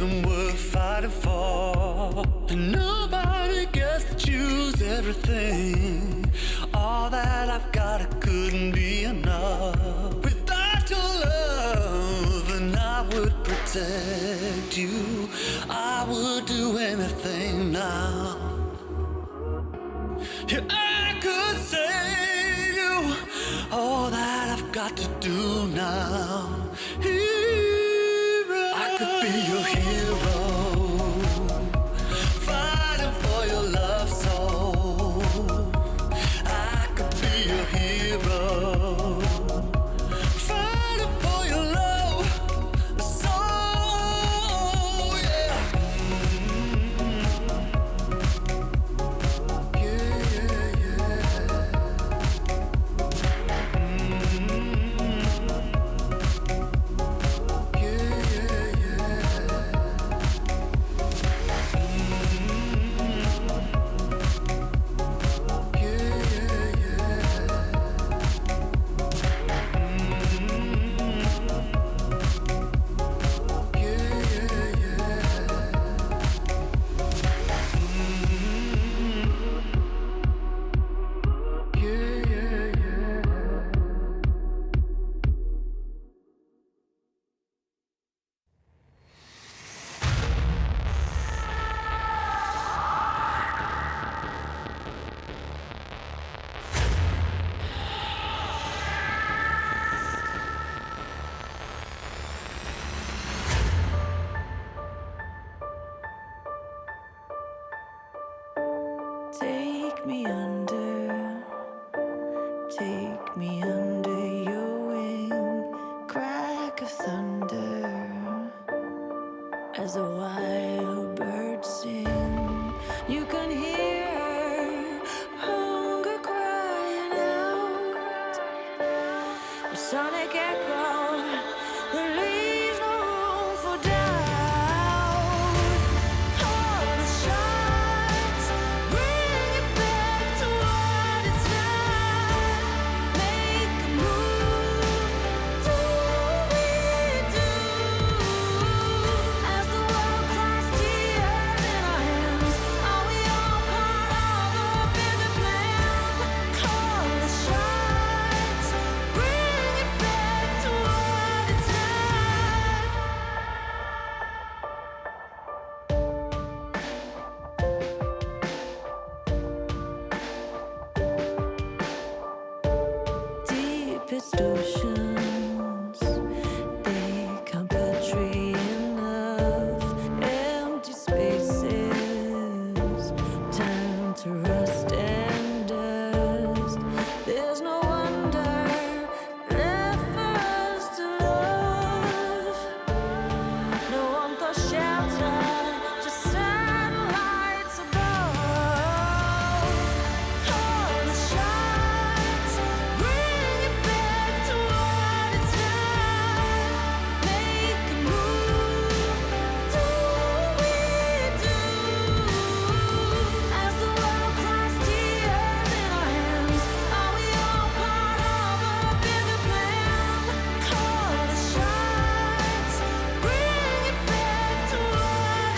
something worth fighting for. And nobody gets to choose everything. All that I've got, it couldn't be enough. Without your love, and I would protect you. I would do anything now. Yeah, I could save you. All that I've got to do now. Hero. I could be your hero, fighting for your love soul. I could be your hero, fighting for your love soul. Yeah. Take me under your wing, crack of thunder, as a wild bird sing. You can hear hunger crying out, a sonic echo that leaves no room for doubt. All the shots bring it back to what it's not. Make a move, do we do? As the world cries tears in our hands, are we all part of a bigger plan? Call the shots, bring it back to what it's not. Deepest oceans become petri enough. Empty spaces turn to rust and dust. There's no wonder left for us to love. No warmth or shelter, just satellites above. Call the shots, bring it back to what it's not. Make a move, do we do? As the world cries tears in our hands, are we all part of a bigger plan? Call the shots, bring it back to what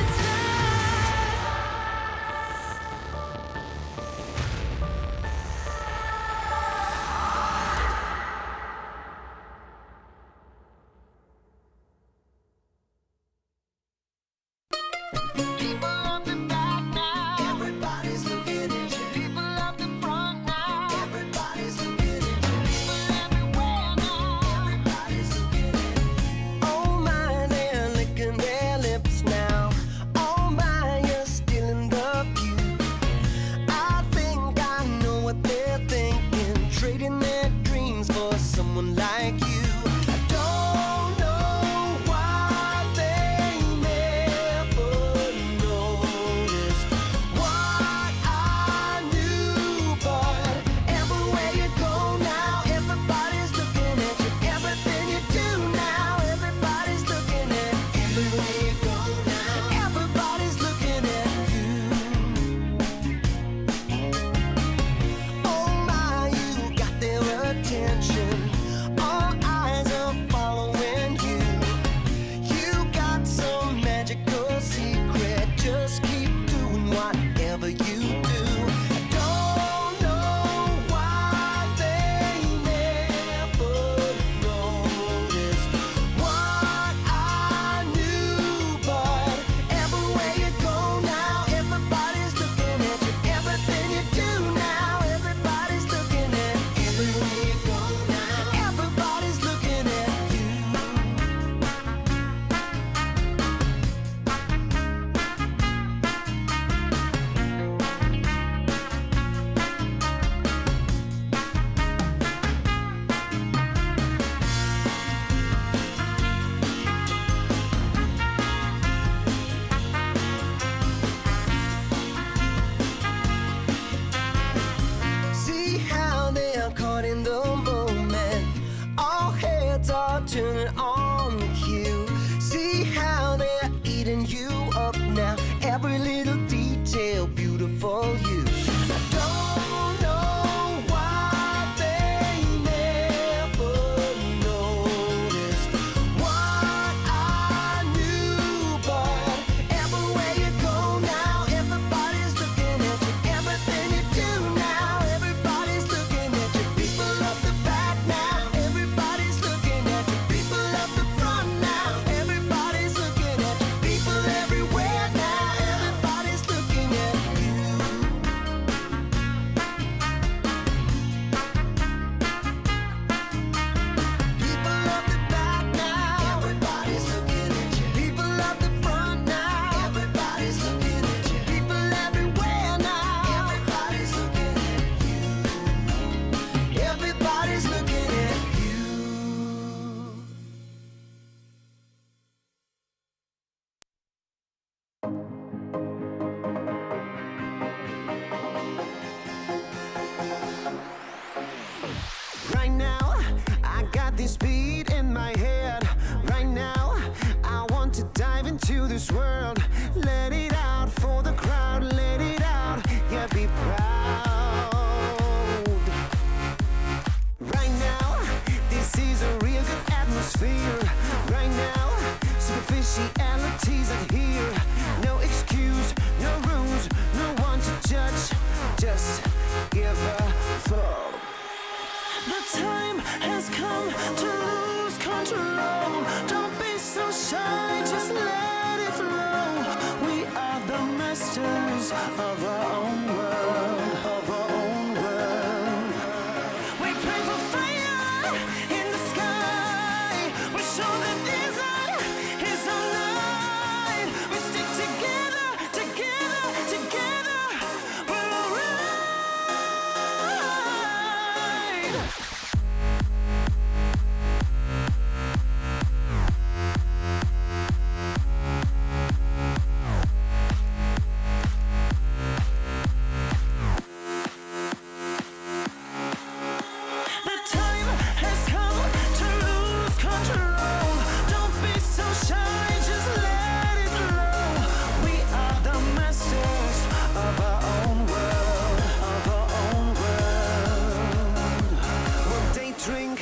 into this world. Let it out for the crowd, let it out, yeah, be proud. Right now, this is a real good atmosphere. Right now, superficialities are here. No excuse, no rules, no one to judge. Just give a fuck. The time has come to lose control. Don't be so shy, just let it flow. We are the masters of our own world, of our own world. We pray for fire in the sky. We show that this light is our light. We stick together, together, together. We're alright. The time has come to lose control. Don't be so shy, just let it flow. We are the masters of our own world, of our own world. Well, they drink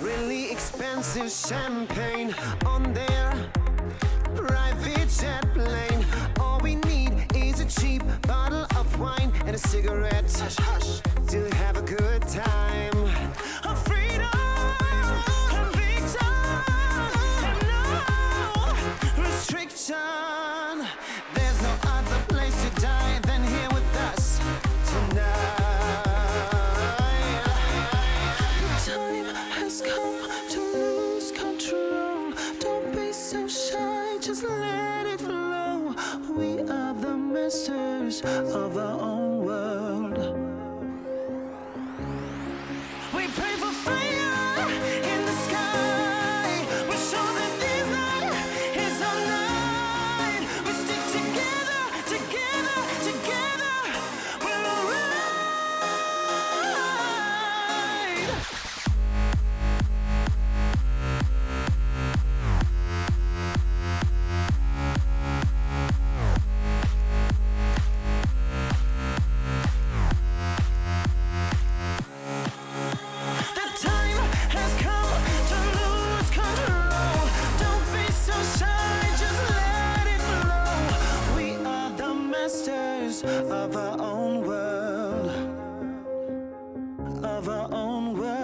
really expensive champagne on their private jet plane. All we need is a cheap bottle of wine and a cigarette to have a good time. A freedom, a big time, and no restriction. There's no other place to die than here with us tonight. The time has come to lose control. Don't be so shy, just let it flow. We are the masters of our own world. We pray for fire in the sky. We show that this light is our light. We stick together, together, together. We're alright. The time has come to lose control. Don't be so shy, just let it flow. We are the masters of our own world, of our own world.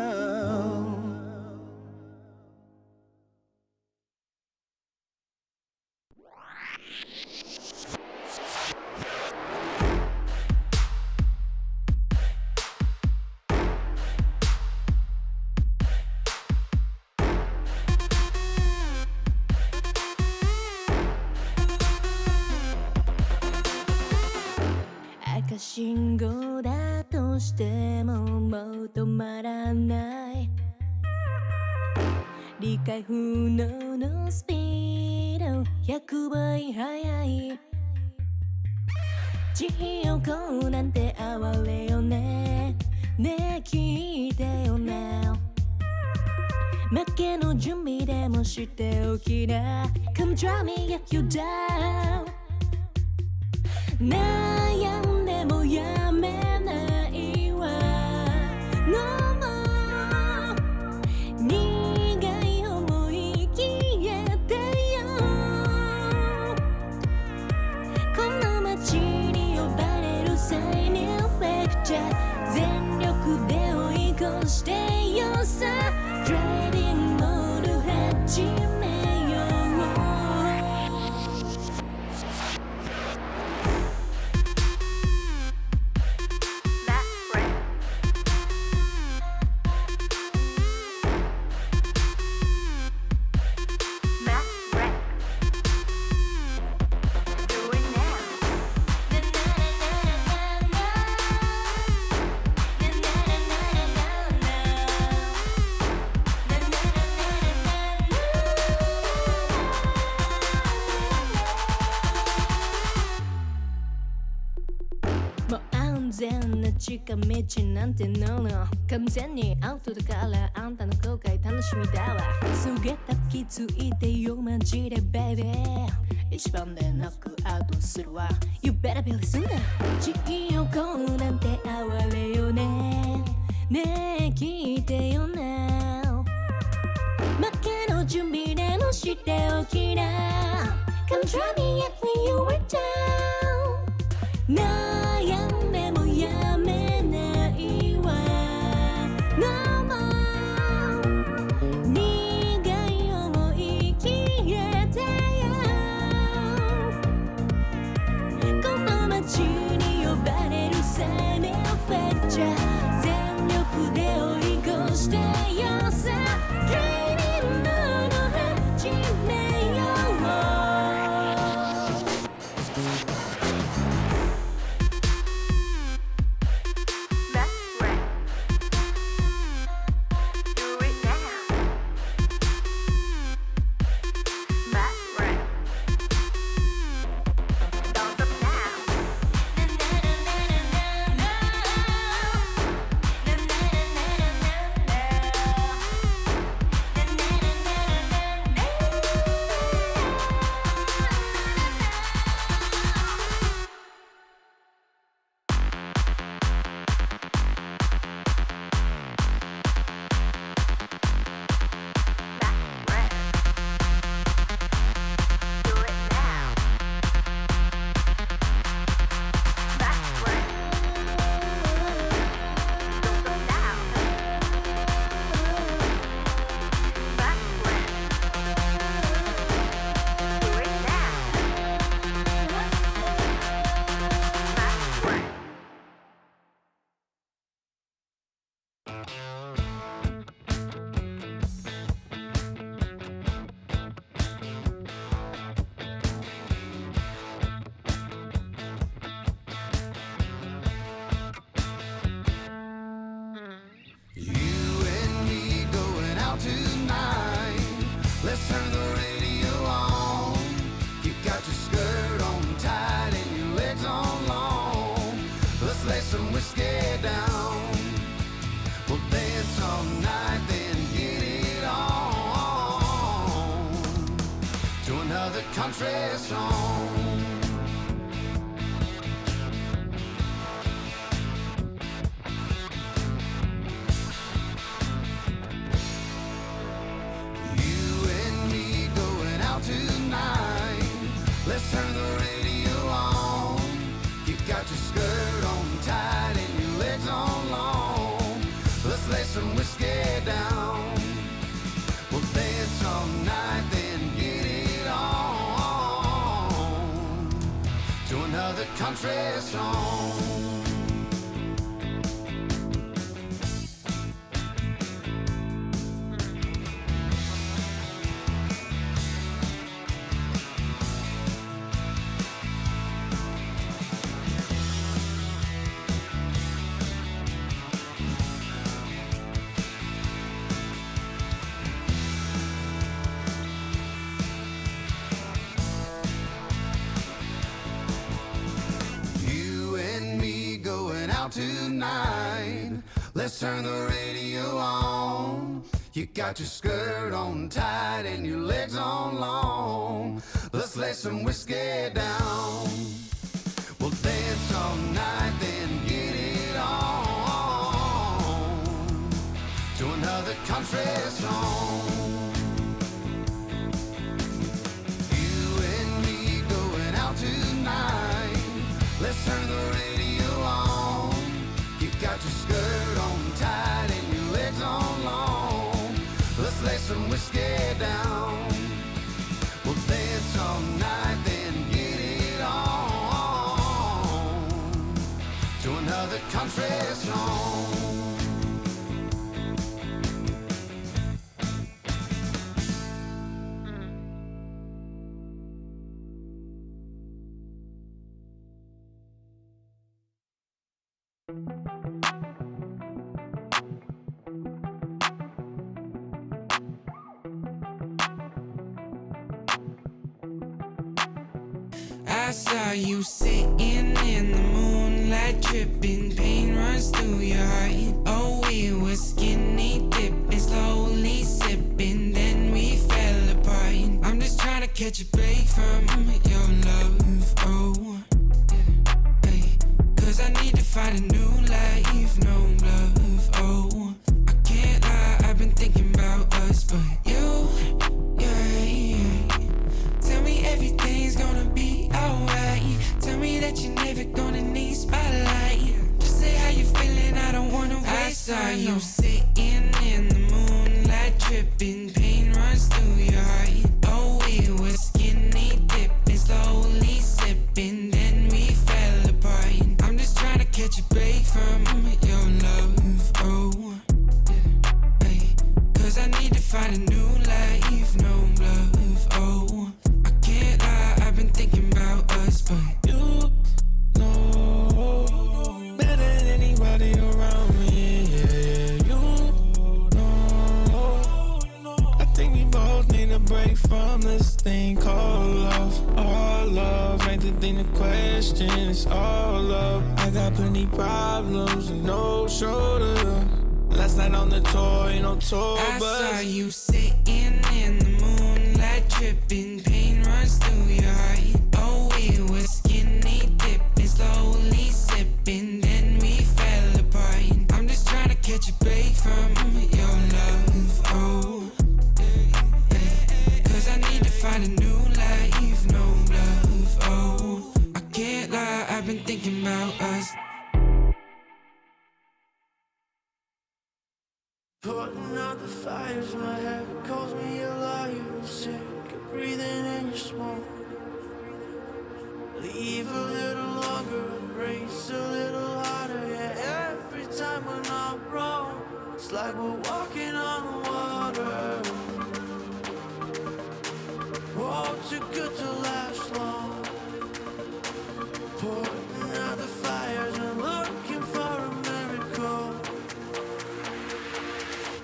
赤信号だとしてももう止まらない。理解不能のスピード100倍速い。地獄なんて哀れよね。ねえ聞いてよね。負けの準備でもしておきな。Come drive me if you down。悩んでもやめないわ。No more。苦い思い消えてよ。この街に呼ばれるサイニューレクチャー。全力で追い越してよさ。Trading モール始めよう。近道なんてのの完全にアウトだからあんたの後悔楽しみだわ。すげた気づいてよマジでベイビー一番でなくアウトするわ You better be listening 地域をこうなんて哀れよねねえ聞いてよな負けの準備でもしておきな Come try me yet when you were down 悩んでもやめないわ No more 苦い思い消えてよこの街に呼ばれる生命をフェッチャー全力で追い越してよさ Dreaming の始めようCountry song. You and me going out tonight. Let's turn the radio on. You got your skirt on tight and your legs on long. Let's lay some whiskey down. We'll dance all night, then get it on. Another country song. Tonight, let's turn the radio on. You got your skirt on tight and your legs on long. Let's lay some whiskey down. We'll dance all night, then get it on to another country song. You and me going out tonight. Let's turn the radio on. You got your skirt on tight and your legs on long. Let's lay some whiskey down. We'll dance all night, then get it on to another country song. I saw you sitting in the moonlight, tripping, pain runs through your heart. Oh, we were skinny dipping, slowly sipping, then we fell apart. I'm just trying to catch a break from anything to question, it's all up. I got plenty problems and no shoulder. Last night on the tour, ain't no tour I bus. saw you sitting in the moonlight, tripping, pain runs through your heart. Oh, we were skinny dipping, slowly sipping, then we fell apart. I'm just trying to catch a break from your love, oh, cause I need to find a new life, no love, oh. I can't lie, I've been thinking about us. Putting out the fires, my head calls me a liar. Sick of breathing in your smoke. Leave a little longer, embrace a little harder. Yeah, every time we're not wrong, it's like we're walking on water. Oh, too good to last long. Putting out the fires and looking for a miracle.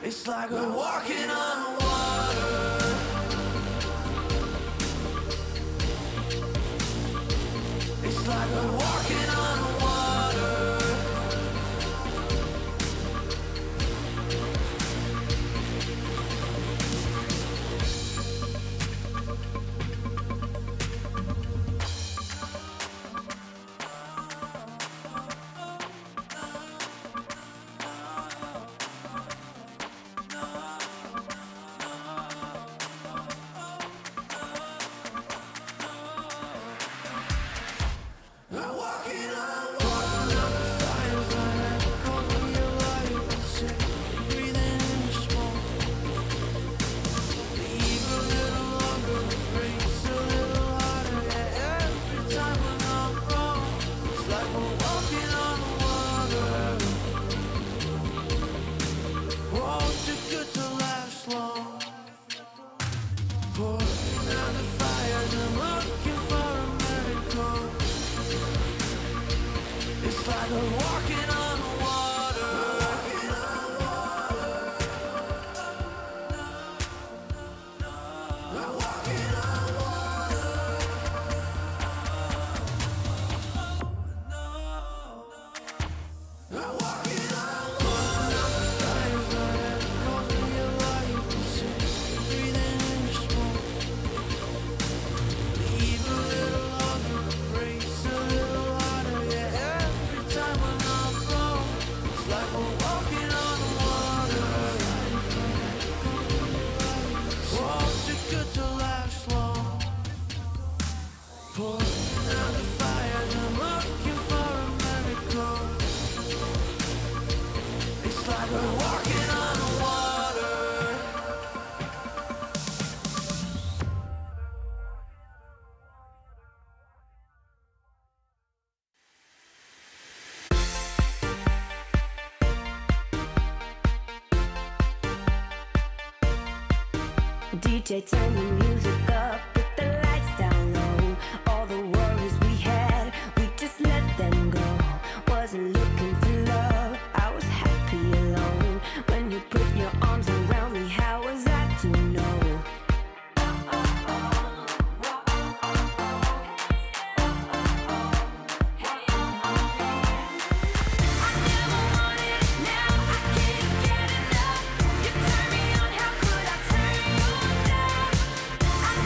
It's like we're walking on water. It's like we're walking on water. DJ, turn the music up, put the lights down low. All the worries we had, we just let them go. Wasn't looking for love, I was happy alone. When you put your arms around me, how was I to know? I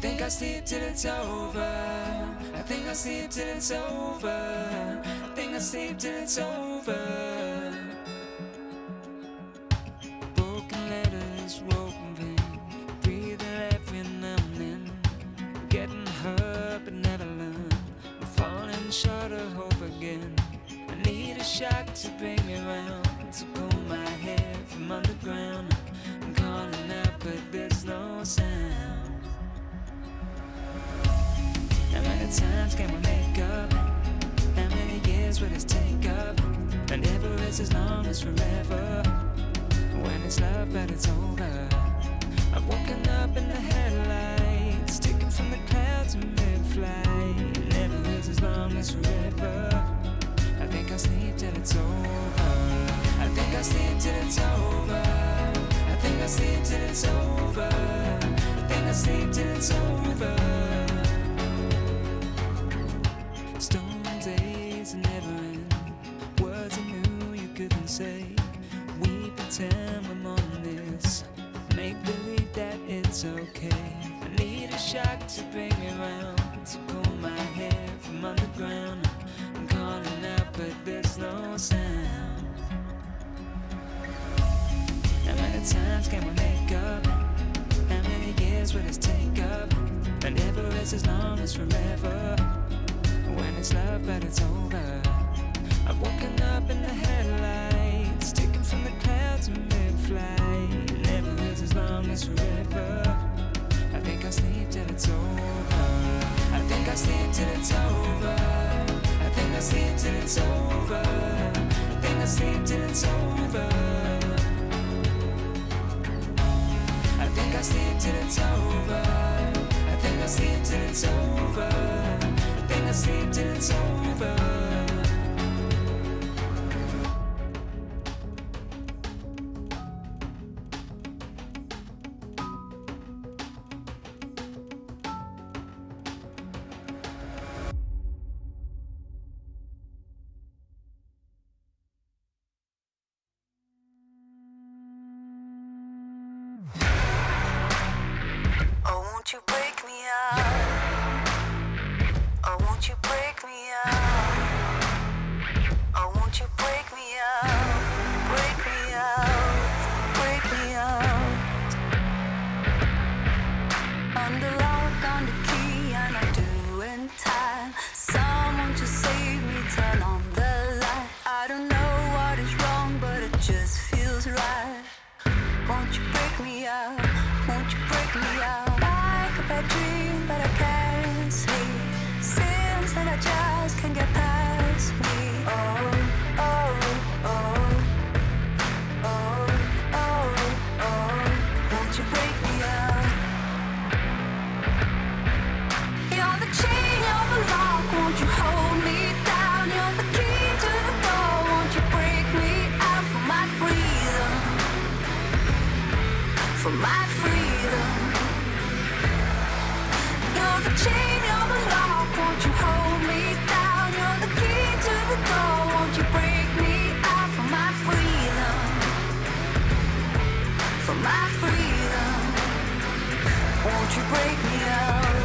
think I'll sleep till it's over. I think I'll sleep till it's over. I think I'll sleep till it's over. Broken letters, woven, breathing every now and then. Getting hurt but never learn. I'm falling short of hope again. I need a shock to bring me round, to pull my head from underground. I'm calling out but there's no sound. How many times can we make up? How many years will this take up? And never is as long as forever. When it's love but it's over. I've woken up in the headlights, sticking from the clouds in mid-flight. Never is as long as forever. I think I'll sleep till it's over. I think I'll sleep till it's over. I think I'll sleep till it's over. I think I'll sleep till it's over. Stone days never end. Words I knew you couldn't say. We pretend we're more than this. Make believe that it's okay. I need a shock to bring me round, to pull my head from underground. I'm calling out but there's no sound. How many times can we make up? How many years will this take up? And never is as long as forever. When it's love but it's over. I've woken up in the headlights, sticking from the clouds in mid-flight. Never is as long as forever. I think I'll sleep till it's over. I think I'll sleep till it's over. I think I'll sleep till it's over. I think I'll sleep till it's over. I think I'll sleep till it's over. I think I'll sleep till it's over. I think I'll sleep till it's over. Oh, won't you break me out? Oh, won't you break me out? Oh, won't you break me out? Break me out, break me out. Under lock, under key, and I'm doing time. Someone to save me, turn on the light. I don't know what is wrong, but it just feels right. Won't you break me out? Won't you break me out? Like a bad dream, but I can't sleep. Seems like I just can't get past me. Oh, oh, oh, oh, oh, oh. Won't you break me out? You're the chain, you're the lock. Won't you hold me down? You're the key to the door. Won't you break me out for my freedom? For my freedom. You're the chain, you're the lock. Won't you hold me down? You're the key to the door. Won't you break me out for my freedom? For my freedom. Won't you break me out?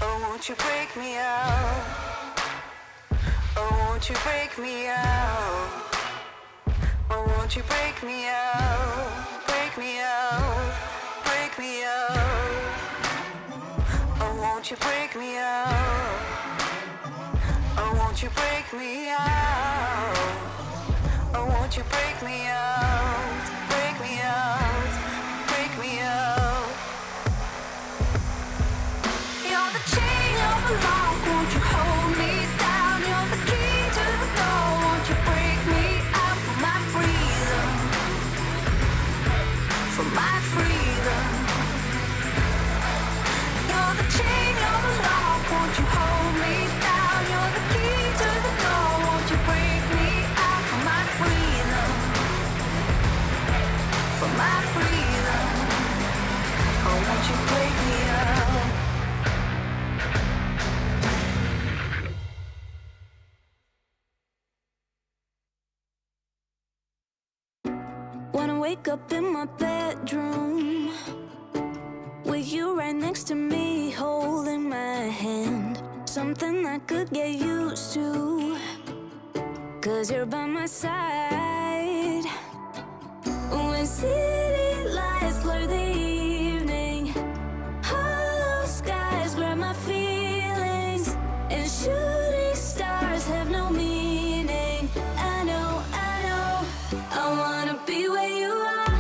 Oh, won't you break me out? Oh, won't you break me out? Oh, won't you break me out? Break me out, break me out. Oh, won't you break me out? Oh, won't you break me out? Oh, won't you break me out? Break me out, break me out. You're the chain, you're the lock. Won't you hold me down? You're the key to the door. Won't you break me out for my freedom? For my freedom. You're the chain, you're the lock. Won't you hold me down? You're the key to the door. Won't you break me out for my freedom? For my freedom. Oh, won't you break me out? When I wake up in my bedroom, With you right next to me, holding my hand. Something I could get used to, 'cause you're by my side. When city lights blur the evening, hollow skies grab my feelings, and shooting stars have no meaning. I know, I wanna be where you are,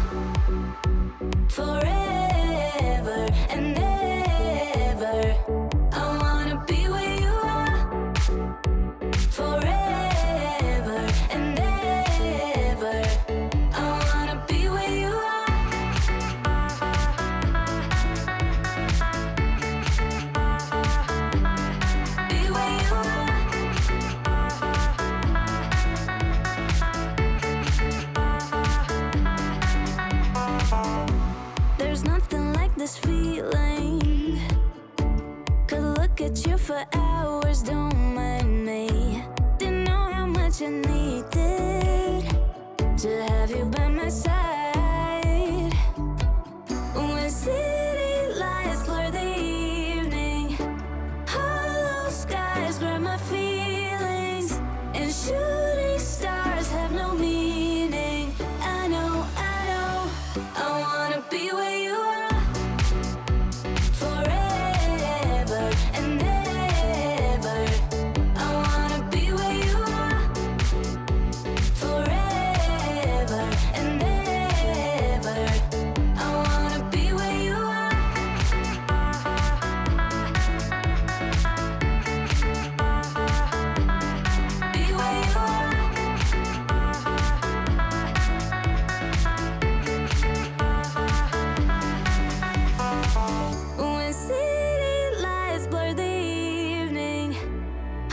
forever and ever. I wanna be where you are, forever and ever. I wanna be where you are. Be where you are. There's nothing like this feeling. Could look at you for hours, don't mind me. Didn't know how much I needed to have you by my side. When city lights blur the evening, hollow skies grab my feelings, and shooting stars have no meaning. I know, I wanna be where you are, forever and ever. I wanna be where you are, forever and ever. I wanna be where you are. Be where you are. When city lights blur the evening,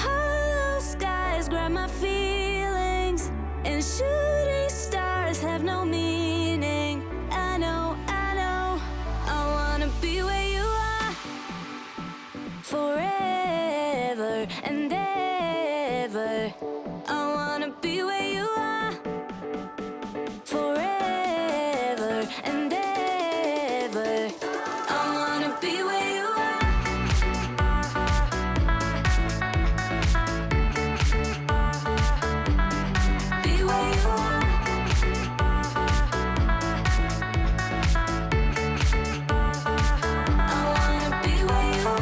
hollow skies grab my feelings, and shooting stars have no meaning. I know, I wanna be where you are, forever and ever. I wanna be where you are, forever and ever. I wanna be where you are. Be where you are. I wanna be where you are.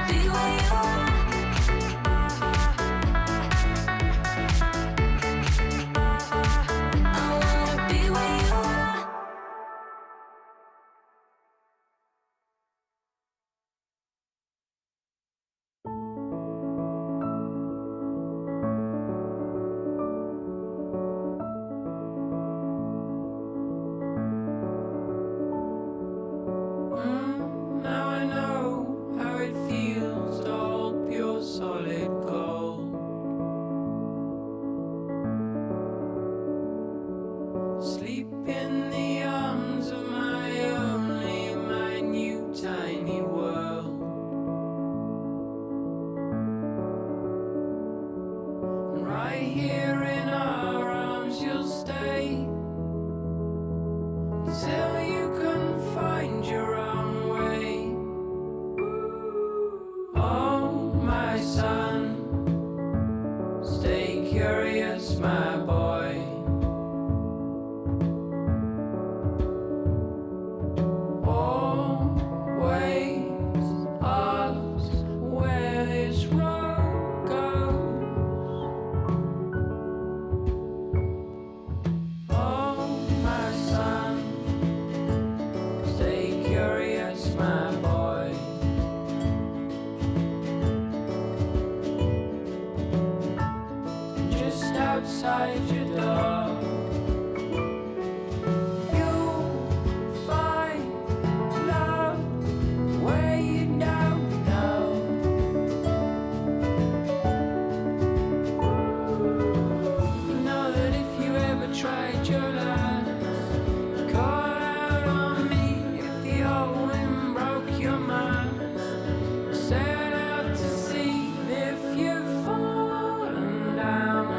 Be where you are. I wanna be where you are. Now I know how it feels to hold pure solid gold. Sleep in the arms of my only minute tiny world. And right here in our arms you'll stay until you can find your own way. Oh, my son, stay curious, my boy. Always ask where this road goes. Oh, my son, stay curious, my boy. Just outside your door, you'll find love where you don't know. You know that if you ever tried your last, call out on me if the old wind broke your mind. Set out to sea if you've fallen down.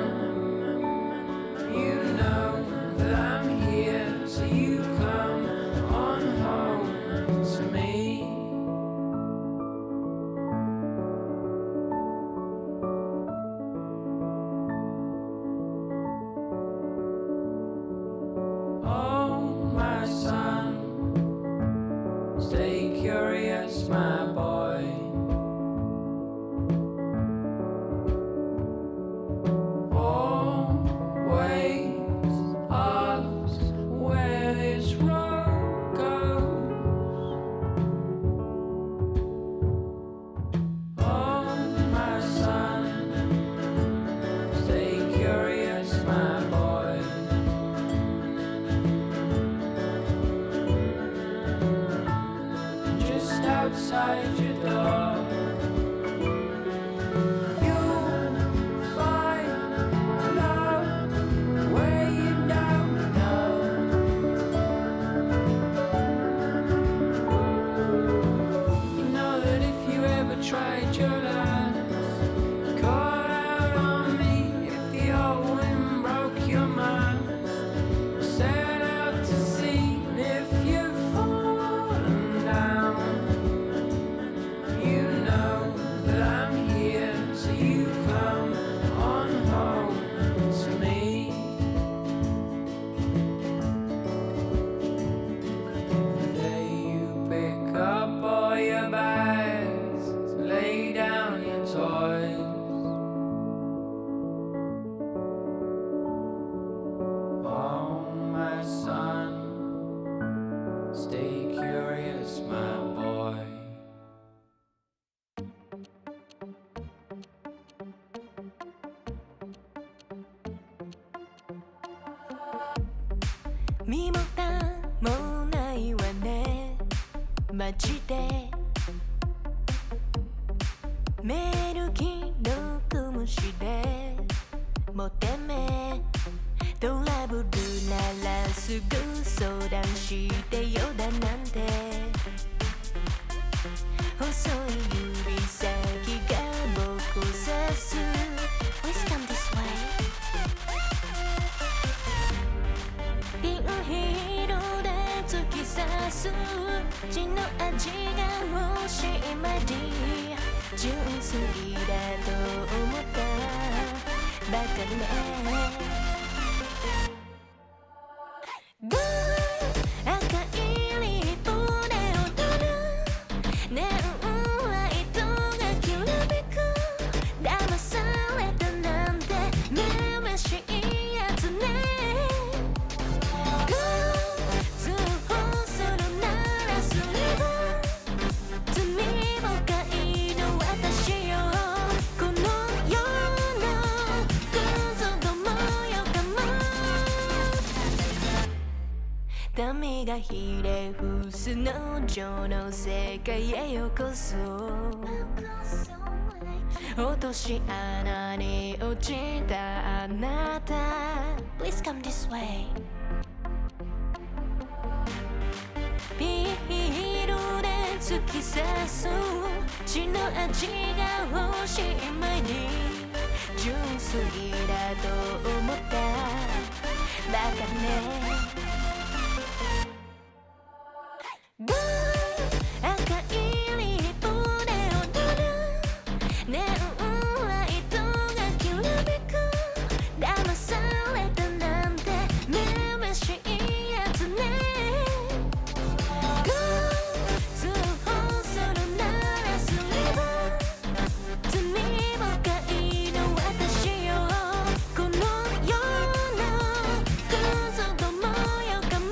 tried your last. You called out on me if the old wind broke your mind. I set out to see if you've fallen down. You know that I'm here, so you come on home to me. There you pick up all your bags, lay down your toys. Oh, my son, stay curious, my boy.身も蓋もないわねマジでメール既読無視でもてめトラブルならすぐ相談してよだなんて細い指先が僕を指す Please come this wayピンヒールで突き刺す血の味が欲しいまで純粋だと思ったばかりねゴー赤いリボンで踊るネオンライトがきらめく騙されたなんてめめしいやつねゴー通報するならすれば罪深いの私よこの世のクズどもよかも民がひれ伏す農場の世界へようこそ落とし穴に落ちたあなた Please come this way ピールで突き刺す血の味が欲しい前に純粋だと思ったバカねゴー赤いリボンで踊るネオンライトがきらめく騙されたなんてめめしいやつねゴー通報するならすれば罪深いの私よこの世のクズどもよかも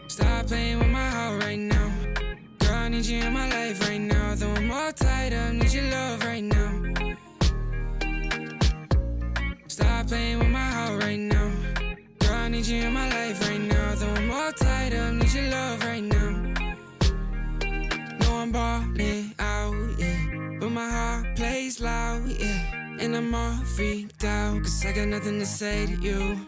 Stop playing with my heart right now. Girl, I need you in my life right now. Though I'm all tied up, need your love right now. Stop playing with my heart right now. Girl, I need you in my life right now. Though I'm all tied up, need your love right now. No, I'm balling out, yeah. But my heart plays loud, yeah. And I'm all freaked out, cause I got nothing to say to you.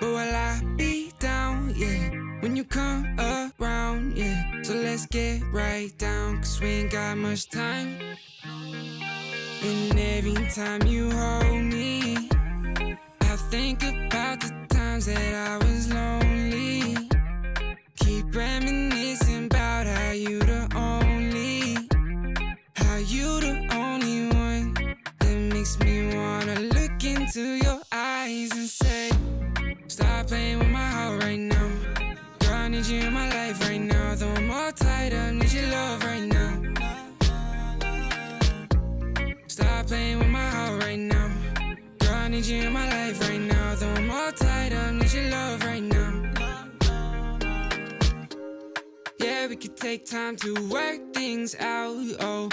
But will I be down, yeah, when you come around, yeah. So let's get right down, cause we ain't got much time. And every time you hold me, I think about the times that I was lonely. Keep reminiscing about how you the only one that makes me wanna look into your eyes and say, stop playing with my heart right now. Girl, I need you in my life right now. Though I'm all tied up, need your love right now. Stop playing with my heart right now. Girl, I need you in my life right now. Though I'm all tied up, need your love right now. Yeah, we could take time to work things out, oh.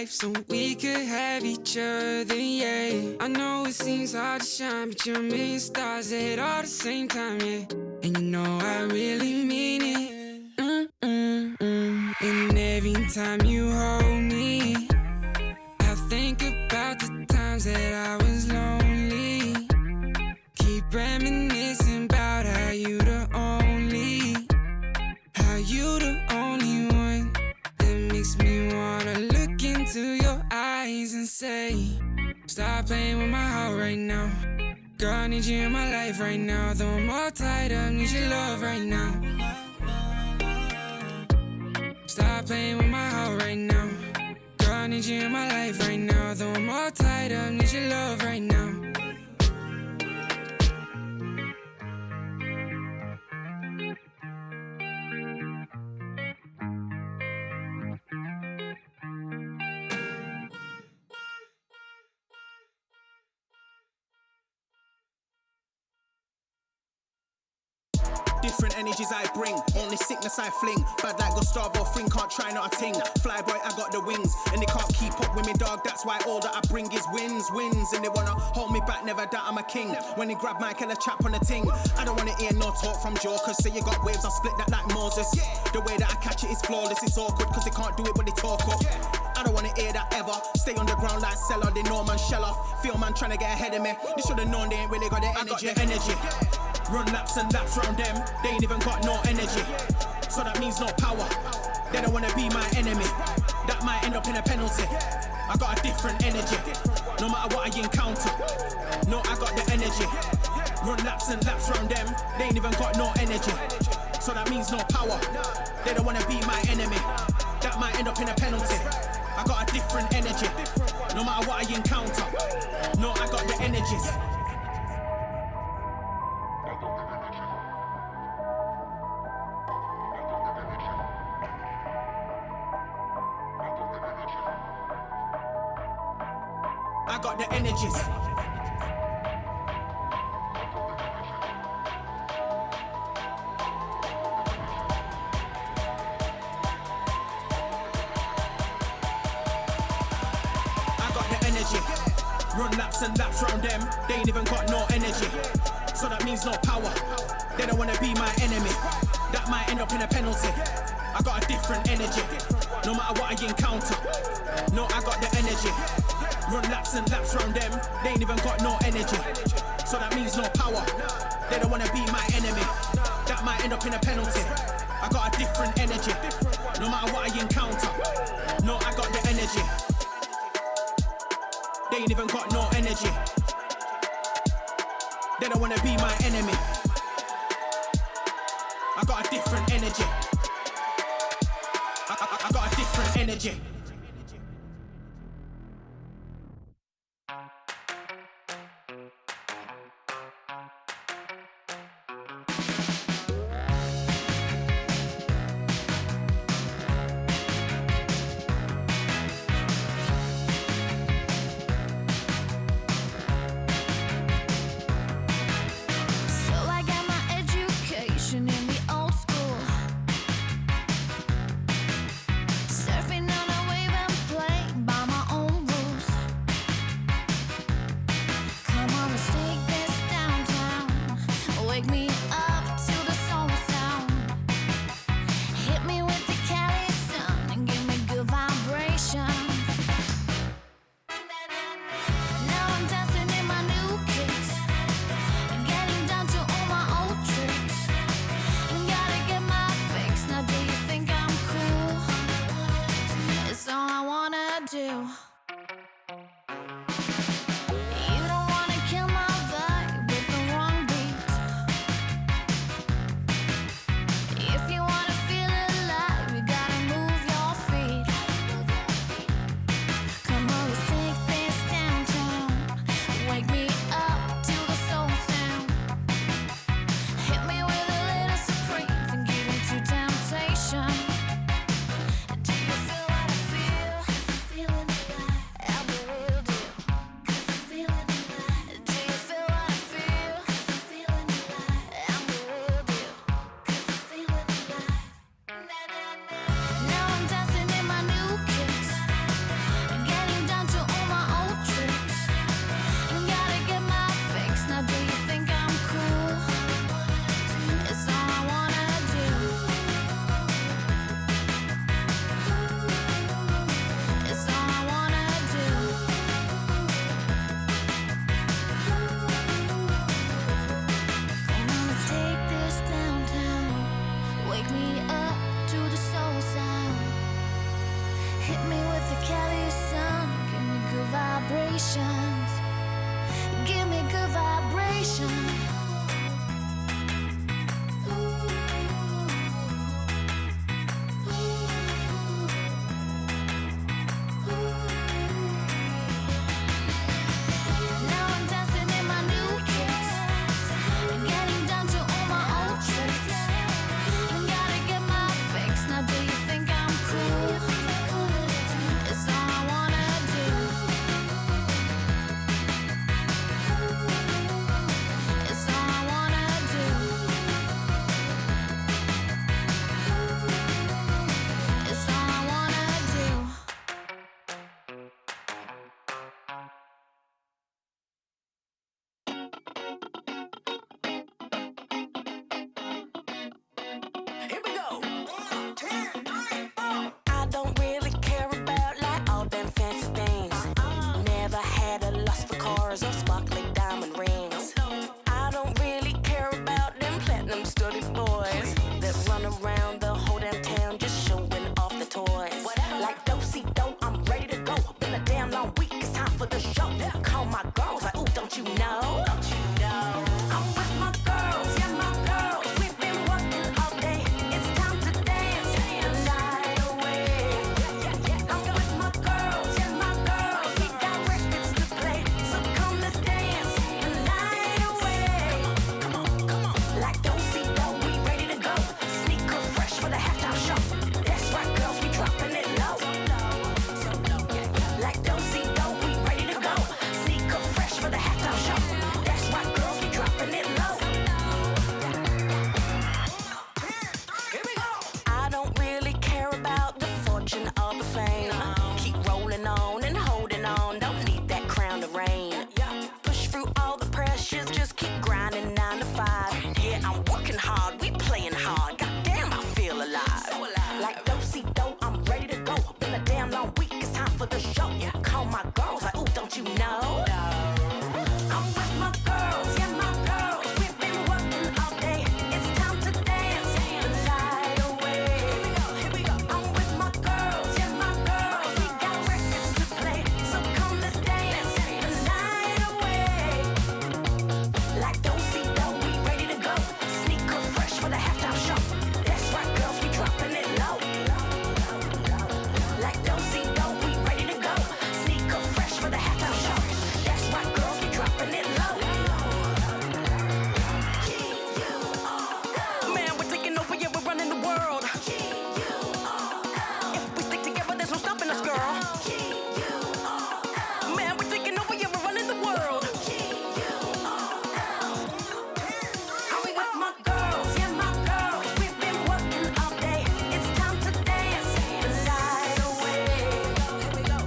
life so we could have each other, yeah. I know it seems hard to shine, but you're a million stars at all the same time, yeah. And you know I really mean it. And every time you hold me, I think about the times that I was lonely. Keep reminiscing about how you the only one that makes me wanna look into your eyes and say, stop playing with my heart right now. Girl, I need you in my life right now. Though I'm all tied up, need your love right now. Stop playing with my heart right now. Girl, I need you in my life right now. Though I'm all tied up, need your love right now. Different energies I bring, only sickness I fling. Bad like Gustavo Fring, can't try not a ting. Flyboy, I got the wings, and they can't keep up with me, dog. That's why all that I bring is wins. And they wanna hold me back, never doubt I'm a king. When they grab Mike and a chap on the ting, I don't wanna hear no talk from jokers. Say you got waves, I'll split that like Moses. The way that I catch it is flawless, it's awkward, cause they can't do it when they talk up. I don't wanna hear that ever. Stay on the ground like Cellar, they know man shell off. Feel man trying to get ahead of me. They should've known they ain't really got the energy. I got the energy. Run laps and laps round them, they ain't even got no energy. So that means no power. They don't wanna be my enemy. That might end up in a penalty. I got a different energy, no matter what I encounter. No, I got the energy. Run laps and laps round them, they ain't even got no energy. So that means no power. They don't wanna be my enemy. That might end up in a penalty. I got a different energy, no matter what I encounter. No, I got the energies. I got the energies. I got the energy. Run laps and laps round them, they ain't even got no energy. So that means no power. They don't wanna be my enemy. That might end up in a penalty. I got a different energy, no matter what I encounter. No, I got the energy. Run laps and laps round them, they ain't even got no energy. So that means no power. They don't wanna be my enemy. That might end up in a penalty. I got a different energy, no matter what I encounter. No, I got the energy. They ain't even got no energy. They don't wanna be my enemy. I got a different energy. I got a different energy. Surfing on a wave Here we go. I don't really care about like all them fancy things. Never had a lust for cars or sparkly diamond rings. I don't really care about them platinum studded boys that run around the whole damn town just showing off the toys. Like do-si-do, I'm ready to go. Been a damn long week, it's time for the show. Call my girls like, ooh, don't you know? I'm with my girls, yeah, my girls. We've been working all day. It's time to dance the night away. I'm with my girls, yeah, my girls. We got records to play, so come let's dance the night away. Come on, like do-si-do, we ready to go. Sneaker fresh for the halftime show. That's right, girls, we dropping it low. Like do-si-do, we ready to go. Sneaker fresh for the halftime show. That's right, girls, we dropping it low. Here we go. I don't really care about the fortune or the fame. Keep rolling on and holding on. Don't need that crown to reign. Push through all the pressures. Just keep grinding 9 to 5. Yeah, I'm working hard. We playing hard. Goddamn, I feel alive. Like do-si-do, I'm ready to go. Been a damn long week. It's time for the show. Call my girls like, ooh, don't you know? I'm with my girls, yeah, my girls. We've been working all day. It's time to dance the night away. Here we go. I'm with my girls, yeah, my girls. We got records to play, so come let's dance the night away. Like do-si-do, we ready to go. Sneaker fresh for the halftime show. That's right, girls, we dropping it low. Like do-si-do, we ready to go. Sneaker fresh for the halftime show. That's right, girls, we dropping it low. Man, we're taking over, yeah, we're running the world. If we stick together, there's no stopping us, girl. Man, we're taking over, yeah, we're running the world. I'm with my girls, yeah, my girls. We've been working all day. It's time to dance the night away.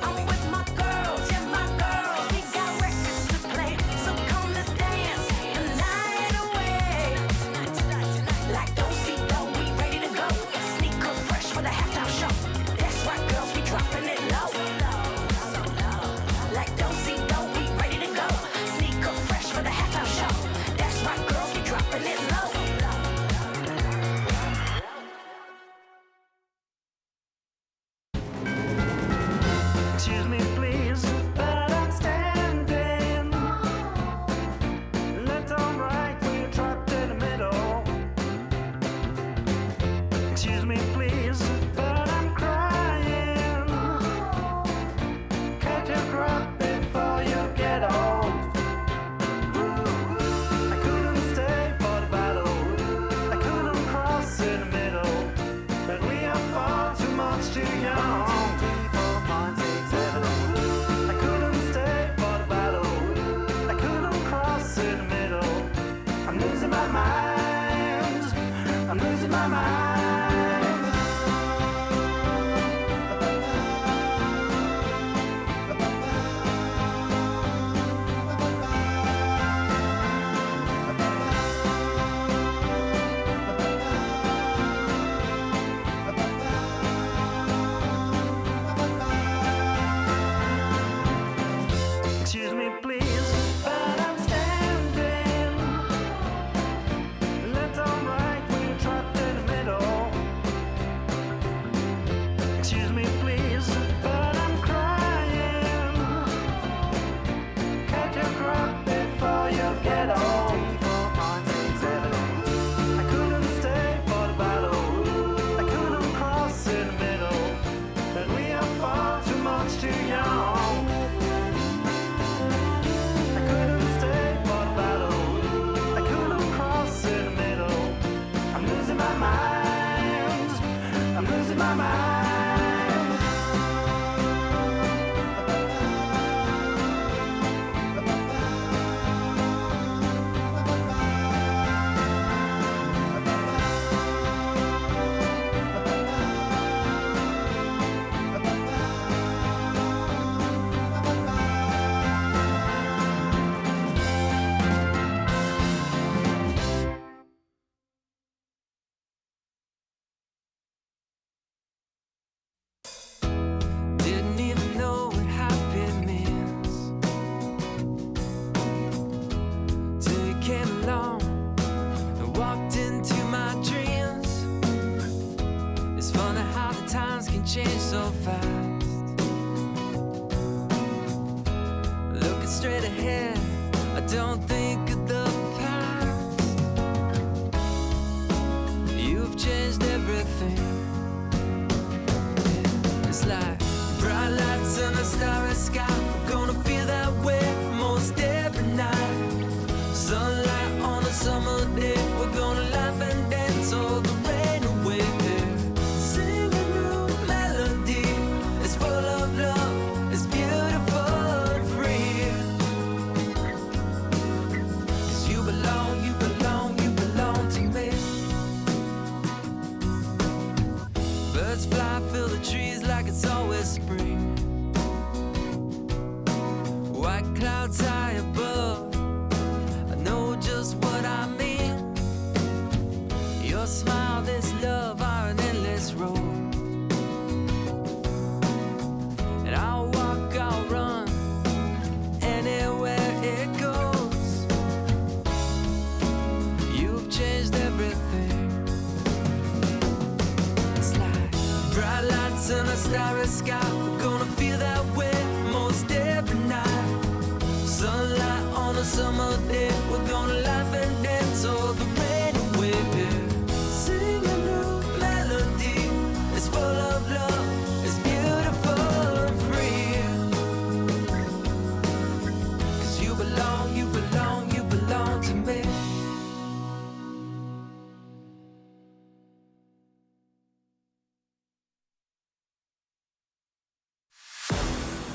I'm with my girls, yeah, my girls. We got records to play, so come let's dance the night away. Like do-si-do, we ready to go. Sneaker fresh for the halftime show. That's right, girls, we dropping it low. Like do-si-do, we ready to go. Sneaker fresh for the halftime show. That's right, girls, we dropping it low. Excuse me, please, but I'm standing. Left or right, we're trapped in the middle. Excuse me, please, but I'm crying. Catch your breath before you get old. I couldn't stay for the battle. I couldn't cross in the middle. But we are far too much too young. 2, 3, 4, 5, 6, 7, 8. I couldn't stay for the battle. I couldn't cross in the middle. I'm losing my mind. I'm losing my mind. Excuse me, please, but I'm standing. Left or right, we're trapped in the middle. so fast. Looking straight ahead, I don't think of the past. You've changed everything. It's like bright lights and a starry sky. We're gonna feel that way most every night. Sunlight on a summer day. We're gonna laugh and dance all the rain away. Sing a new melody. It's full of love. It's beautiful and free. 'Cause you belong, you belong, you belong to me. Birds fly, fill the trees like it's always spring. White clouds high above, I know just what I mean. Your smile, this love are an endless road. And I'll walk, I'll run, anywhere it goes. You've changed everything. It's like bright lights and a starry sky. We're gonna feel that way most every night. Sunlight on a summer day. We're gonna laugh and dance all the rain away. Sing a new melody. It's full of love. It's beautiful and free. 'Cause you belong, you belong, you belong to me.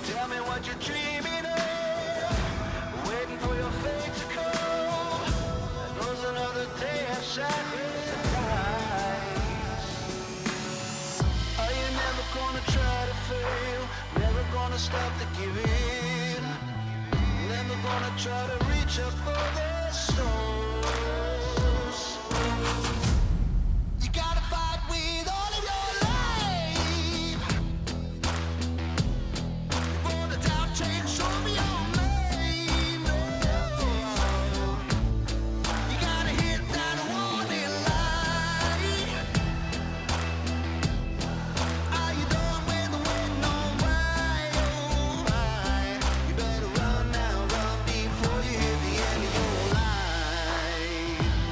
Tell me what you're dreaming of, waiting for your fate to come. There goes another day of sacrifice. Are you never gonna try to fail? Never gonna stop to give in? Never gonna try to reach up for the stars? You gotta fight with all of your life. For the doubt change, show me your name. You gotta hit that warning light. Are you done with the waiting on why? Oh my, you better run now, run before you hit the end of your life.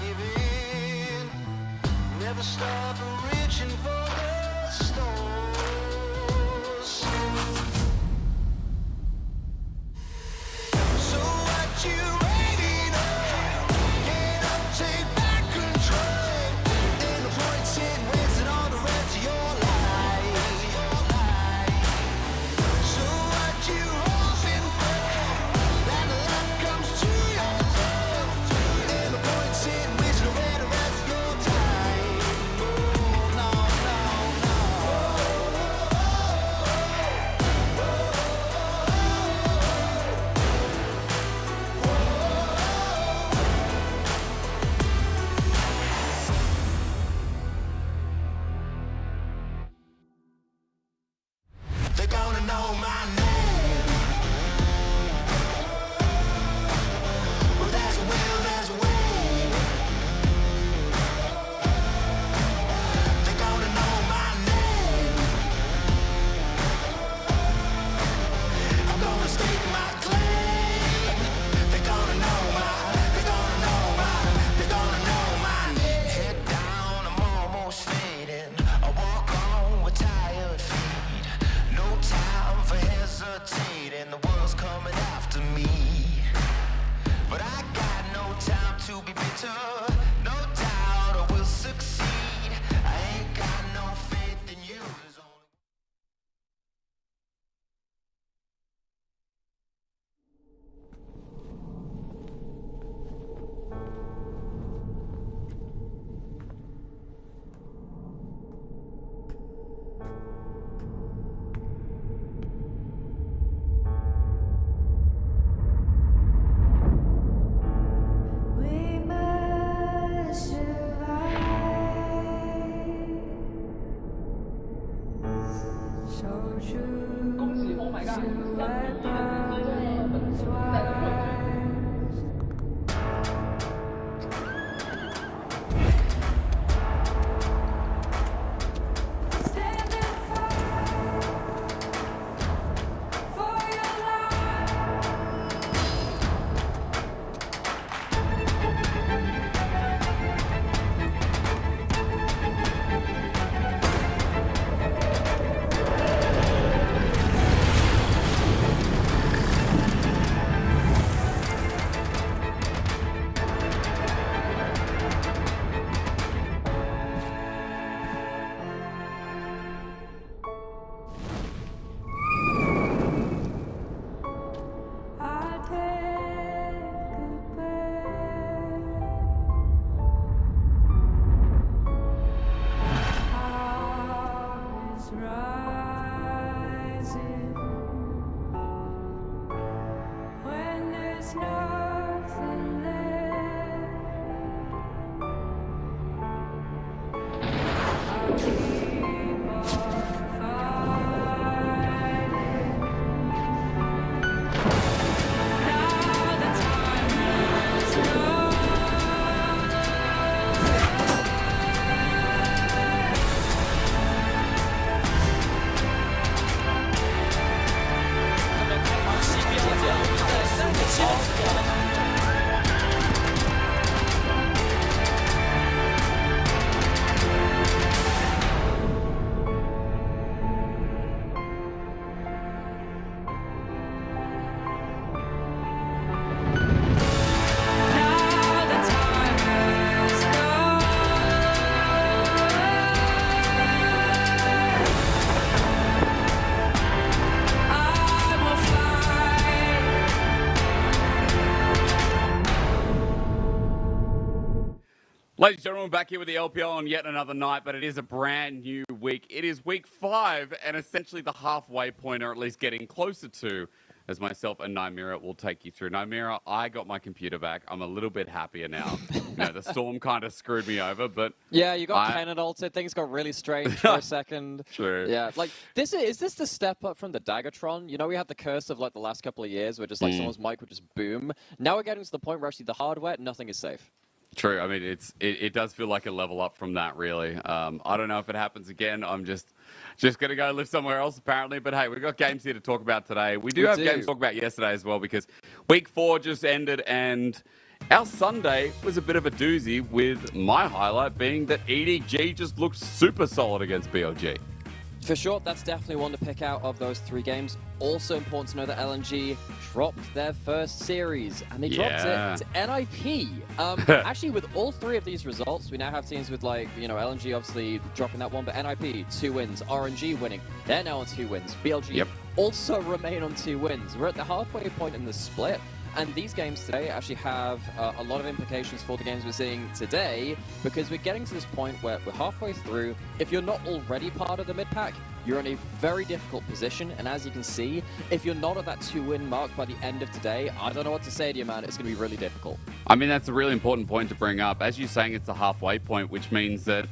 give in. Never stop reaching for the stars. So what you waiting on? Get up, take back control. Ain't no point in wasting all the rest of your life. So what you hoping for? That the luck comes to your door. Ain't no point in wasting away the rest of your time. Oh, no, no, no. They're gonna know my name. Well, there's a will, there's a way. They're gonna know my name. I'm gonna stake my claim. They're gonna know my, they're gonna know my, they're gonna know my name. Head down, I'm almost fading. I walk on with tired feet. No time for hesitating. The world's coming after me. But I got no time to be bitter. No doubt I will succeed. I ain't got no faith in you. There's only We must survive. So choose your weapons wise. Stand and fight for your life. I take a breath. Heart is rising when there's nothing left. I'll keep on fighting. Now the time has come. Now the time has come. I will fight. Ladies and gentlemen, back here with the LPL on yet another night, but it is a brand new week. It is week 5 and essentially the halfway point, or at least getting closer to, as myself and Nymira will take you through. Nymira, I got my computer back. I'm a little bit happier now. The storm kind of screwed me over, but Yeah, you got cannon ulted. Things got really strange for a second. True. Yeah, like is this the step up from the Daggertron? You know, we had the curse of like the last couple of years where just like someone's mic would just boom. Now we're getting to the point where actually the hardware, nothing is safe. True. I mean, it does feel like a level up from that, really. I don't know if it happens again. I'm just going to go live somewhere else, apparently. But hey, we've got games here to talk about today. We do have games to talk about yesterday as well, because week 4 just ended, and Our Sunday was a bit of a doozy, with my highlight being that EDG just looked super solid against BLG. For sure, that's definitely one to pick out of those 3 games. Also important to know that LNG dropped their first series, and they dropped it to NIP. Actually, with all 3 of these results, we now have teams with, like, you know, LNG obviously dropping that one, but NIP, 2 wins. RNG winning. They're now on 2 wins. BLG also remain on 2 wins. We're at the halfway point in the split. And these games today actually have a lot of implications for the games we're seeing today, because we're getting to this point where we're halfway through. If you're not already part of the mid-pack, you're in a very difficult position. And as you can see, if you're not at that 2-win mark by the end of today, I don't know what to say to you, man. It's going to be really difficult. I mean, that's a really important point to bring up. As you're saying, it's the halfway point, which means that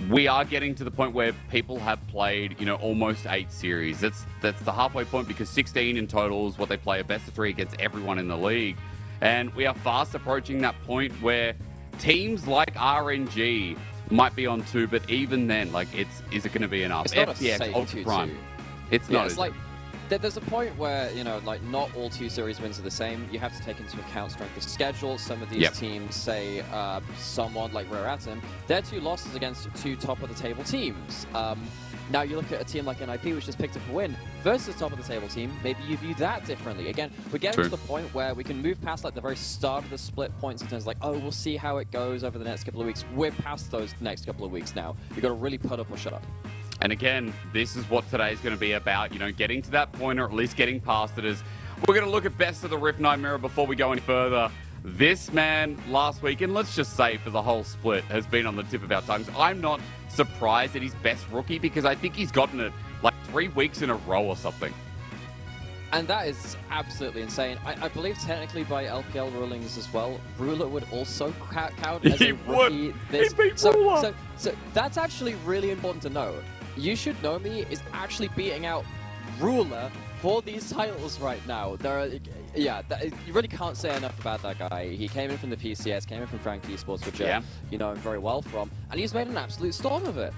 we are getting to the point where people have played, you know, almost 8 series. That's the halfway point, because 16 in total is what they play, a best of 3 against everyone in the league. And we are fast approaching that point where teams like RNG might be on 2, but even then, like, is it going to be enough? It's not a FPX, safe Ultra 2-2. Prime. It's not. It's like, there's a point where, you know, like, not all 2 series wins are the same. You have to take into account strength of schedule. Some of these teams, say, someone like Rare Atom, they're 2 losses against 2 top-of-the-table teams. Now you look at a team like NIP, which just picked up a win, versus top-of-the-table team, maybe you view that differently. Again, we're getting to the point where we can move past, like, the very start of the split points in terms of, like, oh, we'll see how it goes over the next couple of weeks. We're past those next couple of weeks now. You've got to really put up or shut up. And again, this is what today is going to be about, you know, getting to that point, or at least getting past it. As we're going to look at best of the Rift Nightmare before we go any further. This man last week, and let's just say for the whole split, has been on the tip of our tongues. I'm not surprised at his best rookie, because I think he's gotten it like 3 weeks in a row or something. And that is absolutely insane. I believe technically by LPL rulings as well, Ruler would also count as a rookie. So that's actually really important to know. You Should Know Me is actually beating out Ruler for these titles right now. You really can't say enough about that guy. He came in from the PCS, came in from Frank Esports, which you know him very well from, and he's made an absolute storm of it.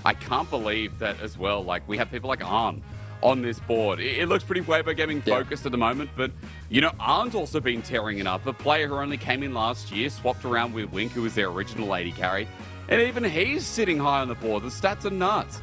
I can't believe that as well. Like, we have people like Arn on this board. It looks pretty Weibo Gaming focused at the moment, but, you know, Arn's also been tearing it up. A player who only came in last year, swapped around with Wink, who was their original AD carry, and even he's sitting high on the board. The stats are nuts.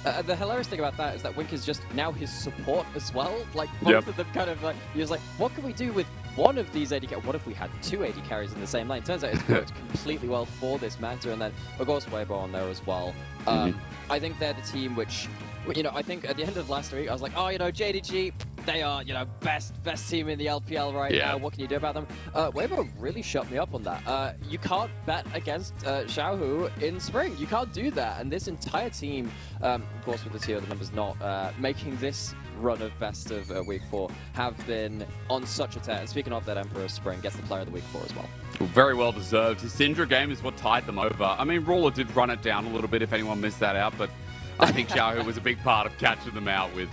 The hilarious thing about that is that Wink is just now his support as well. Like, both of them kind of like, he was like, what can we do with one of these AD carries? What if we had 2 AD carries in the same lane? Turns out it's worked completely well for this meta. And then, of course, Weibo on there as well. I think they're the team which, you know, I think at the end of last week, I was like, oh, you know, JDG, they are, you know, best team in the LPL right now. What can you do about them? Weibo really shut me up on that. You can't bet against Xiaohu in spring. You can't do that. And this entire team, of course, with the 2 other members not making this run of best of week 4, have been on such a tear. And speaking of that, Emperor of Spring gets the player of the week 4 as well. Very well deserved. His Syndra game is what tied them over. I mean, Ruler did run it down a little bit if anyone missed that out, but I think Xiaohu was a big part of catching them out with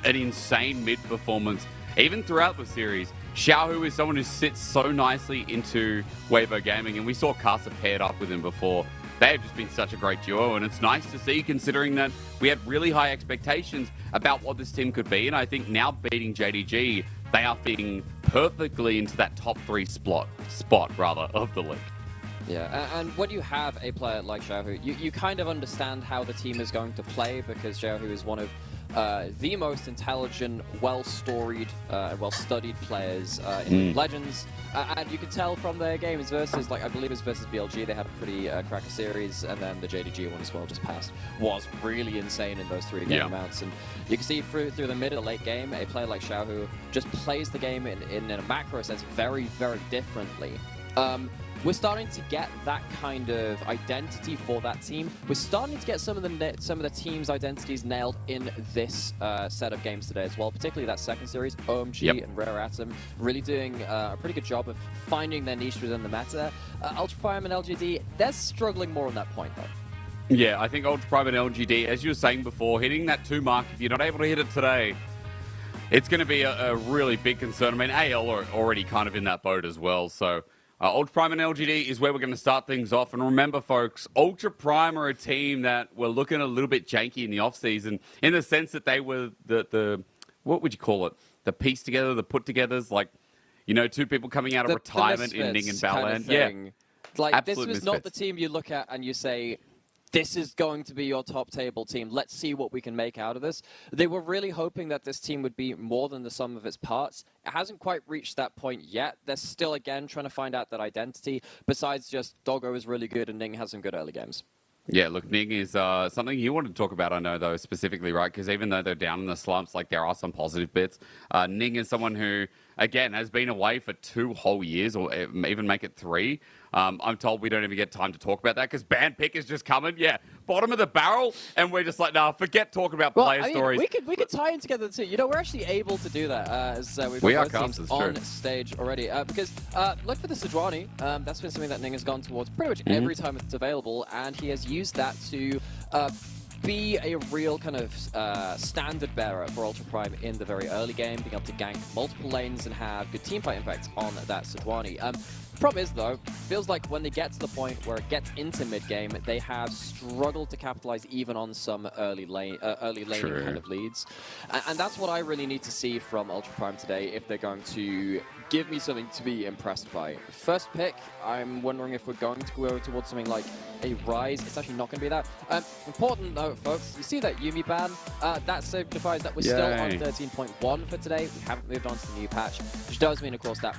an insane mid performance. Even throughout the series, Xiaohu is someone who sits so nicely into Weibo Gaming, and we saw Casa paired up with him before. They have just been such a great duo, and it's nice to see, considering that we had really high expectations about what this team could be, and I think now beating JDG, they are fitting perfectly into that top 3 spot of the league. Yeah, and when you have a player like Xiaohu, you kind of understand how the team is going to play, because Xiaohu is one of the most intelligent, well-storied, well-studied players in Legends. And you can tell from their games versus, like, I believe it was versus BLG, they had a pretty cracker series, and then the JDG one as well just passed. Was really insane in those 3 game amounts. And you can see through the mid and late game, a player like Xiaohu just plays the game in a macro sense very, very differently. We're starting to get that kind of identity for that team. We're starting to get some of the team's identities nailed in this set of games today as well, particularly that second series. OMG and Rare Atom really doing a pretty good job of finding their niche within the meta. Ultra Prime and LGD, they're struggling more on that point, though. Yeah, I think Ultra Prime and LGD, as you were saying before, hitting that 2 mark, if you're not able to hit it today, it's going to be a really big concern. I mean, AL are already kind of in that boat as well, so Ultra Prime and LGD is where we're going to start things off. And remember, folks, Ultra Prime are a team that were looking a little bit janky in the offseason, in the sense that they were the what would you call it? The piece together, the put togethers. Like, You know, two people coming out of retirement in Ning and Balan. Yeah. Like, Absolute this was not the misfits. team you look at and you say, this is going to be your top table team. Let's see what we can make out of this. They were really hoping that this team would be more than the sum of its parts. It hasn't quite reached that point yet. They're still, again, trying to find out that identity. Besides just Doggo is really good and Ning has some good early games. Yeah, look, Ning is something you wanted to talk about, I know, though, specifically, right? Because even though they're down in the slumps, like, there are some positive bits. Ning is someone who, again, has been away for 2 whole years, or even make it 3. I'm told we don't even get time to talk about that because band pick is just coming. Yeah, bottom of the barrel, and we're just like, nah, forget talking about player stories. We could tie in together too. You know, we're actually able to do that as we've got both teams on stage already. Because look for the Sejuani. That's been something that Ning has gone towards pretty much every time it's available, and he has used that to be a real kind of standard bearer for Ultra Prime in the very early game, being able to gank multiple lanes and have good teamfight impact on that Sejuani. Problem is, though, feels like when they get to the point where it gets into mid-game, they have struggled to capitalize even on some early laning kind of leads. And that's what I really need to see from Ultra Prime today if they're going to give me something to be impressed by. First pick, I'm wondering if we're going to go towards something like a Rise. It's actually not going to be that. Important though, folks, you see that Yuumi ban? That signifies that we're still on 13.1 for today. We haven't moved on to the new patch, which does mean, of course, that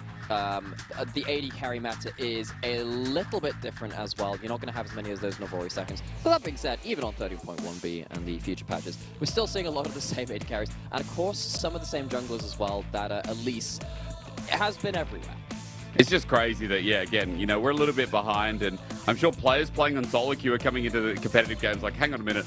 the AD carry meta is a little bit different as well. You're not going to have as many as those Novori seconds. But that being said, even on 13.1b and the future patches, we're still seeing a lot of the same AD carries. And of course, some of the same junglers as well that Elise has been everywhere. It's just crazy that, yeah, again, you know, we're a little bit behind, and I'm sure players playing on solo queue are coming into the competitive games like, hang on a minute,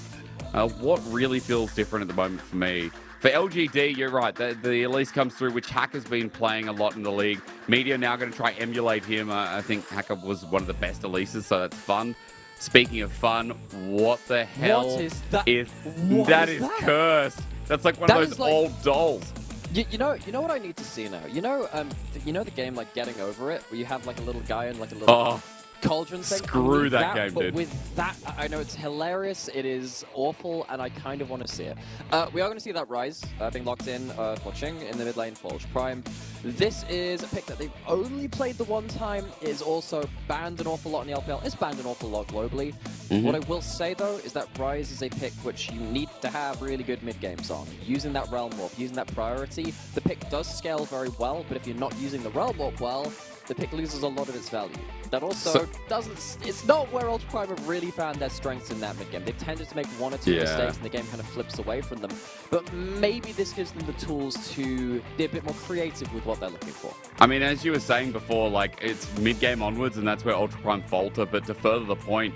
what really feels different at the moment for me? For LGD, you're right, the Elise comes through, which Hacker's been playing a lot in the league. Media now going to try emulate him. I think Hacker was one of the best Elises, so that's fun. Speaking of fun, what the hell What is that? That is cursed. That's like one of those old dolls. You know what I need to see now? You know the game like Getting Over It, where you have like a little guy and like a little cauldron thing? Screw that game, but dude. With that, I know it's hilarious, it is awful, and I kind of want to see it. We are going to see that Rise being locked in, watching in the mid lane for Ultra Prime. This is a pick that they've only played the one time, is also banned an awful lot in the LPL, it's banned an awful lot globally. What I will say though is that Rise is a pick which you need to have really good mid games on. Using that Realm Warp, using that priority, the pick does scale very well, but if you're not using the Realm Warp well, the pick loses a lot of its value. That also it's not where Ultra Prime have really found their strengths in that mid game. They've tended to make 1 or 2 mistakes and the game kind of flips away from them. But maybe this gives them the tools to be a bit more creative with what they're looking for. I mean, as you were saying before, like, it's mid-game onwards, and that's where Ultra Prime falter, but to further the point,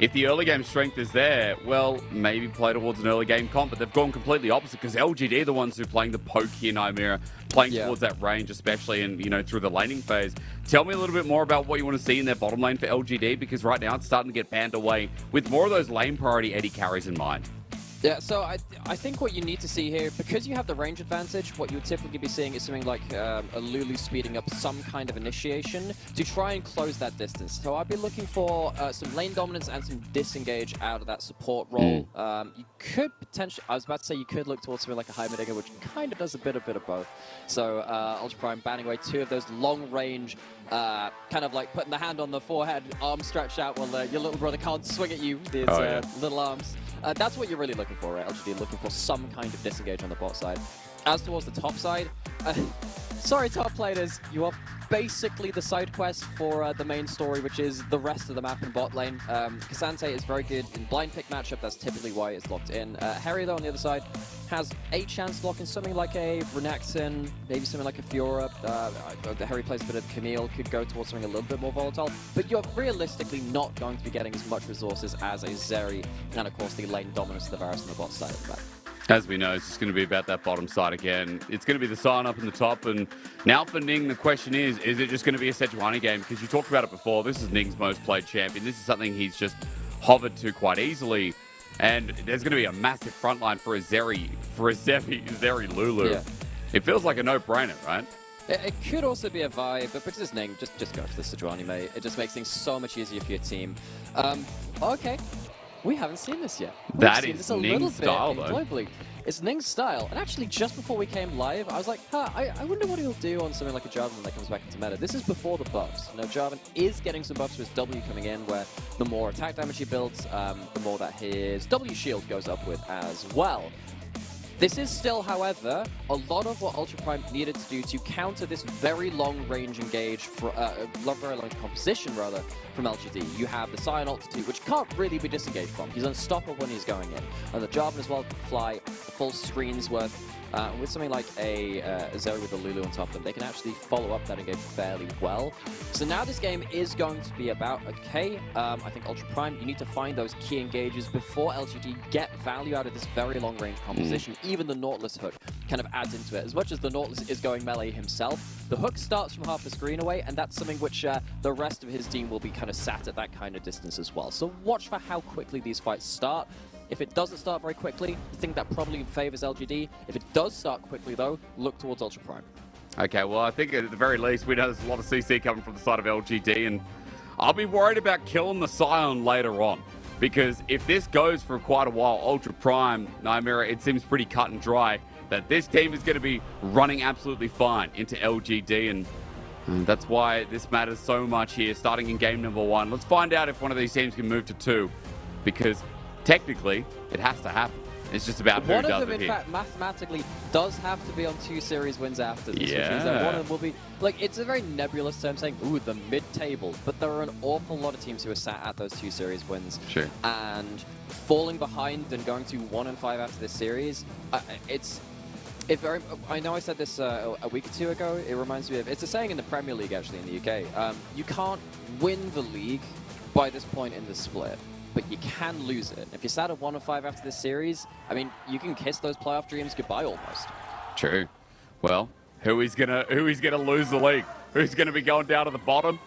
if the early game strength is there, well, maybe play towards an early game comp, but they've gone completely opposite because LGD are the ones who are playing the poke here, Nymira, playing towards that range, especially and you know through the laning phase. Tell me a little bit more about what you want to see in their bottom lane for LGD, because right now it's starting to get banned away with more of those lane priority Eddie carries in mind. Yeah, so I think what you need to see here, because you have the range advantage, what you would typically be seeing is something like a Lulu speeding up some kind of initiation to try and close that distance. So I'd be looking for some lane dominance and some disengage out of that support role. You could potentially, I was about to say you could look towards something like a Heimerdinger, which kind of does a bit of both. So Ultra Prime banning away 2 of those long range, kind of like putting the hand on the forehead, arms stretched out while your little brother can't swing at you with his little arms. That's what you're really looking for, right? LGD looking for some kind of disengage on the bot side. As towards the top side, sorry top players, you are basically the side quest for the main story, which is the rest of the map in bot lane. Cassante is very good in blind pick matchup, that's typically why it's locked in. Harry, though, on the other side, has a chance to lock in something like a Renaxin, maybe something like a Fiora. Harry plays a bit of Camille, could go towards something a little bit more volatile, but you're realistically not going to be getting as much resources as a Zeri, and of course the lane dominance of the Varus on the bot side of the map. As we know, it's just going to be about that bottom side again. It's going to be the sign up in the top. And now for Ning, the question is it just going to be a Sejuani game? Because you talked about it before. This is Ning's most played champion. This is something he's just hovered to quite easily. And there's going to be a massive front line for a Zeri Lulu. Yeah. It feels like a no-brainer, right? It could also be a vibe, but because it's Ning, just go for the Sejuani, mate. It just makes things so much easier for your team. Okay. We haven't seen this yet. That is Ning's style, though. Globally. it's Ning's style. And actually, just before we came live, I was like, I wonder what he'll do on something like a Jarvan that comes back into meta. This is before the buffs. Now, Jarvan is getting some buffs to his W coming in, where the more attack damage he builds, the more that his W shield goes up with as well. This is still, however, a lot of what Ultra Prime needed to do to counter this very long-range engage, very long composition, rather, from LGD. You have the Sion altitude, which can't really be disengaged from. He's unstoppable when he's going in. And the Jarvan as well can fly a full screen's worth. With something like a Zoe with a Lulu on top of them, they can actually follow up that engage fairly well. So now this game is going to be about, okay, I think Ultra Prime, you need to find those key engages before LGD get value out of this very long-range composition. Even the Nautilus hook kind of adds into it. As much as the Nautilus is going melee himself, the hook starts from half the screen away, and that's something which the rest of his team will be kind of sat at that kind of distance as well. So watch for how quickly these fights start. If it doesn't start very quickly, I think that probably favors LGD. If it does start quickly, though, look towards Ultra Prime. Okay, well, I think at the very least, we know there's a lot of CC coming from the side of LGD, and I'll be worried about killing the Sion later on. Because if this goes for quite a while, Ultra Prime, Nymera, it seems pretty cut and dry that this team is going to be running absolutely fine into LGD, and that's why this matters so much here, starting in game number 1. Let's find out if one of these teams can move to 2, because technically, it has to happen. It's just about who does it here. One of them, in fact, mathematically does have to be on 2 series wins after this, yeah. Which means that one of them will be... Like, it's a very nebulous term saying, ooh, the mid-table, but there are an awful lot of teams who are sat at those 2 series wins. Sure. And falling behind and going to 1 and 5 after this series, I know I said this a week or 2 ago. It reminds me of... It's a saying in the Premier League, actually, in the UK. You can't win the league by this point in the split, but you can lose it. If you're sat at 1 and 5 after this series, I mean, you can kiss those playoff dreams goodbye almost. True. Well, who is gonna lose the league? Who's gonna be going down to the bottom?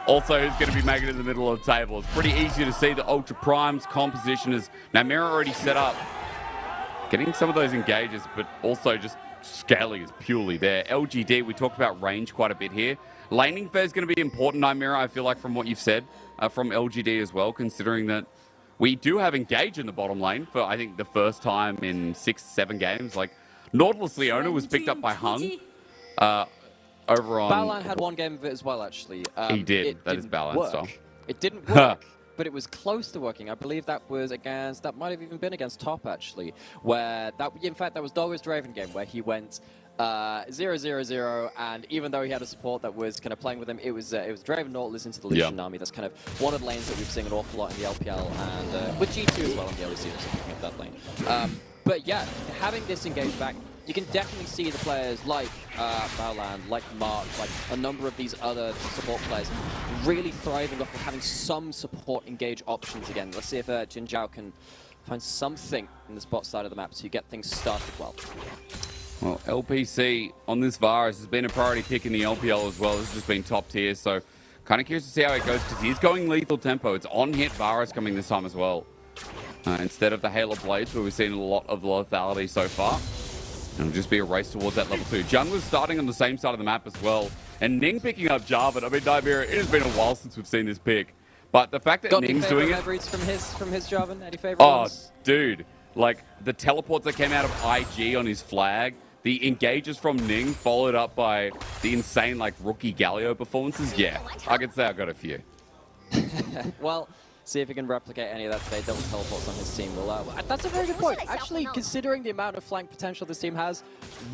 Also, who's gonna be making it in the middle of the table? It's pretty easy to see the Ultra Prime's composition is Nymera already set up, getting some of those engages, but also just scaling is purely there. LGD, we talked about range quite a bit here. Laning phase is going to be important, Nymera, I feel like, from what you've said, from LGD as well, considering that we do have engage in the bottom lane for, I think, the first time in 6-7 games. Like, Nautilus Leona was picked up by Hung over on... Balan had 1 game of it as well, actually. He did. That is Balan's style. It didn't work. But it was close to working. I believe that was against, that might have even been against Top, actually, where that, in fact, that was Dogger's Draven game, where he went 0-0-0, and even though he had a support that was kind of playing with him, it was Draven Nautilus into the Lucian army. That's kind of one of the lanes that we've seen an awful lot in the LPL, and with G2 as well in the early season, so picking up that lane. But yeah, having this engaged back, you can definitely see the players like Balan, like Mark, like a number of these other support players really thriving off of having some support engage options again. Let's see if Jin Zhao can find something in this bot side of the map to get things started well. Well, LPC on this Varus has been a priority pick in the LPL as well. This has just been top tier, so kind of curious to see how it goes because he's going lethal tempo. It's on-hit Varus coming this time as well. Instead of the Halo Blades, where we've seen a lot of lethality so far. It'll just be a race towards that level 2. Jungler's starting on the same side of the map as well. And Ning picking up Jarvan. I mean, Nymera, it has been a while since we've seen this pick. But the fact that Ning's doing it... from his Jarvan? Any favorite ones? Dude. Like, the teleports that came out of IG on his flag, the engages from Ning followed up by the insane, like, rookie Galio performances. Yeah, I can say I got a few. Well... See if he can replicate any of that today. Double teleports on his team. Well, that's a very good point. Actually, considering the amount of flank potential this team has,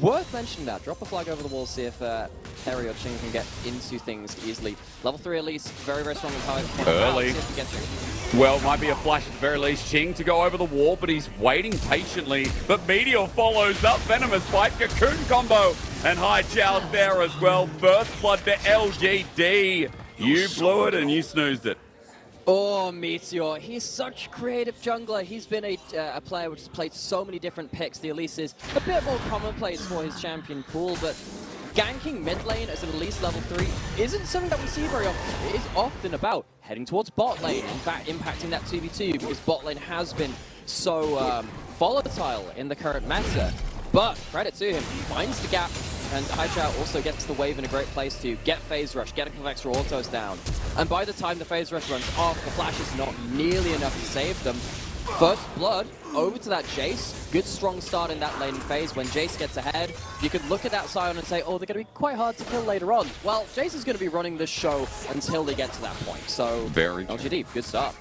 worth mentioning that. Drop a flag over the wall, see if Harry or Ching can get into things easily. Level 3 at least, very, very strong and high. Early. Well, might be a flash at the very least. Ching to go over the wall, but he's waiting patiently. But Meteor follows up. Venomous Bite, Cocoon combo, and High Chow's there as well. First blood to LGD. You blew it and you snoozed it. Oh, Meteor. He's such a creative jungler. He's been a player which has played so many different picks. The Elise is a bit more commonplace for his champion pool, but ganking mid lane as an Elise level 3 isn't something that we see very often. It is often about heading towards bot lane, in fact impacting that 2v2 because bot lane has been so volatile in the current meta. But credit to him, he finds the gap, and Haichao also gets the wave in a great place to get phase rush, get a couple of extra autos down. And by the time the phase rush runs off, the flash is not nearly enough to save them. First blood over to that Jace. Good strong start in that lane phase. When Jace gets ahead, you could look at that Sion and say, oh, they're going to be quite hard to kill later on. Well, Jace is going to be running this show until they get to that point. So, Very LGD, good start.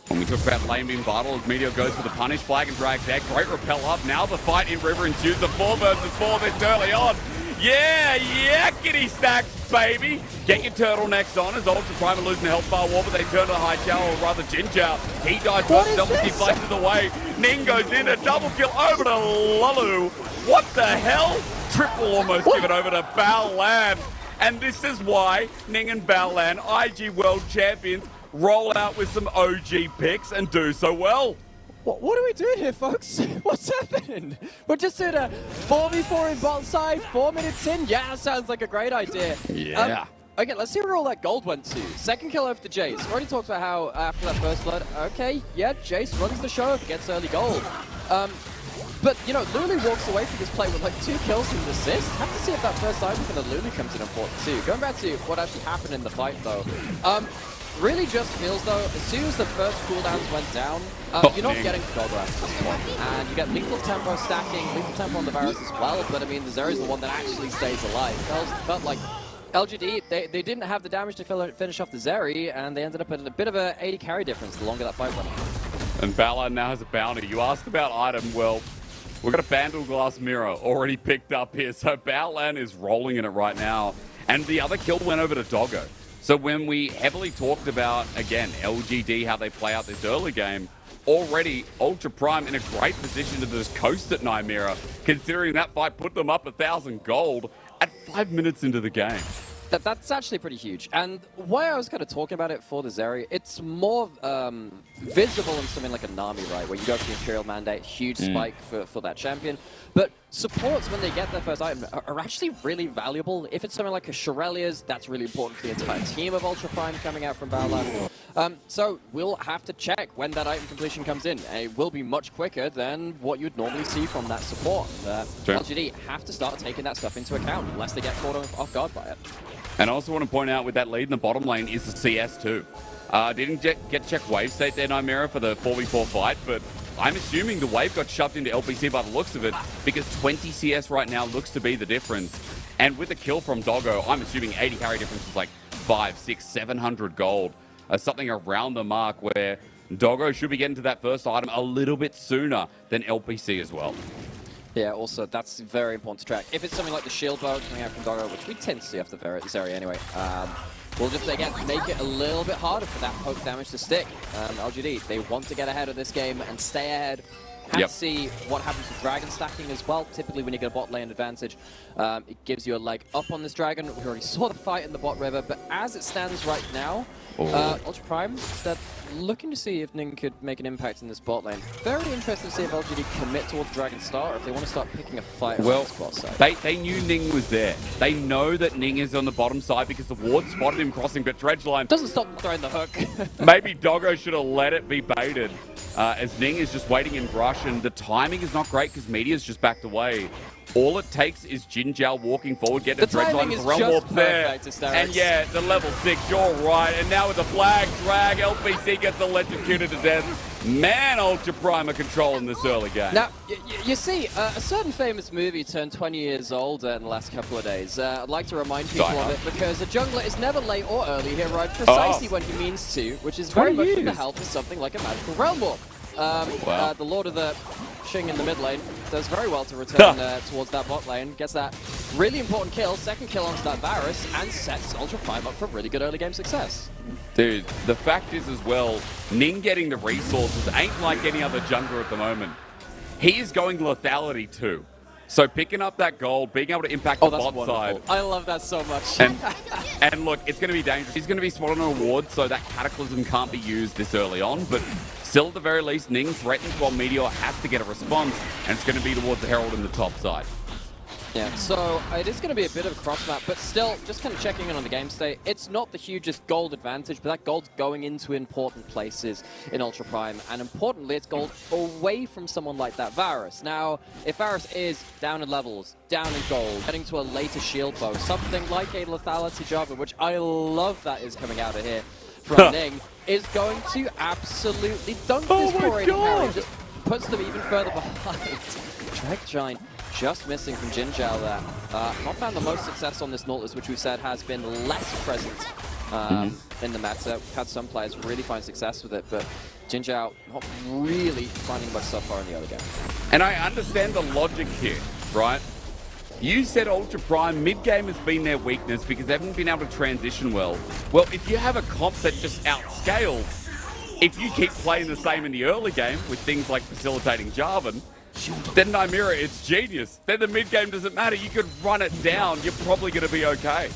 When we talk about lane being vital, as Meteor goes for the punish flag and drags that great repel up. Now the fight in River ensues. The 4 versus 4 this early on. Yeah, yakety stacks, baby. Get your turtlenecks on as Ultra Prime are losing the health bar war, but they turn to the high Chow, or rather Jin Chow. He dies first, double kill flashes away. Ning goes in, a double kill over to Lulu. What the hell? Triple almost given over to Baolan. And this is why Ning and Baolan, IG World Champions, roll out with some OG picks and do so well. What are we doing here, folks? What's happening? We're just doing a 4v4 in bot side, 4 minutes in. Yeah, that sounds like a great idea. Yeah. Okay, let's see where all that gold went to. Second kill over to Jace. Already talked about how after that first blood, okay, yeah, Jace runs the show, gets early gold. But, you know, Lulu walks away from this play with like 2 kills and an assist. Have to see if that first item for the Lulu comes in important too. Going back to what actually happened in the fight though. Really just feels though, as soon as the first cooldowns went down, you're not getting Doggo at this point. And you get lethal tempo stacking, lethal tempo on the Varus as well, but I mean, the Zeri's the one that actually stays alive. Felt like LGD, they didn't have the damage to finish off the Zeri, and they ended up at a bit of a 80 carry difference the longer that fight went on. And Baolan now has a bounty. You asked about item, well, we've got a Vandal Glass Mirror already picked up here, so Baolan is rolling in it right now. And the other kill went over to Doggo. So when we heavily talked about, again, LGD, how they play out this early game, already Ultra Prime in a great position to just coast at Nymera, considering that fight put them up 1,000 gold at 5 minutes into the game. That's actually pretty huge. And why I was kind of talking about it for the Zeri, it's more visible in something like a Nami, right? Where you go for the Imperial Mandate, huge spike for that champion. But supports, when they get their first item, are actually really valuable. If it's something like a Shirelia's, that's really important for the entire team of Ultra Prime coming out from Baolan. So we'll have to check when that item completion comes in. It will be much quicker than what you'd normally see from that support. LGD have to start taking that stuff into account, unless they get caught off guard by it. And I also want to point out with that lead in the bottom lane is the CS too. Didn't get check wave state there, Nymera, for the 4v4 fight, but I'm assuming the wave got shoved into LPC by the looks of it, because 20 CS right now looks to be the difference. And with the kill from Doggo, I'm assuming 80 carry difference is like 500, 600, 700 gold. Something around the mark where Doggo should be getting to that first item a little bit sooner than LPC as well. Yeah, also, that's very important to track. If it's something like the shield bow coming out from Doggo, which we tend to see after Zeri anyway, we'll just, again, make it a little bit harder for that poke damage to stick. LGD, they want to get ahead of this game and stay ahead. Have to see what happens with dragon stacking as well. Typically, when you get a bot lane advantage, it gives you a leg up on this dragon. We already saw the fight in the bot river, but as it stands right now, Ultra Prime, they're looking to see if Ning could make an impact in this bot lane. Very interested to see if LGD commit towards Dragon Star, or if they want to start picking a fight on this bot side. They knew Ning was there. They know that Ning is on the bottom side because the ward spotted him crossing, but Dredgeline doesn't stop them throwing the hook. Maybe Doggo should have let it be baited, as Ning is just waiting in brush, and the timing is not great because Meteor's just backed away. All it takes is Jinjiao walking forward, get the Dredgeline as realm warp there. And yeah, the level 6, you're right. And now with the flag drag, LPC gets electrocuted to death. Man, Ultra Prime are controlling this early game. Now, you see, a certain famous movie turned 20 years old in the last couple of days. I'd like to remind people of it because a jungler is never late or early. He arrived precisely when he means to, which is very much in the help of something like a magical realm warp. The Lord of the Shing in the mid lane does very well to return towards that bot lane, gets that really important kill, second kill onto that Varus, and sets Ultra Prime up for really good early game success. Dude, the fact is as well, Ning getting the resources ain't like any other jungler at the moment. He is going lethality too. So picking up that gold, being able to impact the bot side. I love that so much. And look, it's going to be dangerous. He's going to be spotted on a ward, so that Cataclysm can't be used this early on, but still at the very least, Ning threatens while Meteor has to get a response, and it's going to be towards the Herald in the top side. Yeah, so it is going to be a bit of a cross map, but still, just kind of checking in on the game state. It's not the hugest gold advantage, but that gold's going into important places in Ultra Prime, and importantly, it's gold away from someone like that Varus. Now, if Varus is down in levels, down in gold, heading to a later shield bow, something like a lethality jobber, which I love that is coming out of here. from Ning is going to absolutely dunk this poor Aiden Harry. Just puts them even further behind. Drag Giant just missing from Jinjiao there. Not found the most success on this Nautilus, which we said has been less present in the meta. We've had some players really find success with it, but Jinjiao not really finding much so far in the early game. And I understand the logic here, right? You said Ultra Prime mid-game has been their weakness because they haven't been able to transition well. Well, if you have a comp that just outscales, if you keep playing the same in the early game with things like facilitating Jarvan, then Nymira, it's genius. Then the mid-game doesn't matter. You could run it down. You're probably going to be okay.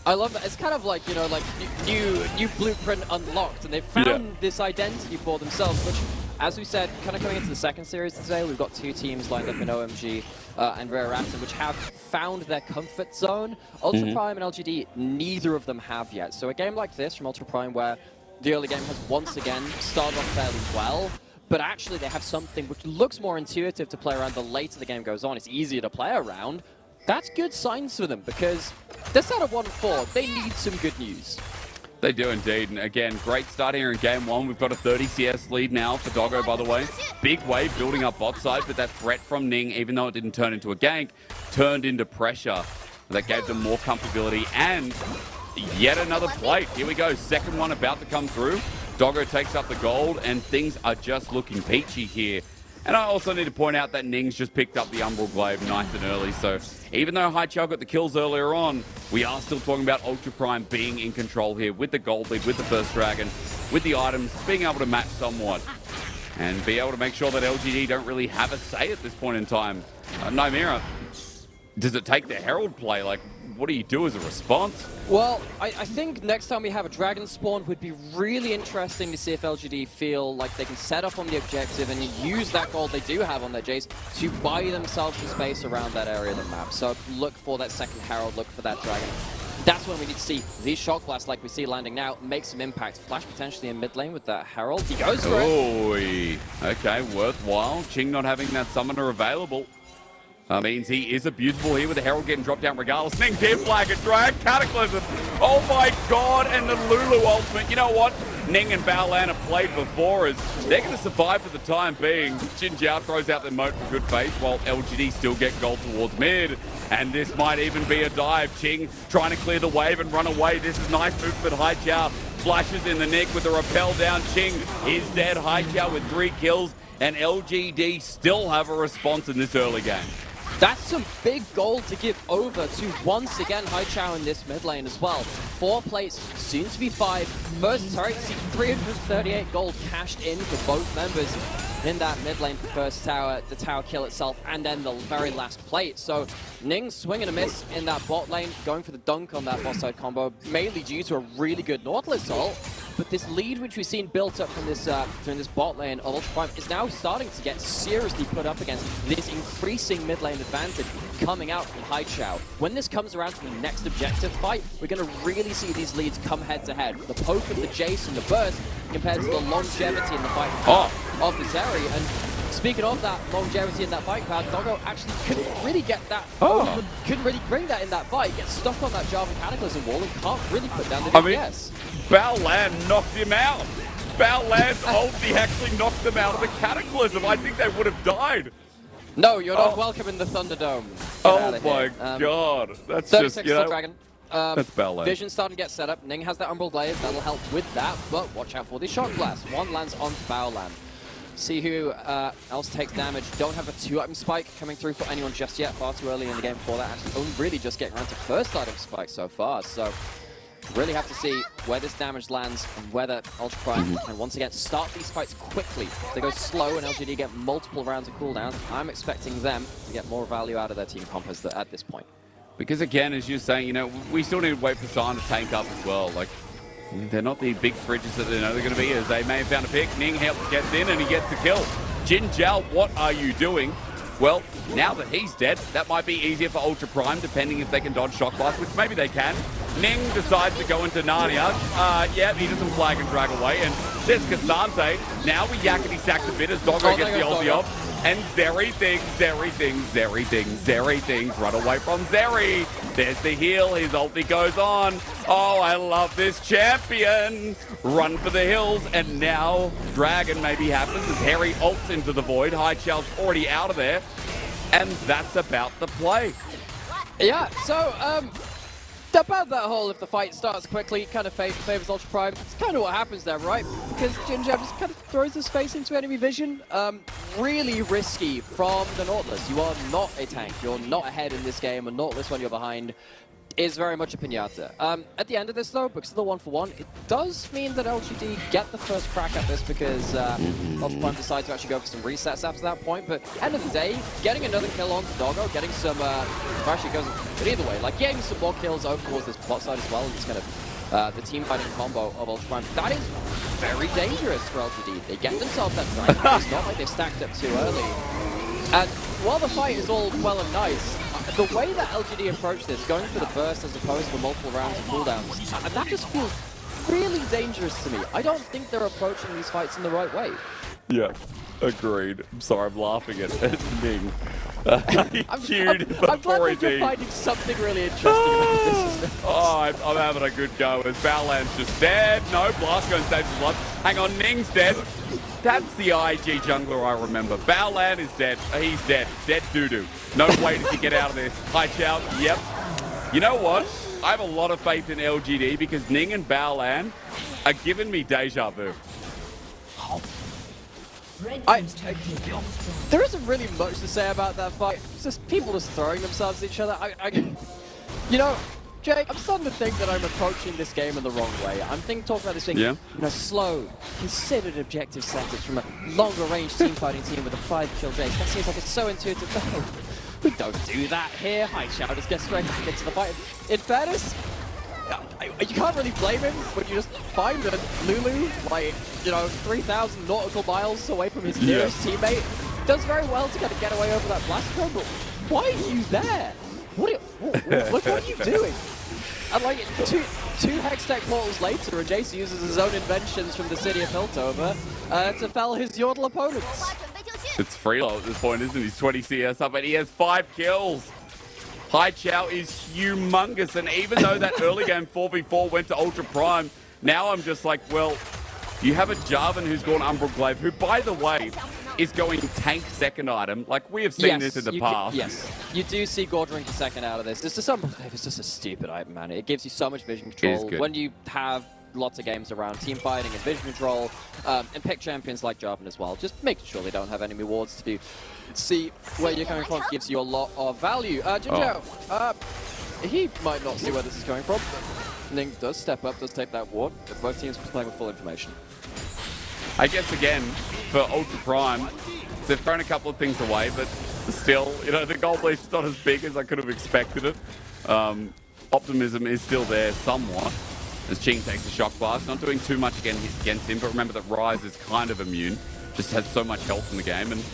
I love that. It's kind of like, you know, like new blueprint unlocked, and they've found this identity for themselves, which, as we said, kind of coming into the second series today, we've got two teams lined up in OMG and Rare Raptor, which have found their comfort zone. Ultra Prime and LGD, neither of them have yet. So a game like this from Ultra Prime, where the early game has once again started off fairly well, but actually they have something which looks more intuitive to play around the later the game goes on. It's easier to play around. That's good signs for them, because they're set at 1-4. They need some good news. They do indeed. And again, great start here in game one. We've got a 30 CS lead now for Doggo, by the way. Big wave building up bot side, but that threat from Ning, even though it didn't turn into a gank, turned into pressure. That gave them more comfortability and yet another plate. Here we go. Second one about to come through. Doggo takes up the gold, and things are just looking peachy here. And I also need to point out that Ning's just picked up the Umbral Glaive nice and early, so even though Haichao got the kills earlier on, we are still talking about Ultra Prime being in control here with the gold lead, with the first dragon, with the items, being able to match somewhat, and be able to make sure that LGD don't really have a say at this point in time. Nymira, does it take the Herald play? Like, what do you do as a response? Well, I think next time we have a Dragon Spawn would be really interesting to see if LGD feel like they can set up on the objective and use that gold they do have on their Jace to buy themselves some space around that area of the map. So look for that second Herald, look for that Dragon. That's when we need to see these Shock Blasts like we see landing now make some impact. Flash potentially in mid lane with that Herald. He goes for it. Okay, worthwhile. Ching not having that summoner available means he is abusable here with the Herald getting dropped down regardless. Ning's here, flag and drag, Cataclysm. Oh my god, and the Lulu ultimate. You know what? Ning and Baolan have played before as they're going to survive for the time being. Jinjiao throws out the moat for good faith while LGD still get gold towards mid. And this might even be a dive. Ching trying to clear the wave and run away. This is nice movement. Haichao flashes in the nick with the rappel down. Ching is dead. Haichao with 3 kills. And LGD still have a response in this early game. That's some big gold to give over to, once again, Haichao in this mid lane as well. 4 plates, soon to be 5. First turret, see 338 gold cashed in for both members in that mid lane for first tower, the tower kill itself, and then the very last plate. So Ning swing and a miss in that bot lane, going for the dunk on that bot side combo, mainly due to a really good Nautilus ult. But this lead which we've seen built up from this during this bot lane of Ultra Prime is now starting to get seriously put up against this increasing mid lane advantage coming out from Haichao. When this comes around to the next objective fight, we're going to really see these leads come head to head. The poke of the Jace and the burst compared to the longevity in the fight of the Zeri. And speaking of that longevity in that fight power, Doggo actually couldn't really get that, couldn't really bring that in that fight. Gets stuck on that Jarvan Cataclysm wall and can't really put down the DPS. Baolan knocked him out. Baolan's ulti actually knocked them out of the Cataclysm. I think they would have died. No, you're not welcome in the Thunderdome. Oh my god. That's 36 just, you know, Dragon. that's Baolan. Vision starting to get set up. Ning has that Umbral Glaive. That'll help with that, but watch out for the Shock Blast. One lands on Baolan. See who else takes damage. Don't have a 2-item spike coming through for anyone just yet. Far too early in the game for that. Actually, only really just getting around to first item spike so far. So really have to see where this damage lands and whether Ultra Prime can once again start these fights quickly. If they go slow and LGD get multiple rounds of cooldown, I'm expecting them to get more value out of their team comp at this point. Because again, as you're saying, you know, we still need to wait for San to tank up as well. Like, they're not the big fridges that they know they're going to be, as they may have found a pick. Ning gets in and he gets the kill. Jinjiao, what are you doing? Well, now that he's dead, that might be easier for Ultra Prime, depending if they can dodge Shock Blast, which maybe they can. Ning decides to go into Narnia. Yeah, he doesn't flag and drag away. And there's Cassante. Now we yakety sacks a bit as Doggo gets the ulti off. And Zeri things. Run away from Zeri. There's the heal. His ulti goes on. Oh, I love this champion. Run for the hills. And now Dragon maybe happens as Harry ults into the void. High Chal's already out of there. And that's about the play. Yeah, so, about that whole, if the fight starts quickly, kind of favors Ultra Prime. It's kind of what happens there, right? Because Jinjab just kind of throws his face into enemy vision. Really risky from the Nautilus. You are not a tank. You're not ahead in this game. A Nautilus when you're behind is very much a pinata. At the end of this, though, because of the 1-for-1, it does mean that LGD get the first crack at this because Ultra Prime decides to actually go for some resets after that point. But end of the day, getting another kill on Doggo, getting some... actually goes... But either way, like getting some more kills over towards this plot side as well, and just kind of the team fighting combo of Ultra Prime, that is very dangerous for LGD. They get themselves that dragon. It's not like they stacked up too early. And while the fight is all well and nice, the way that LGD approached this, going for the burst as opposed to multiple rounds of cooldowns, that just feels really dangerous to me. I don't think they're approaching these fights in the right way. Yeah, agreed. I'm sorry, I'm laughing at Ning. I'm glad that you're finding something really interesting about this. Oh, I'm having a good go as Baolan's just dead. No, Blast gun saves his life. Hang on, Ning's dead. That's the IG jungler I remember. Baolan is dead. He's dead. Dead doo-doo. No way does he get out of this. High Chow, yep. You know what? I have a lot of faith in LGD because Ning and Baolan are giving me deja vu. There isn't really much to say about that fight. It's just people just throwing themselves at each other. You know, Jake, I'm starting to think that I'm approaching this game in the wrong way. I'm talking about this thing, you know, slow, considered objective settings from a longer range team fighting team with a 5-kill Jake. That seems like it's so intuitive. No, we don't do that here. High Chow just gets straight into the fight. In fairness, you can't really blame him when you just find that Lulu, like, you know, 3,000 nautical miles away from his nearest teammate, does very well to kind of get away over that blast cone, but why are you there? What are you doing? And like, two Hextech portals later, and Jace uses his own inventions from the city of Piltover to fell his Yordle opponents. It's Freelo at this point, isn't he? He's 20 CS up, and he has 5 kills. High Chow is humongous, and even though that early game 4v4 went to Ultra Prime, now I'm just like, well, you have a Jarvan who's gone Umbral Glaive, who, by the way, is going tank second item. Like, we have seen this in the past. Yes, you do see Gordring second out of this. It's just Umbral Glaive. It's just a stupid item, man. It gives you so much vision control. When you have lots of games around team fighting and vision control, and pick champions like Jarvan as well. Just making sure they don't have enemy wards to see where you're coming from gives you a lot of value. Jinzhao, he might not see where this is coming from. Ning does step up, does take that ward, but both teams playing with full information. I guess, again, for Ultra Prime, they've thrown a couple of things away, but still, you know, the gold leaf's not as big as I could have expected it. Optimism is still there somewhat, as Ching takes a shock blast. Not doing too much against him, but remember that Ryze is kind of immune. Just has so much health in the game, and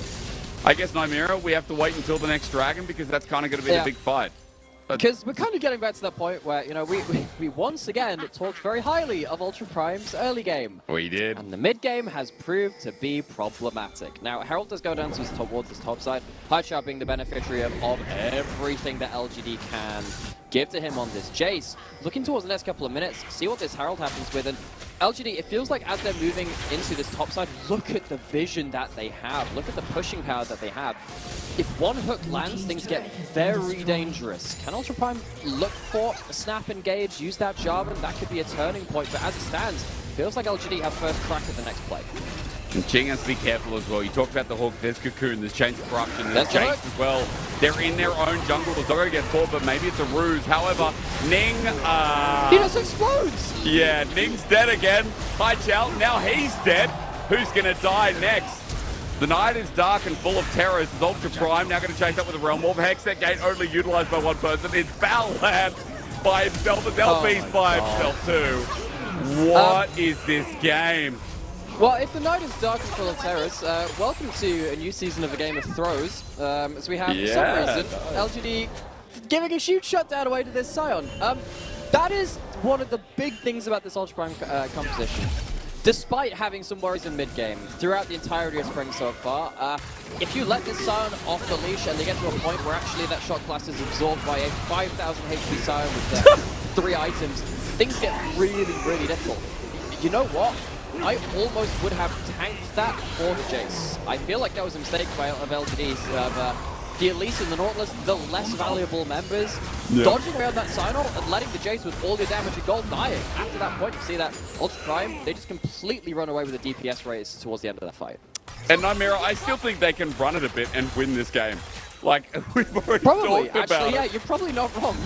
I guess, Nymira, we have to wait until the next dragon because that's kind of going to be the big fight. Because we're kind of getting back to that point where, you know, we once again talked very highly of Ultra Prime's early game. We did. And the mid game has proved to be problematic. Now, Herald does go down to towards his top side. High Chow being the beneficiary of everything that LGD can give to him on this Jace. Looking towards the next couple of minutes, see what this Herald happens with. And LGD, it feels like as they're moving into this top side, look at the vision that they have. Look at the pushing power that they have. If one hook lands, things get very dangerous. Can Ultra Prime look for a snap engage, use that Jarvan? That could be a turning point, but as it stands, feels like LGD have first crack at the next play. And Ching has to be careful as well. You talked about the hook, there's Cocoon, there's Chains of Corruption, there's Jace as well. They're in their own jungle. The Doggo gets caught, but maybe it's a ruse. However, Ning... he just explodes! Yeah, Ning's dead again. High Chow, now he's dead. Who's going to die next? The night is dark and full of terrors. It's Ultra Prime now going to chase up with a Realm Orb. Hextech Gate only utilized by one person. It's Baolan by himself. It's LP's by himself too. What is this game? Well, if the night is dark and full of terrors, welcome to a new season of A Game of Throws. As we have, for some reason, LGD giving a huge shutdown away to this Scion. That is one of the big things about this Ultra Prime composition. despite having some worries in mid-game, throughout the entirety of Spring so far, if you let this Scion off the leash and they get to a point where actually that shot class is absorbed by a 5,000 HP Scion with 3 items, things get really, really difficult. You know what? I almost would have tanked that for the Jace. I feel like that was a mistake of LGD's, the Elise and the Nautilus, the less valuable members, dodging away on that Scion ult and letting the Jace with all your damage and gold dying. After that point, you see that Ultra Prime, they just completely run away with the DPS raise towards the end of that fight. And Nymira, I still think they can run it a bit and win this game. Like, we've already Probably, talked about actually, yeah, it. you're probably not wrong.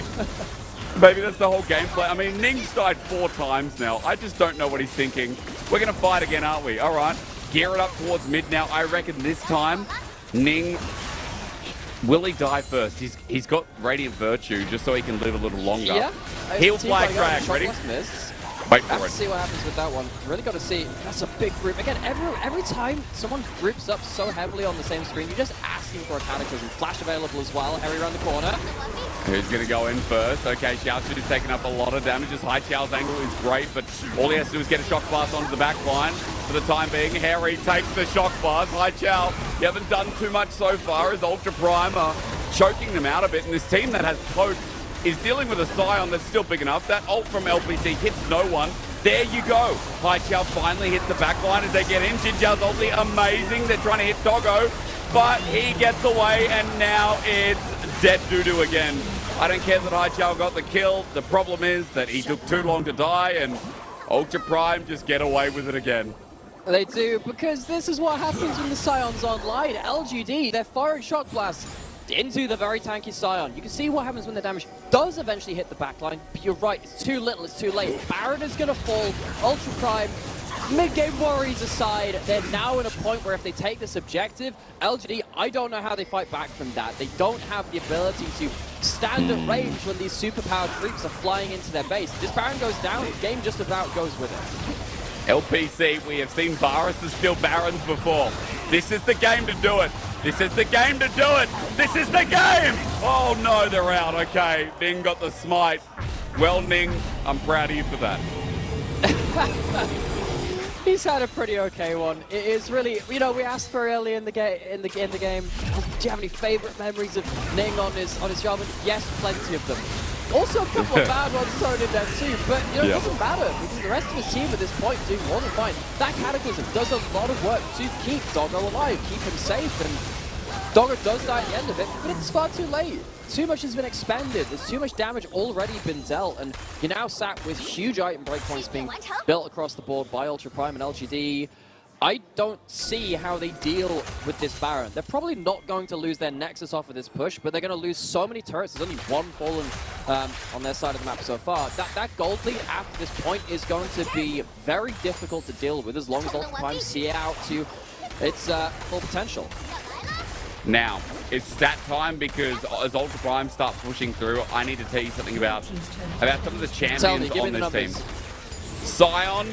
Maybe that's the whole gameplay. I mean, Ning's died 4 times now. I just don't know what he's thinking. We're going to fight again, aren't we? All right. Gear it up towards mid now. I reckon this time, Ning... Will he die first? He's got Radiant Virtue just so he can live a little longer. Yeah. Heal flag drag. Ready? Wait for Have to it. see what happens with that one. Really got to see. That's a big group. Again, every time someone groups up so heavily on the same screen, you're just asking for a Cataclysm. Flash available as well. Harry around the corner. Who's going to go in first? Okay, Xiaoxu is taking up a lot of damage. His high Xiao's angle is great, but all he has to do is get a shock blast onto the back line. For the time being, Harry takes the shock blast. High Xiao, you haven't done too much so far as Ultra Prime are choking them out a bit. And this team that has Cloak is dealing with a Scion that's still big enough. That ult from LPC hits no one. There you go. High Xiao finally hits the back line as they get in. Jin Zhao's ulti, amazing. They're trying to hit Doggo, but he gets away, and now it's dead doo-doo again. I don't care that High Xiao got the kill. The problem is that he took too long to die, and Ultra Prime just get away with it again. They do, because this is what happens when the Scion's online. LGD, they're firing shock blasts into the very tanky Scion. You can see what happens when the damage does eventually hit the backline. But you're right, it's too little, it's too late. Baron is going to fall. Ultra Prime, mid-game worries aside, they're now in a point where if they take this objective, LGD, I don't know how they fight back from that. They don't have the ability to stand at range when these superpowered creeps are flying into their base. This Baron goes down, the game just about goes with it. LPC, we have seen Varus to steal Barons before. This is the game to do it. This is the game to do it. This is the game. Oh no, they're out. Okay, Ning got the smite. Well, Ning, I'm proud of you for that. He's had a pretty okay one. It is really, you know, we asked for early in the game. Do you have any favorite memories of Ning on his job? And yes, plenty of them. Also, a couple of bad ones thrown in there too, but you know, it doesn't matter because the rest of his team at this point doing more than fine. That Cataclysm does a lot of work to keep Doggo alive, keep him safe, and Doggo does die at the end of it, but it's far too late. Too much has been expended, there's too much damage already been dealt, and you're now sat with huge item breakpoints being built across the board by Ultra Prime and LGD. I don't see how they deal with this Baron. They're probably not going to lose their Nexus off of this push, but they're going to lose so many turrets. There's only one fallen on their side of the map so far. That gold lead after this point is going to be very difficult to deal with as long as Ultra Prime see it out to its full potential. Now, it's stat time because as Ultra Prime start pushing through, I need to tell you something about some of the champions on this team. Scion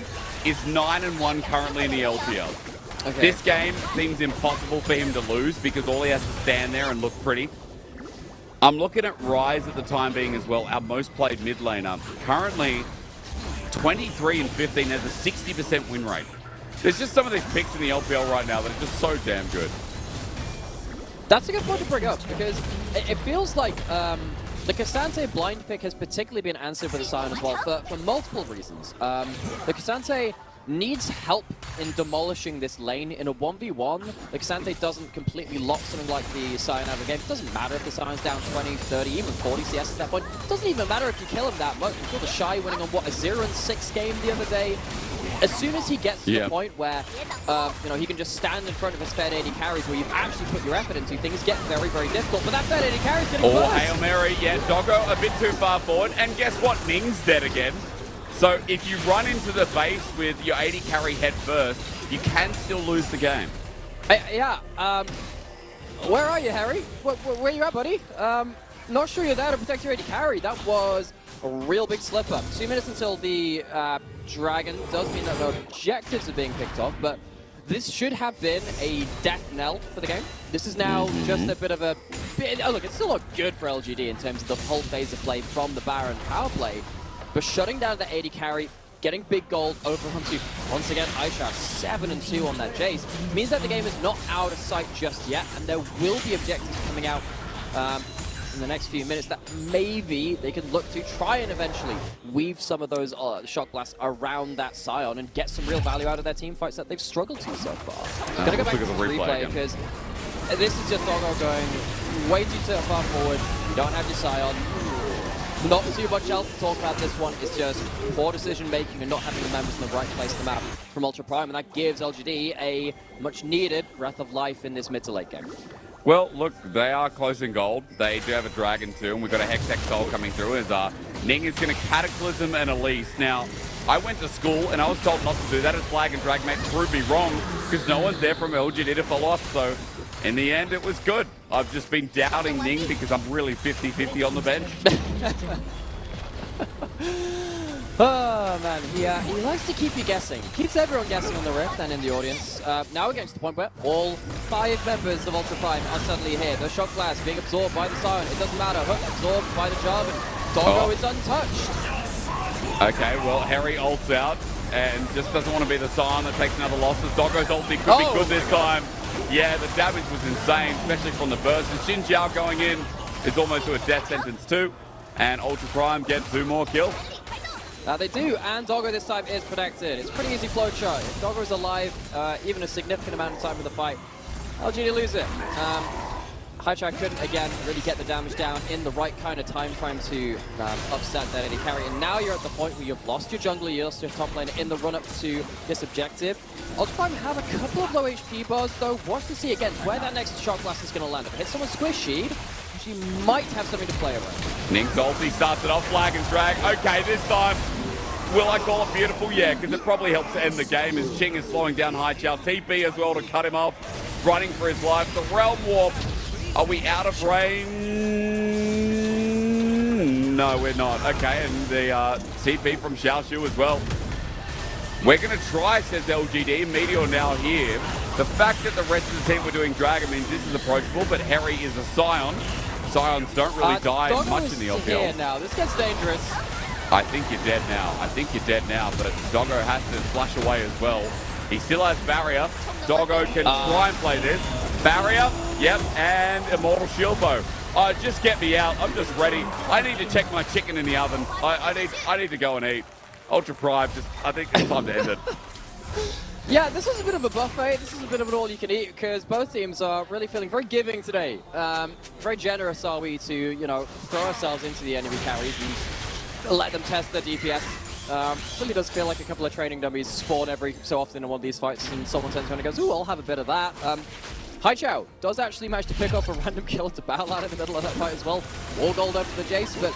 is 9-1 currently in the LPL. Okay. This game seems impossible for him to lose because all he has to stand there and look pretty. I'm looking at Ryze at the time being as well, our most played mid laner. Currently, 23-15 has a 60% win rate. There's just some of these picks in the LPL right now that are just so damn good. That's a good point to bring up because it feels like the Cassante blind pick has particularly been answered for the Scion as well for multiple reasons. The Cassante needs help in demolishing this lane in a 1v1. The Cassante doesn't completely lock something like the Scion out of the game. It doesn't matter if the Scion's down 20, 30, even 40 CS at that point. It doesn't even matter if you kill him that much. We saw the Shy winning on, what, a 0-6 game the other day. As soon as he gets to the point where you know, he can just stand in front of his Fed 80 carries where you've actually put your effort into, things get very, very difficult. But that Fed 80 carry is getting worse. Hail Mary, yeah, Doggo a bit too far forward. And guess what? Ning's dead again. So if you run into the base with your 80 carry head first, you can still lose the game. Where are you, Harry? Where you at, buddy? Not sure you're there to protect your 80 carry. That was a real big slip up. 2 minutes until the Dragon. Does mean that no objectives are being picked off, but this should have been a death knell for the game. This is now just a bit of a... Oh, look, it's still not good for LGD in terms of the whole phase of play from the Baron power play, but shutting down the 80 carry getting big gold over onto, once again, Aisha, 7-2 on that Jace. Means that the game is not out of sight just yet, and there will be objectives coming out in the next few minutes that maybe they can look to try and eventually weave some of those shock blasts around that Scion and get some real value out of their team fights that they've struggled to so far. Gonna go back to the replay because this is just Doggo going way too far forward. You don't have your Scion. Not too much else to talk about this one. It's just poor decision making and not having the members in the right place on the map from Ultra Prime, and that gives LGD a much needed breath of life in this mid to late game. Well, look, they are close in gold. They do have a Dragon too, and we've got a Hextech Soul coming through as Ning is going to Cataclysm and Elise. Now, I went to school and I was told not to do that as Flag and Dragmate proved me wrong because no one's there from LGD to follow up, so in the end it was good. I've just been doubting Ning because I'm really 50-50 on the bench. Oh man, he likes to keep you guessing. Keeps everyone guessing on the Rift and in the audience. Now we're getting to the point where all 5 members of Ultra Prime are suddenly here. The Shock Blast being absorbed by the Scion. It doesn't matter. Hook absorbed by the Jarvan. Doggo is untouched. Okay, well, Harry ults out and just doesn't want to be the Scion that takes another loss. As Doggo's ulti could be good this time. Yeah, the damage was insane, especially from the burst. And Xin Zhao going in is almost to a death sentence too. And Ultra Prime get 2 more kills. They do, and Doggo this time is protected. It's pretty easy flowchart. If Doggo is alive, even a significant amount of time in the fight, LGD lose it. Hightrack couldn't, again, really get the damage down in the right kind of time frame to upset that AD carry. And now you're at the point where you've lost your jungler, you lost your top lane in the run-up to this objective. Ultra Prime have a couple of low HP bars, though. Watch to see, again, where that next Shock Blast is going to land. If it hits someone squishy, she might have something to play around. Ning's ulti starts it off, Flag and Drag. Okay, this time, will I call it beautiful? Yeah, because it probably helps to end the game as Ching is slowing down Haichao. TP as well to cut him off, running for his life. The Realm Warp, are we out of range? No, we're not. Okay, and the TP from Xiaoshu as well. We're going to try, says LGD. Meteor now here. The fact that the rest of the team were doing Dragon means this is approachable, but Harry is a Scion. Scions don't really die much in the LPL. Here now. This gets dangerous. I think you're dead now. I think you're dead now, but Doggo has to flash away as well. He still has Barrier. Doggo can try and play this. Barrier, yep, and Immortal Shield Bow. Just get me out. I'm just ready. I need to check my chicken in the oven. I need to go and eat. Ultra Prime, I think it's time to end it. Yeah, this is a bit of a buffet. This is a bit of an all-you-can-eat because both teams are really feeling very giving today. Very generous are we to, you know, throw ourselves into the enemy carries and let them test their DPS. Really does feel like a couple of training dummies spawn every so often in one of these fights, and someone turns around and goes, "Ooh, I'll have a bit of that." Haichao does actually manage to pick up a random kill to battle out in the middle of that fight as well. War gold over the Jace, but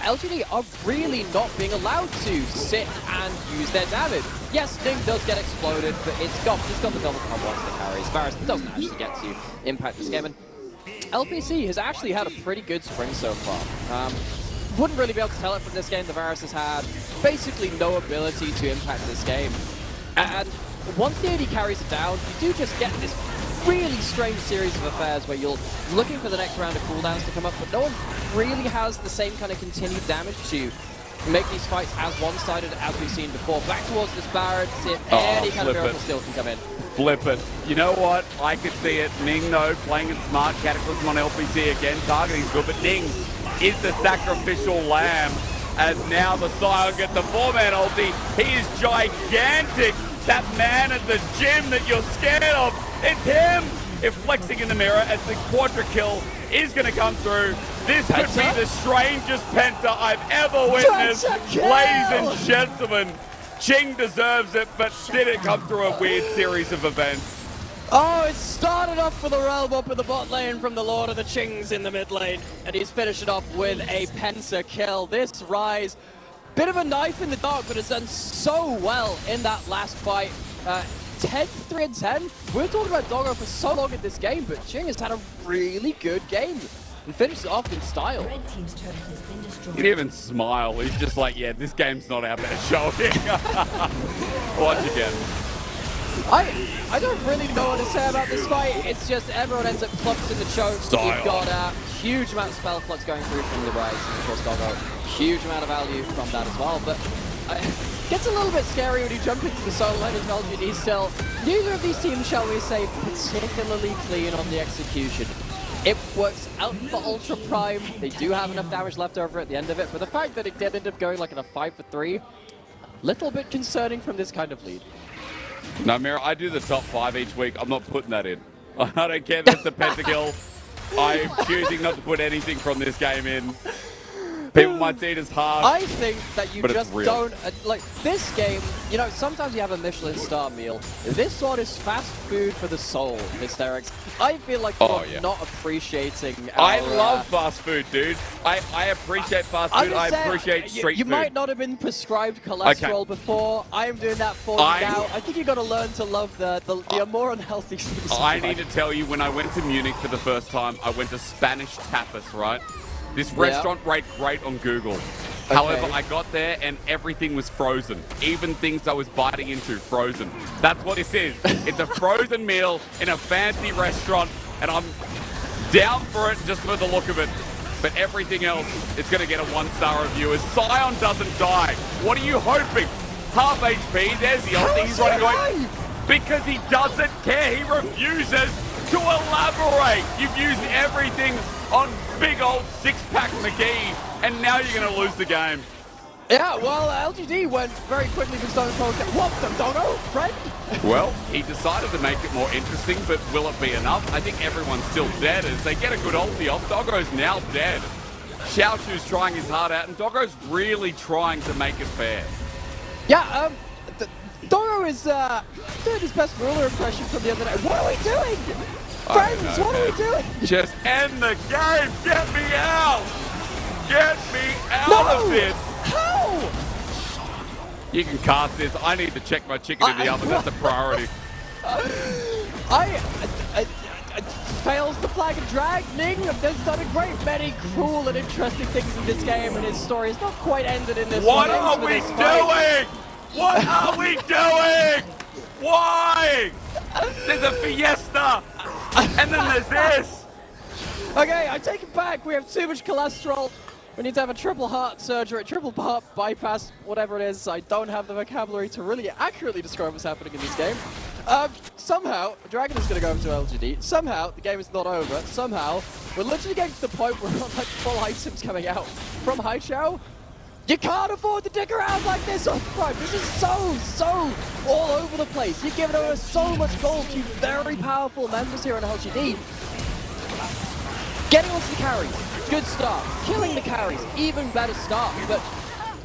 LGD are really not being allowed to sit and use their damage. Yes, Ning does get exploded, but he's got the double combo onto the carries. Varus doesn't actually get to impact this game, and LPC has actually had a pretty good spring so far. Wouldn't really be able to tell it from this game. The Varus has had basically no ability to impact this game. And once the AD carries it down, you do just get this really strange series of affairs where you're looking for the next round of cooldowns to come up, but no one really has the same kind of continued damage to make these fights as one-sided as we've seen before. Back towards this Barrett, see if any kind of miracle still can come in. Flip it. You know what? I could see it. Ning, though, playing it smart. Cataclysm on LPC again. Targeting's good, but Ning is the sacrificial lamb. As now the Scion gets the 4-man ulti. He is gigantic. That man at the gym that you're scared of. It's him. If flexing in the mirror as the quadra kill is going to come through. This could be the strangest Penta I've ever witnessed. Ladies and gentlemen, Ching deserves it, but did it come through a weird series of events? Oh, it started off with a realm up in the bot lane from the Lord of the Chings in the mid lane, and he's finished it off with a Penta kill. This Rise, bit of a knife in the dark, but has done so well in that last fight. 10-3 and 10. We're talking about Doggo for so long in this game, but Ching has had a really good game and finished it off in style. Red team's turret has been destroyed. He didn't even smile. He's just like, yeah, this game's not our best showing. Watch again. I don't really know what to say about this fight. It's just everyone ends up clumped in the choke. You've got a huge amount of spell flux going through from the Rise, and of course Doggo. Huge amount of value from that as well. But gets a little bit scary when you jump into the solo lane as LGD still. Neither of these teams, shall we say, particularly clean on the execution. It works out for Ultra Prime. They do have enough damage left over at the end of it, but the fact that it did end up going like in a 5-for-3, little bit concerning from this kind of lead. No, Mira, I do the top 5 each week. I'm not putting that in. I don't care if it's a pentakill. I'm choosing not to put anything from this game in. People might see it as hard. I think that you just real. don't, like, this game, you know, sometimes you have a Michelin star meal. This one is fast food for the soul, Mysterix. I feel like you're not appreciating I our, love fast food, dude. I appreciate fast food. I appreciate street food. You might not have been prescribed cholesterol before. I am doing that for you now. I think you got to learn to love the more unhealthy things. I need to tell you, when I went to Munich for the first time, I went to Spanish Tapas, right? This restaurant rated great on Google. However, I got there and everything was frozen. Even things I was biting into, frozen. That's what this is. It's a frozen meal in a fancy restaurant, and I'm down for it just for the look of it. But everything else is going to get a 1-star review as Sion doesn't die. What are you hoping? Half HP, there's the ulti, he's running away. Because he doesn't care, he refuses to elaborate. You've used everything on big old six-pack McGee, and now you're going to lose the game. Yeah, well, LGD went very quickly for Stone Cold. What the dono, friend? Well, he decided to make it more interesting, but will it be enough? I think everyone's still dead as they get a good ulti off. Doggo's now dead. Xiaoshu's trying his heart out, and Doggo's really trying to make it fair. Yeah, Doggo is doing his best ruler impression from the other day. What are we doing? Friends, what are we doing? Just end the game! Get me out! Get me out of this! How? You can cast this. I need to check my chicken in the oven. That's a priority. I fails the flag and drag. Ning has done a great many cruel and interesting things in this game, and his story is not quite ended in this What are we doing? What are we doing? Why? There's a fiesta, and then there's this. Okay, I take it back. We have too much cholesterol. We need to have a triple heart surgery, triple heart bypass, whatever it is. I don't have the vocabulary to really accurately describe what's happening in this game. Somehow, Dragon is going to go over to LGD. Somehow, the game is not over. Somehow, we're literally getting to the point where we're on like full items coming out from Haichao. You can't afford to dick around like this on Prime. This is so all over the place. You're giving over so much gold to very powerful members here on LGD. Getting onto the carries, good start. Killing the carries, even better start. But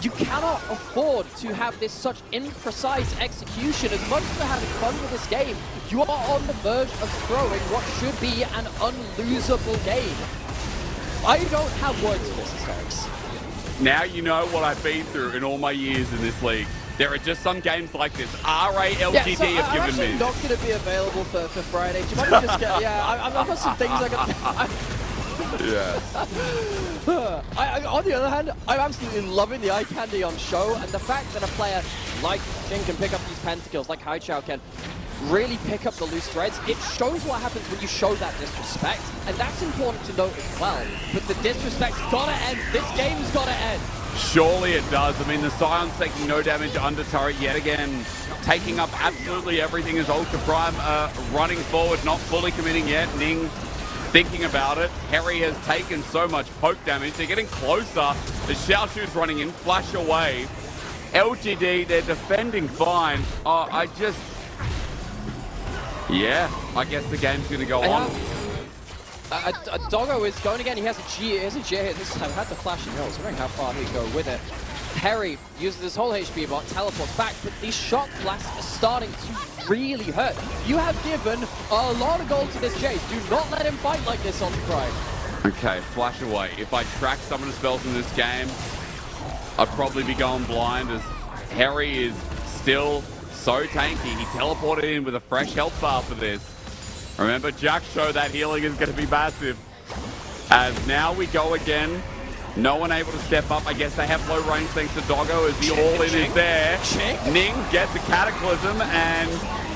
you cannot afford to have this such imprecise execution. As much as we're having fun with this game, you are on the verge of throwing what should be an unlosable game. I don't have words for this, folks. Now you know what I've been through in all my years in this league. There are just some games like this. LGD have given me. I'm not going to be available for Friday. Do you mind me just get... Yeah, I've got some things I got... Yeah. On the other hand, I'm absolutely loving the eye candy on show, and the fact that a player like Jin can pick up these pentakills, like Haichao can really pick up the loose threads, it shows what happens when you show that disrespect, and that's important to note as well. But the disrespect's gotta end. This game's gotta end. Surely it does. I mean, the Sion's taking no damage under turret yet again, taking up absolutely everything as Ultra Prime running forward, not fully committing yet. Ning thinking about it. Harry has taken so much poke damage. They're getting closer. The Xiaoshu's running in, flash away. LGD, they're defending fine. Yeah, I guess the game's going to go on. Doggo is going again. He has a G hit this time. Had the flash and hills. Wondering how far he can go with it. Harry uses his whole HP bot, teleports back, but these shock blasts are starting to really hurt. You have given a lot of gold to this Jace. Do not let him fight like this on Prime. Okay, flash away. If I track some of the spells in this game, I'd probably be going blind as Harry is still so tanky. He teleported in with a fresh health bar for this. Remember, Jack showed that healing is going to be massive. As now we go again. No one able to step up. I guess they have low range thanks to Doggo as the all-in is there. Ning gets a Cataclysm and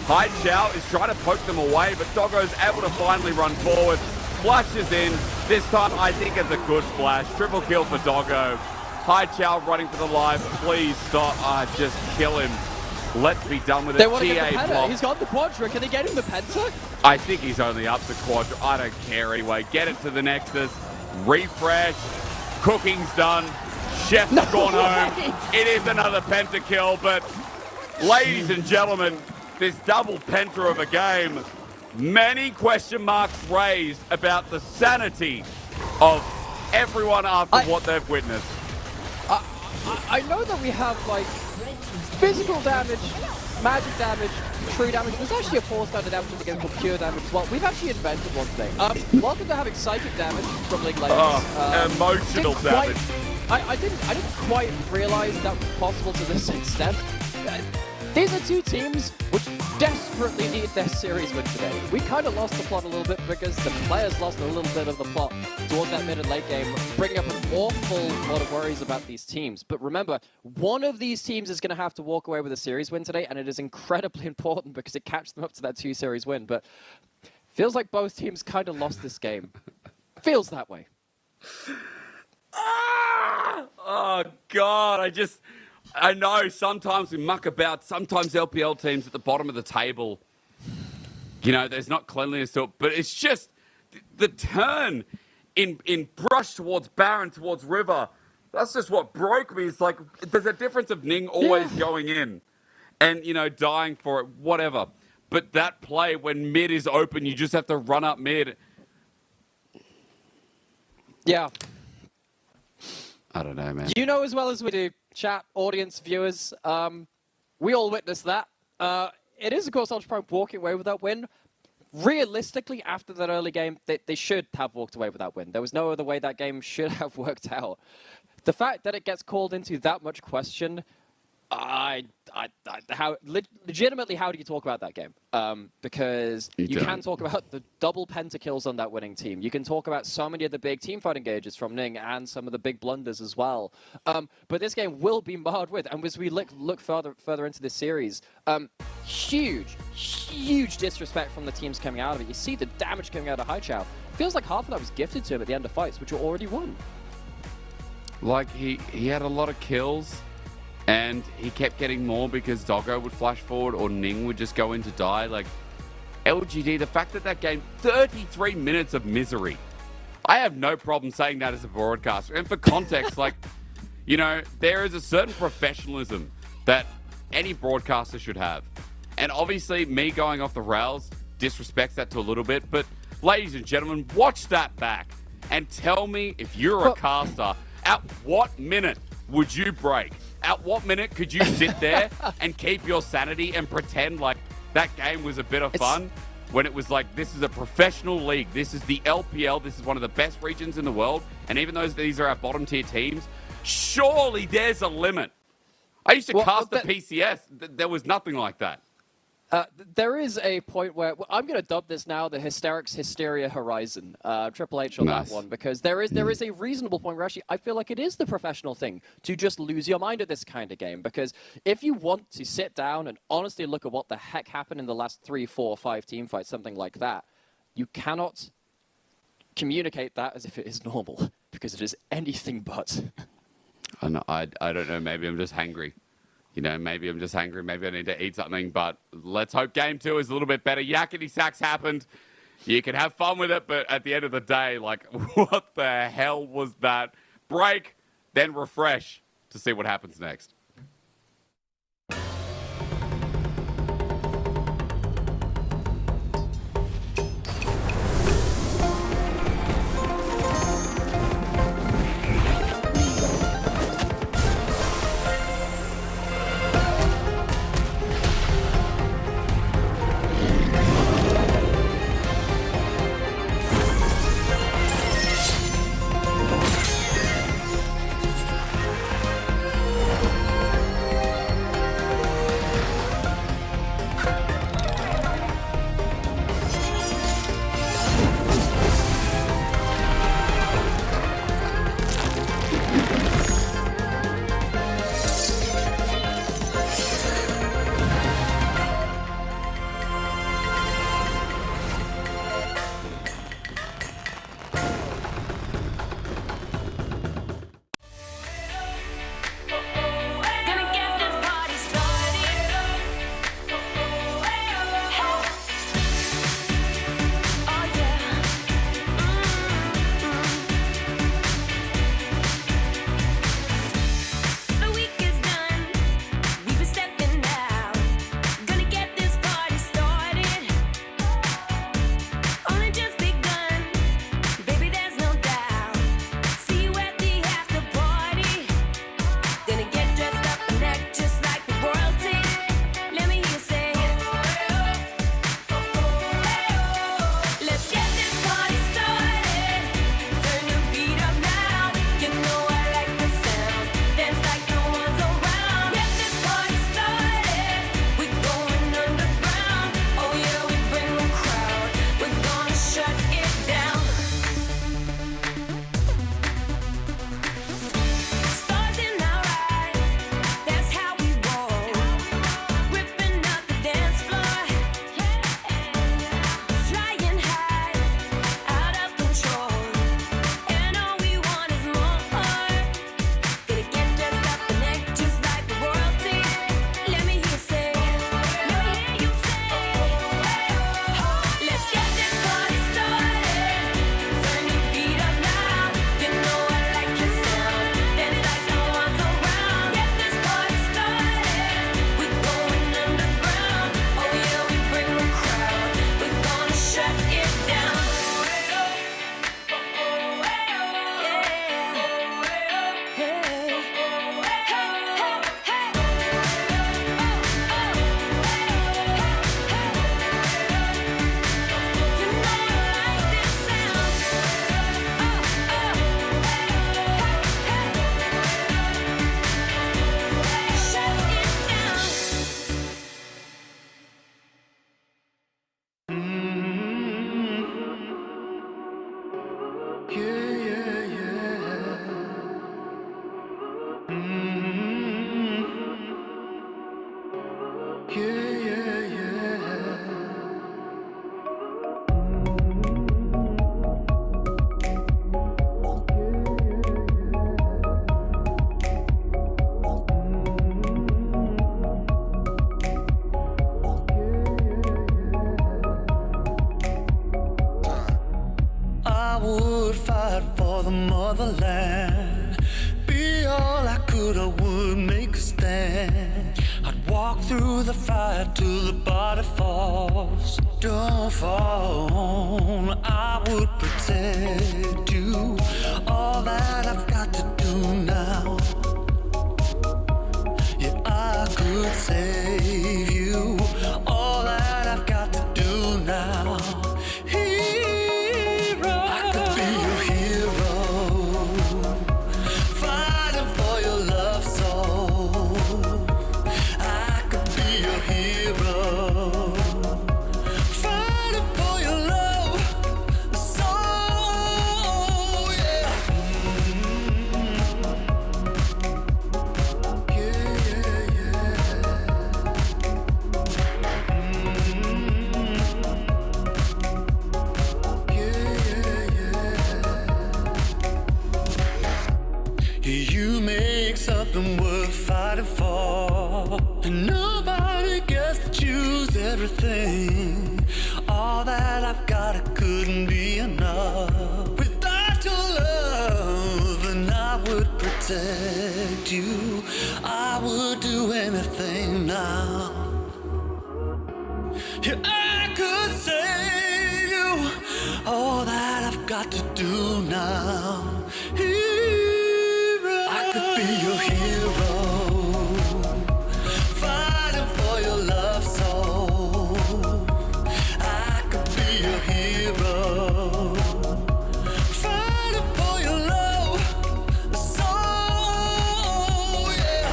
Haichao is trying to poke them away, but Doggo's able to finally run forward. Flashes in. This time I think it's a good splash. Triple kill for Doggo. Hi Chow running for the life. Please stop. Just kill him. Let's be done with it. They want to get the TA penta. block. He's got the quadra. Can they get him the penta? I think he's only up to quadra. I don't care anyway. Get it to the Nexus. Refresh. Cooking's done. Chef's gone home. It is another pentakill, but ladies and gentlemen, this double penta of a game, many question marks raised about the sanity of everyone after what they've witnessed. I know that we have, like, physical damage, magic damage, true damage. There's actually a force kind of damage in the game called pure damage as well. We've actually invented one thing. Welcome to having psychic damage from League Legends. Emotional damage. I didn't quite realize that was possible to this extent. These are two teams which desperately need their series win today. We kind of lost the plot a little bit because the players lost a little bit of the plot towards that mid and late game, bringing up an awful lot of worries about these teams. But remember, one of these teams is going to have to walk away with a series win today, and it is incredibly important because it catches them up to that 2 series win. But feels like both teams kind of lost this game. Feels that way. Oh, God, I know sometimes we muck about, sometimes LPL teams at the bottom of the table, you know, there's not cleanliness to it, but it's just the turn in Brush towards Baron, towards River. That's just what broke me. It's like, there's a difference of Ning always going in and, you know, dying for it, whatever. But that play, when mid is open, you just have to run up mid. Yeah. I don't know, man. You know as well as we do, chat, audience, viewers, we all witnessed that. It is, of course, Ultra Prime walking away with that win. Realistically, after that early game, they should have walked away with that win. There was no other way that game should have worked out. The fact that it gets called into that much question, legitimately, how do you talk about that game? Because you can talk about the double pentakills on that winning team. You can talk about so many of the big teamfight engages from Ning and some of the big blunders as well. But this game will be marred with, and as we look further into this series, huge disrespect from the teams coming out of it. You see the damage coming out of Haichao. Feels like half of that was gifted to him at the end of fights, which were already won. Like, he had a lot of kills. And he kept getting more because Doggo would flash forward or Ning would just go in to die. Like, LGD, the fact that that game, 33 minutes of misery. I have no problem saying that as a broadcaster. And for context, like, you know, there is a certain professionalism that any broadcaster should have. And obviously, me going off the rails disrespects that to a little bit. But, ladies and gentlemen, watch that back and tell me if you're a caster, at what minute would you break? At what minute could you sit there and keep your sanity and pretend like that game was a bit of fun when it was like, this is a professional league. This is the LPL. This is one of the best regions in the world. And even though these are our bottom tier teams, surely there's a limit. I used to cast the PCS. There was nothing like that. There is a point where I'm going to dub this now the Hysterics Hysteria Horizon, Triple H on that one, because there is a reasonable point where actually I feel like it is the professional thing to just lose your mind at this kind of game, because if you want to sit down and honestly look at what the heck happened in the last 3, 4, 5 team fights, something like that, you cannot communicate that as if it is normal, because it is anything but. I don't know, maybe I'm just hangry. You know, maybe I'm just hungry. Maybe I need to eat something. But let's hope game 2 is a little bit better. Yakety sacks happened. You can have fun with it. But at the end of the day, like, what the hell was that? Break, then refresh to see what happens next. the motherland. Be all I could, I would make a stand. I'd walk through the fire till the body falls. Don't fall, I would protect you. All that I've got to do now. Yeah, I could save you. All that I've got to do now. Hero, I could be your hero, fighting for your love soul. I could be your hero, fighting for your love soul. Yeah. You make something worth fighting for, and nobody gets to choose everything. All that I've got, it couldn't be enough. Without your love, and I would protect you. I would do anything now. Yeah, I could save you. All that I've got to do now. I could be your hero, fighting for your love soul. I could be your hero, fighting for your love soul. Yeah.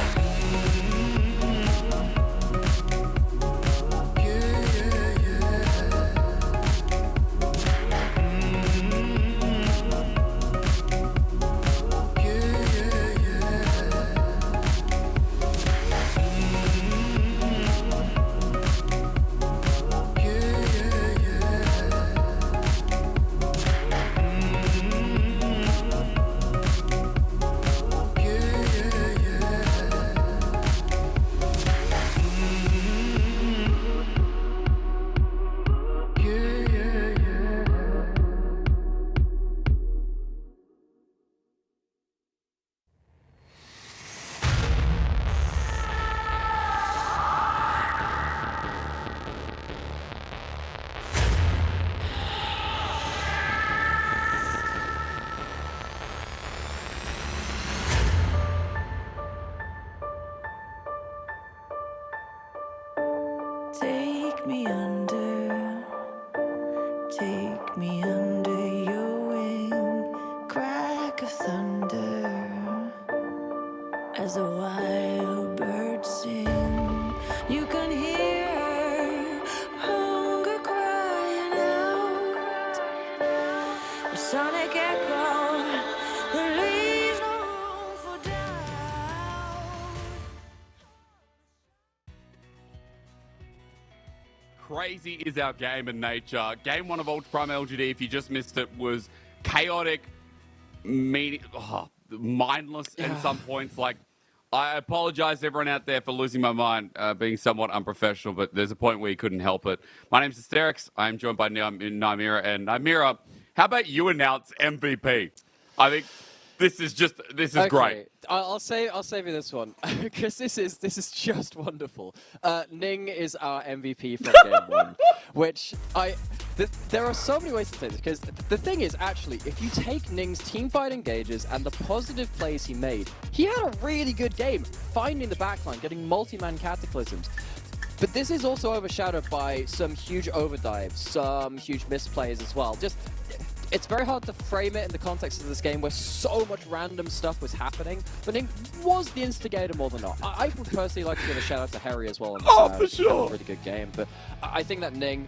Take me under your wing, crack of thunder, as the wild birds sing. You can hear hunger crying out, a sonic echo that leaves no room for doubt. Crazy is our game in nature. Game 1 of Ultra Prime LGD, if you just missed it, was chaotic, mindless in some points. Like, I apologize to everyone out there for losing my mind, being somewhat unprofessional, but there's a point where you couldn't help it. My name's Hysterics. I'm joined by Nymira. And Nymira, how about you announce MVP? I think this is Okay, great. I'll save you this one because this is just wonderful. Ning is our MVP from game 1, which there are so many ways to say this, because the thing is, actually, if you take Ning's teamfight engages and the positive plays he made, he had a really good game, finding the backline, getting multi-man cataclysms. But this is also overshadowed by some huge overdives, some huge misplays as well. It's very hard to frame it in the context of this game where so much random stuff was happening, but Ning was the instigator more than not. I would personally like to give a shout out to Harry as well. For sure. A really good game, but I think that Ning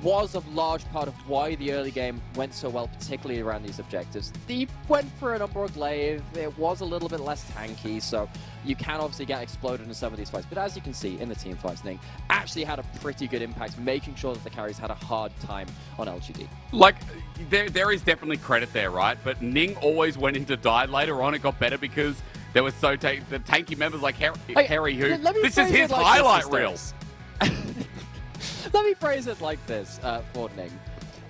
was a large part of why the early game went so well, particularly around these objectives. He went for an Umbral Glaive, it was a little bit less tanky, so you can obviously get exploded in some of these fights, but as you can see in the team fights, Ning actually had a pretty good impact, making sure that the carries had a hard time on LGD. Like, there is definitely credit there, right? But Ning always went into die later on. It got better because there was the tanky members like Harry who... This is his highlight reel. Let me phrase it like this for Ning.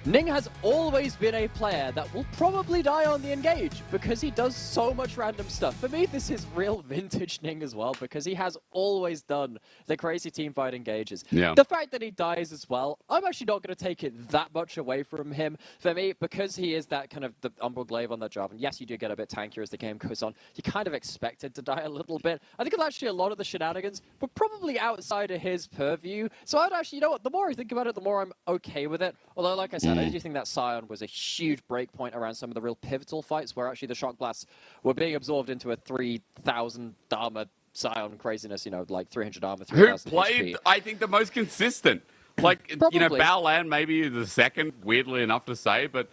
Ning has always been a player that will probably die on the engage because he does so much random stuff. For me, this is real vintage Ning as well because he has always done the crazy teamfight engages. Yeah. The fact that he dies as well, I'm actually not going to take it that much away from him. For me, because he is that kind of the Umbral Glaive on that job, and yes, you do get a bit tankier as the game goes on, you kind of expected to die a little bit. I think actually a lot of the shenanigans were probably outside of his purview. So I'd actually, you know what, the more I think about it, the more I'm okay with it. Although, like I said, I do think that Scion was a huge breakpoint around some of the real pivotal fights where actually the shock blasts were being absorbed into a 3,000 armor Scion craziness, you know, like 300 armor, Who 3,000 played, HP. I think, the most consistent? Like, you know, Probably. Baolan maybe the second, weirdly enough to say, but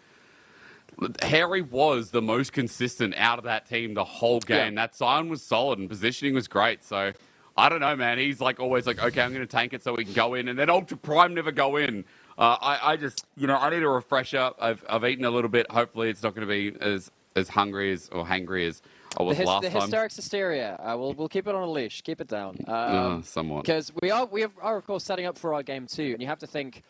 Harry was the most consistent out of that team the whole game. Yeah. That Scion was solid and positioning was great, so I don't know, man. He's like always like, okay, I'm going to tank it so we can go in, and then Ultra Prime never go in. I just, you know, I need a refresher. I've eaten a little bit. Hopefully, it's not going to be as hungry as or hangry as I was last The time. hysterics hysteria. We'll keep it on a leash. Keep it down. Somewhat. Because we are of course setting up for our game 2, and you have to think,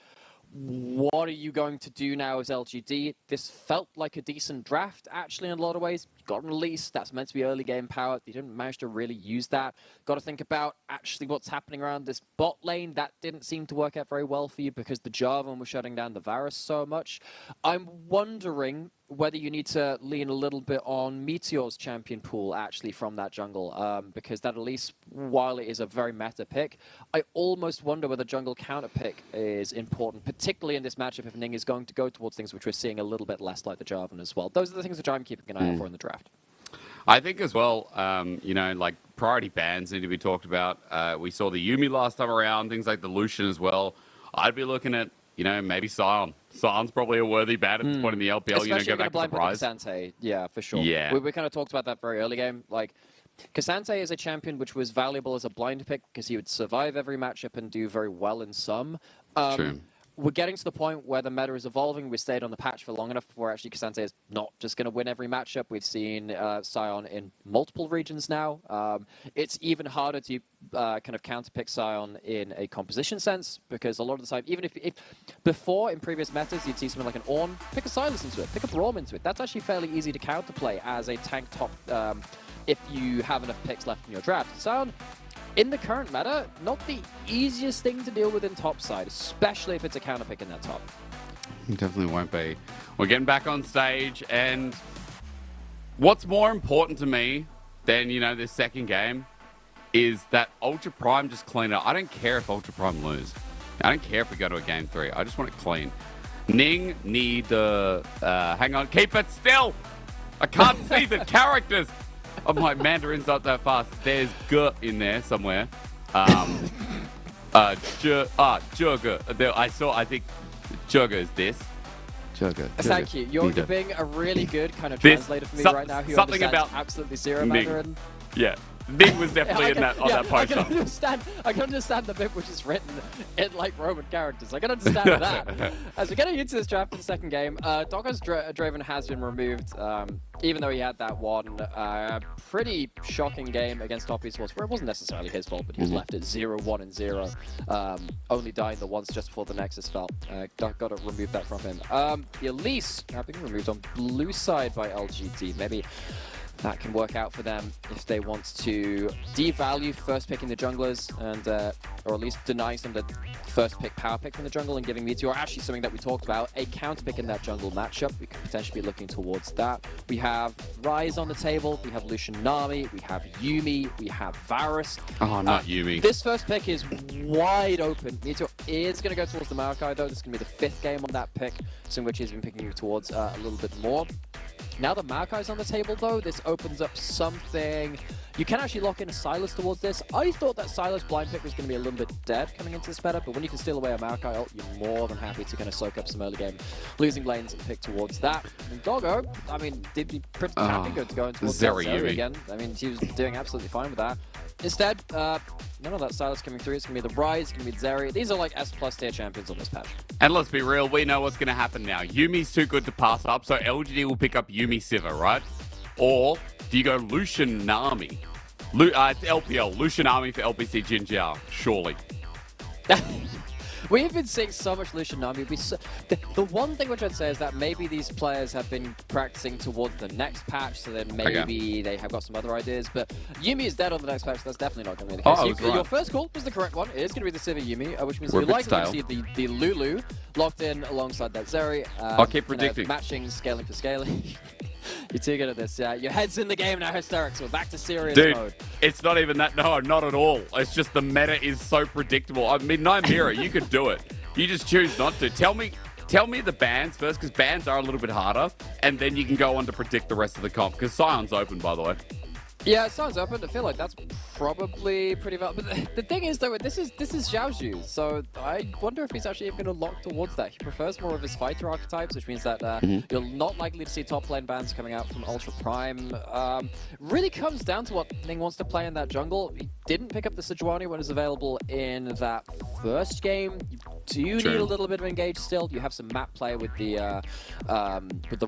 what are you going to do now as LGD? This felt like a decent draft, actually, in a lot of ways. You got released. That's meant to be early game power. You didn't manage to really use that. Got to think about actually what's happening around this bot lane. That didn't seem to work out very well for you because the Jarvan was shutting down the Varus so much. I'm wondering whether you need to lean a little bit on Meteor's champion pool, actually, from that jungle, because that, at least, while it is a very meta pick, I almost wonder whether jungle counter pick is important, particularly in this matchup if Ning is going to go towards things which we're seeing a little bit less like the Jarvan as well. Those are the things which I'm keeping an eye out for in the draft. I think as well, you know, like priority bans need to be talked about. We saw the Yuumi last time around, things like the Lucian as well. I'd be looking at, you know, maybe Sion. Sion's probably a worthy ban at this point in the LPL. Especially you know, go back to blind pick Surprise. Kasante. Yeah, for sure. Yeah. We kind of talked about that very early game. Like, Kasante is a champion which was valuable as a blind pick because he would survive every matchup and do very well in some. True. We're getting to the point where the meta is evolving. We stayed on the patch for long enough where actually Kasante is not just going to win every matchup. We've seen Sion in multiple regions now. It's even harder to kind of counterpick Sion in a composition sense because a lot of the time, even if before in previous metas you'd see something like an Ornn, pick a Sylas into it, pick a Braum into it. That's actually fairly easy to counterplay as a tank top if you have enough picks left in your draft. Sion, in the current meta, not the easiest thing to deal with in top side, especially if it's a counter pick in that top. It definitely won't be. We're getting back on stage, and what's more important to me than, you know, this second game is that Ultra Prime just clean it up. I don't care if Ultra Prime lose. I don't care if we go to a game 3. I just want it clean. Ning need the... hang on. Keep it still! I can't see the characters! Oh, my Mandarin's not that fast. There's G in there somewhere. Jurga. I think Jurga is this. Jurga. Thank you. You're being a really good kind of This- translator for me some- right now. Who something understands about absolutely zero Ning. Mandarin. Yeah. Ning was definitely on that I poster. can understand the bit which is written in like Roman characters. I can understand that. As we're getting into this draft for the second game, Doggo's Draven has been removed, even though he had that one pretty shocking game against Top Esports, where it wasn't necessarily his fault, but he was left at 0-1 and 0, only dying the once just before the Nexus fell. Got to remove that from him. The Elise being removed on blue side by LGD. Maybe that can work out for them if they want to devalue first pick in the junglers and or at least deny some of the first pick power pick from the jungle and giving Meteor actually something that we talked about, a counter pick in that jungle matchup. We could potentially be looking towards that. We have Ryze on the table, we have Lucian Nami, we have Yuumi, we have Varus. Oh, not Yuumi. This first pick is wide open. Meteor is going to go towards the Maokai though. This is going to be the 5th game on that pick, so in which he's been picking towards a little bit more. Now that Maokai's on the table, though, this opens up something. You can actually lock in a Sylas towards this. I thought that Sylas blind pick was going to be a little bit dead coming into this meta, but when you can steal away a Maokai ult, you're more than happy to kind of soak up some early game losing lanes and pick towards that. And Doggo, I mean, did be pretty happy good to go into Zeri again. I mean, he was doing absolutely fine with that. Instead, none of that Sylas coming through. It's going to be the Ryze, it's going to be the Zeri. These are like S+ tier champions on this patch. And let's be real, we know what's going to happen now. Yumi's too good to pass up, so LGD will pick up Yuumi Sivir, right? Or do you go Lucian Nami? It's LPL. Lucian Nami for LPC Jinjiao, surely. We've been seeing so much Lucian Nami. The one thing which I'd say is that maybe these players have been practicing towards the next patch, so then maybe they have got some other ideas. But Yumi is dead on the next patch, so that's definitely not going to be the case. Oh, I was right. Your first call was the correct one. It is going to be the Sivir Yumi, which means We're you're a bit likely to stale. see the Lulu locked in alongside that Zeri. I'll keep predicting. Matching, scaling for scaling. You're too good at this. Your head's in the game now, Hysterics. We're back to serious Dude, mode. it's not even that. No, not at all. It's just the meta is so predictable. I mean, Nymira, you could do it. You just choose not to. Tell me the bans first, because bans are a little bit harder, and then you can go on to predict the rest of the comp, because Sion's open, by the way. Yeah, it sounds open. I feel like that's probably pretty valid. But the thing is, though, this is Xiaoju, so I wonder if he's actually even going to lock towards that. He prefers more of his fighter archetypes, which means that you're not likely to see top lane bans coming out from Ultra Prime. Really comes down to what Ning wants to play in that jungle. He didn't pick up the Sejuani when it was available in that first game. You do need a little bit of engage still. You have some map play with the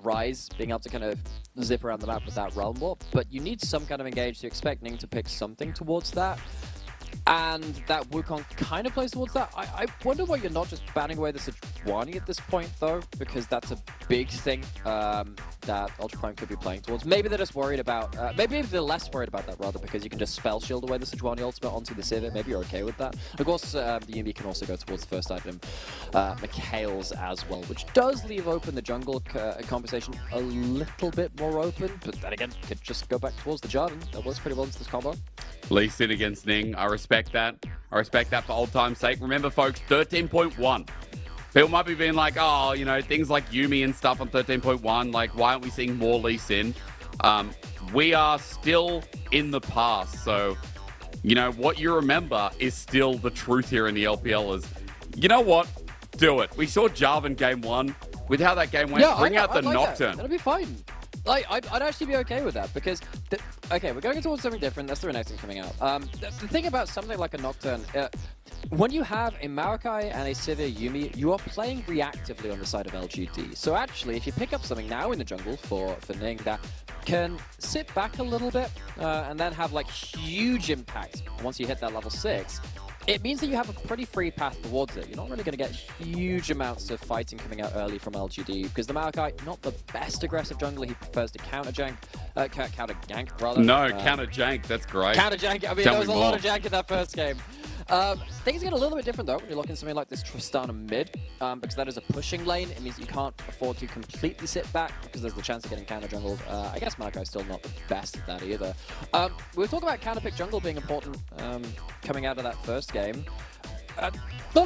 Rise, being able to kind of zip around the map with that Realm Warp, but you need some kind of engage to expect Ning to pick something towards that. And that Wukong kind of plays towards that. I wonder why you're not just banning away the Sejuani at this point, though, because that's a big thing that Ultra Prime could be playing towards. Maybe they're just worried about... maybe they're less worried about that, rather, because you can just spell shield away the Sejuani ultimate onto the Sivir. Maybe you're okay with that. Of course, the Yumi can also go towards the first item, Mikhail's as well, which does leave open the jungle conversation a little bit more open, but then again, could just go back towards the Jarvan. That works pretty well into this combo. Lee Sin against Ning. I respect that. I respect that for old time's sake. Remember, folks, 13.1. People might be being like, oh, you know, things like Yumi and stuff on 13.1. Like, why aren't we seeing more Lee Sin? We are still in the past. So, you know, what you remember is still the truth here in the LPL is, you know what? Do it. We saw Jarvan game 1. With how that game went, bring out the Nocturne. That'll be fine. Like, I'd actually be okay with that, because, okay, we're going towards something different. That's the next thing coming out. The thing about something like a Nocturne, when you have a Maokai and a Sivir Yumi, you are playing reactively on the side of LGD. So actually, if you pick up something now in the jungle for Ning that can sit back a little bit and then have like huge impact once you hit that level 6, it means that you have a pretty free path towards it. You're not really going to get huge amounts of fighting coming out early from LGD, because the Maokai, not the best aggressive jungler. He prefers to counter gank, rather. No, counter jank. That's great. Counter jank. I mean, there was a lot of jank in that first game. Things get a little bit different, though, when you're looking something like this Tristana mid, because that is a pushing lane. It means you can't afford to completely sit back, because there's the chance of getting counter jungled. I guess Maokai's still not the best at that either. We were talking about counter pick jungle being important coming out of that first game. Not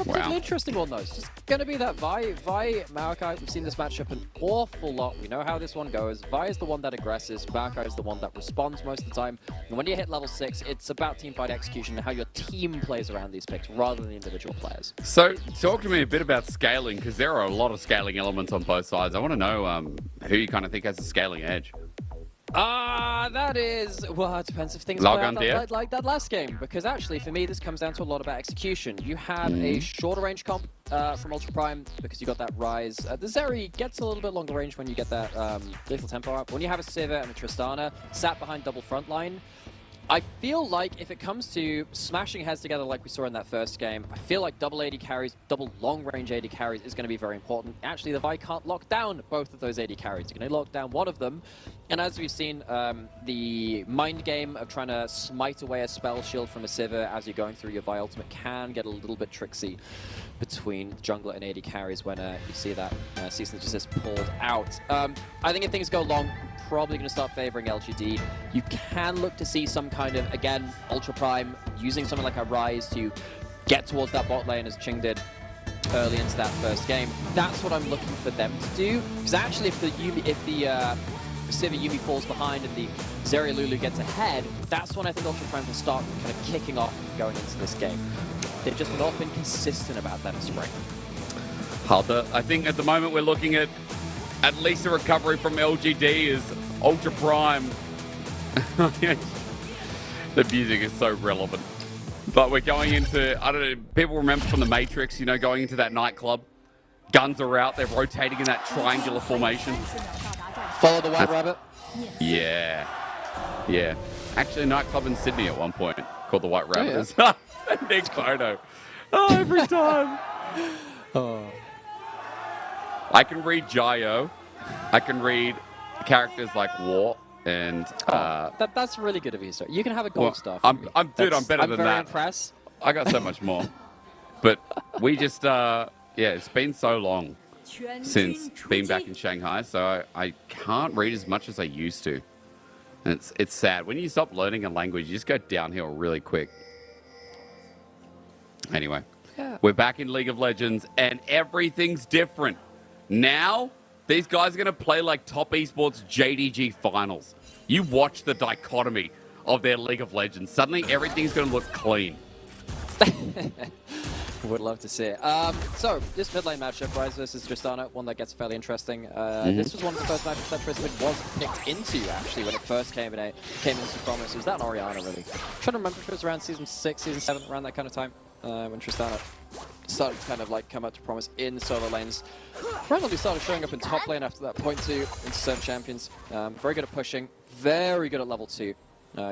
a particularly interesting one, though. It's just going to be that Vi Maokai. We've seen this matchup an awful lot. We know how this one goes. Vi is the one that aggresses. Maokai is the one that responds most of the time. And when you hit level 6, it's about teamfight execution and how your team plays around these picks rather than the individual players. So, talk to me a bit about scaling, because there are a lot of scaling elements on both sides. I want to know who you kind of think has the scaling edge. That is... Well, it depends if things play out like that last game. Because actually, for me, this comes down to a lot about execution. You have a shorter range comp from Ultra Prime, because you got that Rise. The Zeri gets a little bit longer range when you get that lethal tempo up. When you have a Sivir and a Tristana sat behind double front line, I feel like if it comes to smashing heads together like we saw in that first game, I feel like double 80 carries, double long-range 80 carries is going to be very important. Actually, the Vi can't lock down both of those 80 carries. You can only lock down one of them. And as we've seen, the mind game of trying to smite away a spell shield from a Sivir as you're going through your Vi ultimate can get a little bit tricksy between jungler and 80 carries when you see that Cease and Desist pulled out. I think if things go long, probably going to start favoring LGD. You can look to see some kind of, again, Ultra Prime using something like a Rise to get towards that bot lane as Ching did early into that first game. That's what I'm looking for them to do. Because actually, if the Sivir Yumi falls behind and the Zeri Lulu gets ahead, that's when I think Ultra Prime can start kind of kicking off going into this game. They've just not been consistent about that in spring. Halter, I think at the moment we're looking at least a recovery from LGD is Ultra Prime. The music is so relevant. But we're going into, I don't know, people remember from the Matrix, you know, going into that nightclub. Guns are out, they're rotating in that triangular formation. Follow the White Rabbit? Yeah. Yeah. Actually, a nightclub in Sydney at one point called the White Rabbit. Oh, yeah. Nick photo. Oh, every time. I can read Jayo. I can read characters like War and. That's really good of you, sir. You can have a gold Well, star. I'm better than I'm that. very impressed. I got so much more. But we just, it's been so long since being back in Shanghai, so I can't read as much as I used to. And it's sad. When you stop learning a language, you just go downhill really quick. Anyway, we're back in League of Legends, and everything's different. Now, these guys are going to play like top esports JDG finals. You watch the dichotomy of their League of Legends. Suddenly, everything's going to look clean. Would love to see it. So, this mid lane matchup, Rise versus Tristana, one that gets fairly interesting. This was one of the first matchups that Rhythmic was picked into, actually, when it first came into Promise. It was that and Orianna, really. I'm trying to remember if it was around Season 6, Season 7, around that kind of time, when Tristana started to kind of like come up to Promise in the solo lanes. Randomly started showing up in top lane after that point 2 into certain champions. Very good at pushing, very good at level 2.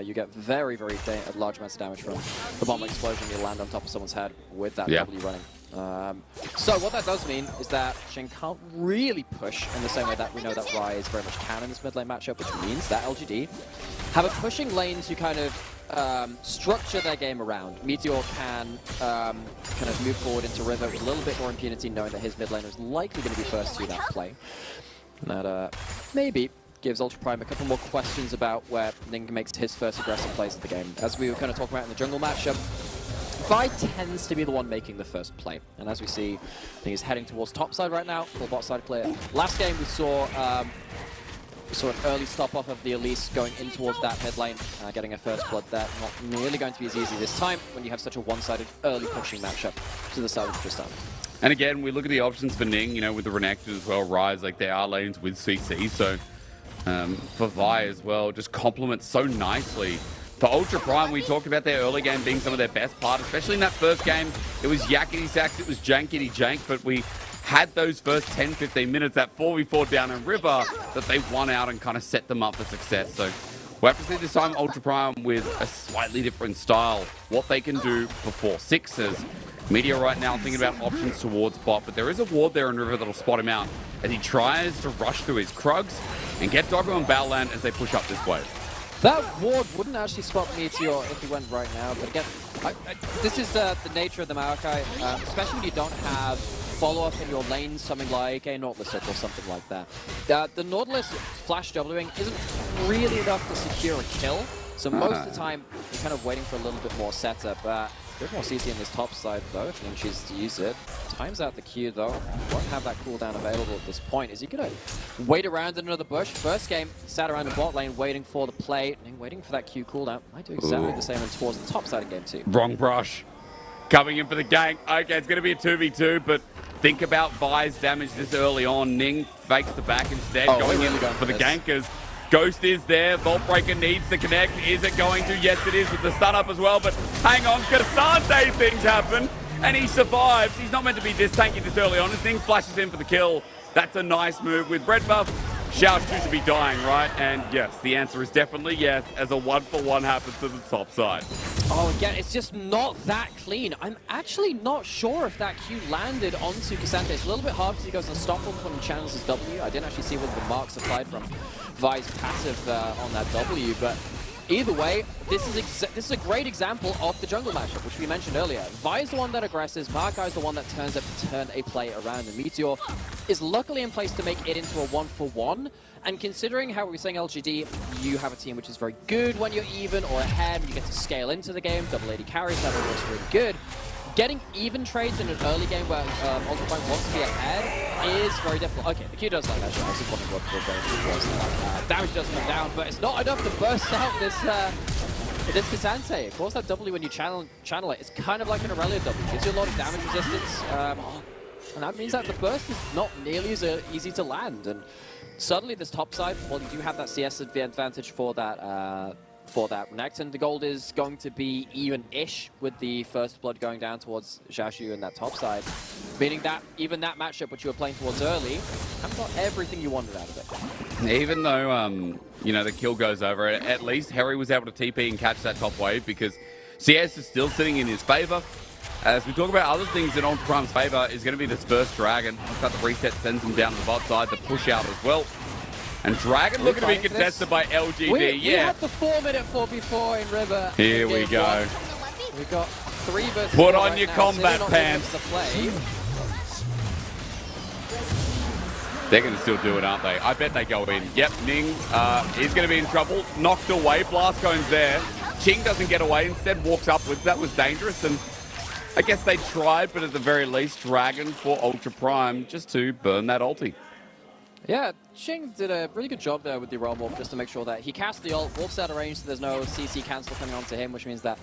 You get very, very large amounts of damage from the bomb explosion. You land on top of someone's head with that W running. So what that does mean is that Shen can't really push in the same way that we know that Rise very much can in this mid lane matchup, which means that LGD have a pushing lane to kind of structure their game around. Meteor can kind of move forward into River with a little bit more impunity, knowing that his mid laner is likely going to be first to that play. That maybe gives Ultra Prime a couple more questions about where Ning makes his first aggressive plays of the game. As we were kind of talking about in the jungle matchup, Vi tends to be the one making the first play. And as we see, I think he's heading towards top side right now, full bot side clear. Last game we saw an early stop off of the Elise going in towards that mid lane, getting a first blood there. Not nearly going to be as easy this time when you have such a one-sided early pushing matchup to the side of Tristan. And again, we look at the options for Ning, you know, with the Renekton as well, Rise, like they are lanes with CC, so for Vi as well, just complements so nicely. For Ultra Prime, we talked about their early game being some of their best part, especially in that first game. It was yakety sacks, it was jankety jank, but we had those first 10-15 minutes, that 4v4 down in River, that they won out and kind of set them up for success. So we'll have to see this time Ultra Prime with a slightly different style, what they can do before sixes. Meteor right now thinking about options towards bot, but there is a ward there in River that'll spot him out as he tries to rush through his Krugs and get Doggo and Battleland as they push up this wave. That ward wouldn't actually spot Meteor if he went right now, but again, this is the nature of the Maokai, especially when you don't have follow-up in your lane, something like a Nautilus or something like that. The Nautilus flash Wing isn't really enough to secure a kill, so most of the time you're kind of waiting for a little bit more setup. A bit more CC in this top side though, if Ning chooses to use it. Times out the Q though, won't have that cooldown available at this point. Is he gonna wait around in another bush? First game, sat around the bot lane waiting for the play, Ning waiting for that Q cooldown. Might do exactly the same and towards the top side in game 2. Wrong brush. Coming in for the gank. Okay, it's gonna be a 2v2, but think about Vi's damage this early on. Ning fakes the back instead, going in for the gankers. Ghost is there. Vault Breaker needs to connect. Is it going to? Yes, it is with the stun up as well. But hang on, Cassante things happen. And he survives. He's not meant to be this tanky this early on. As Ning flashes in for the kill. That's a nice move. With red buff, Xiao's due to be dying, right? And yes, the answer is definitely yes, as a 1-for-1 happens to the top side. Oh, again, it's just not that clean. I'm actually not sure if that Q landed onto Cassante. It's a little bit hard because he goes to stop him when he channels his W. I didn't actually see whether the marks applied from Vi's passive on that W, but either way, this is a great example of the jungle matchup, which we mentioned earlier. Vi is the one that aggresses, Maokai is the one that turns up to turn a play around, and Meteor is luckily in place to make it into a 1-for-1. And considering how we were saying LGD, you have a team which is very good when you're even or ahead, you get to scale into the game, double AD carries, that always really good. Getting even trades in an early game where Ultra Prime wants to be ahead is very difficult. Okay, the Q does like that. I was just wondering what the going was. Damage does come down, but it's not enough to burst out this Cassante. Of course, that W when you channel it, it's kind of like an Aurelia W. It gives you a lot of damage resistance, and that means that the burst is not nearly as easy to land. And suddenly, this top side, well, you do have that CS advantage for that. Renekton. The gold is going to be even-ish with the first blood going down towards Xiaoshu and that top side, meaning that even that matchup which you were playing towards early haven't got everything you wanted out of it. Even though, you know, the kill goes over, at least Harry was able to TP and catch that top wave because CS is still sitting in his favor. as we talk about other things in Ultra Prime's favor, is going to be this first Dragon. Cut the reset, sends him down to the bot side, the push out as well. And Dragon looking to be contested by LGD. We had the 4-minute 4v4 in River. Here we go. We got 3 versus Put 4 on right your now, combat so pants. the play. They're going to still do it, aren't they? I bet they go in. Yep, Ning is going to be in trouble. Knocked away. Blast Cone's there. Ching doesn't get away. Instead walks upwards. That was dangerous. And I guess they tried, but at the very least, Dragon for Ultra Prime just to burn that ulti. Yeah, Ching did a really good job there with the Realm Walk just to make sure that he cast the ult, walks out of range, so there's no CC cancel coming onto him, which means that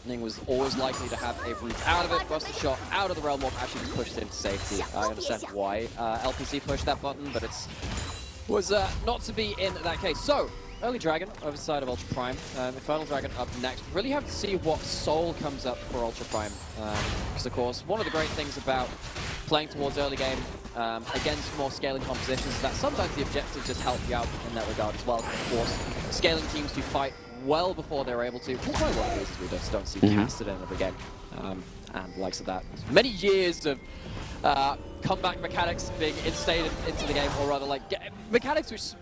Ning was always likely to have a route out of it. Busted shot out of the Realm Walk, actually just pushed him to safety. I understand why LPC pushed that button, but it was not to be in that case. So, early Dragon over the side of Ultra Prime. Infernal Dragon up next. Really have to see what Soul comes up for Ultra Prime. Because, of course, one of the great things about playing towards early game against more scaling compositions is that sometimes the objectives just help you out in that regard as well. Of course, scaling teams to fight well before they're able to. That's why one of the reasons we just don't see casted in every game. And the likes of that. Many years of comeback mechanics being instated into the game, or rather like mechanics which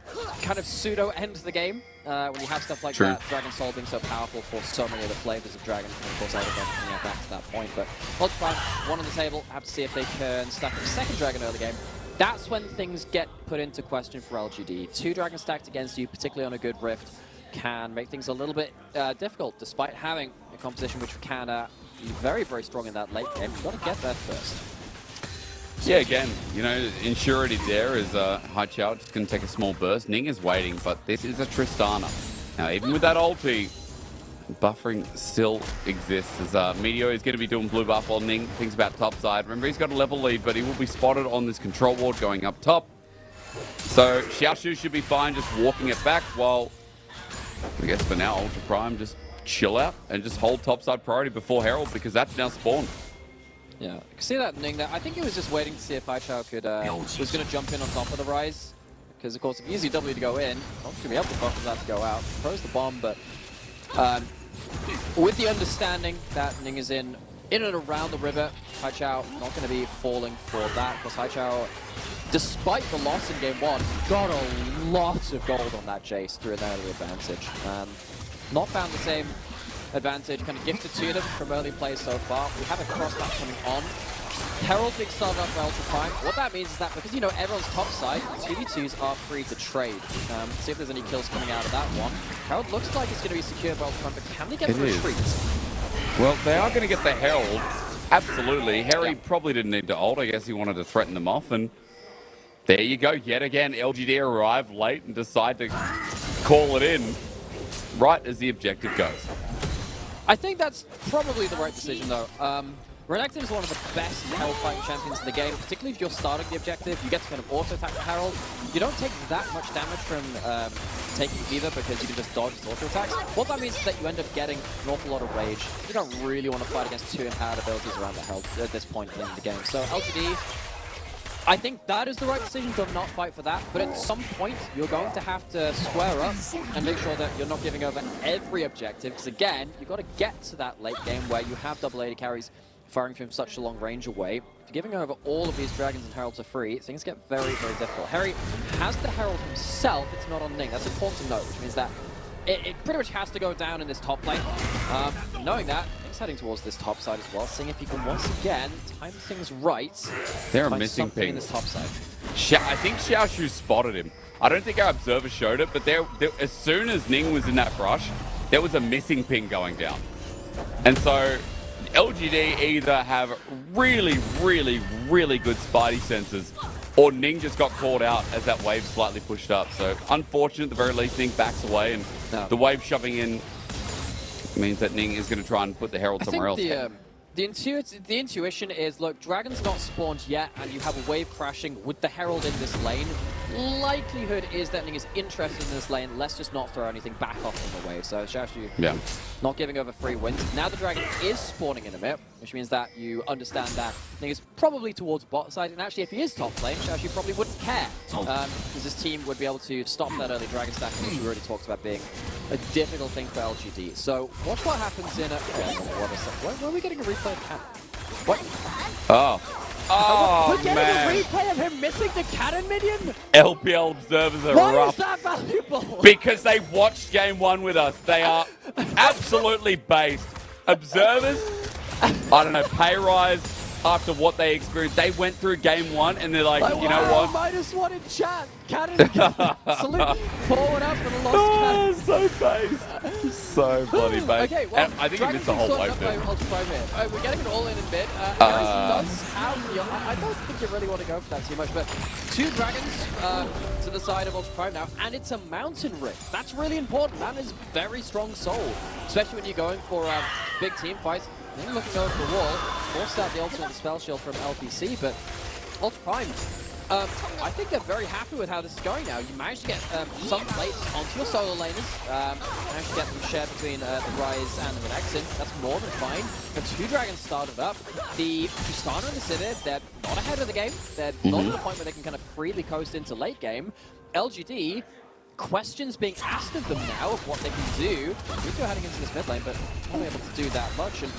kind of pseudo end the game when you have stuff like that. Dragon Soul being so powerful for so many of the flavors of Dragon, and of course Elder back to that point. But Ultra Prime, one on the table, have to see if they can stack up a second Dragon early game. That's when things get put into question for LGD. 2 Dragons stacked against you, particularly on a good Rift, can make things a little bit difficult, despite having a composition which can be very, very strong in that late game. You've got to get there first. Yeah, again, you know, insurity there is Haichao just going to take a small burst. Ning is waiting, but this is a Tristana. Now, even with that ulti, buffering still exists as Meteor is going to be doing blue buff on Ning. Thinks about top side. Remember, he's got a level lead, but he will be spotted on this control ward going up top. So, Xiaoshu should be fine just walking it back while, I guess for now, Ultra Prime just chill out and just hold topside priority before Herald because that's now spawned. Yeah, I can see that Ning there. I think he was just waiting to see if Haichao could, was going to jump in on top of the Rise. Because, of course, if you use your W to go in, not going to be able to buffer that to go out. Throws the bomb, but with the understanding that Ning is in and around the river, Haichao not going to be falling for that. Because Haichao, despite the loss in game 1, got a lot of gold on that Jace through an early advantage. Not found the same advantage kind of gifted to them from early play so far. We have a cross-back coming on. Herald being started up by Ultra Prime. What that means is that because, you know, everyone's top side, 2v2s are free to trade. See if there's any kills coming out of that one. Herald looks like it's going to be secured by Ultra Prime, but can they get the retreat? Well, they are going to get the Herald. Absolutely. Harry probably didn't need to ult. I guess he wanted to threaten them off. And there you go. Yet again, LGD arrive late and decide to call it in right as the objective goes. I think that's probably the right decision, though. Renekton is one of the best Herald fighting champions in the game, particularly if you're starting the objective. You get to kind of auto-attack the Herald. You don't take that much damage from taking either because you can just dodge his auto-attacks. What that means is that you end up getting an awful lot of rage. You don't really want to fight against 2 empowered abilities around the Herald at this point in the game. So LGD, I think that is the right decision to not fight for that, but at some point you're going to have to square up and make sure that you're not giving over every objective, because again, you've got to get to that late game where you have double AD carries firing from such a long range away. If you're giving over all of these Dragons and Heralds are free, things get very, very difficult. Harry has the Herald himself, it's not on Ning. That's important to note, which means that it pretty much has to go down in this top lane. Knowing that, Ning's heading towards this top side as well, seeing if he can once again time things right. They're a missing ping in this top side. I think Xiaoshu spotted him. I don't think our observer showed it, but as soon as Ning was in that brush, there was a missing ping going down. And so LGD either have really, really, really good Spidey senses, or Ning just got caught out as that wave slightly pushed up. So unfortunate, at the very least, Ning backs away, and the wave shoving in means that Ning is going to try and put the Herald somewhere else. The intuition is, look, Dragon's not spawned yet, and you have a wave crashing with the Herald in this lane. Likelihood is that Ning is interested in this lane. Let's just not throw anything back off from the wave. So Xiaoshu not giving over free wins. Now the Dragon is spawning in a bit, which means that you understand that Ning is probably towards bot side. And actually, if he is top lane, Xiaoshu probably wouldn't care, because his team would be able to stop that early Dragon stack, which we already talked about being a difficult thing for LGD. So watch what happens in a... Why are we getting a replay of Cannon? What? Oh, we're getting man. a replay of him missing the Cannon minion? LPL observers are Why rough. is that valuable? Because they watched game 1 with us. They are absolutely based. Observers, I don't know, pay rise after what they experienced. They went through game 1 and they're like, you know what? -1 in chat. Cannon salute forward up for the lost Cannon. So based. So bloody based. Okay, well, And I think he missed the whole wave there. We're getting it all in mid. Ares does have... I don't think you really want to go for that too much, but 2 dragons to the side of Ultra Prime now, and it's a mountain rift. That's really important. That is very strong soul, especially when you're going for big team fights. Then looking over the wall, forced out the ultimate spell shield from LPC, but Ultra Prime, I think they're very happy with how this is going now. You managed to get some plates onto your solo laners, managed to get them shared between the Rise and the Renekton. That's more than fine. The 2 dragons started up. The Tristana and the Sivir, they're not ahead of the game. They're not to the point where they can kind of freely coast into late game. LGD, questions being asked of them now of what they can do. We're heading into this mid lane, but not able to do that much. And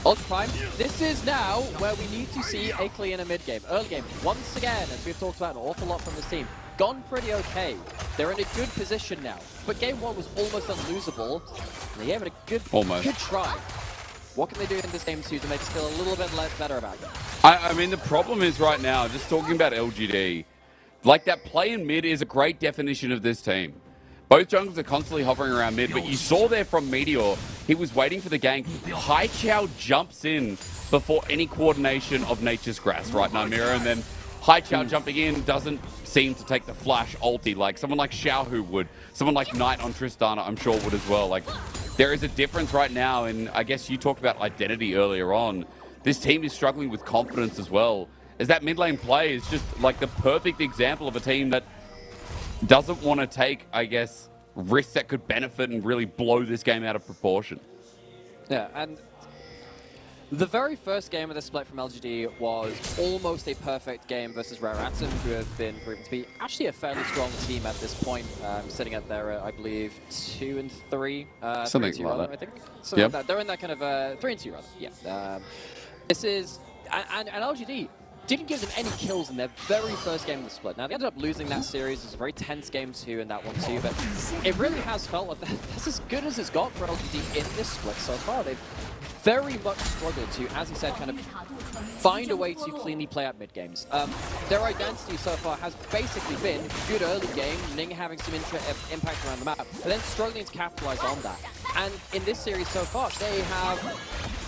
Ultra Prime, this is now where we need to see a clean mid game. Early game, once again, as we've talked about an awful lot from this team, gone pretty okay. They're in a good position now, but game 1 was almost unlosable. They gave it a good try. What can they do in this game 2 to make us feel a little bit better about it? I mean, the problem is right now, just talking about LGD, like that play in mid is a great definition of this team. Both jungles are constantly hovering around mid, but you saw there from Meteor, he was waiting for the gank. Hai Chao jumps in before any coordination of Nature's Grass, right, Nymira? And then Hai Chao jumping in doesn't seem to take the flash ulti like someone like Xiaohu would. Someone like Knight on Tristana, I'm sure, would as well. Like, there is a difference right now, and I guess you talked about identity earlier on. This team is struggling with confidence as well. As that mid lane play is just like the perfect example of a team that doesn't want to take, I guess, risks that could benefit and really blow this game out of proportion. Yeah, and the very first game of the split from LGD was almost a perfect game versus Rare Atom, who have been proven to be actually a fairly strong team at this point, sitting at their, I believe, 2-3. Something 3-2 like rather, that. I think. Something like that. They're in that kind of 3-2 rather. Yeah. This is and LGD didn't give them any kills in their very first game of the split. Now, they ended up losing that series. It was a very tense game 2 in that one too, but it really has felt like that's as good as it's got for LGD in this split so far. They've very much struggled to, as you said, kind of find a way to cleanly play out mid games. Their identity so far has basically been good early game, Ning having some impact around the map, but then struggling to capitalize on that. And in this series so far, they have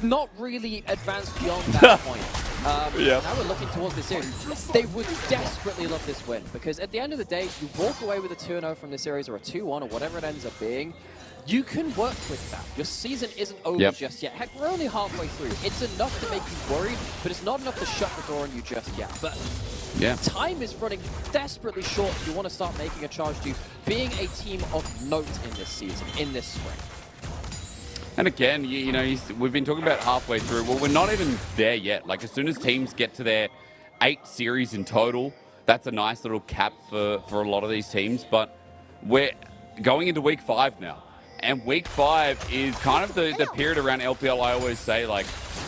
not really advanced beyond that point. Now we're looking towards this series. They would desperately love this win, because at the end of the day, you walk away with a 2-0 from this series, or a 2-1, or whatever it ends up being, you can work with that. Your season isn't over just yet. Heck, we're only halfway through. It's enough to make you worried, but it's not enough to shut the door on you just yet. But time is running desperately short if you want to start making a charge to being a team of note in this season, in this spring. And again, you know, we've been talking about halfway through. Well, we're not even there yet. Like, as soon as teams get to their 8 series in total, that's a nice little cap for a lot of these teams. But we're going into week 5 now. And week 5 is kind of the period around LPL, I always say, like,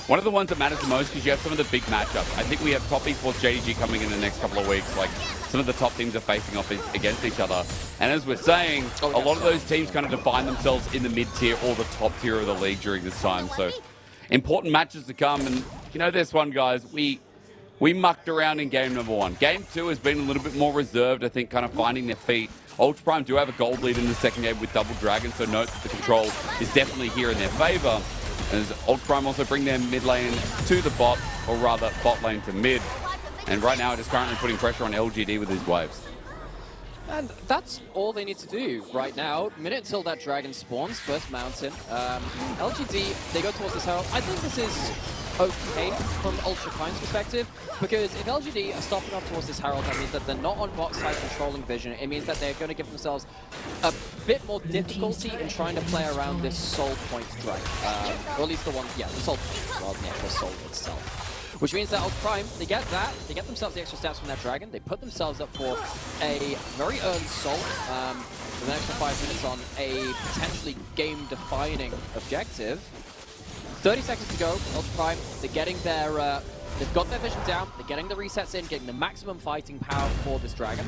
one of the ones that matters the most because you have some of the big matchups. I think we have top esports JDG coming in the next couple of weeks. Like, some of the top teams are facing off against each other. And as we're saying, a lot of those teams kind of define themselves in the mid-tier or the top tier of the league during this time. So, important matches to come. And, you know, this one, guys, we mucked around in game number 1. Game 2 has been a little bit more reserved, I think, kind of finding their feet. Ultra Prime do have a gold lead in the second game with Double Dragon, so note that the control is definitely here in their favor. As Ultra Prime also bring their mid lane to the bot, or rather bot lane to mid. And right now it is currently putting pressure on LGD with these waves. And that's all they need to do right now. Minute until that dragon spawns, first mountain. LGD, they go towards this herald. I think this is okay from Ultra Prime's perspective, because if LGD are stopping up towards this herald, that means that they're not on bot side controlling vision. It means that they're going to give themselves a bit more difficulty in trying to play around this soul point drag. Or at least the one, the soul point rather than the actual soul itself. Which means that Ultra Prime, they get that, they get themselves the extra steps from that dragon, they put themselves up for a very early soul. an extra 5 minutes on a potentially game-defining objective. 30 seconds to go. Ultra Prime, they're getting their, they've got their vision down. They're getting the resets in, getting the maximum fighting power for this dragon.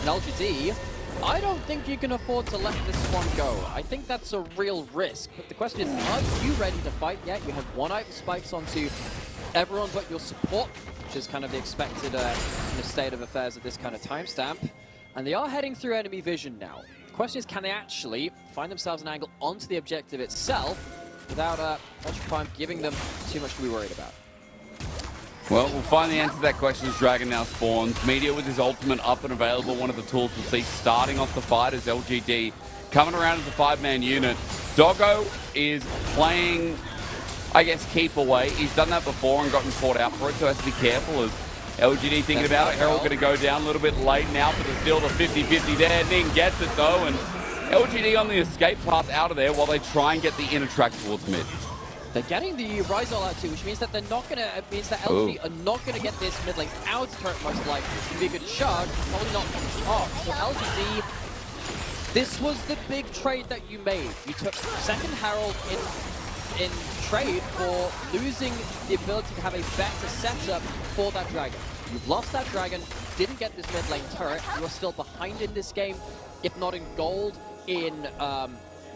And LGD, I don't think you can afford to let this one go. I think that's a real risk. But the question is, are you ready to fight yet? You have one item spikes onto everyone but your support, which is kind of the expected state of affairs at this kind of timestamp. And they are heading through enemy vision now. The question is, can they actually find themselves an angle onto the objective itself without Ultra Prime giving them too much to be worried about? Well, we'll find the answer to that question as Dragon now spawns. Meteor with his ultimate up and available, one of the tools we'll see starting off the fight as LGD coming around as a 5-man unit. Doggo is playing, I guess, keep away. He's done that before and gotten caught out for it, so has to be careful as LGD thinking about it. Herald going to go down a little bit late now for the steal, the 50-50 there. Ning gets it though, and LGD on the escape path out of there while they try and get the inner track towards mid. They're getting the Rizal out too, which means that they're not gonna. It means that LGD are not gonna get this mid lane out turret most likely. It's gonna be a good charge, probably not off. So LGD, this was the big trade that you made. You took second Herald in trade for losing the ability to have a better setup for that dragon. You've lost that dragon, didn't get this mid lane turret. You are still behind in this game, if not in gold, in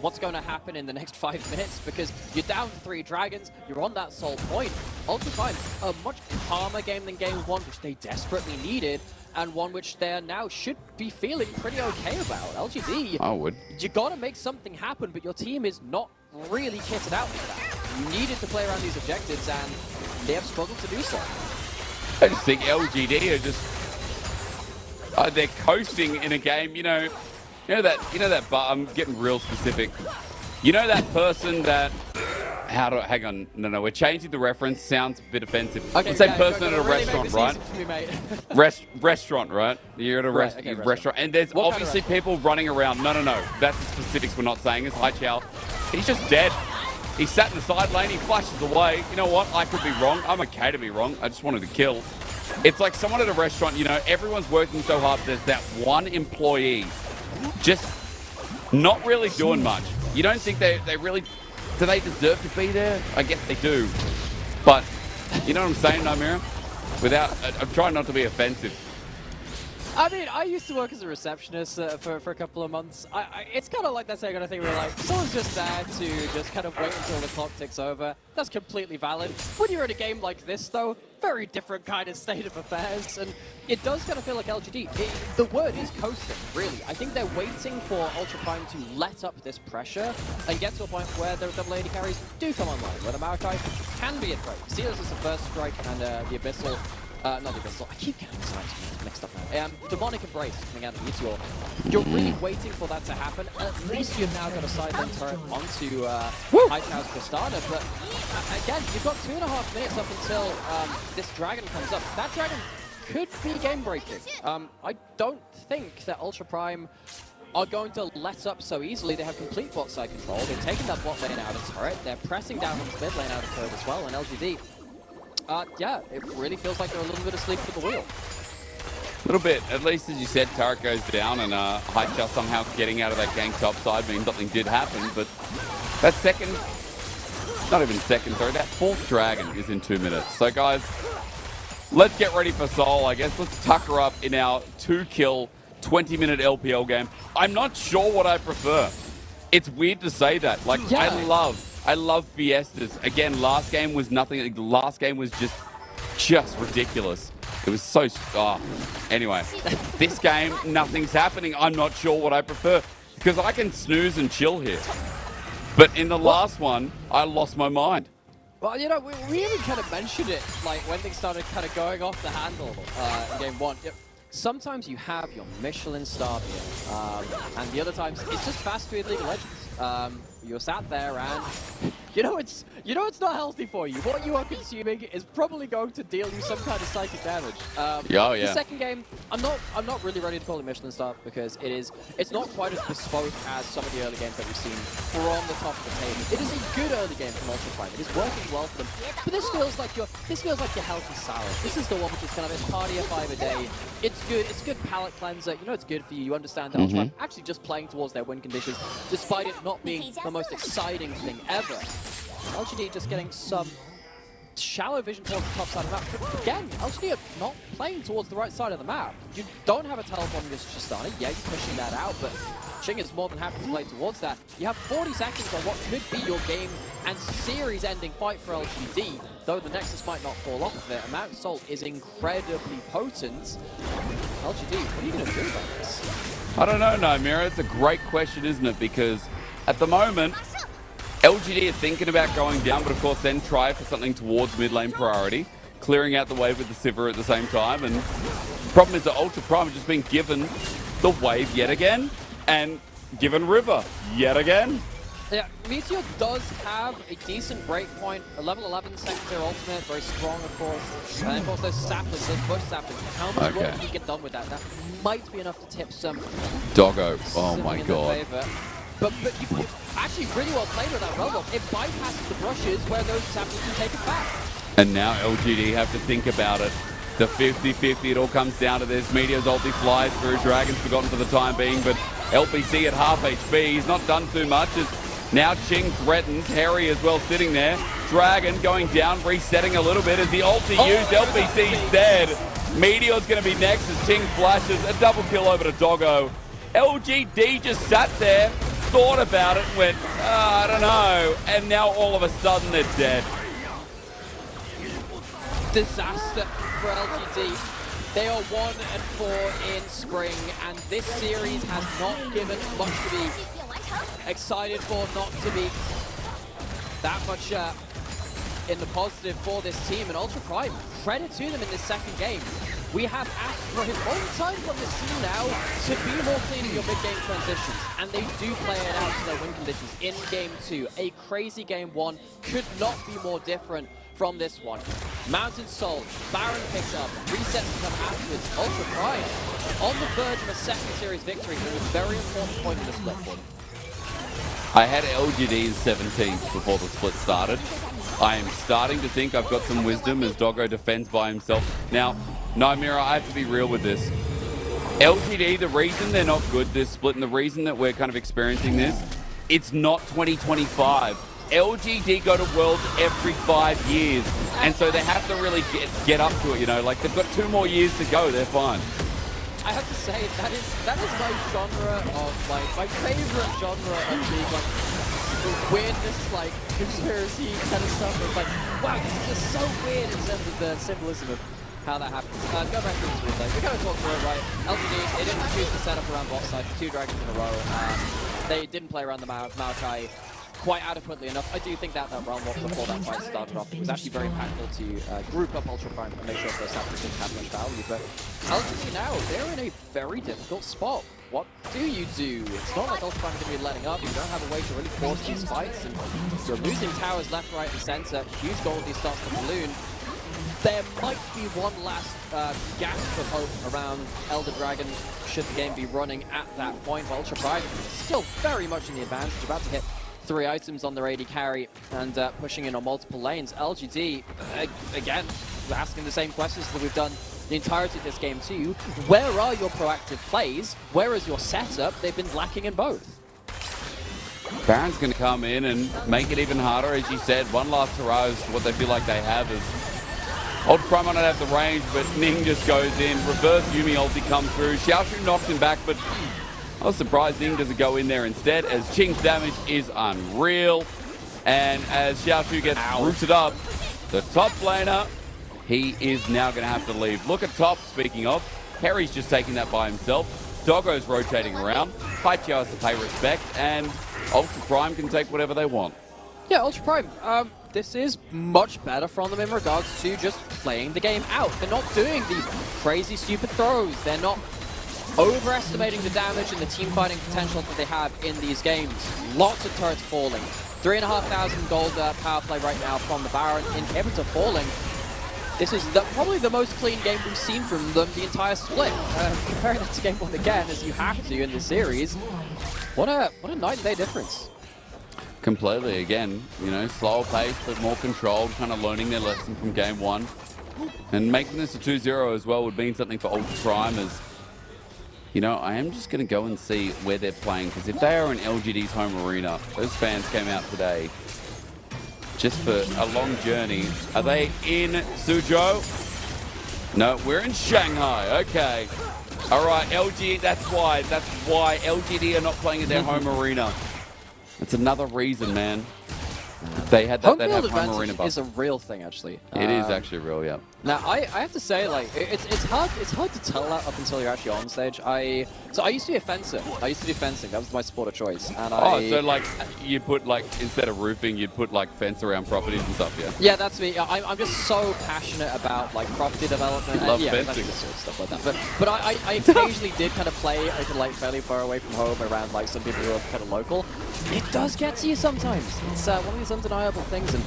what's going to happen in the next 5 minutes, because you're down to 3 dragons, you're on that sole point. Ultra Prime, a much calmer game than game 1, which they desperately needed, and one which they now should be feeling pretty okay about. LGD, I would. You got to make something happen, but your team is not really kitted out for that. You needed to play around these objectives, and they have struggled to do so. I just think LGD are just they're coasting in a game. You know that. But I'm getting real specific. You know that person that. Hang on. No, we're changing the reference. Sounds a bit offensive. Okay, let's say person at a restaurant, right? Restaurant, right? You're at a restaurant, and there's obviously people running around. No. That's the specifics we're not saying. It's Hai Chow. He's just dead. He sat in the side lane. He flashes away. You know what? I could be wrong. I'm okay to be wrong. I just wanted to kill. It's like someone at a restaurant. You know, everyone's working so hard. There's that one employee just not really doing much. You don't think they really. Do they deserve to be there? I guess they do. But, you know what I'm saying, Naimira? I'm trying not to be offensive. I mean, I used to work as a receptionist for a couple of months. It's kind of like that kind of thing where, like, someone's just there to just kind of wait until the clock ticks over. That's completely valid. When you're in a game like this, though, very different kind of state of affairs. And it does kind of feel like LGD. The word is coasting, really. I think they're waiting for Ultra Prime to let up this pressure and get to a point where the double AD carries do come online, where the Maokai can be a threat. See this as the first strike and the Abyssal. Not the Abyssal. I keep getting mixed up now. Demonic Embrace coming out of Meteor. You're really waiting for that to happen. At least you've now got a sideline turret onto Hai Chow's Tristana. But again, you've got 2.5 minutes up until this dragon comes up. That dragon could be game-breaking. I don't think that Ultra Prime are going to let up so easily. They have complete bot side control. They've taken that bot lane out of turret. They're pressing down on the mid lane out of turret as well. And LGD, yeah, it really feels like they're a little bit asleep at the wheel. A little bit. At least, as you said, turret goes down and Hai Chow somehow getting out of that gang top side means something did happen. But that second, not even second, sorry, that 4th dragon is in 2 minutes. So, guys, let's get ready for Seoul, I guess. Let's tucker up in our 2-kill, 20-minute LPL game. I'm not sure what I prefer. It's weird to say that. Like, yeah. I love Fiestas. Again, last game was nothing. The last game was just ridiculous. It was so... Anyway, this game, nothing's happening. I'm not sure what I prefer. Because I can snooze and chill here. But in the last one, I lost my mind. Well, you know, we even kind of mentioned it, like, when things started kind of going off the handle in game 1. Sometimes you have your Michelin star beer, and the other times it's just fast food League of Legends. You're sat there and You know it's not healthy for you. What you are consuming is probably going to deal you some kind of psychic damage. The second game, I'm not really ready to call it Michelin star because it's not quite as bespoke as some of the early games that we've seen from the top of the table. It is a good early game from Ultra Prime. It is working well for them. But this feels like your healthy salad. This is the one which is kind of a party of 5 a day. It's good. It's a good palate cleanser. You know it's good for you. You understand that Ultra Prime actually just playing towards their win conditions, despite it not being the most exciting thing ever. LGD just getting some shallow vision towards the top side of the map. But again, LGD are not playing towards the right side of the map. You don't have a teleport against Shistani. Yeah, you're pushing that out, but Ching is more than happy to play towards that. You have 40 seconds on what could be your game and series-ending fight for LGD, though the Nexus might not fall off of it. Amount of Salt is incredibly potent. LGD, what are you going to do about this? I don't know, Nymira. It's a great question, isn't it? Because at the moment, LGD are thinking about going down, but of course then try for something towards mid lane priority, clearing out the wave with the Sivir at the same time. And the problem is that Ultra Prime has just been given the wave yet again, and given River yet again. Yeah, Meteor does have a decent breakpoint, a level 11 secondary ultimate, very strong of course. And of course those saplings, those bush saplings, how much work can you get done with that? That might be enough to tip some Doggo, oh my god. But you actually really well played with that Robot. It bypasses the brushes where those saplings can take it back. And now LGD have to think about it. The 50-50, it all comes down to this. Meteor's ulti flies through, Dragon's forgotten for the time being, but LPC at half HP, he's not done too much. Now Ching threatens, Harry as well sitting there. Dragon going down, resetting a little bit as the ulti used, LPC's dead. Meteor's going to be next as Ching flashes, a double kill over to Doggo. LGD just sat there, thought about it and went, I don't know, and now all of a sudden they're dead. Disaster for LGD. They are 1-4 in spring, and this series has not given much to be excited for, not to be that much in the positive for this team. And Ultra Prime, credit to them in this second game. We have asked for a long time from this team now to be more clean in your mid-game transitions, and they do play it out to their win conditions in Game 2. A crazy Game 1 could not be more different from this one. Mountain Soul, Baron picks up, resets to come afterwards. Ultra Prime on the verge of a second series victory at a very important point in the split for them. I had LGD as 17th before the split started. I am starting to think I've got some wisdom as Doggo defends by himself. Now, Nymira, I have to be real with this. LGD, the reason they're not good this split and the reason that we're kind of experiencing this, it's not 2025. LGD go to Worlds every 5 years, and so they have to really get up to it, you know, like they've got 2 more years to go, they're fine. I have to say, that is my genre of, my favorite genre of League, like, the weirdness, like, conspiracy kind of stuff. It's like, wow, this is just so weird in terms of the symbolism of how that happens. Go back to this window. We kind of talked through it, right? LGD, they didn't choose to set up around bot side for 2 dragons in a row. They didn't play around the Maokai quite adequately enough. I do think that round walk before that fight started off, it was actually very impactful to group up Ultra Prime and make sure those saplings didn't have much value. But LGD now, they're in a very difficult spot. What do you do? It's not like Ultra Prime is going to be letting up. You don't have a way to really force these fights, and you're losing towers left, right, and center. Huge Goldie starts to balloon. There might be one last gasp of hope around Elder Dragon should the game be running at that point. But Ultra Prime still very much in the advantage, about to hit 3 items on their AD carry and pushing in on multiple lanes. LGD, again, asking the same questions that we've done the entirety of this game too. Where are your proactive plays? Where is your setup? They've been lacking in both. Baron's going to come in and make it even harder, as you said. One last hurrah is what they feel like they have is Ultra Prime might not have the range, but Ning just goes in. Reverse Yumi ulti comes through. Xiaoshu knocks him back, but I was surprised Ning doesn't go in there instead, as Ching's damage is unreal. And as Xiaoshu gets rooted up, the top laner, he is now going to have to leave. Look at top, speaking of. Harry's just taking that by himself. Doggo's rotating around. Paichio has to pay respect, and Ultra Prime can take whatever they want. Yeah, Ultra Prime, this is much better from them in regards to just playing the game out. They're not doing the crazy, stupid throws. They're not overestimating the damage and the team fighting potential that they have in these games. Lots of turrets falling. 3,500 gold power play right now from the Baron. Inhibitor falling. This is probably the most clean game we've seen from them the entire split. Comparing that to game 1 again, as you have to in this series. What a night and day difference. Completely, again, you know, slower pace, but more controlled, kind of learning their lesson from game 1. And making this a 2-0 as well would mean something for Ultra Prime as, you know, I am just going to go and see where they're playing, because if they are in LGD's home arena, those fans came out today just for a long journey. Are they in Suzhou? No, we're in Shanghai. Okay. All right, LG, that's why LGD are not playing at their home arena. It's another reason, man. They had that Home field home arena advantage buff. is a real thing, actually. It is actually real, yeah. Now, I have to say, like, it's hard to tell that up until you're actually on stage. So I used to be a fencer. I used to do fencing. That was my sport of choice. And so like you put like, instead of roofing, you'd put like fence around properties and stuff, yeah? Yeah, that's me. I'm just so passionate about like property development. Love yeah, fencing. just sort of stuff like that. But I occasionally did kind of play like fairly far away from home around like some people who are kind of local. It does get to you sometimes. It's one of these undeniable things, and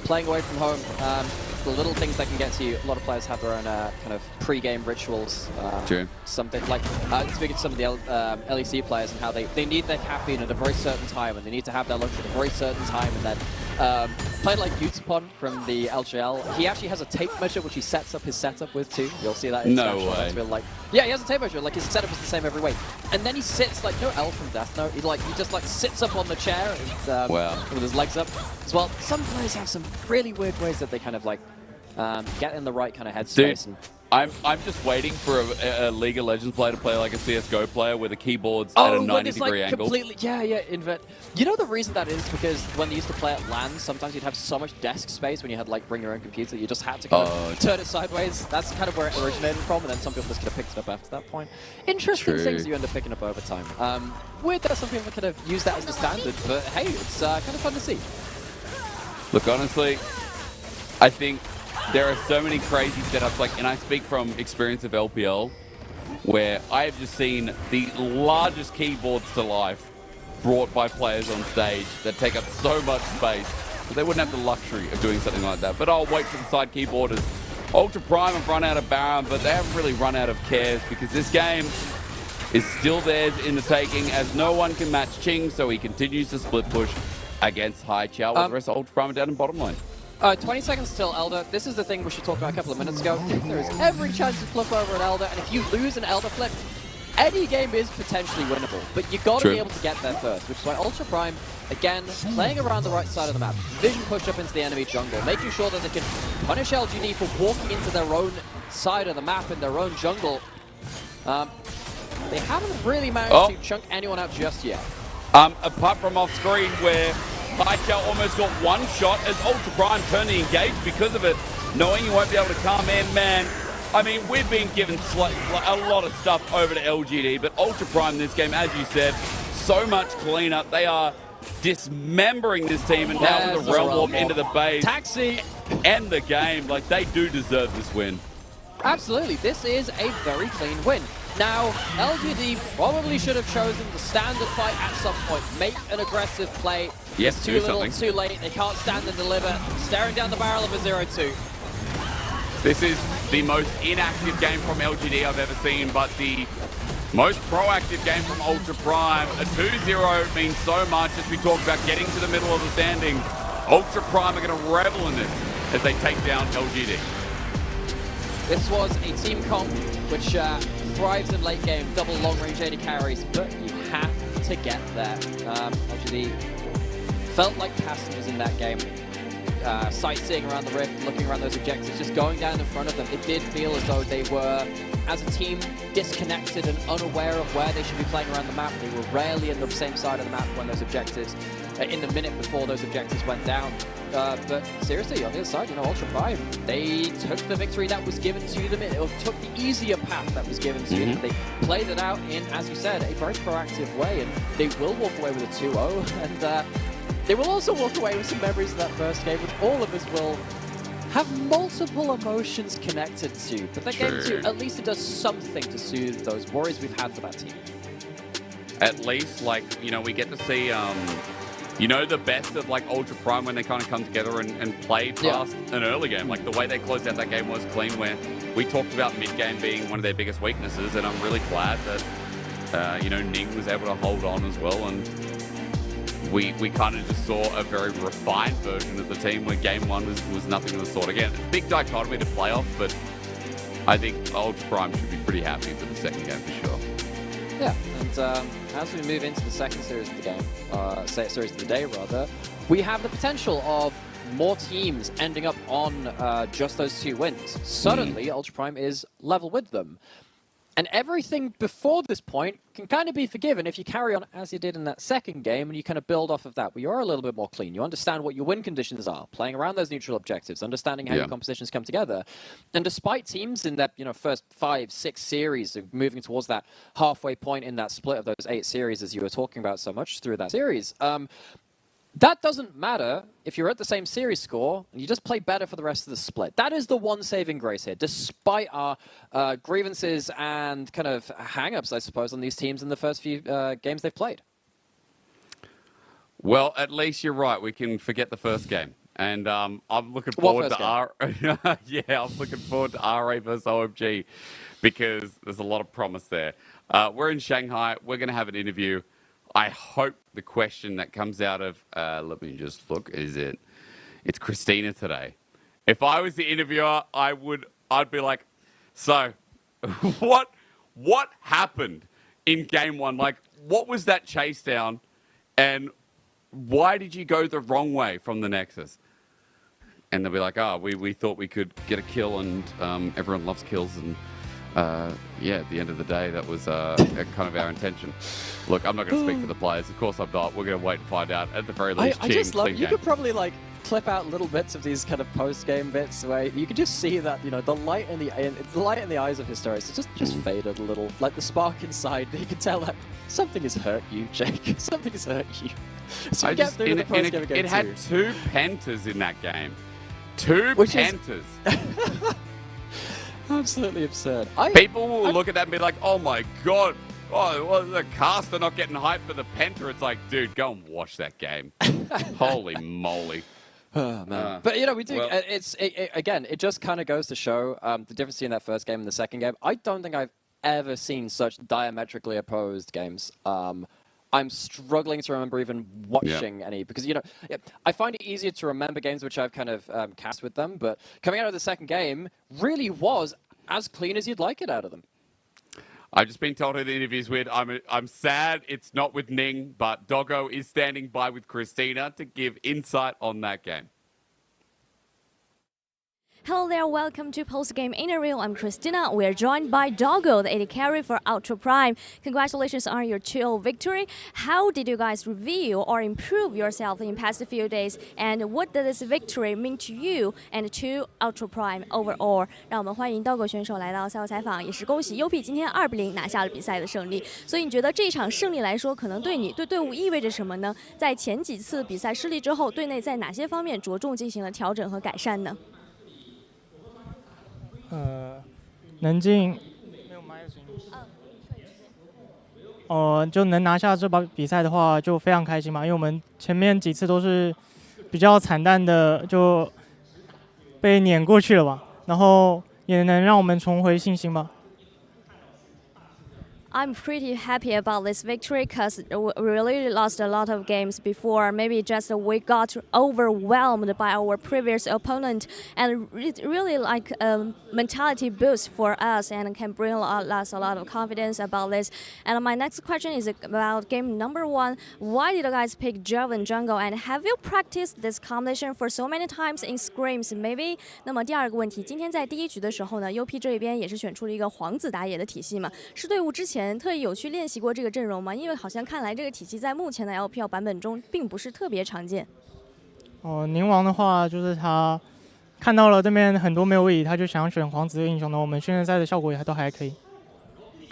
playing away from home, it's the little things that can get to you. A lot of players have their own kind of pre-game rituals. True. Something like speaking to some of the LEC players and how they need their caffeine at a very certain time, and they need to have their lunch at a very certain time, and then playing like Utapon from the LGL, he actually has a tape measure which he sets up his setup with too. You'll see that in No Snapshot. way. That's real, like, yeah, he has a tape measure. Like his setup is the same every week, and then he sits like L from Death Note. He just like sits up on the chair and, with his legs up. As well, some players have some really weird ways that they kind of like get in the right kind of headspace. Dude, I'm just waiting for a League of Legends player to play like a CSGO player where the keyboard's at a 90-degree angle. Completely, yeah, invert. You know the reason that is because when they used to play at LAN, sometimes you'd have so much desk space when you had like bring your own computer, you just had to kind of turn it sideways. That's kind of where it originated from, and then some people just kind of picked it up after that point. Interesting things you end up picking up over time. Weird that some people kind of use that as the standard, but hey, it's kind of fun to see. Look, honestly, I think there are so many crazy setups, like, and I speak from experience of LPL, where I have just seen the largest keyboards to life brought by players on stage that take up so much space, but they wouldn't have the luxury of doing something like that. But I'll wait for the side keyboarders. Ultra Prime have run out of Baron, but they haven't really run out of cares, because this game is still theirs in the taking, as no one can match Ching, so he continues to split push against Hai Chao, with the rest of Ultra Prime down in bottom lane. 20 seconds still, Elder. This is the thing we should talk about a couple of minutes ago. There is every chance to flip over an Elder, and if you lose an Elder flip, any game is potentially winnable, but you got to be able to get there first, which is why Ultra Prime, again, playing around the right side of the map, vision push up into the enemy jungle, making sure that they can punish LGD for walking into their own side of the map in their own jungle. They haven't really managed to chunk anyone out just yet. Apart from off screen where Hai Chao almost got one shot as Ultra Prime turned the engage because of it, knowing you won't be able to come in, man. I mean, we've been given a lot of stuff over to LGD, but Ultra Prime in this game, as you said, so much cleanup. They are dismembering this team, and now with the Realm Warp into the base. Taxi! End the game. Like, they do deserve this win. Absolutely. This is a very clean win. Now, LGD probably should have chosen the standard fight at some point. Make an aggressive play. Yes, it's too little, too late. They can't stand and deliver. Staring down the barrel of a 0-2. This is the most inactive game from LGD I've ever seen, but the most proactive game from Ultra Prime. A 2-0 means so much as we talk about getting to the middle of the standing. Ultra Prime are going to revel in this as they take down LGD. This was a team comp which thrives in late game, double long range AD carries, but you have to get there. LGD felt like passengers in that game. Sightseeing around the rift, looking around those objectives, just going down in front of them. It did feel as though they were, as a team, disconnected and unaware of where they should be playing around the map. They were rarely in the same side of the map when those objectives, in the minute before those objectives went down. But seriously, on the other side, you know, Ultra Prime, they took the victory that was given to them, or took the easier path that was given to them. They played it out in, as you said, a very proactive way, and they will walk away with a 2-0, and they will also walk away with some memories of that first game, which all of us will have multiple emotions connected to. But that game too, at least it does something to soothe those worries we've had for that team. At least, like, you know, we get to see You know, the best of like Ultra Prime when they kind of come together and play past an early game. Like the way they closed out that game was clean, where we talked about mid game being one of their biggest weaknesses, and I'm really glad that Ning was able to hold on as well, and we kind of just saw a very refined version of the team where game one was nothing of the sort. Again, big dichotomy to playoff, but I think Ultra Prime should be pretty happy with the second game for sure. Yeah, and as we move into the second series of the game, series of the day rather, we have the potential of more teams ending up on just those 2 wins. Suddenly, Ultra Prime is level with them. And everything before this point can kind of be forgiven if you carry on as you did in that second game and you kind of build off of that, where you're a little bit more clean. You understand what your win conditions are, playing around those neutral objectives, understanding how your compositions come together. And despite teams in that first 5, 6 series moving towards that halfway point in that split of those 8 series, as you were talking about so much through that series, that doesn't matter if you're at the same series score and you just play better for the rest of the split. That is the one saving grace here, despite our grievances and kind of hang-ups, I suppose, on these teams in the first few games they've played. Well, at least you're right. We can forget the first game. And I'm looking forward to I'm looking forward to RA versus OMG because there's a lot of promise there. We're in Shanghai. We're going to have an interview. I hope the question that comes out of, let me just look, it's Christina today. If I was the interviewer, I'd be like, so what happened in game one? Like, what was that chase down? And why did you go the wrong way from the Nexus? And they'll be like, we thought we could get a kill and everyone loves kills and at the end of the day, that was kind of our intention. Look, I'm not going to speak for the players. Of course I'm not. We're going to wait and find out. At the very least, I just love, you could probably like clip out little bits of these kind of post-game bits where you can just see that, the light in the eyes of Historics just faded a little. Like the spark inside, you can tell that something has hurt you, Jake. Something has hurt you. So you get through the post-game again. It had 2 pentas in that game. 2 pentas. Absolutely absurd. People will look at that and be like, oh my god, the caster not getting hyped for the penta. It's like, dude, go and watch that game. Holy moly. Oh, man. But, we do, again, it just kind of goes to show the difference between that first game and the second game. I don't think I've ever seen such diametrically opposed games. I'm struggling to remember even watching any, because, I find it easier to remember games which I've kind of cast with them, but coming out of the second game really was as clean as you'd like it out of them. I've just been told who the interview's with. I'm sad it's not with Ning, but Doggo is standing by with Christina to give insight on that game. Hello there, welcome to Post-Game Interview. I'm Christina. We are joined by Doggo, the AD carry for Ultra Prime. Congratulations on your 2-0 victory. How did you guys review or improve yourself in the past few days? And what does this victory mean to you and to Ultra Prime overall? 让我们欢迎 Doggo 选手来到赛后采访，也是恭喜 UP 今天2-0拿下了比赛的胜利。所以你觉得这一场胜利来说，可能对你对队伍意味着什么呢？在前几次比赛失利之后，队内在哪些方面着重进行了调整和改善呢？能进没有麦的声音。就能拿下这把比赛的话，就非常开心嘛，因为我们前面几次都是比较惨淡的，就被碾过去了吧，然后也能让我们重回信心吧。I'm pretty happy about this victory because we really lost a lot of games before. Maybe just we got overwhelmed by our previous opponent, and it's really like a mentality boost for us and can bring us a lot of confidence about this. And my next question is about game number 1. Why did you guys pick Joven Jungle, and have you practiced this combination for so many times in scrims? Maybe. 那么第二个问题，今天在第一局的时候呢 ，UP 这边也是选出了一个皇子打野的体系嘛，是队伍之前特意有去练习过这个阵容吗？因为好像看来这个体系在目前的 LPL 版本中并不是特别常见。宁王的话，就是他看到了对面很多没有位移，他就想选皇子这个英雄的。我们训练赛的效果也都还可以。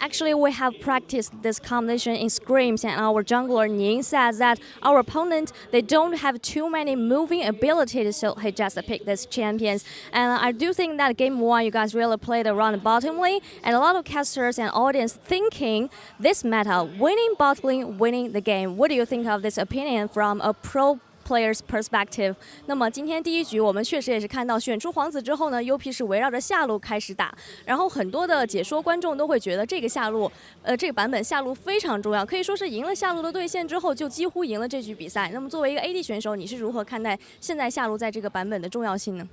Actually, we have practiced this combination in scrims, and our jungler Ning says that our opponent, they don't have too many moving abilities, so he just picked these champions. And I do think that game 1, you guys really played around bottom lane, and a lot of casters and audience thinking this meta, winning bot lane, winning the game. What do you think of this opinion from a pro player's perspective？ 那么今天第一局我们确实也是看到选出皇子之后呢 ，UP 是围绕着下路开始打，然后很多的解说观众都会觉得这个下路，这个版本下路非常重要，可以说是赢了下路的对线之后就几乎赢了这局比赛。那么作为一个 AD 选手，你是如何看待现在下路在这个版本的重要性呢？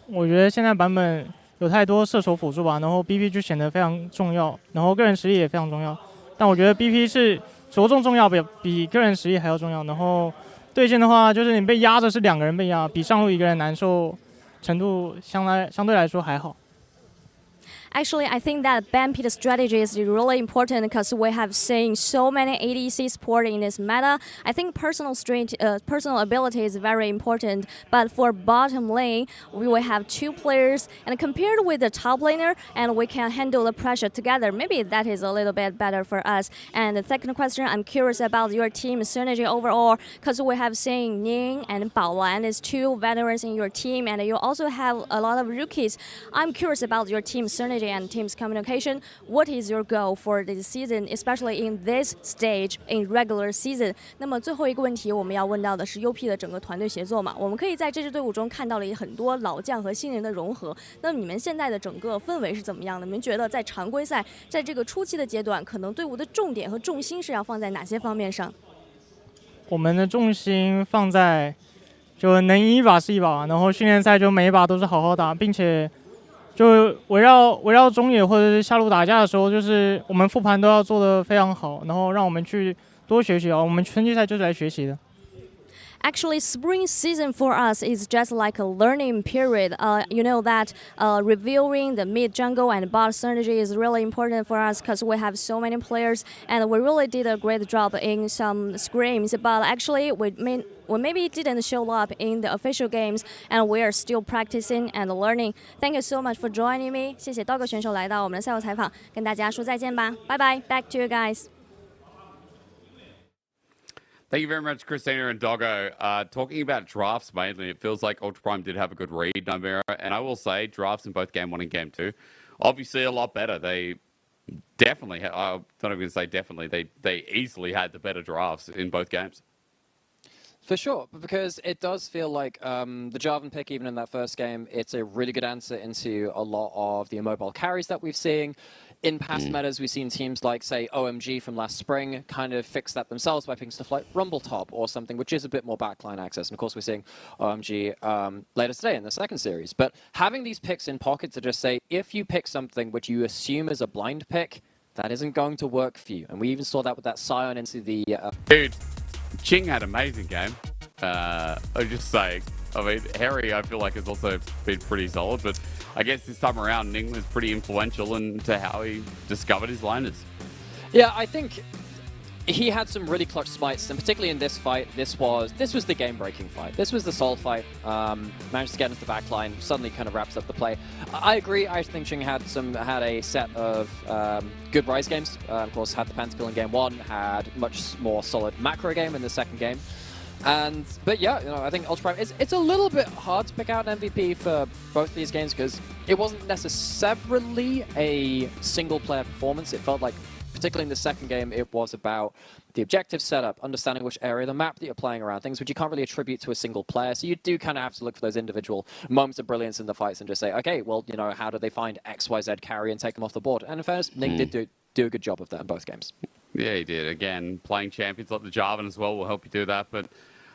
我觉得现在版本有太多射手辅助吧，然后 BP 就显得非常重要，然后个人实力也非常重要。但我觉得 BP 是着重重要比个人实力还要重要，然后。对线的话，就是你被压着是2个人被压，比上路1个人难受程度相对来说还好。Actually, I think that Bampede strategy is really important because we have seen so many ADC support in this meta. I think personal ability is very important, but for bottom lane, we will have 2 players, and compared with the top laner, and we can handle the pressure together. Maybe that is a little bit better for us. And the second question, I'm curious about your team synergy overall, because we have seen Ning and Baolan as 2 veterans in your team, and you also have a lot of rookies. I'm curious about your team synergy and team's communication. What is your goal for this season, especially in this stage in regular season? 那么最后一个问题我们要问到的是 UP 的整个团队协作嘛？我们可以在这支队伍中看到了很多老将和新人的融合。那么你们现在的整个氛围是怎么样的？你们觉得在常规赛，在这个初期的阶段，可能队伍的重点和重心是要放在哪些方面上？我们的重心放在就能赢一把是一把，然后训练赛就每一把都是好好打，并且。就围绕中野或者是下路打架的时候，就是我们复盘都要做得非常好，然后让我们去多学习啊。我们春季赛就是来学习的。Actually, spring season for us is just like a learning period. You know that reviewing the mid jungle and bot synergy is really important for us because we have so many players, and we really did a great job in some scrims. But actually, we maybe didn't show up in the official games, and we are still practicing and learning. Thank you so much for joining me. 谢谢刀哥选手来到我们的赛后采访，跟大家说再见吧，拜拜。Back to you guys. Thank you very much, Christina and Doggo. Talking about drafts mainly, it feels like Ultra Prime did have a good read, Nymera, and I will say drafts in both Game 1 and Game 2, obviously a lot better. They definitely, I'm not even going to say definitely, they easily had the better drafts in both games. For sure, because it does feel like the Jarvan pick, even in that first game, it's a really good answer into a lot of the immobile carries that we've seen. In past metas, we've seen teams like, say, OMG from last spring kind of fix that themselves by picking stuff like Rumble Top or something, which is a bit more backline access. And of course, we're seeing OMG later today in the second series. But having these picks in pocket to just say, if you pick something which you assume is a blind pick, that isn't going to work for you. And we even saw that with that Scion into the... Dude, Ching had an amazing game. I'm just saying. I mean, Harry, I feel like, has also been pretty solid, but I guess this time around, Ning was pretty influential into how he discovered his liners. Yeah, I think he had some really clutch smites, and particularly in this fight, this was the game-breaking fight. This was the soul fight. Managed to get into the backline, suddenly kind of wraps up the play. I agree. I think Ching had a set of good Rise games. Of course, had the Pentakill in game 1, had much more solid macro game in the second game. But yeah, I think Ultra Prime, it's a little bit hard to pick out an MVP for both these games because it wasn't necessarily a single-player performance. It felt like, particularly in the second game, it was about the objective setup, understanding which area of the map that you're playing around, things which you can't really attribute to a single player. So you do kind of have to look for those individual moments of brilliance in the fights and just say, okay, well, how do they find XYZ carry and take them off the board? And in fairness, Ning did do a good job of that in both games. Yeah, he did. Again, playing champions like the Jarvan as well will help you do that. But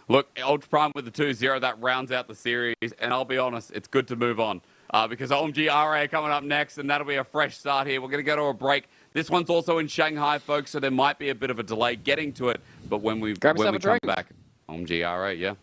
look, Ultra Prime with the 2-0, that rounds out the series. And I'll be honest, it's good to move on because OMG RA coming up next, and that'll be a fresh start here. We're going to go to a break. This one's also in Shanghai, folks, so there might be a bit of a delay getting to it. But when we come back, OMG RA, yeah.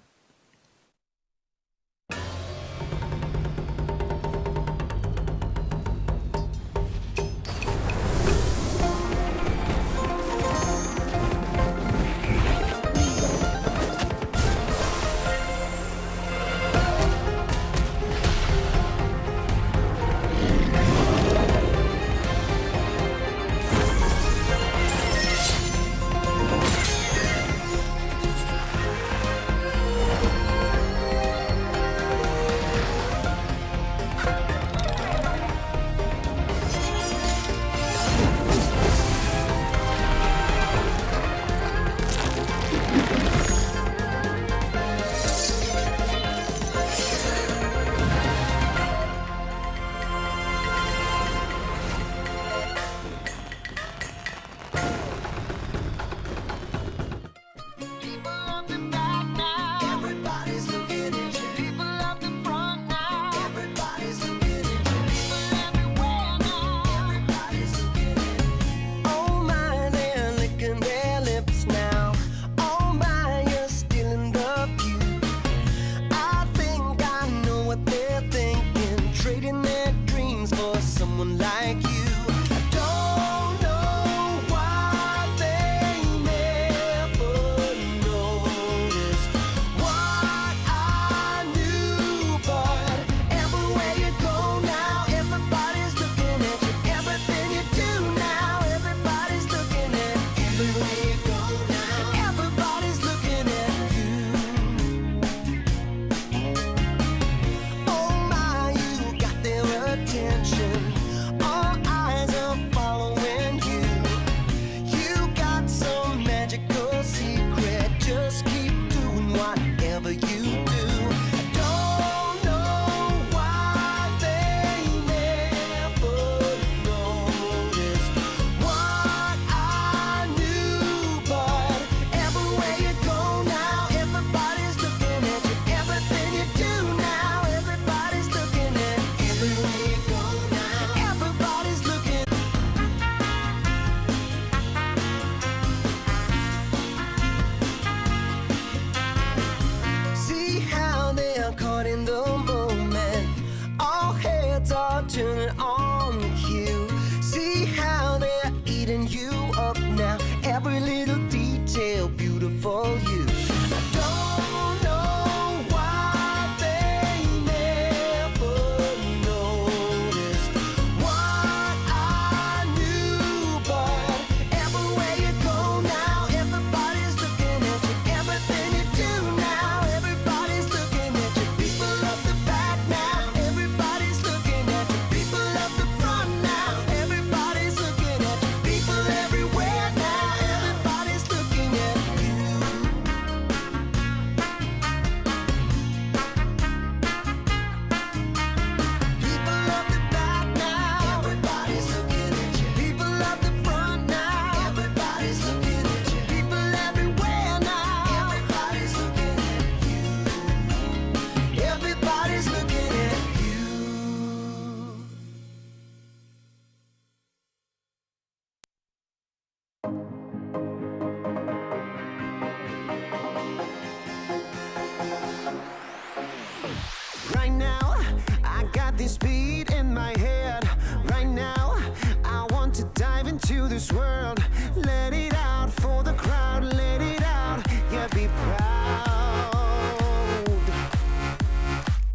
into this world. Let it out for the crowd, let it out, yeah, be proud.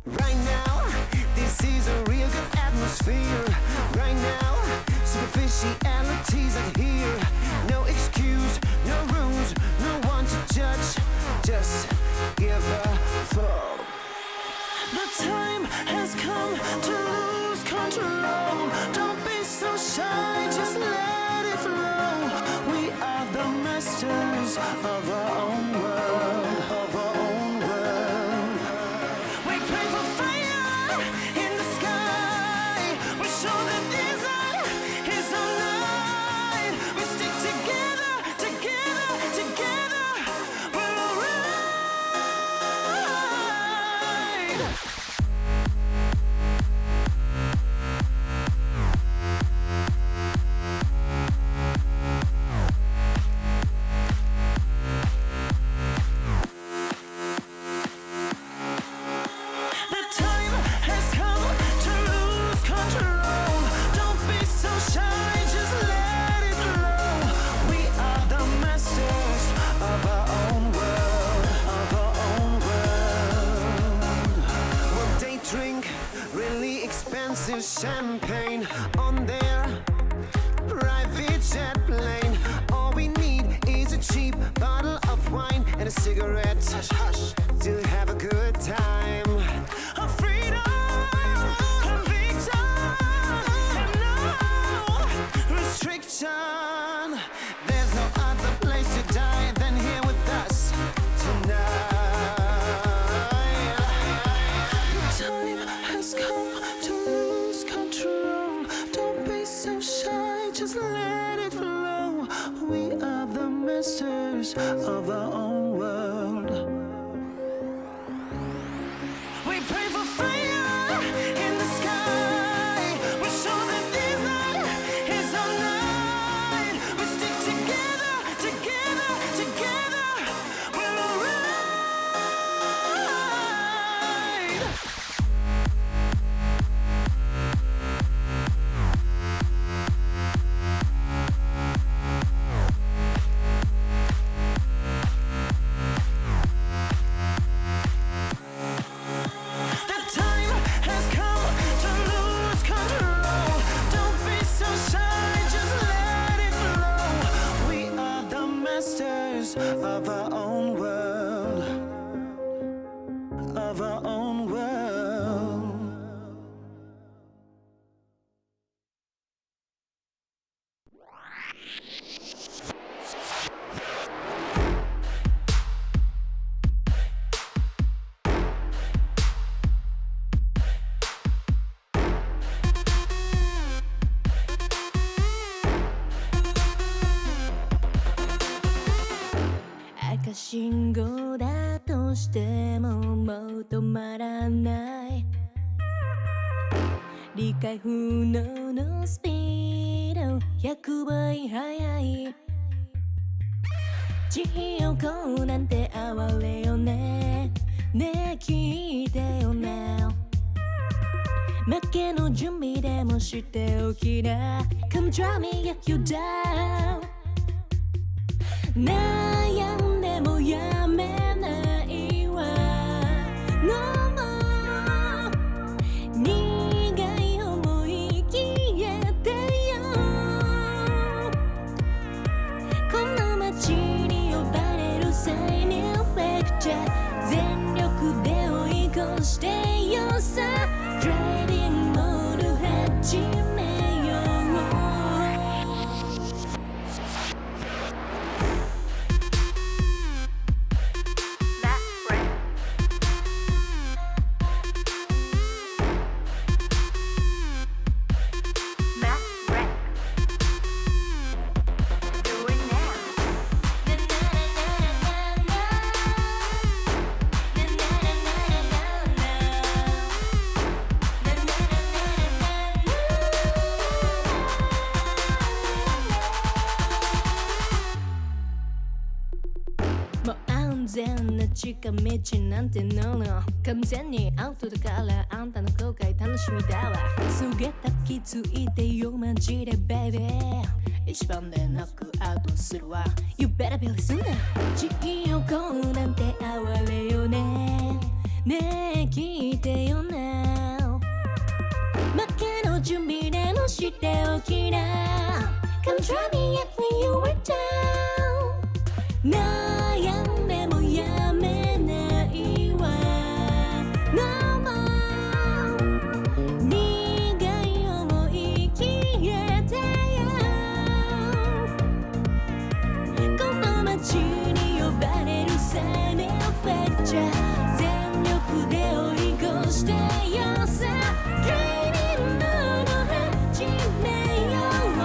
Right now, this is a real good atmosphere. Right now, superficialities are here. No excuse, no rules, no one to judge. Just give a fuck. The time has come to lose control. Don't be so shy, just let it flow. We are the masters of our own world, of our own world. We pray for fire in the sky. We show that desire is our light. We stick together, together, together. We're alright. The time has come to lose control. Don't be so shy, just let it flow. We are the masters of our own world, of our own world. Well, they drink really expensive champagne on their private jet plane. All we need is a cheap bottle of wine and a cigarette to have a good time. A freedom, conviction, and no restriction. There's no other place to die than here with us tonight. Time has come to lose control. Don't be so shy, just let it flow. We are the masters of our own world. We pray for fire in the sky. We show that this night is our night. We stick together, together, together. We're alright. The time has come to lose control. Don't be so shy, just let it flow. We are the masters of our own world, of our own world.赤信号だとしてももう止まらない理解不能のスピード100倍速い地獄なんて哀れよねねえ聞いてよな負けの準備でもしておきな Come try me get you down 悩んでもやめないわ No more 苦い思い消えてよこの街に呼ばれる際にレクチャー全力で追い越してよさ Driving モール始めよう然な近道なんてのの完全にアウトだからあんたの後悔楽しみだわすげた気づいてよマジでベイビー一番でノックアウトするわ You better be listening 地横なんて哀れよねねえ聞いてよな負けの準備でもしておきな Come try me if you were down 悩んでもやめないわ No more 苦い思い消えてよこの街に呼ばれる生命フェクチャー全力で追い越してよさ Dreamingの始めよう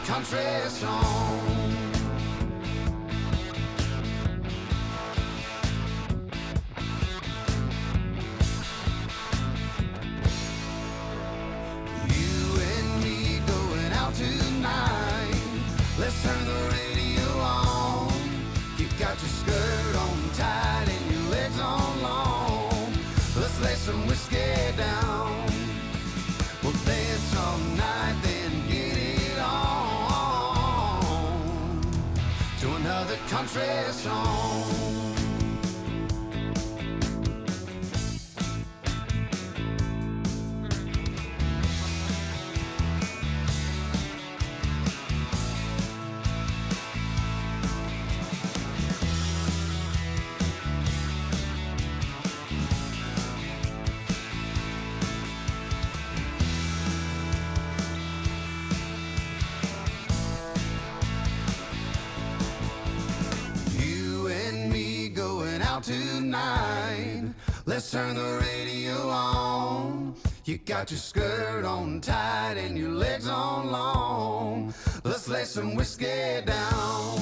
Country song. You and me going out tonight. Let's turn the radio on. You got your skirt on tight and your legs on long. Let's lay some whiskey down. We'll dance all night, then get it on. Another country song. Tonight, let's turn the radio on. You got your skirt on tight and your legs on long. Let's lay some whiskey down.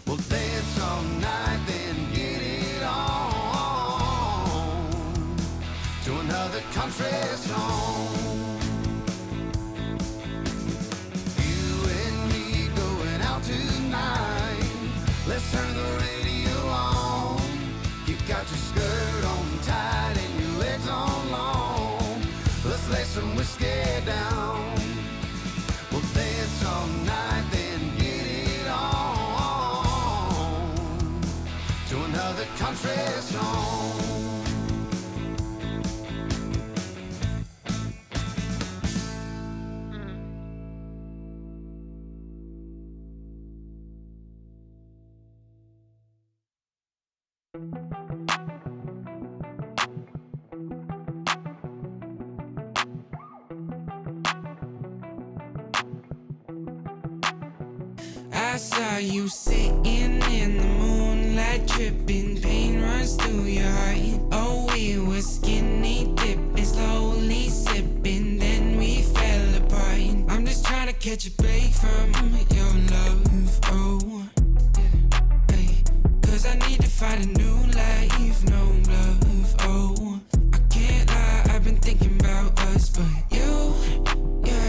We'll dance all night, then get it on to another country song. You and me going out tonight. Let's turn the radio on. You got your skirt on tight and your legs on long. Let's lay some whiskey down. We'll dance all night, then get it on to another country song. I saw you sitting in the moonlight moonlight dripping, pain runs through your heart. Oh, we were skinny dipping, slowly sipping, then we fell apart. I'm just trying to catch a break from your love, oh, yeah, hey. Cause I need to find a new life, no love, oh. I can't lie, I've been thinking about us, but you, yeah.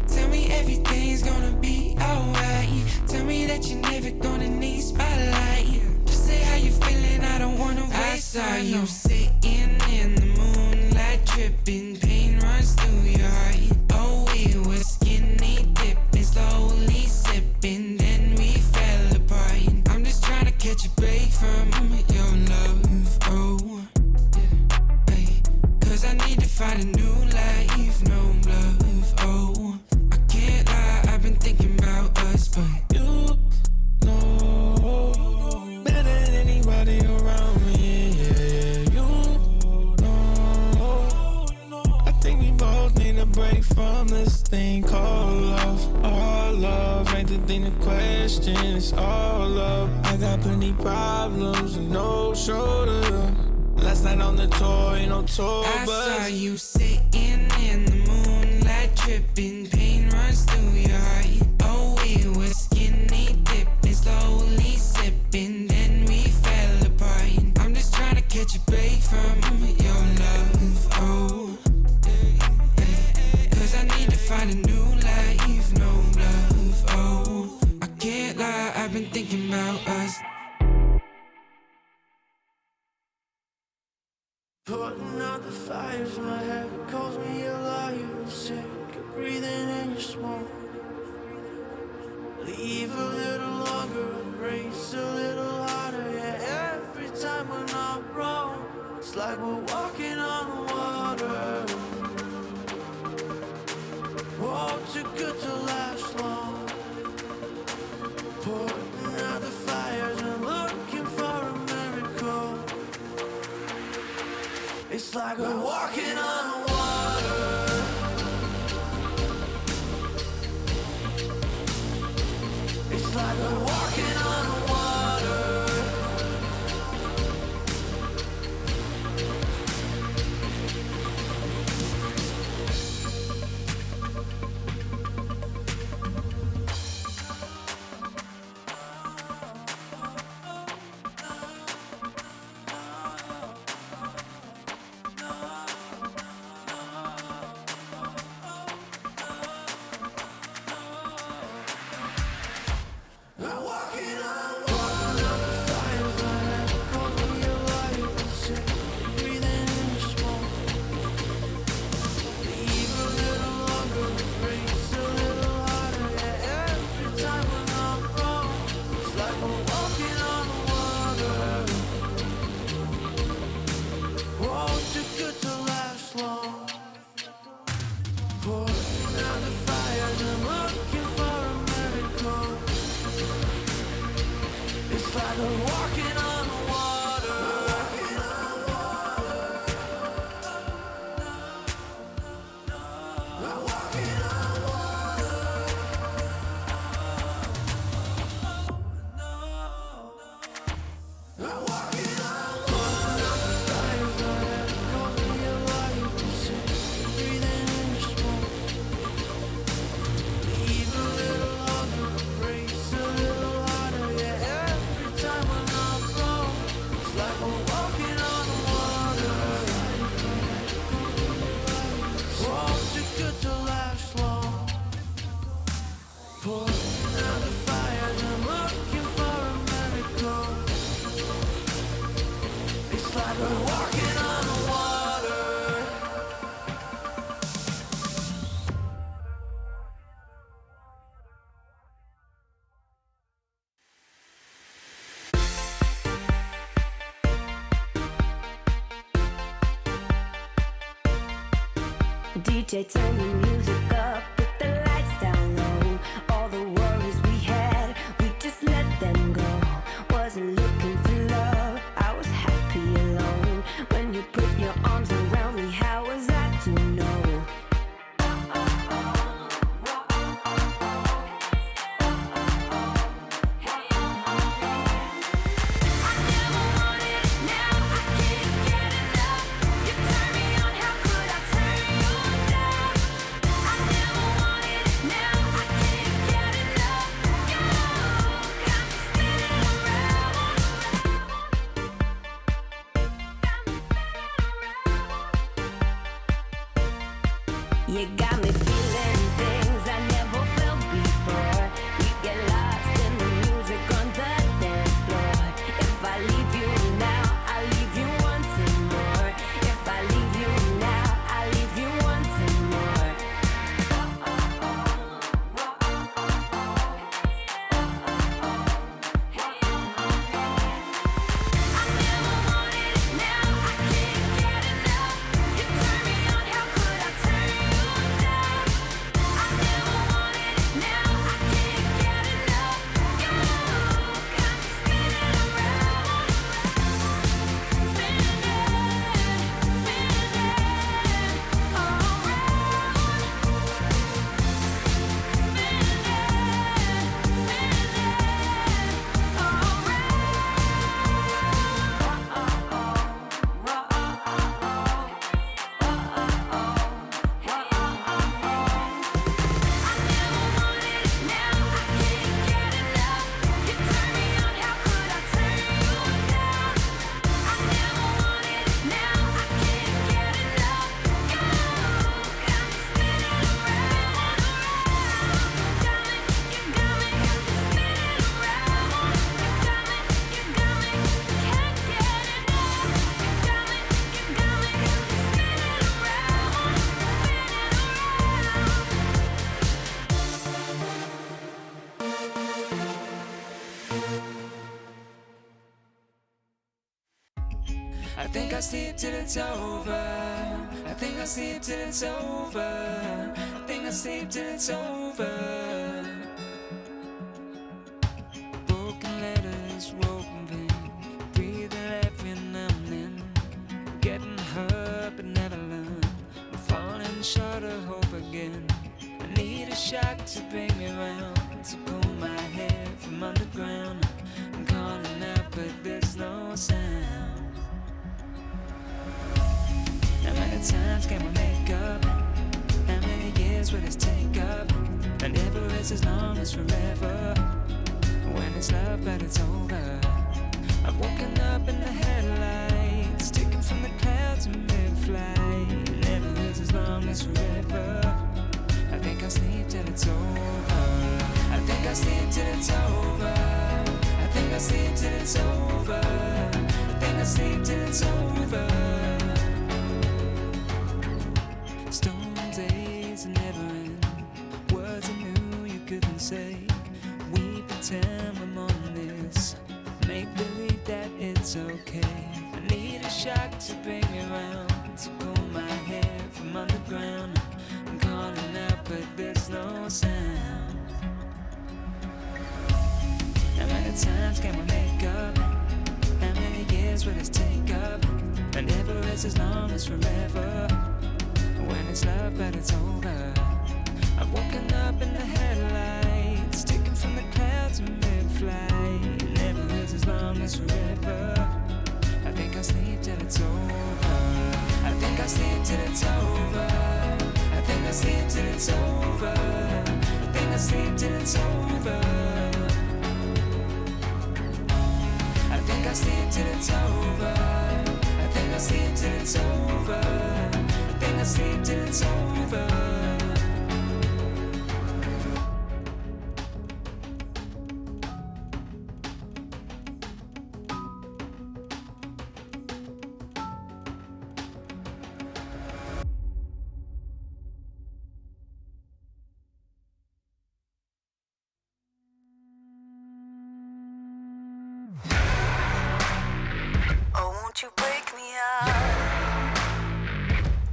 Tell me everything's gonna be alright. Tell me that you're never gonna need spotlight. Just say how you feeling, I don't wanna waste time. I saw you sitting in the moonlight dripping, pain runs through your heart. Oh, we were skinny dipping, slowly sipping, then we fell apart. I'm just trying to catch a break from your love, oh, yeah, hey. Cause I need to find a new life, no love, oh. I can't lie, I've been thinking about us, but you know better than anybody around me, yeah, you know. I think we both need a break from this thing called love. All love ain't the thing to question, it's all love. I got plenty problems and no shoulder. Last night on the tour, ain't no tour bus. I saw you sitting in the moonlight dripping, pain runs through your heart. Oh, we were skinny dipping, slowly sipping, then we fell apart. I'm just trying to catch a break from your love, oh, yeah. Cause I need to find a new life, no love, oh. I can't lie, I've been thinking about us. Putting out the fires, my head calls me a liar. Sick of breathing in your smoke. Leave a little longer, embrace a little harder. Yeah, every time we're not wrong, it's like we're walking on water. Oh, too good to last long. Putting out the fires and looking for a miracle. It's like we're walking on water. It's like we're walking on water. DJ, turn the music up, put the lights down low. All the worries we had, we just let them go. Wasn't looking for love, I was happy alone. When you put your arms around me, how was I to know? I think I'll sleep till it's over. I think I'll sleep till it's over. I think I'll sleep till it's over. Broken letters, broken pen, breathing every now and then. Getting hurt but never learn. I'm falling short of hope again. I need a shock to bring me round, to pull my head from underground. I'm calling out but there's no sound. How many times can we make up? How many years will this take up? And never is as long as forever. When it's love but it's over. I've woken up in the headlights, sticking from the clouds in mid-flight. Never is as long as forever. I think I'll sleep till it's over. I think I'll sleep till it's over. I think I'll sleep till it's over. I think I'll sleep till it's over. Storm days never end. Words I knew you couldn't say. We pretend we're more than this. Make believe that it's okay. I need a shock to bring me round, to pull my head from underground. I'm calling out but there's no sound. How many times can we make up? How many years will this take up? And never is as long as forever. When it's love but it's over. I've woken up in the headlights, sticking from the clouds in mid-flight. Never is as long as forever. I think I'll sleep till it's over. I think I'll sleep till it's over. I think I'll sleep till it's over. I think I'll sleep till it's over. I think I'll sleep till it's over. I think I'll sleep till it's over. I think I'll sleep till it's over. Oh, won't you break me out?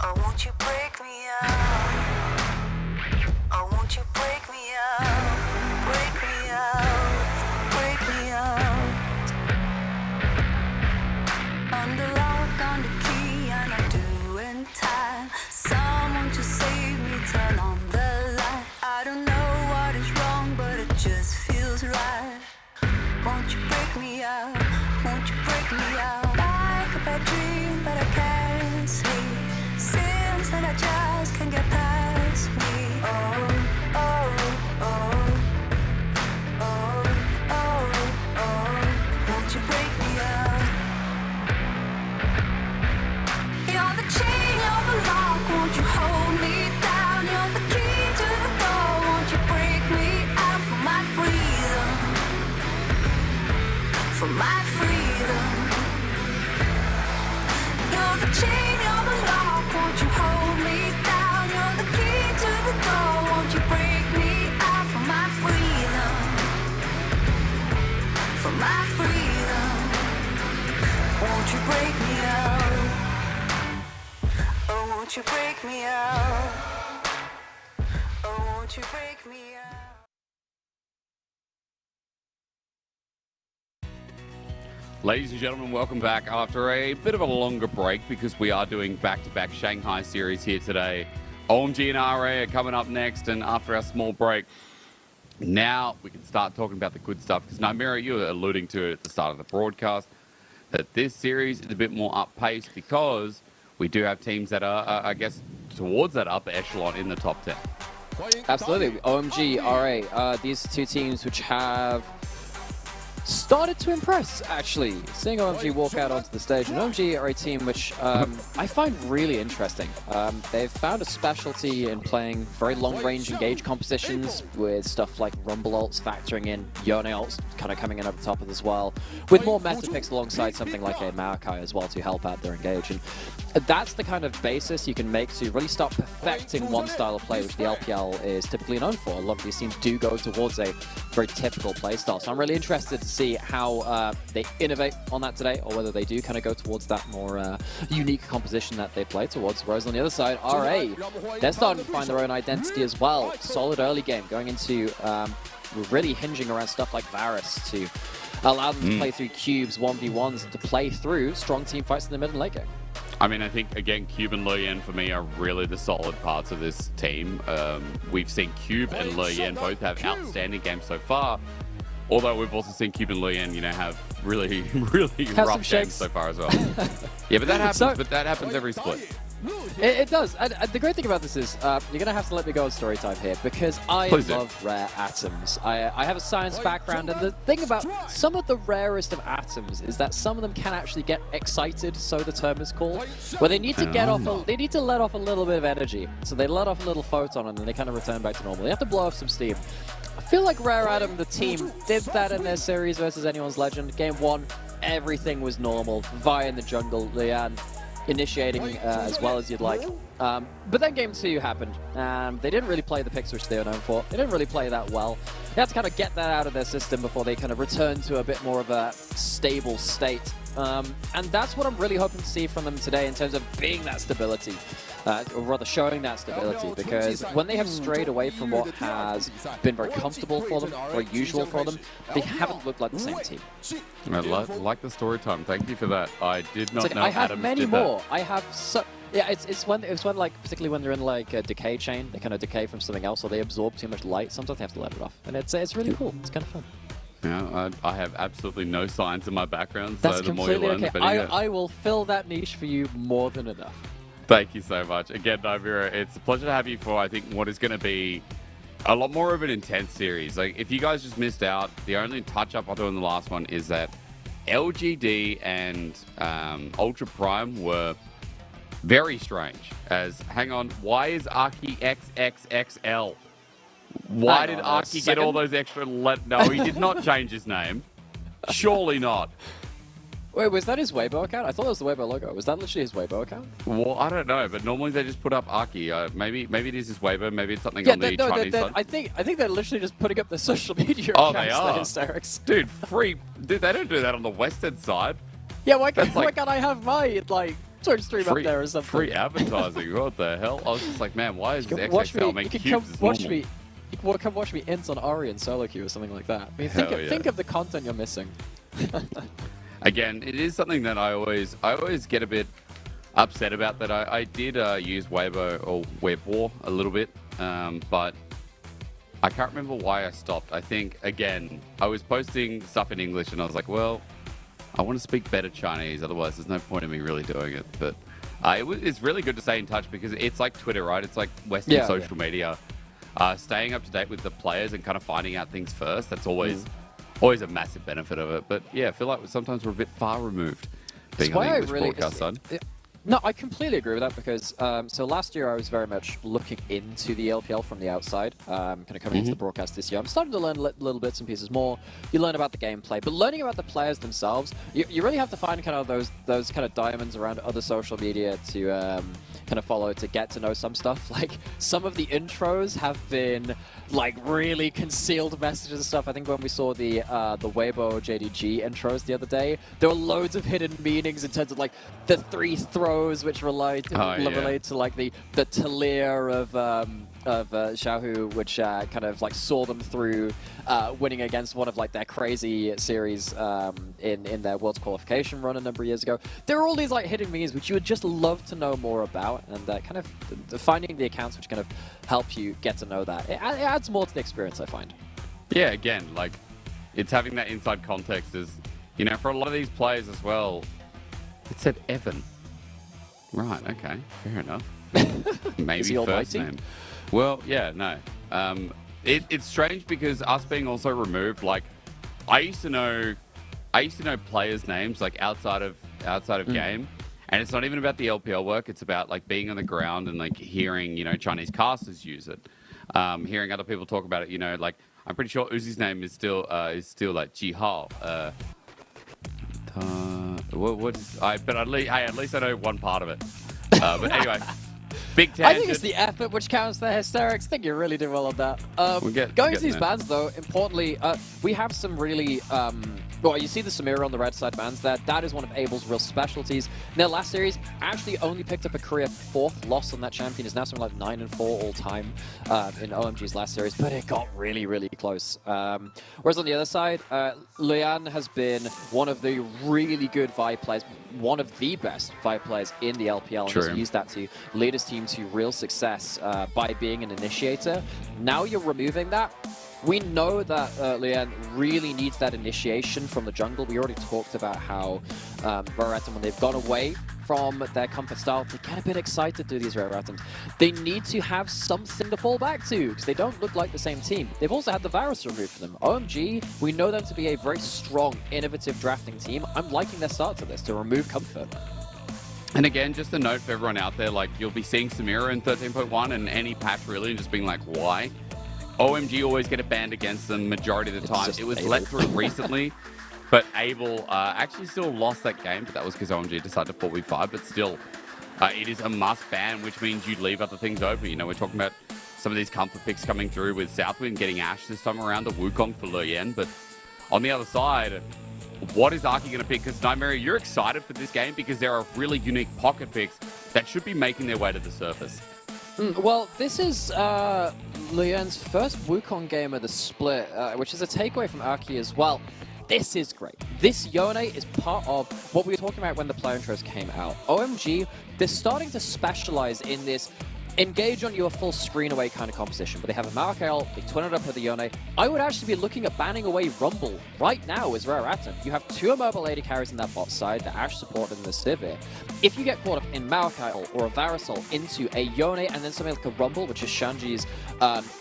Oh, won't you break me out? Oh, won't you break me out? Break me out, break me out. Under lock, under key, and I'm doing time. Someone to save me, turn on the light. I don't know what is wrong, but it just feels right. Won't you break me out? Won't you break me out? Like a bad dream, but I can't sleep. Seems like I just can't get past me. Oh, oh, oh, oh, oh, oh. Won't you break me out? You're the chain, you're the lock. Won't you hold me down? You're the key to the door. Won't you break me out for my freedom? For my freedom. You're the chain, you're the lock. Won't you hold me down? You're the key to the door. Won't you break me out for my freedom? For my freedom. Won't you break me out? Oh, won't you break me out? Oh, won't you break me out? Ladies and gentlemen, welcome back after a bit of a longer break because we are doing back-to-back Shanghai series here today. OMG and RA are coming up next, and after our small break, now we can start talking about the good stuff because Nymira, you were alluding to it at the start of the broadcast, that this series is a bit more up-paced because we do have teams that are, I guess, towards that upper echelon in the top 10. Absolutely. OMG, RA, these two teams which have started to impress, actually. Seeing OMG walk out onto the stage, and OMG are a team which I find really interesting. They've found a specialty in playing very long-range engage compositions with stuff like Rumble ults factoring in, Yone ults kind of coming in over the top of it as well, with more meta picks alongside something like a Maokai as well to help out their engage. And that's the kind of basis you can make to really start perfecting one style of play, which the LPL is typically known for. A lot of these teams do go towards a very typical playstyle, so I'm really interested to see how they innovate on that today, or whether they do kind of go towards that more unique composition that they play towards. Whereas on the other side, RA, they're starting to find their own identity as well. Solid early game, going into really hinging around stuff like Varus to allow them to play through cubes, 1v1s, and to play through strong team fights in the mid and late game. I mean, I think, again, Cube and Luyen for me are really the solid parts of this team. We've seen Cube and Luyen both have outstanding games so far, although we've also seen Cube and Luyen, you know, have really, really rough games so far as well. Yeah, but that happens, every split. It does. And the great thing about this is you're going to have to let me go on story time here, because I love rare atoms. I have a science background, and the thing about some of the rarest of atoms is that some of them can actually get excited, so the term is called, where they need to get off, they need to let off a little bit of energy. So they let off a little photon, and then they kind of return back to normal. They have to blow off some steam. I feel like Rare Atom, the team, did that in their series versus Anyone's Legend. Game 1, everything was normal. Vi in the jungle, Lian initiating as well as you'd like. But then game 2 happened, and they didn't really play the picks which they were known for. They didn't really play that well. They had to kind of get that out of their system before they kind of return to a bit more of a stable state. And that's what I'm really hoping to see from them today in terms of being that stability, or rather showing that stability, because when they have strayed away from what has been very comfortable for them, very usual for them, they haven't looked like the same team. I like the story time. Thank you for that. I did not know I have Adams many did more. that. I have so... Yeah, it's when like, particularly when they're in like a decay chain, they kind of decay from something else, or they absorb too much light. Sometimes they have to let it off, and it's really cool. It's kind of fun. Yeah, I have absolutely no science in my background, That's so the more you completely learn, okay. the better you get. I will fill that niche for you more than enough. Thank you so much. Again, Nymira, it's a pleasure to have you for, I think, what is going to be a lot more of an intense series. Like, if you guys just missed out, the only touch-up I'll do in the last one is that LGD and Ultra Prime were very strange. Hang on, why is Arky XXXL? Why did Arky get all those extra No, he did not change his name. Surely not. Wait, was that his Weibo account? I thought it was the Weibo logo. Was that literally his Weibo account? Well, I don't know, but normally they just put up Arky. Maybe it is his Weibo, maybe it's something on the Chinese side. I think they're literally just putting up their social media Oh, accounts. they are? They're hysterics. Dude, they don't do that on the Western side. Yeah, why can't I have my, like, Twitch stream up there or something? Free advertising, what the hell? I was just like, man, why is this Watch XXL me, make you cubes can is watch normal? me. You can come watch me int on Ari and solo queue or something like that. I mean, think of the content you're missing. Again, it is something that I always get a bit upset about. That I did use Weibo or Weibo a little bit, but I can't remember why I stopped. I think, again, I was posting stuff in English and I was like, well, I want to speak better Chinese, otherwise there's no point in me really doing it. But it's really good to stay in touch, because it's like Twitter, right? It's like Western social media. Staying up to date with the players and kind of finding out things first, that's always a massive benefit of it. But yeah, I feel like sometimes we're a bit far removed being on the English broadcast side. No, I completely agree with that, because so last year I was very much looking into the LPL from the outside, kind of coming into the broadcast this year. I'm starting to learn little bits and pieces more. You learn about the gameplay, but learning about the players themselves, you really have to find kind of those kind of diamonds around other social media to kind of follow to get to know some stuff. Like, some of the intros have been like really concealed messages and stuff. I think when we saw the Weibo JDG intros the other day, there were loads of hidden meanings in terms of like the 3 throws, which relate to like the Talir of Xiaohu, which kind of like saw them through winning against one of like their crazy series in their World's Qualification run a number of years ago. There are all these like hidden meanings which you would just love to know more about, and kind of finding the accounts which kind of help you get to know that. It adds more to the experience, I find. Yeah, again, like, it's having that inside context is, you know, for a lot of these players as well. It said Evan. Right, okay, fair enough. Maybe first name. Well, yeah, no. It's strange because us being also removed, like, I used to know players' names like outside of game, and it's not even about the LPL work. It's about like being on the ground and like hearing, you know, Chinese casters use it, hearing other people talk about it. You know, like, I'm pretty sure Uzi's name is still like Jihao. But at least I know one part of it. But anyway, Big I tangent. think it's the effort which counts the hysterics. I think you really did well on that. We're Going to getting these there. bans, though, importantly, we have some really... well, you see the Samira on the red side bans there. That is one of Abel's real specialties. In their last series, actually only picked up a career 4th loss on that champion. Is now something like 9-4 all time in OMG's last series, but it got really, really close. Whereas on the other side, Lian has been one of the really good Vibe players, one of the best Vibe players in the LPL, and True. has used that to lead his team to real success by being an initiator. Now you're removing that. We know that Lian really needs that initiation from the jungle. We already talked about how Raratum, when they've gone away from their comfort style, they get a bit excited to do these Raratums. They need to have something to fall back to, because they don't look like the same team. They've also had the virus removed from them. OMG, we know them to be a very strong, innovative drafting team. I'm liking their start to this, to remove comfort. And again, just a note for everyone out there, like, you'll be seeing Samira in 13.1 and any patch really, and just being like, why? OMG always get a banned against them majority of the time. It was let through recently, but Abel actually still lost that game, but that was because OMG decided to 4v5, but still, it is a must ban, which means you leave other things open. You know, we're talking about some of these comfort picks coming through with Southwind getting Ashe this time around, the Wukong for Luyen, but on the other side, what is Arky going to pick? Because Nightmare, you're excited for this game because there are really unique pocket picks that should be making their way to the surface. Well, this is Luyen's first Wukong game of the split, which is a takeaway from Arky as well. This is great. This Yone is part of what we were talking about when the player intros came out. OMG, they're starting to specialize in this engage on you a full screen away kind of composition, but they have a Markel, they twin it up with the Yone. I would actually be looking at banning away Rumble right now as Raratum. You have 2 immobile AD carries in that bot side, the Ashe supported in the Sivir. If you get caught up in Markel or a Varusol into a Yone and then something like a Rumble, which is Shanji's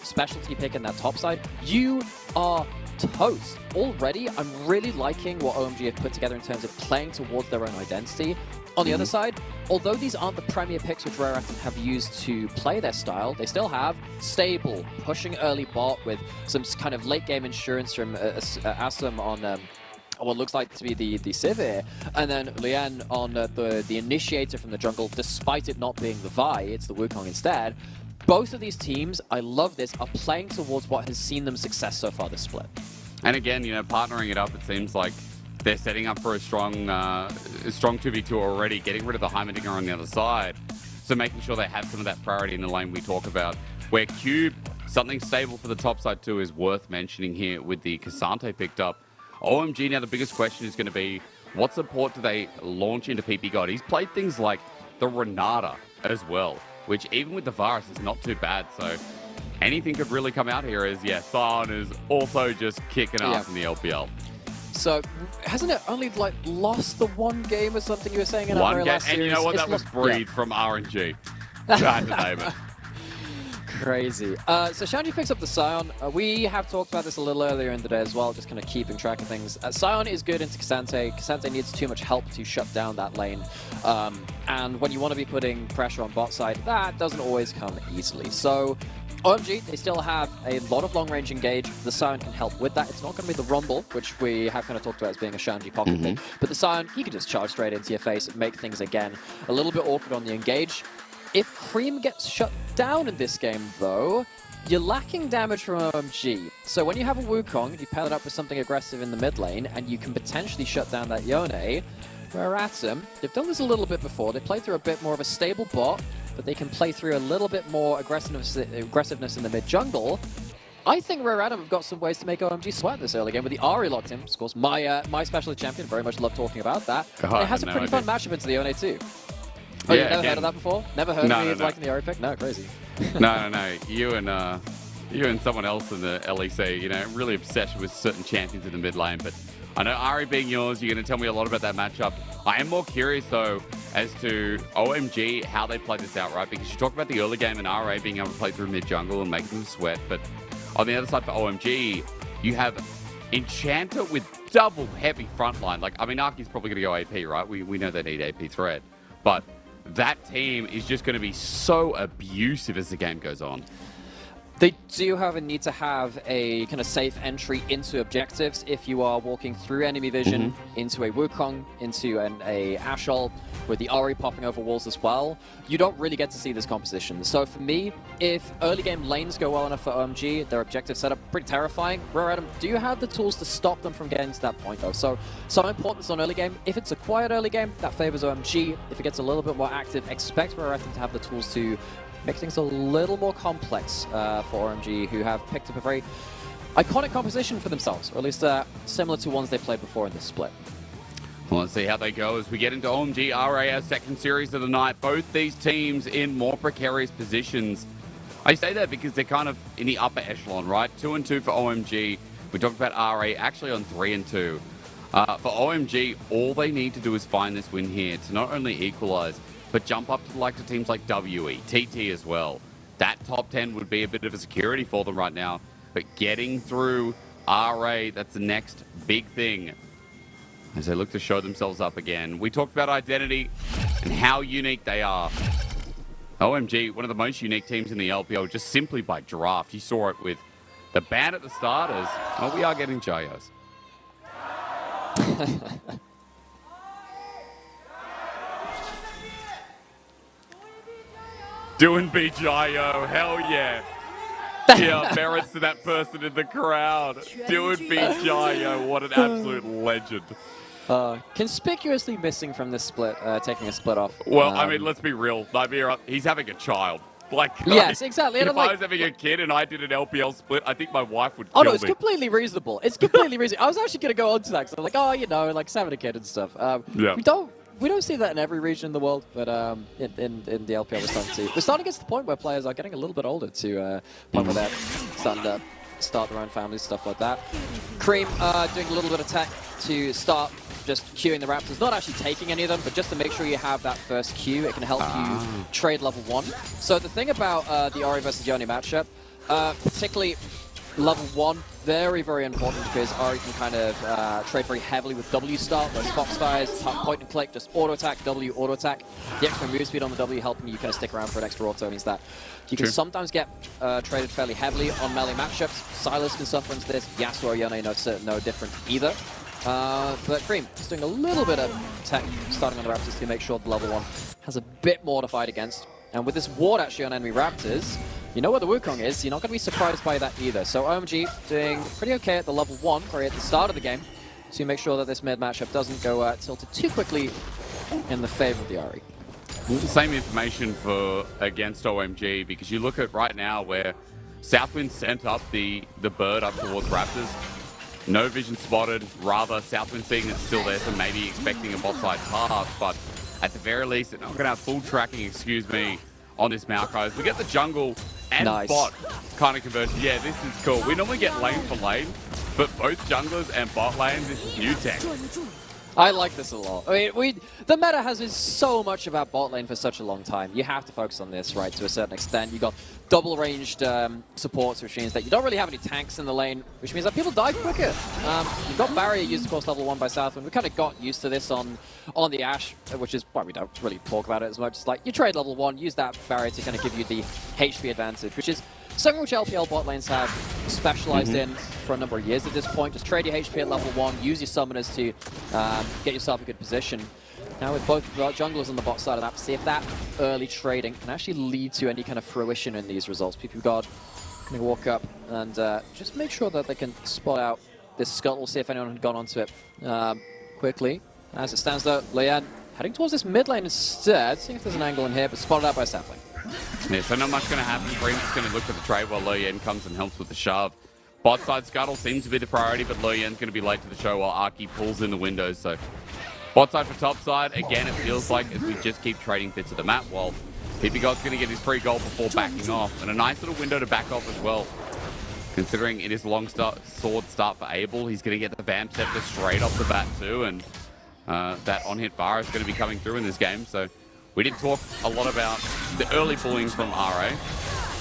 specialty pick in that top side, you are toast. Already, I'm really liking what OMG have put together in terms of playing towards their own identity. On the other side, although these aren't the premier picks which Raratum have used to play their style, they still have stable, pushing early bot with some kind of late game insurance from Asum on what looks like to be the Sivir, and then Lian on the initiator from the jungle, despite it not being the Vi, it's the Wukong instead. Both of these teams, I love this, are playing towards what has seen them success so far this split. And again, you know, partnering it up, it seems like they're setting up for a strong 2v2 already, getting rid of the Heimerdinger on the other side. So making sure they have some of that priority in the lane we talk about. Where Cube, something stable for the top side too, is worth mentioning here with the Cassante picked up. OMG, now the biggest question is going to be, what support do they launch into PP God? He's played things like the Renata as well, which even with the virus is not too bad. So anything could really come out here as, yeah, Sion is also just kicking ass in the LPL. So, hasn't it only, like, lost the 1 game or something you were saying in our very last series? And you know what? It's That was lost- breed from RNG. I had to name it. Crazy. So Shanji picks up the Sion. We have talked about this a little earlier in the day as well, just kind of keeping track of things. Sion is good into Cassante. Cassante needs too much help to shut down that lane. And when you want to be putting pressure on bot side, that doesn't always come easily. So OMG, they still have a lot of long-range engage. The Sion can help with that. It's not going to be the Rumble, which we have kind of talked about as being a Shanji pocket pick. But the Sion, he can just charge straight into your face and make things, again, a little bit awkward on the engage. If Cream gets shut down in this game, though, you're lacking damage from OMG. So when you have a Wukong, you pair it up with something aggressive in the mid lane, and you can potentially shut down that Yone. Raratum, they've done this a little bit before. They played through a bit more of a stable bot, but they can play through a little bit more aggressiveness in the mid jungle. I think Raratum have got some ways to make OMG sweat this early game with the Ahri locked in. Of course, my specialty champion, very much love talking about that. And it has a pretty fun matchup into the Yone too. Oh, Yeah, you've never again. heard of that before? Never heard of me liking the Ahri pick? No, crazy. No. You and someone else in the LEC, you know, really obsessed with certain champions in the mid lane. But I know Ahri being yours, you're going to tell me a lot about that matchup. I am more curious, though, as to OMG, how they play this out, right? Because you talk about the early game and RA being able to play through mid-jungle and make them sweat. But on the other side for OMG, you have Enchanter with double heavy frontline. Like, I mean, Arky's probably going to go AP, right? We know they need AP threat. But that team is just going to be so abusive as the game goes on. They do, however, need to have a kind of safe entry into objectives if you are walking through enemy vision into a Wukong, into a Ashol, with the Ori popping over walls as well. You don't really get to see this composition. So for me, if early game lanes go well enough for OMG, their objective setup pretty terrifying. Rare Adam, do you have the tools to stop them from getting to that point though? So some importance on early game. If it's a quiet early game, that favors OMG. If it gets a little bit more active, expect Rare Adam to have the tools to make things a little more complex for OMG, who have picked up a very iconic composition for themselves, or at least similar to ones they played before in this split. Well, let's see how they go as we get into OMG RA, our second series of the night. Both these teams in more precarious positions. I say that because they're kind of in the upper echelon, right? 2-2 for OMG. We talked about RA actually on 3-2. For OMG, all they need to do is find this win here to not only equalize, but jump up to the likes of teams like WE, TT as well. That top 10 would be a bit of a security for them right now. But getting through RA, that's the next big thing as they look to show themselves up again. We talked about identity and how unique they are. OMG, one of the most unique teams in the LPL, just simply by draft. You saw it with the ban at the starters. Oh, we are getting Jayos. Doing BJO, hell yeah. Yeah, merits to that person in the crowd. Doing BJO, what an absolute legend. Conspicuously missing from this split, taking a split off. Well, I mean, let's be real. Nightmare, he's having a child. Like, yes, exactly. If and I was having a kid and I did an LPL split, I think my wife would kill Oh, no, it's me. completely reasonable. It's completely reasonable. I was actually going to go on to that, because I'm like, oh, you know, like having a kid and stuff. Yeah. We don't see that in every region in the world, but in the LPL we're starting to get to the point where players are getting a little bit older to point where they're starting to start their own families, stuff like that. Cream doing a little bit of tech to start just queuing the Raptors, not actually taking any of them, but just to make sure you have that first queue. It can help you trade level 1. So the thing about the Ori versus Yoni matchup, particularly level 1, very, very important because Ori can kind of trade very heavily with W start, those Foxfires, point and click, just auto attack, W, auto attack. The extra move speed on the W helping you kind of stick around for an extra auto means that you can sometimes get traded fairly heavily on melee matchups. Silas can suffer into this, Yasuo or Yone no different either. But Cream just doing a little bit of tech starting on the Raptors to make sure the level 1 has a bit more to fight against. And with this ward actually on enemy Raptors, you know where the Wukong is, you're not going to be surprised by that either. So OMG doing pretty okay at the level 1, very at the start of the game, to make sure that this mid matchup doesn't go tilted too quickly in the favor of the Ori. The same information for against OMG, because you look at right now where Southwind sent up the bird up towards Raptors. No vision spotted, rather Southwind seeing it's still there, so maybe expecting a bot side pass, but at the very least, they're not going to have full tracking, excuse me, on this Maokai. We get the jungle and bot kind of conversion. Yeah, this is cool. We normally get lane for lane, but both junglers and bot lane, this is new tech. I like this a lot. I mean, the meta has been so much about bot lane for such a long time. You have to focus on this, right, to a certain extent. You got double ranged supports, which means that you don't really have any tanks in the lane, which means that people die quicker. You've got barrier used, of course, level 1 by Southwind. We kind of got used to this on the Ashe, which is why we don't really talk about it as much. It's like, you trade level 1, use that barrier to kind of give you the HP advantage, which is something which LPL bot lanes have specialized in for a number of years at this point. Just trade your HP at level 1, use your summoners to get yourself a good position. Now with both junglers on the bot side of the map, see if that early trading can actually lead to any kind of fruition in these results. PP God can walk up and just make sure that they can spot out this scuttle, see if anyone had gone onto it quickly. As it stands though, Lian heading towards this mid lane instead, seeing if there's an angle in here, but spotted out by Sapling. Yeah, so not much going to happen. Bream's just going to look for the trade while Loyen comes and helps with the shove. Bot side scuttle seems to be the priority, but Loyen's going to be late to the show while Arky pulls in the windows. So bot side for top side. Again, it feels like as we just keep trading bits of the map, while PP God's going to get his free goal before backing off. And a nice little window to back off as well. Considering it is long sword start for Abel, he's going to get the Vamp Scepter straight off the bat too. And that on-hit bar is going to be coming through in this game. So we did talk a lot about the early bullying from RA,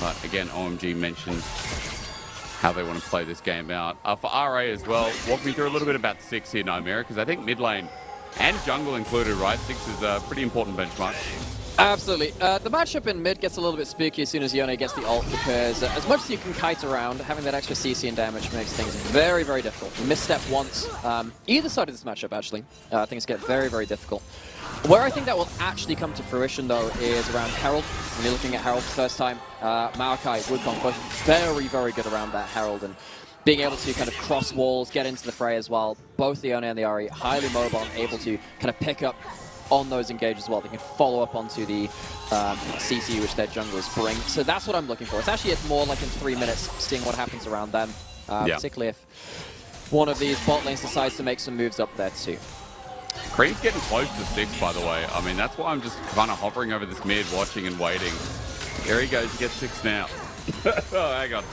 but again, OMG mentioned how they want to play this game out. For RA as well, walk me through a little bit about 6 here, Nightmare, because I think mid lane and jungle included, right? 6 is a pretty important benchmark. Absolutely. The matchup in mid gets a little bit spooky as soon as Yone gets the ult, because as much as you can kite around, having that extra CC and damage makes things very, very difficult. Misstep once, either side of this matchup actually, things get very, very difficult. Where I think that will actually come to fruition though is around Herald. When you're looking at Herald the first time, Maokai, Wukong, both very, very good around that Herald, and being able to kind of cross walls, get into the fray as well. Both the Yone and the Ahri highly mobile and able to kind of pick up on those engages as well. They can follow up onto the CC which their junglers bring. So that's what I'm looking for. It's actually more like in 3 minutes, seeing what happens around them, particularly if one of these bot lanes decides to make some moves up there too. Cream's getting close to 6, by the way. I mean, that's why I'm just kind of hovering over this mid, watching and waiting. Here he goes, he gets 6 now. Oh, hang on.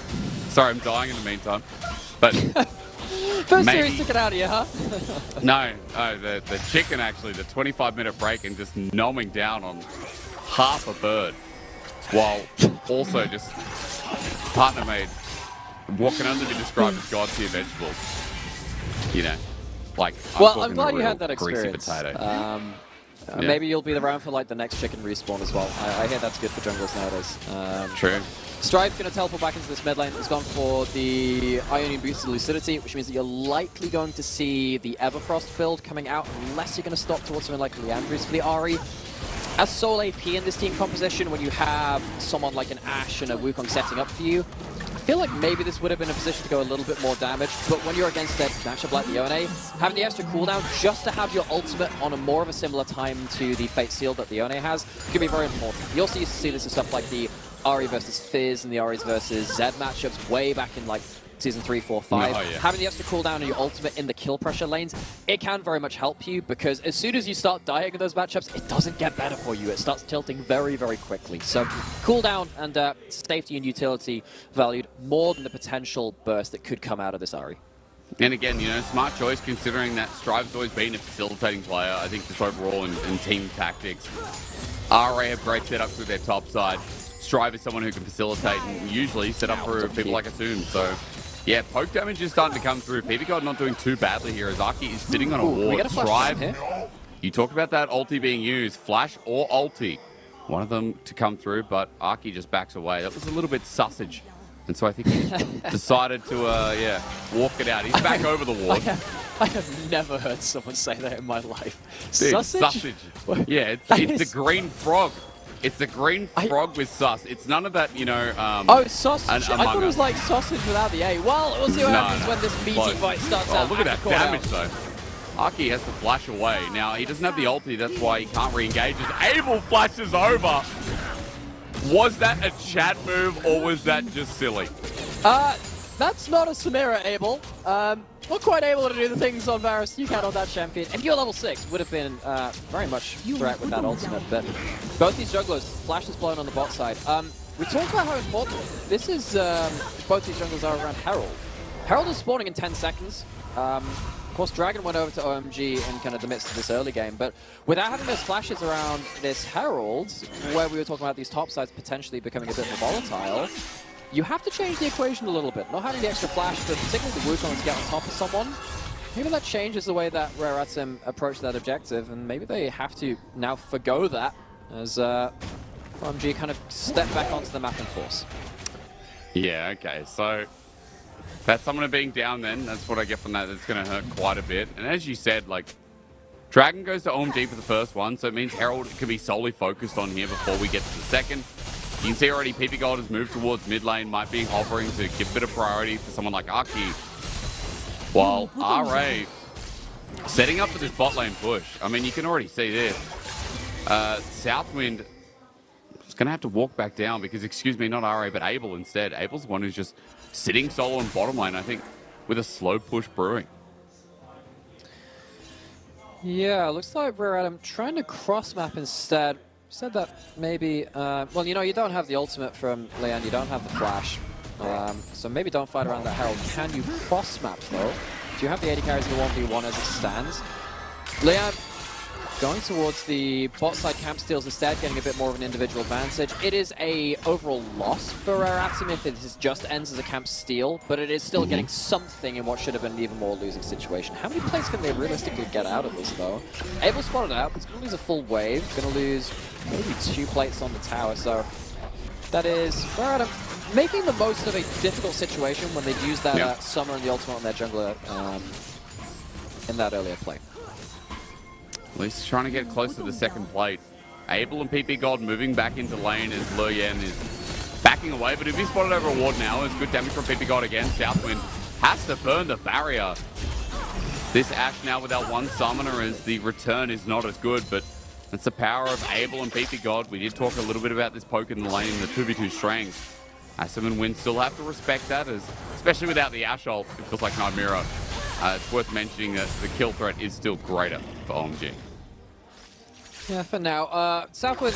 Sorry, I'm dying in the meantime. But First maybe... series took it out of you, huh? No, the chicken actually, the 25-minute break and just nomming down on half a bird, while also just partner made what can only be described as god-tier vegetables. You know, like well, I'm glad you had that experience. Potato. Maybe you'll be around for like the next chicken respawn as well. I hear that's good for junglers nowadays. True. Stripe's going to teleport back into this mid lane. He's gone for the Ionian boosted Lucidity, which means that you're likely going to see the Everfrost build coming out, unless you're going to stop towards something like Leandris for the Ahri. As sole AP in this team composition, when you have someone like an Ashe and a Wukong setting up for you, I feel like maybe this would have been a position to go a little bit more damage, but when you're against a matchup like the Yone, having the extra cooldown just to have your ultimate on a more of a similar time to the Fate Seal that the Yone has can be very important. You also used to see this in stuff like the Ahri versus Fizz and the Ahri's versus Zed matchups way back in like Season 3, 4, 5. Oh, yeah. Having the extra cooldown on your ultimate in the kill pressure lanes, it can very much help you, because as soon as you start dying in those matchups, it doesn't get better for you. It starts tilting very, very quickly. So cooldown and safety and utility valued more than the potential burst that could come out of this Ahri. And again, you know, smart choice considering that Strive's always been a facilitating player. I think just overall in team tactics, RA have great setups with their top side. Strive is someone who can facilitate and usually set up for people like Assume. So, yeah, poke damage is starting to come through. PBGod not doing too badly here as Aki is sitting on a ward. Strive, you talked about that ulti being used, flash or ulti. One of them to come through, but Aki just backs away. That was a little bit sausage. And so I think he decided to, walk it out. He's back over the ward. I have never heard someone say that in my life. Dude, sausage? Yeah, it's the green frog. It's the green frog with sus. It's none of that, you know. Oh, sausage. I thought it was like sausage without the A. Well, we'll see what happens when this meaty fight starts out. Oh, look at that damage, though. Aki has to flash away. Now, he doesn't have the ulti. That's why he can't re-engage. As Abel flashes over. Was that a chat move, or was that just silly? That's not a Samira, Abel. Not quite able to do the things on Varus you can on that champion. If you're level 6, would have been very much threat with that ultimate. But both these jugglers, flash is blown on the bot side. We talked about how important this is. Both these jugglers are around Herald. Herald is spawning in 10 seconds. Of course, Dragon went over to OMG in kind of the midst of this early game, but without having those flashes around this Herald, where we were talking about these top sides potentially becoming a bit more volatile, you have to change the equation a little bit. Not having the extra flash, but particularly the Wukong to get on top of someone, maybe that changes the way that Rare Atom approach that objective, and maybe they have to now forgo that as OMG kind of step back onto the map in force. Yeah, okay, so that's someone being down then. That's what I get from that. That's going to hurt quite a bit. And as you said, like, Dragon goes to OMG for the first one, so it means Herald can be solely focused on here before we get to the second. You can see already PBGod has moved towards mid lane, might be hovering to give a bit of priority for someone like Aki. While RA setting up for this bot lane push. I mean, you can already see this. Southwind is going to have to walk back down because, excuse me, not RA, but Abel instead. Abel's the one who's just sitting solo in bottom lane, I think, with a slow push brewing. Yeah, looks like we're at him trying to cross map instead. Said that maybe, well, you know, you don't have the ultimate from Leon, you don't have the flash, so maybe don't fight around that Herald. Can you cross map though? Do you have the 80 carries in the 1v1 as it stands? Leon going towards the bot side camp steals instead, getting a bit more of an individual advantage. It is a overall loss for Rare Atom if it just ends as a camp steal, but it is still getting something in what should have been an even more losing situation. How many plays can they realistically get out of this, though? Able spotted out, he's going to lose a full wave, going to lose maybe 2 plates on the tower, so that is Rare Atom making the most of a difficult situation when they'd used that Summer and the ultimate on their jungler in that earlier play. At least trying to get close to the second plate. Abel and PP God moving back into lane as Luyen is backing away, but if he's spotted over a ward now, it's good damage from PP God again. Southwind has to burn the barrier. This Ashe now without one summoner as the return is not as good, but that's the power of Abel and PP God. We did talk a little bit about this poke in the lane, the 2v2 strength. Asim and Win still have to respect that, as especially without the Ashe ult, it feels like Nightmira. It's worth mentioning that the kill threat is still greater for OMG. Yeah, for now. Southwind,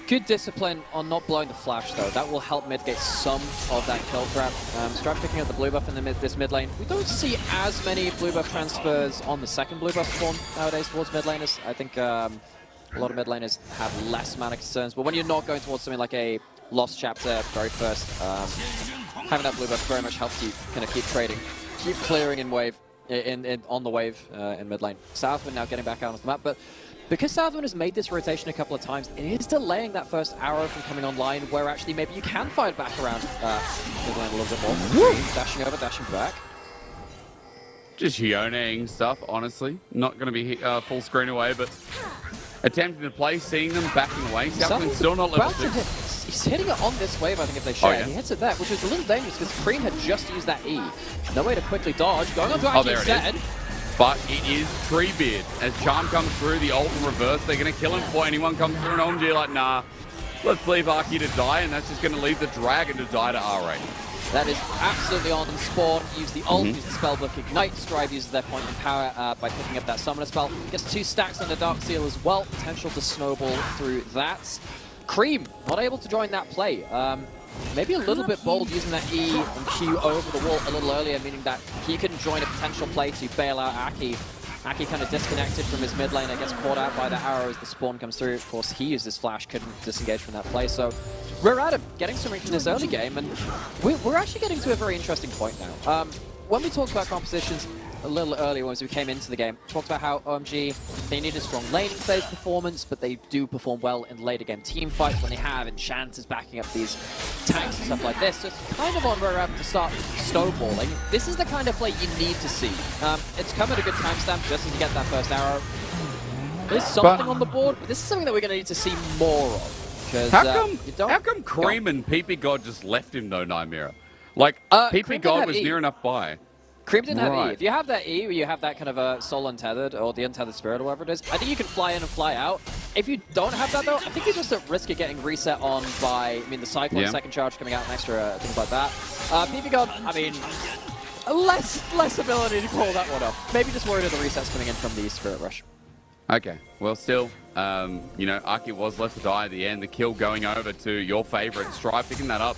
good discipline on not blowing the flash, though. That will help mitigate some of that kill threat. Stripe picking up the blue buff in this mid lane. We don't see as many blue buff transfers on the second blue buff spawn nowadays towards mid laners. I think a lot of mid laners have less mana concerns, but when you're not going towards something like a Lost Chapter very first, having that blue buff very much helps you kind of keep trading, keep clearing in wave, on the wave in mid lane. Southwind now getting back out onto the map, but because Southwind has made this rotation a couple of times, it is delaying that first arrow from coming online, where actually maybe you can fight back around mid lane a little bit more. Dashing over, dashing back. Just Yoneing stuff, honestly. Not going to be full screen away, but attempting to play, seeing them backing away. Southwind's still not level 6. He's hitting it on this wave, I think, if they share. He hits it there, which is a little dangerous because Cream had just used that E. No way to quickly dodge. Going on to Aki instead. But it is Treebeard. As Charm comes through, the ult in reverse, they're going to kill him before anyone comes through, and OMG like, nah, let's leave Aki to die, and that's just going to leave the Dragon to die to R8. That is absolutely on Spawn. Use the ult, use the spellbook Ignite. Strive uses their point in power by picking up that summoner spell. Gets 2 stacks on the Dark Seal as well. Potential to snowball through that. Cream, not able to join that play. Maybe a little bit bold using that E and Q over the wall a little earlier, meaning that he can join a potential play to bail out Aki. Aki kind of disconnected from his mid lane and gets caught out by the arrow as the spawn comes through. Of course, he used his flash, couldn't disengage from that play. So Rare Atom getting something from this early game, and we're actually getting to a very interesting point now. When we talked about compositions a little earlier as we came into the game, talked about how OMG, they need a strong laning phase performance, but they do perform well in later game team fights when they have enchanters backing up these tanks and stuff like this. So it's kind of on Rare Atom to start snowballing. This is the kind of play you need to see. It's come at a good timestamp just as you get that first arrow. There's something on the board, but this is something that we're going to need to see more of. How come Cream and PP God just left him though, Nightmira? Like, PP God was near enough by. Cream didn't have E. If you have that E, or you have that kind of a soul untethered, or the untethered spirit, or whatever it is, I think you can fly in and fly out. If you don't have that, though, I think you're just at risk of getting reset on by, I mean, the Cyclone second charge coming out and extra things like that. PP God, I mean, less ability to call that one off. Maybe just worried of the resets coming in from the Spirit Rush. Okay, well, still, you know, Aki was left to die at the end. The kill going over to your favorite, Stripe, picking that up.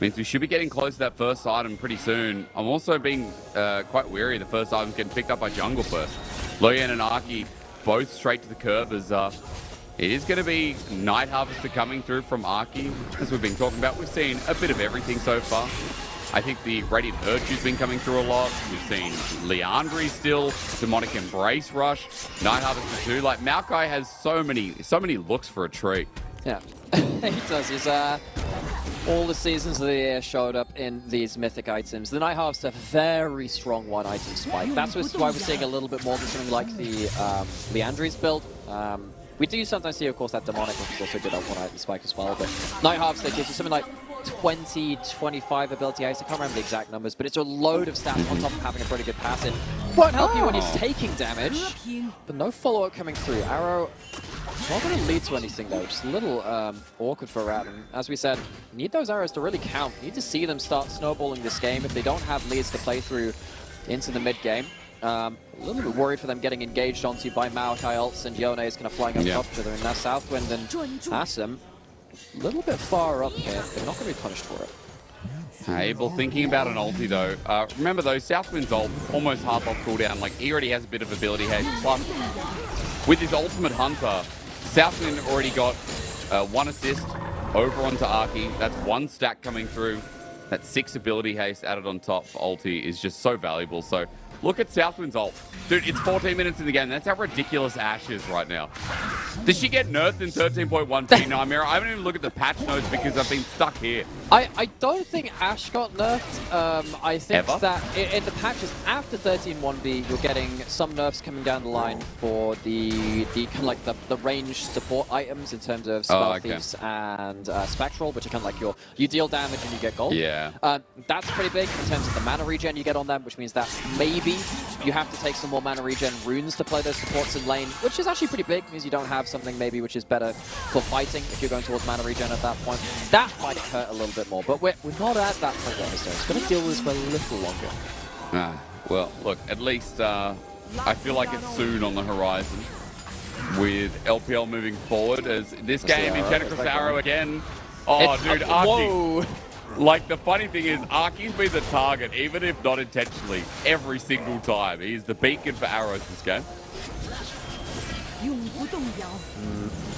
Means we should be getting close to that first item pretty soon. I'm also being quite wary the first item's getting picked up by Jungle first. Luyen and Aki both straight to the curb as it is going to be Night Harvester coming through from Aki. As we've been talking about, we've seen a bit of everything so far. I think the Radiant Virtue's been coming through a lot. We've seen Leandri still, Demonic Embrace Rush, Night Harvester 2. Like, Maokai has so many looks for a treat. Yeah, he does. He's all the seasons of the year showed up in these mythic items. The Night Harvester, very strong one item spike. That's why we're seeing a little bit more than something like the Leandri's build. We do sometimes see, of course, that Demonic, which is also good at one item spike as well. But Night Harvester gives you something like 20, 25 ability haste. I can't remember the exact numbers, but it's a load of stats on top of having a pretty good passive. Won't help you when you're taking damage, but no follow-up coming through. Arrow not going to lead to anything, though. Just a little awkward for Rat. And as we said, need those arrows to really count. Need to see them start snowballing this game if they don't have leads to play through into the mid-game. A little bit worried for them getting engaged onto by Maokai ults and Yone is kind of flying up top of each other. And now Southwind and Asim a little bit far up here. They're not going to be punished for it. Abel thinking about an ulti though. Remember though, Southwind's ult almost half off cooldown. Like, he already has a bit of ability haste. Plus, with his ultimate hunter, Southwind already got 1 assist over onto Arky. That's 1 stack coming through. That 6 ability haste added on top for ulti is just so valuable. So look at Southwind's ult. Dude, it's 14 minutes in the game. That's how ridiculous Ashe is right now. Did she get nerfed in 13.1 Nightmare? I haven't even looked at the patch notes because I've been stuck here. I don't think Ashe got nerfed. I think Ever? that in the patches after 13.1b, you're getting some nerfs coming down the line for the kind of like the range support items in terms of spell thieves and spectral, which are kind of like you deal damage and you get gold. Yeah. That's pretty big in terms of the mana regen you get on them, which means that maybe you have to take some more mana regen runes to play those supports in lane, which is actually pretty big. Means you don't have something maybe which is better for fighting if you're going towards mana regen at that point. That might hurt a little bit more, but we're not at that point yet, so it's going to deal with this for a little longer. Well, look, at least I feel like it's soon on the horizon with LPL moving forward as this game in Tentacles Arrow again. Oh, dude, Arky. Whoa! Like, the funny thing is, Arky's been the target, even if not intentionally, every single time. He's the beacon for arrows this game.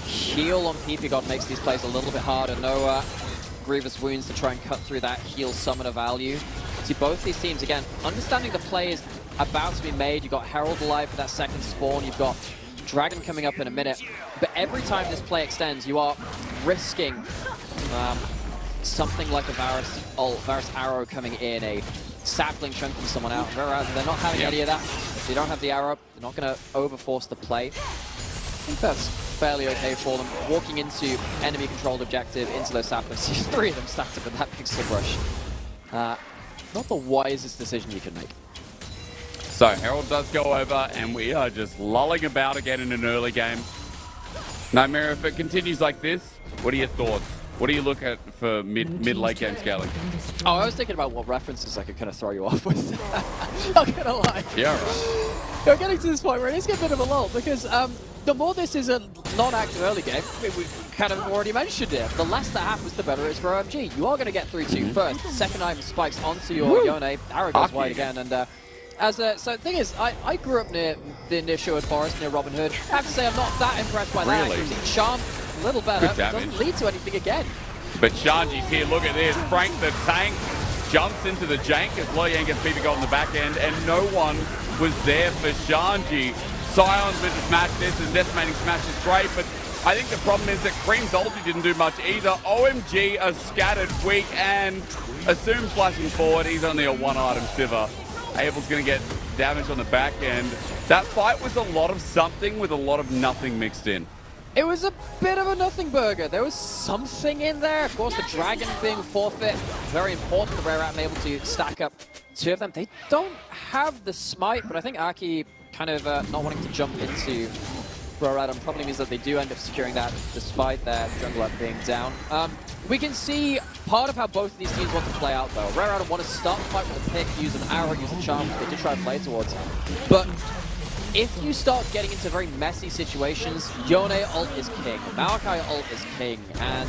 Heal on PP God makes these plays a little bit harder. No grievous wounds to try and cut through that heal summoner value. See, both these teams, again, understanding the play is about to be made. You've got Herald alive for that second spawn. You've got Dragon coming up in a minute. But every time this play extends, you are risking something like a Varus arrow coming in, a sapling chunking someone out. Whereas they're not having any of that. If you don't have the arrow, they're not going to overforce the play. I think that's fairly okay for them. Walking into enemy-controlled objective, into those saplings. 3 of them stacked up with that pixel brush. Not the wisest decision you can make. So Herald does go over, and we are just lulling about again in an early game. Nightmare, if it continues like this, what are your thoughts? What do you look at for mid-late game scaling? Oh, I was thinking about what references I could kind of throw you off with. Not gonna lie. Yeah, right. We're getting to this point where it is getting a bit of a lull, because the more this is a non-active early game, we kind of already mentioned it, the less that happens, the better it is for OMG. You are going to get 3-2 first. Second item spikes onto your Yone. Arrow goes wide again, and so the thing is, I grew up near Sherwood Forest, near Robin Hood. I have to say I'm not that impressed by that. Really? Charm, a little better, Good but damage. doesn't lead to anything again. But Shanji's here, look at this. Frank the tank jumps into the jank as Loyang gets people on the back end, and no one was there for Shanji. Sion's meant to smash this, and Decimating Smash is great, but I think the problem is that Cream's ulti didn't do much either. OMG are scattered weak, and Assume flashing forward. He's only a 1-item Sivir. Abel's going to get damage on the back end. That fight was a lot of something with a lot of nothing mixed in. It was a bit of a nothing burger. There was something in there. Of course, the Dragon being forfeit, very important. The Rare Rat able to stack up 2 of them. They don't have the smite, but I think Arky kind of not wanting to jump into Roradon probably means that they do end up securing that despite their jungler being down. We can see part of how both of these teams want to play out though. Rare Adam want to start the fight with a pick, use an arrow, use a charm. They did try to play towards. But if you start getting into very messy situations, Yone ult is king, Maokai ult is king, and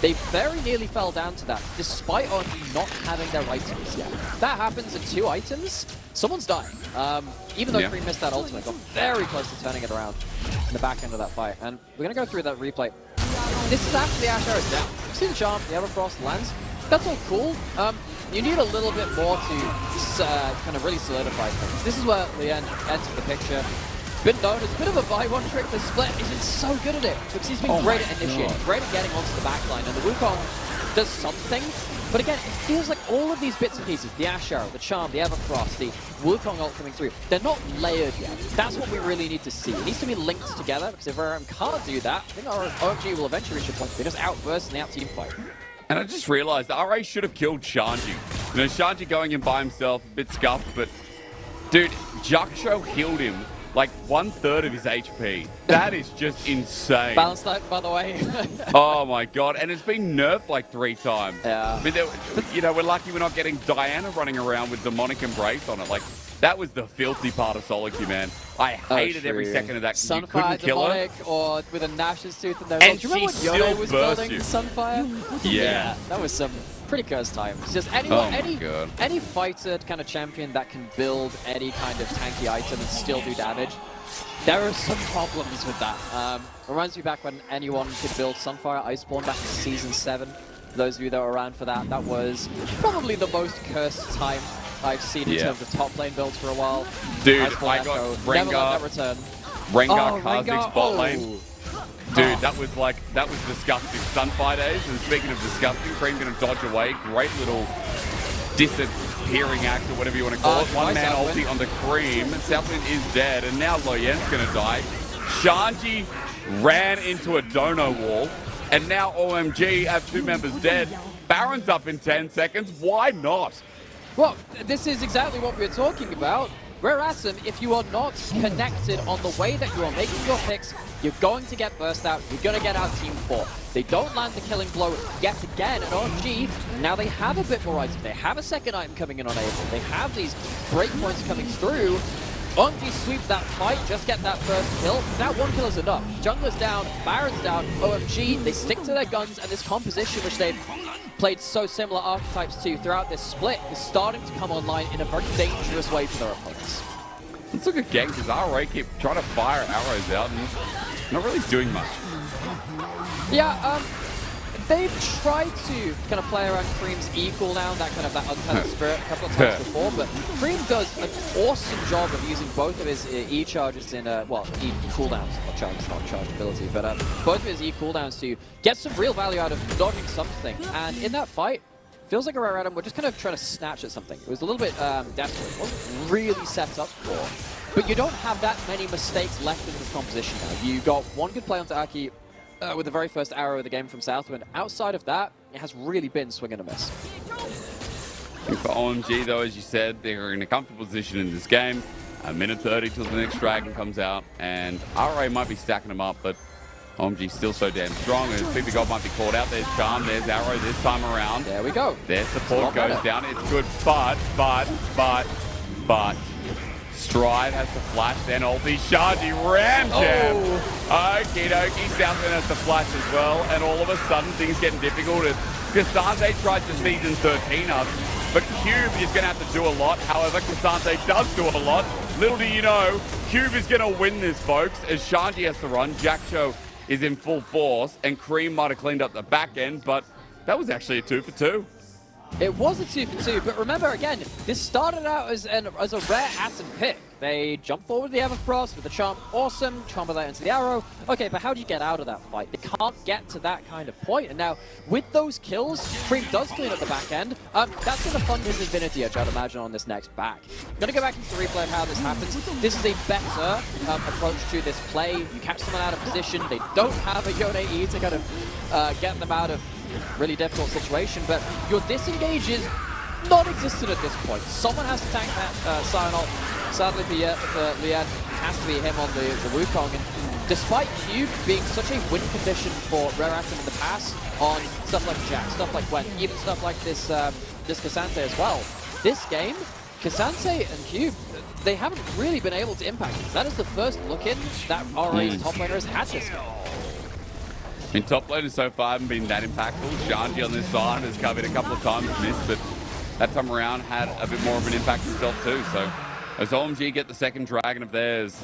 they very nearly fell down to that, despite OMG not having their items yet. That happens in 2 items, someone's dying. Even though Cream missed that ultimate, got very close to turning it around in the back end of that fight. And we're going to go through that replay. This is after the Ashe Arrow's down. You see the charm, the Everfrost lands. That's all cool. You need a little bit more to kind of really solidify things. This is where Lien enters the picture. Been known as a bit of a buy one trick for Split. He's been so good at it because he's been great at initiating, great at getting onto the backline, and the Wukong does something. But again, it feels like all of these bits and pieces, the Ashe Arrow, the Charm, the Everfrost, the Wukong ult coming through, they're not layered yet. That's what we really need to see. It needs to be linked together, because if RM can't do that, I think our OMG will eventually reach a point. They just outburst and out-team fight. And I just realized RA should have killed Shanji. You know, Shanji going in by himself, a bit scuffed, but dude, Jaksho healed him like 1/3 of his HP. That is just insane. Balance that, by the way. Oh my god, and it's been nerfed like 3 times. Yeah. I mean, you know, we're lucky we're not getting Diana running around with Demonic Embrace on it. Like, that was the filthy part of solo queue, man. I hated every second of that. You couldn't kill Demonic, her. or with a Nash's tooth in there. And do you remember she when Yone still was burst building you. Sunfire? Yeah. That was some pretty cursed time. It's just any fighter kind of champion that can build any kind of tanky item and still do damage. There are some problems with that. Reminds me back when anyone could build Sunfire Iceborne back in Season 7. For those of you that were around for that, that was probably the most cursed time I've seen in terms of top lane builds for a while. Dude, Iceborne I got Echo, never let that return. Rengar Oh, Kha'Zix Rengar, bot lane. Dude, Oh. that was disgusting. Sunfire days, and speaking of disgusting, Cream gonna dodge away. Great little disappearing act, or whatever you want to call it. One man Southwind. ulti on the Cream. Southwind is dead, and now Loyen's gonna die. Shanji ran into a dono wall, and now OMG have 2 members dead. Baron's up in 10 seconds. Why not? Well, this is exactly what we were talking about. Rare Atom, if you are not connected on the way that you are making your picks, you're going to get burst out, you're going to get out Team 4. They don't land the killing blow yet again, and OMG, now they have a bit more items. They have a second item coming in on April. They have these breakpoints coming through. OMG sweep that fight, just get that first kill. Now 1 kill is enough. Jungler's down, Baron's down, OMG, they stick to their guns, and this composition, which they've played so similar archetypes to throughout this split, is starting to come online in a very dangerous way for their opponents. Let's look at game, because RA keep trying to fire arrows out and not really doing much. Yeah, they've tried to kind of play around Cream's E cooldown, that kind of that untethered spirit a couple of times before, but Cream does an awesome job of using both of his E charges in, well, E cooldowns, not charges, not charge ability, but both of his E cooldowns to get some real value out of dodging something. And in that fight, feels like a Rare Atom were just kind of trying to snatch at something. It was a little bit desperate. It wasn't really set up for. But you don't have that many mistakes left in this composition now. You got one good play onto Aki, with the very first arrow of the game from Southwind. Outside of that, it has really been swing and a miss. For OMG, though, as you said, they're in a comfortable position in this game. A minute 30 till the next dragon comes out, and RA might be stacking them up, but OMG's still so damn strong, and Big God might be caught out. There's Charm, there's Arrow this time around. There we go. Their support goes down. It's good, but Stride has to flash, then ulti. Shanji ram jam. Okie dokie, Southwind has to flash as well, and all of a sudden things getting difficult. Cassante tried to season 13 us, but Cube is going to have to do a lot. However, Cassante does do a lot. Little do you know, Cube is going to win this, folks, as Shanji has to run. Jackshow is in full force, and Cream might have cleaned up the back end, but that was actually a 2 for 2. It was a 2 for 2, but remember again, this started out as a Rare Atom pick. They jump forward the Everfrost with the Charm, awesome, Charm that into the Arrow. Okay, but how do you get out of that fight? They can't get to that kind of point, and now with those kills, Cream does clean up the back end. That's going to fund his Infinity Edge, I'd imagine, on this next back. I'm going to go back into the replay of how this happens. This is a better approach to this play. You catch someone out of position, they don't have a Yone E to kind of get them out of really difficult situation, but your disengage is non-existent at this point. Someone has to tank that Sion ult. Sadly for Lian, it has to be him on the Wukong, and despite Cube being such a win condition for Rare Atom in the past on stuff like Jack, stuff like Gwen, even stuff like this Cassante as well, this game, Cassante and Cube, they haven't really been able to impact it. That is the first look-in that RA's top laner has had this game. In top laners so far haven't been that impactful. Shanji on this side has covered a couple of times, missed, but that time around had a bit more of an impact himself too. So as OMG get the second dragon of theirs,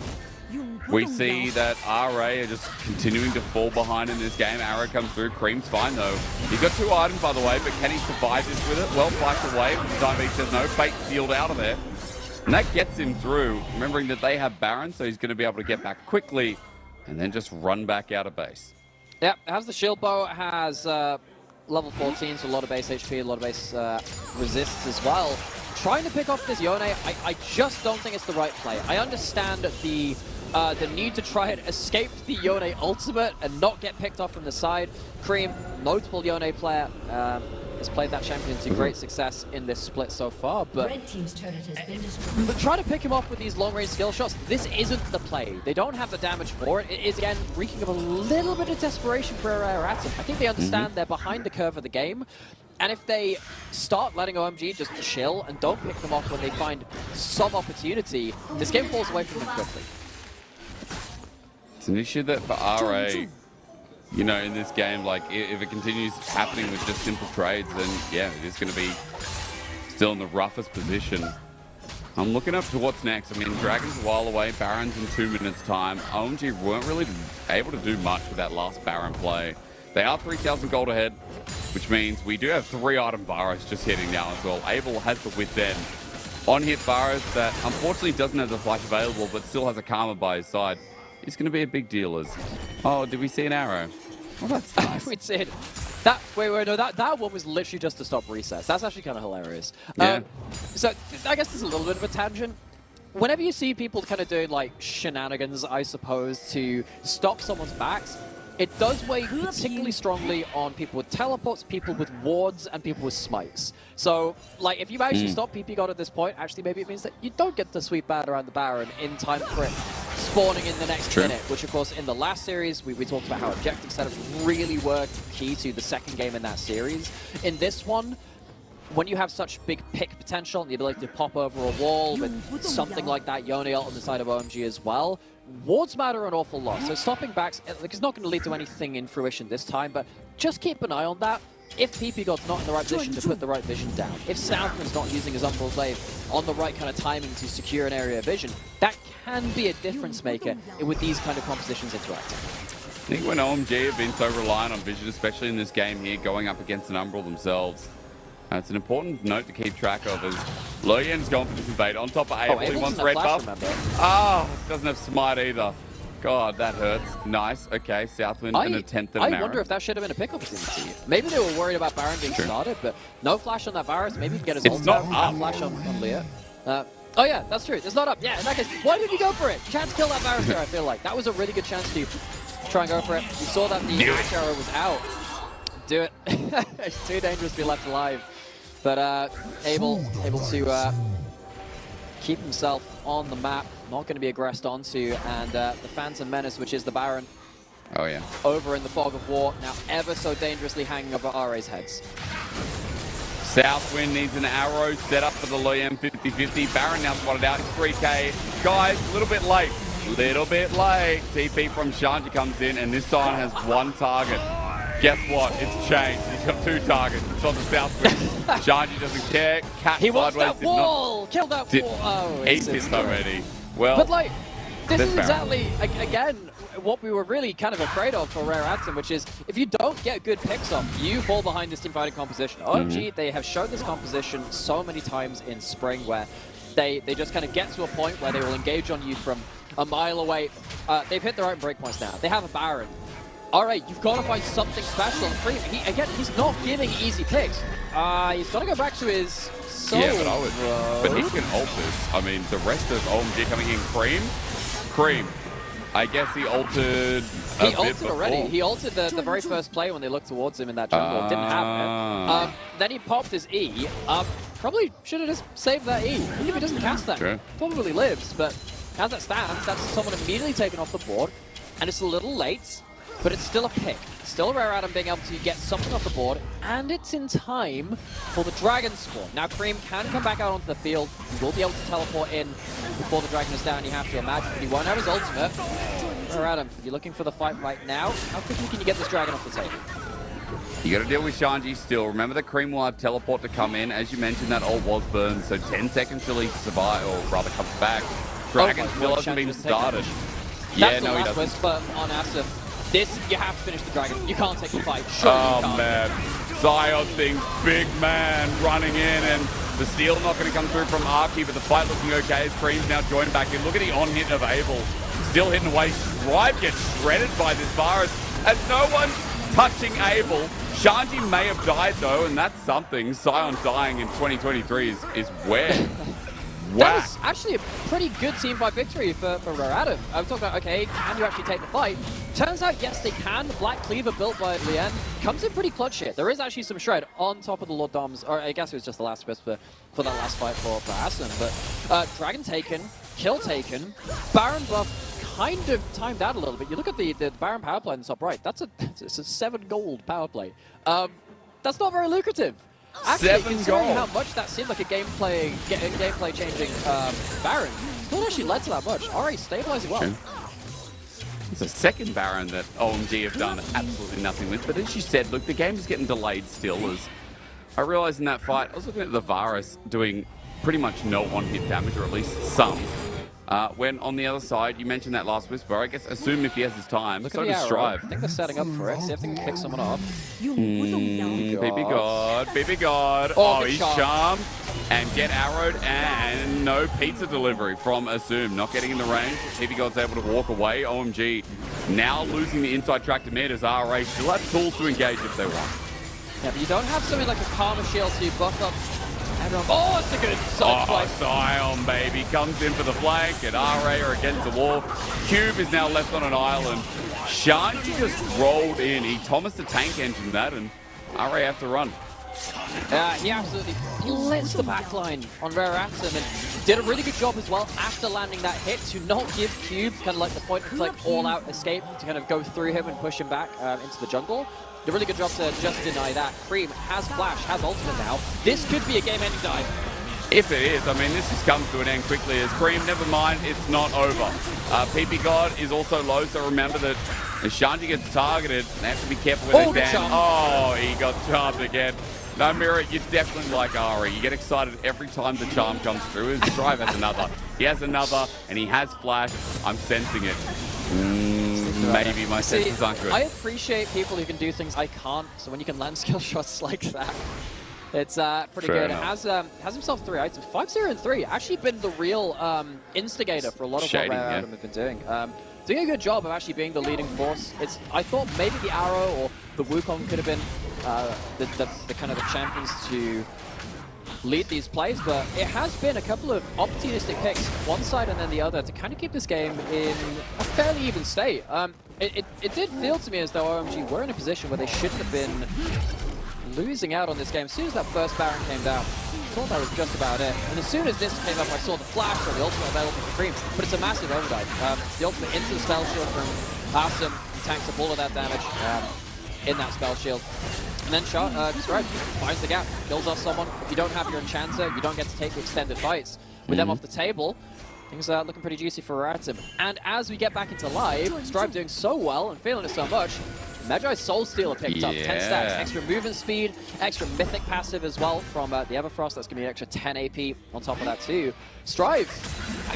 we see that RA are just continuing to fall behind in this game. Arrow comes through, Cream's fine though. He's got 2 items by the way, but can he survive this with it? Well, flashed away, Diamond says no, Fate sealed out of there. And that gets him through, remembering that they have Baron, so he's going to be able to get back quickly and then just run back out of base. Yep, has the shield bow, has level 14, so a lot of base HP, a lot of base resists as well. Trying to pick off this Yone, I just don't think it's the right play. I understand the need to try and escape the Yone ultimate and not get picked off from the side. Cream, notable Yone player, has played that champion to great success in this split so far, but Red team's turret has been destroyed. but try to pick him off with these long-range skill shots. This isn't the play. They don't have the damage for it. It is, again, reeking of a little bit of desperation for Rare Atom. I think they understand they're behind the curve of the game, and if they start letting OMG just chill and don't pick them off when they find some opportunity, this game falls away from them quickly. It's an issue that for RA, you know, in this game, like, if it continues happening with just simple trades, then, yeah, it is going to be still in the roughest position. I'm looking up to what's next. I mean, Dragon's a while away, Baron's in 2 minutes' time. OMG weren't really able to do much with that last Baron play. They are 3,000 gold ahead, which means we do have 3-item Varus just hitting now as well. Abel has the Wit's End. On-hit Varus that unfortunately doesn't have the flash available, but still has a Karma by his side. It's going to be a big deal as... Oh, did we see an arrow? Oh, that's nice. We'd see it. That one was literally just to stop resets. That's actually kind of hilarious. Yeah. So I guess there's a little bit of a tangent. Whenever you see people kind of doing like shenanigans, I suppose, to stop someone's backs, it does weigh particularly strongly on people with teleports, people with wards, and people with smites. So, like, if you actually stop PP God at this point, actually maybe it means that you don't get to sweep bad around the Baron in time for it spawning in the next minute, which of course in the last series we talked about how objective setups really were key to the second game in that series. In this one, when you have such big pick potential and the ability to pop over a wall with something like that Yone ult on the side of OMG as well, wards matter an awful lot. So stopping backs, like, it's not going to lead to anything in fruition this time, but just keep an eye on that. If PP God's not in the right position to put the right vision down, if Southman's not using his Umbral Blade on the right kind of timing to secure an area of vision, that can be a difference maker with these kind of compositions interacting. I think when OMG have been so reliant on vision, especially in this game here, going up against an Umbral themselves, it's an important note to keep track of as Loyen's gone for this invade. On top of Abel, he wants red buff. Doesn't have smite either. God, that hurts. Nice. Okay, Southwind and a 10th of an arrow. I wonder if that should have been a pick opportunity. Maybe they were worried about Baron being started, but no flash on that Varus. Maybe he can get his ult out. Not flash on Leah. Oh yeah, that's true. It's not up. Yeah, in that case, why did you go for it? Chance to kill that Varus there, I feel like. That was a really good chance to try and go for it. You saw that the Ash arrow was out. Do it. It's too dangerous to be left alive. But able to keep himself on the map, not going to be aggressed onto, and the Phantom Menace, which is the Baron, over in the fog of war, now ever so dangerously hanging over RA's heads. Southwind needs an arrow set up for the Loyem 50-50. Baron now spotted out in 3k. Guys, a little bit late. TP from Shanji comes in, and this time has one target. Guess what? It's changed. He's got 2 targets. It's on the Southwind. Shanji doesn't care. Cat he wants that wall! Kill that wall! Oh, he's missed already. Well, but like, this is exactly, again, what we were really kind of afraid of for Rare Atom, which is if you don't get good picks off, you fall behind this teamfighting composition. OMG, they have shown this composition so many times in Spring where they just kind of get to a point where they will engage on you from a mile away. They've hit their own breakpoints now. They have a Baron. All right, you've got to find something special. And Cream, he's not giving easy picks. He's got to go back to his soul. Yeah, but he can ult this. I mean, the rest of OMG coming in. Cream. I guess he ulted a He ulted already. He ulted the very first play when they looked towards him in that jungle. Didn't have it. Then he popped his E. Probably should have just saved that E. Even if he doesn't cast that, probably lives. But as that stands, that's someone immediately taken off the board. And it's a little late. But it's still a pick. Still Rare Atom being able to get something off the board, and it's in time for the Dragon spawn. Now Cream can come back out onto the field. He will be able to teleport in before the Dragon is down, you have to imagine, but he won't have his ultimate. Rare Atom, if you're looking for the fight right now, how quickly can you get this Dragon off the table? You got to deal with Shanji still. Remember that Cream will have teleport to come in. As you mentioned, that ult was burned, so 10 seconds till he survives, or rather comes back. Dragon still hasn't been started. Yeah, no, he doesn't. Whisper on Asif. This, you have to finish the Dragon. You can't take the fight. Surely you can't. Man. Zion thinks big man running in, and the steal not going to come through from Arky, but the fight looking okay as Cream's now joined back in. Look at the on-hit of Abel. Still hitting away. Stripe gets shredded by this Varus, as no one touching Abel. Shanji may have died though, and that's something. Zion dying in 2023 is weird. That was actually a pretty good teamfight victory for Rare Atom. I'm talking about, okay, can you actually take the fight? Turns out, yes, they can. The Black Cleaver built by Lien comes in pretty clutch here. There is actually some shred on top of the Lord Doms, or I guess it was just the last whisper for that last fight for Asim. But Dragon taken, kill taken, Baron buff kind of timed out a little bit. You look at the Baron power play in the top right. It's a 7 gold power play. That's not very lucrative. Actually, considering how much that seemed like a gameplay changing Baron, still actually led to that much. Alright, stabilizing well. It's a second Baron that OMG have done absolutely nothing with, but as you said, look, the game is getting delayed still. As I realized in that fight, I was looking at the Varus doing pretty much no on-hit damage, or at least some. When on the other side, you mentioned that last Whisper, I guess assume if he has his time, Look so at the does arrow. Strive. I think they're setting up for it. See if they can pick someone off. BB God. Oh, Oh, good he's charm. charmed and get arrowed, and no pizza delivery from Assume. Not getting in the range. BB God's able to walk away. OMG now losing the inside track to mid as RA still have tools to engage if they want. Yeah, but you don't have something like a Karma Shield to buff up everyone. Oh, it's a good side Oh, play. Sion, baby, comes in for the flank, and RA are against the wall. Cube is now left on an island. Shanti just rolled in. He Thomas the tank engine that, and RA have to run. He absolutely blitz the backline on Rare Atom and did a really good job as well after landing that hit to not give Cube kind of like the point of like all-out escape to kind of go through him and push him back into the jungle. Did a really good job to just deny that. Cream has flash, has ultimate now. This could be a game-ending dive. If it is, I mean, this just comes to an end quickly as Cream, never mind, it's not over. PP God is also low, so remember that as Shanti gets targeted, they have to be careful where they stand. Oh, he got charmed again. No, Mirror, you're definitely like Ari. You get excited every time the charm comes through. His Strive has another. He has another, and he has flash. I'm sensing it. Maybe my senses aren't good. I appreciate people who can do things I can't, so when you can land skill shots like that, it's pretty Fair good. enough. Has himself 3 items. 5-0 and 3. Actually been the real instigator for a lot of Shading, what Rare yeah. Atom have been doing. Doing a good job of actually being the leading force. I thought maybe the Arrow or the Wukong could have been the kind of the champions to lead these plays, but it has been a couple of opportunistic picks, one side and then the other, to kind of keep this game in a fairly even state. It did feel to me as though OMG were in a position where they shouldn't have been losing out on this game. As soon as that first Baron came down, I thought that was just about it. And as soon as this came up, I saw the flash or the ultimate available for Cream, but it's a massive overdrive. The ultimate into the spell shield from Awesome tanks up all of that damage in that spell shield. And then Strive finds the gap, kills off someone. If you don't have your Enchanter, you don't get to take the extended fights. With them off the table, things are looking pretty juicy for Atom. And as we get back into live, Strive doing so well and feeling it so much, Magi's Soul Stealer picked up 10 stacks, extra movement speed, extra mythic passive as well from the Everfrost. That's going to be an extra 10 AP on top of that too. Strive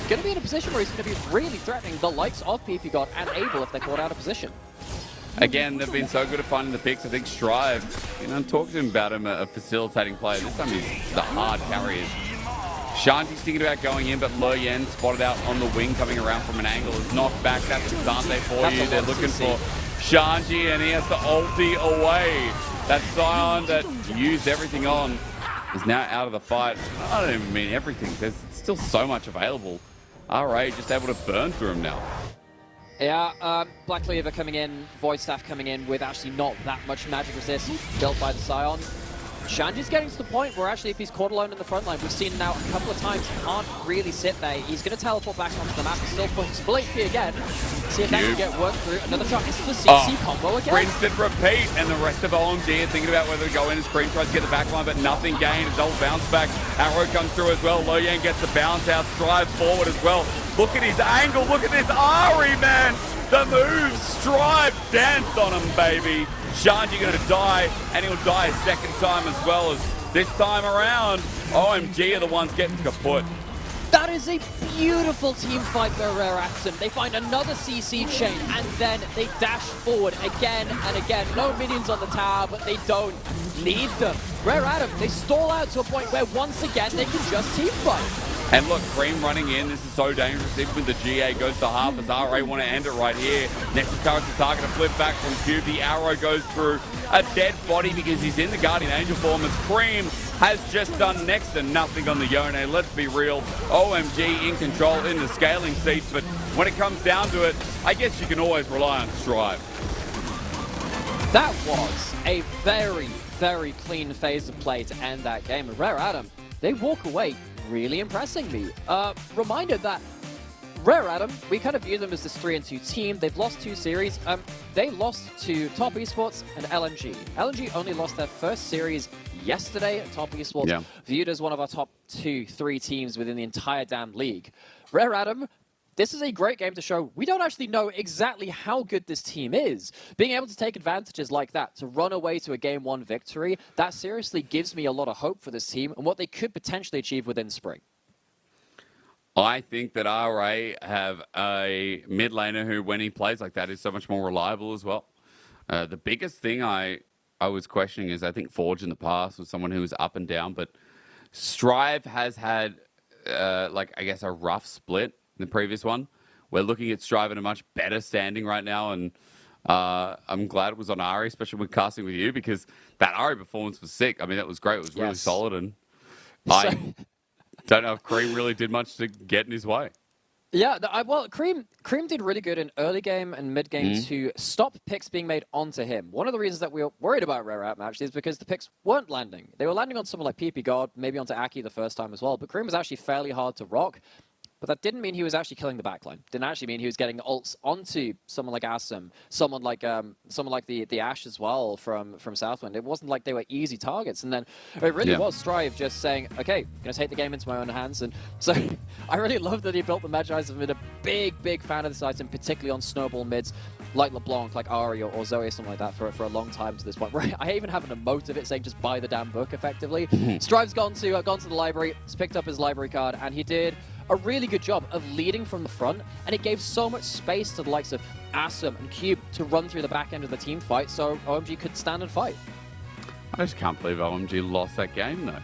going to be in a position where he's going to be really threatening the likes of PP God and Abel if they're caught out of position. Again, they've been so good at finding the picks. I think Strive, talk to him about him, a facilitating player. This time he's the hard carriers. Shanti's thinking about going in, but Lo Yen spotted out on the wing coming around from an angle is knocked back. That's a Dante for you. They're looking for Shanti, and he has to ulti away. That Scion that used everything on is now out of the fight. I don't even mean everything. There's still so much available. RA just able to burn through him now. Yeah, Black Cleaver coming in, Void Staff coming in with actually not that much magic resist built by the Scion. Shanji's getting to the point where actually if he's caught alone in the front line, we've seen now a couple of times, he can't really sit there. He's going to teleport back onto the map and still push full HP again. See if that can get worked through. Another shot. It's the CC combo again. Princeton repeat, and the rest of OMG are thinking about whether to go in as Cream tries to get the back line, but nothing gained. A double bounce back. Arrow comes through as well. Lo Yang gets the bounce out, Strive forward as well. Look at his angle. Look at this Ari, man. The move, Strive, dance on him, baby. Shanji gonna die, and he'll die a second time as well as this time around. OMG are the ones getting kaput. That is a beautiful team fight by Rare Atom. They find another CC chain, and then they dash forward again and again. No minions on the tower, but they don't need them. Rare Atom, they stall out to a point where once again they can just team fight. And look, Cream running in. This is so dangerous. Even with the GA goes to half as RA want to end it right here. Nexus turret's the target, a flip back from Cube. The arrow goes through a dead body because he's in the Guardian Angel form as Cream has just done next to nothing on the Yone. Let's be real. OMG in control in the scaling seats, but when it comes down to it, I guess you can always rely on Strive. That was a very, very clean phase of play to end that game. And Rare Atom, they walk away really impressing me. Reminder that Rare Atom, we kind of view them as this 3-2 team. They've lost 2 series. They lost to Top Esports and LNG. LNG only lost their first series yesterday, and Top Esports viewed as one of our top 2-3 teams within the entire damn league. Rare Atom, this is a great game to show we don't actually know exactly how good this team is. Being able to take advantages like that, to run away to a Game 1 victory, that seriously gives me a lot of hope for this team and what they could potentially achieve within spring. I think that RA have a mid laner who, when he plays like that, is so much more reliable as well. The biggest thing I was questioning is I think Forge in the past was someone who was up and down, but Strive has had, like, I guess, a rough split in the previous one. We're looking at Strive in a much better standing right now, and I'm glad it was on Ari, especially when casting with you, because that Ari performance was sick. I mean, that was great. It was really solid, and I don't know if Cream really did much to get in his way. Yeah, well, Cream did really good in early game and mid game to stop picks being made onto him. One of the reasons that we were worried about Rare Out actually is because the picks weren't landing. They were landing on someone like PP God, maybe onto Aki the first time as well, but Cream was actually fairly hard to rock. But that didn't mean he was actually killing the backline. Didn't actually mean he was getting ults onto someone like Asum, someone like the Ashe as well from Southwind. It wasn't like they were easy targets. And then it really was Strive just saying, okay, I'm going to take the game into my own hands. And so I really love that he built the Magi's. I've been a big fan of this item, particularly on snowball mids like LeBlanc, like Ari or Zoe, something like that for a long time to this point. I even have an emote of it saying just buy the damn book effectively. Strive's gone to the library, he's picked up his library card, and he did a really good job of leading from the front, and it gave so much space to the likes of Asum and Cube to run through the back end of the team fight so OMG could stand and fight. I just can't believe OMG lost that game, though.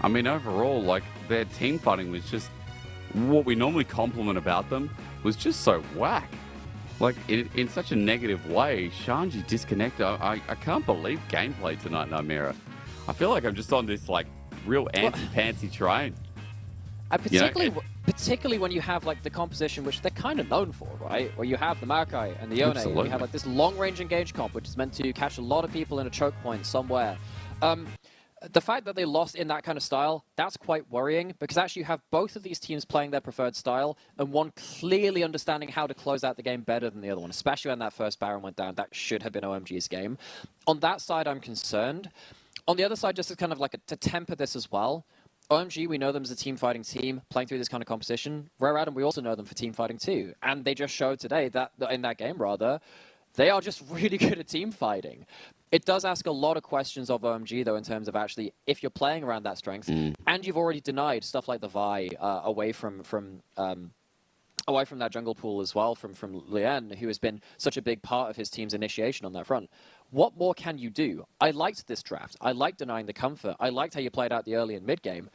I mean, overall, like, their team fighting was just what we normally compliment about them was just so whack. Like, in such a negative way, Shanji disconnected. I can't believe gameplay tonight, Nymera. I feel like I'm just on this, like, real anti-pantsy train. Particularly when you have like the composition which they're kind of known for, right? Where you have the Maokai and the Yone, and you have like this long-range engage comp, which is meant to catch a lot of people in a choke point somewhere. The fact that they lost in that kind of style, that's quite worrying, because actually you have both of these teams playing their preferred style, and one clearly understanding how to close out the game better than the other one, especially when that first Baron went down. That should have been OMG's game. On that side, I'm concerned. On the other side, just as kind of like to temper this as well, OMG, we know them as a team fighting team playing through this kind of competition. Rare Adam, we also know them for team fighting too. And they just showed today that in that game, rather, they are just really good at team fighting. It does ask a lot of questions of OMG, though, in terms of actually, if you're playing around that strength, and you've already denied stuff like the Vi away from that jungle pool as well, from Lien, who has been such a big part of his team's initiation on that front. What more can you do? I liked this draft. I liked denying the comfort. I liked how you played out the early and mid game.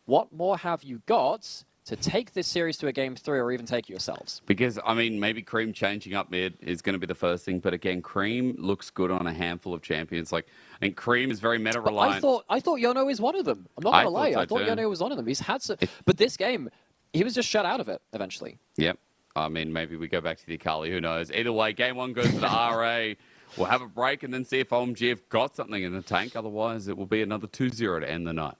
What more have you got to take this series to a game 3 or even take it yourselves? Because, I mean, maybe Cream changing up mid is going to be the first thing, but again, Cream looks good on a handful of champions. Like, I think Cream is very meta-reliant. I thought Yono is one of them. I'm not going to lie. I thought Yono was one of them. He's had some... But this game, he was just shut out of it eventually. Yep. I mean, maybe we go back to the Akali. Who knows? Either way, game 1 goes to the RA. We'll have a break and then see if OMG have got something in the tank. Otherwise, it will be another 2-0 to end the night.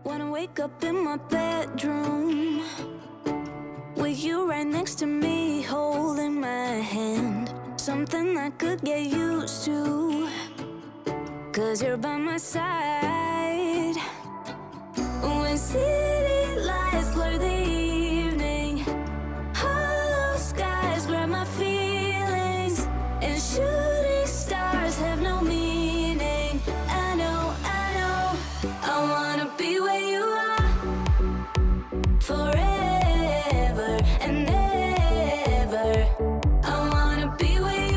Wanna wake up in my bedroom with you right next to me, holding my hand. Something I could get used to, 'cause you're by my side. When city lights blur the evening, hollow skies grab my feelings, and shooting stars have no meaning. I know, I wanna be where you are, forever and ever. I wanna be where you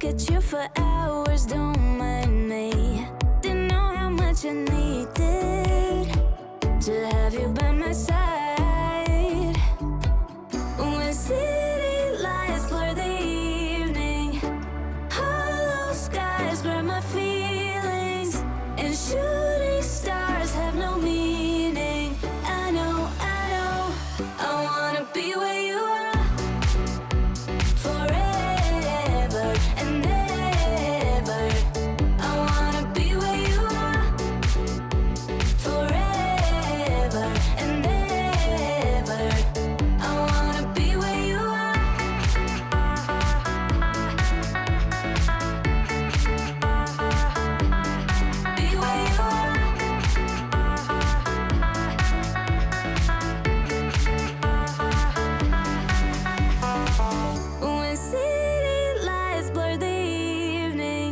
at you for hours, don't mind me. Didn't know how much I needed to have you by my side. When city lights blur the evening, hollow skies grab my feelings, and shooting stars have no meaning. I know, I wanna be where you are forever and ever. I wanna be where you are forever and ever. I wanna be where you are. Be where you are. When city lights blur the evening,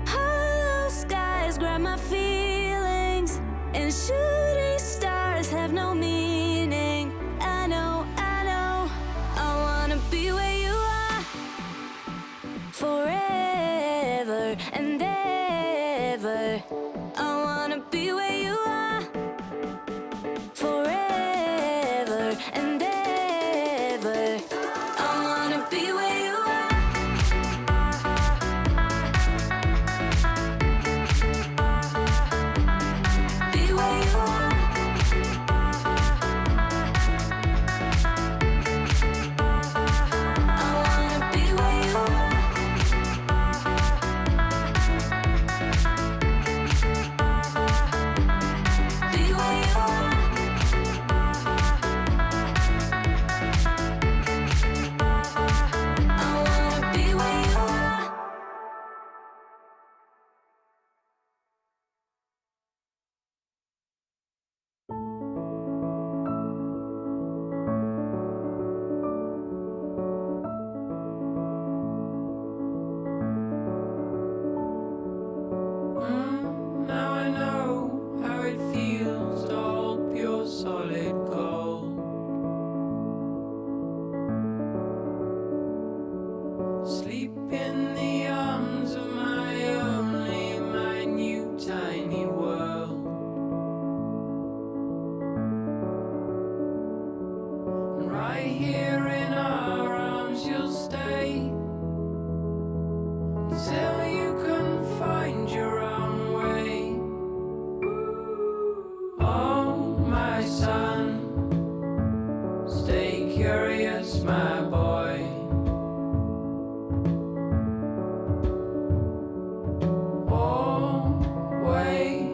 hollow skies grab my feelings, and shooting stars have no meaning. I know, I wanna be where you are forever and ever. I wanna be where you are forever and ever. I wanna be where you are. Be where you are. I wanna be where you are. Be where you are. I wanna be where you are. Now I know how it feels to hold pure solid gold. Sleep in the arms of my only minute tiny world. And right here in our arms you'll stay till you can find your own way. Oh, my son, stay curious, my boy. Always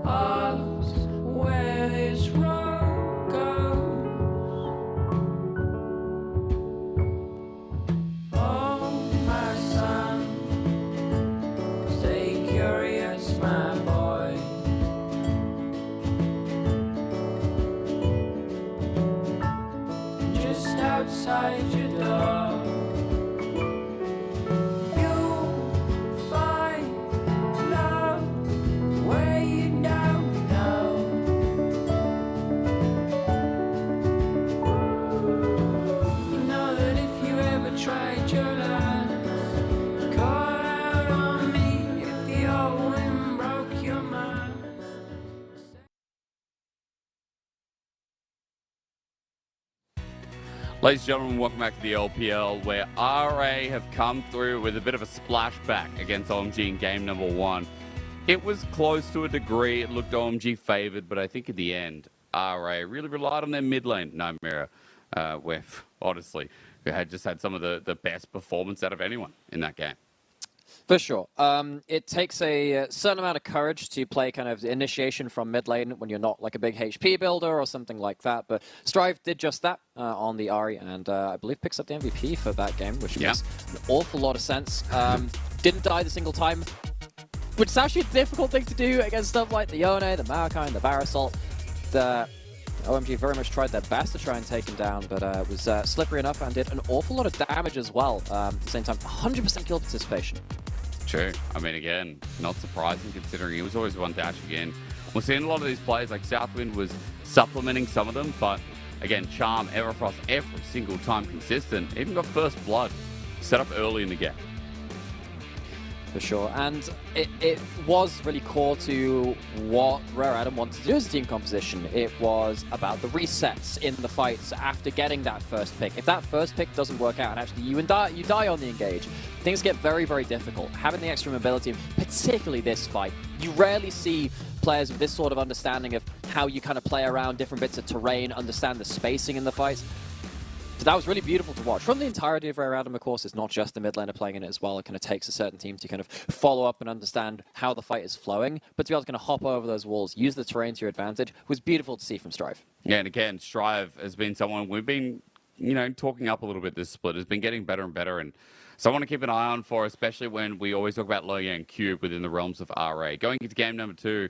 ask where this road goes. Oh, my son, stay curious, my boy. Just outside your door, you'll find love where you don't know. You know that if you ever tried your last, call out on me if the old wind broke your mind. Ladies and gentlemen, welcome back to the LPL, where RA have come through with a bit of a splashback against OMG in game number 1. It was close to a degree. It looked OMG favoured, but I think in the end, RA really relied on their mid lane, Nymera, where, honestly, who had just had some of the best performance out of anyone in that game. For sure. It takes a certain amount of courage to play kind of the initiation from mid lane when you're not like a big HP builder or something like that. But Strive did just that on the Ahri, and I believe picks up the MVP for that game, which makes an awful lot of sense. Didn't die the single time, which is actually a difficult thing to do against stuff like the Yone, the Maokai, and the Barasol. The OMG very much tried their best to try and take him down, but was slippery enough and did an awful lot of damage as well. At the same time, 100% kill participation. True. I mean, again, not surprising considering he was always one dashing in. We're seeing a lot of these players, like Southwind was supplementing some of them, but again, Charm, Everfrost, every single time consistent. Even got first blood set up early in the game. For sure, and it was really core to what Rare Adam wanted to do as a team composition. It was about the resets in the fights after getting that first pick. If that first pick doesn't work out, and actually you die on the engage, things get very, very difficult. Having the extra mobility, particularly this fight, you rarely see players with this sort of understanding of how you kind of play around different bits of terrain, understand the spacing in the fights. So that was really beautiful to watch. From the entirety of Rare Adam, of course, it's not just the mid laner playing in it as well. It kind of takes a certain team to kind of follow up and understand how the fight is flowing. But to be able to kind of hop over those walls, use the terrain to your advantage, was beautiful to see from Strive. Yeah, and again, Strive has been someone we've been, talking up a little bit this split. Has been getting better and better, and someone to keep an eye on for, especially when we always talk about Loyang Cube within the realms of RA. Going into game number 2,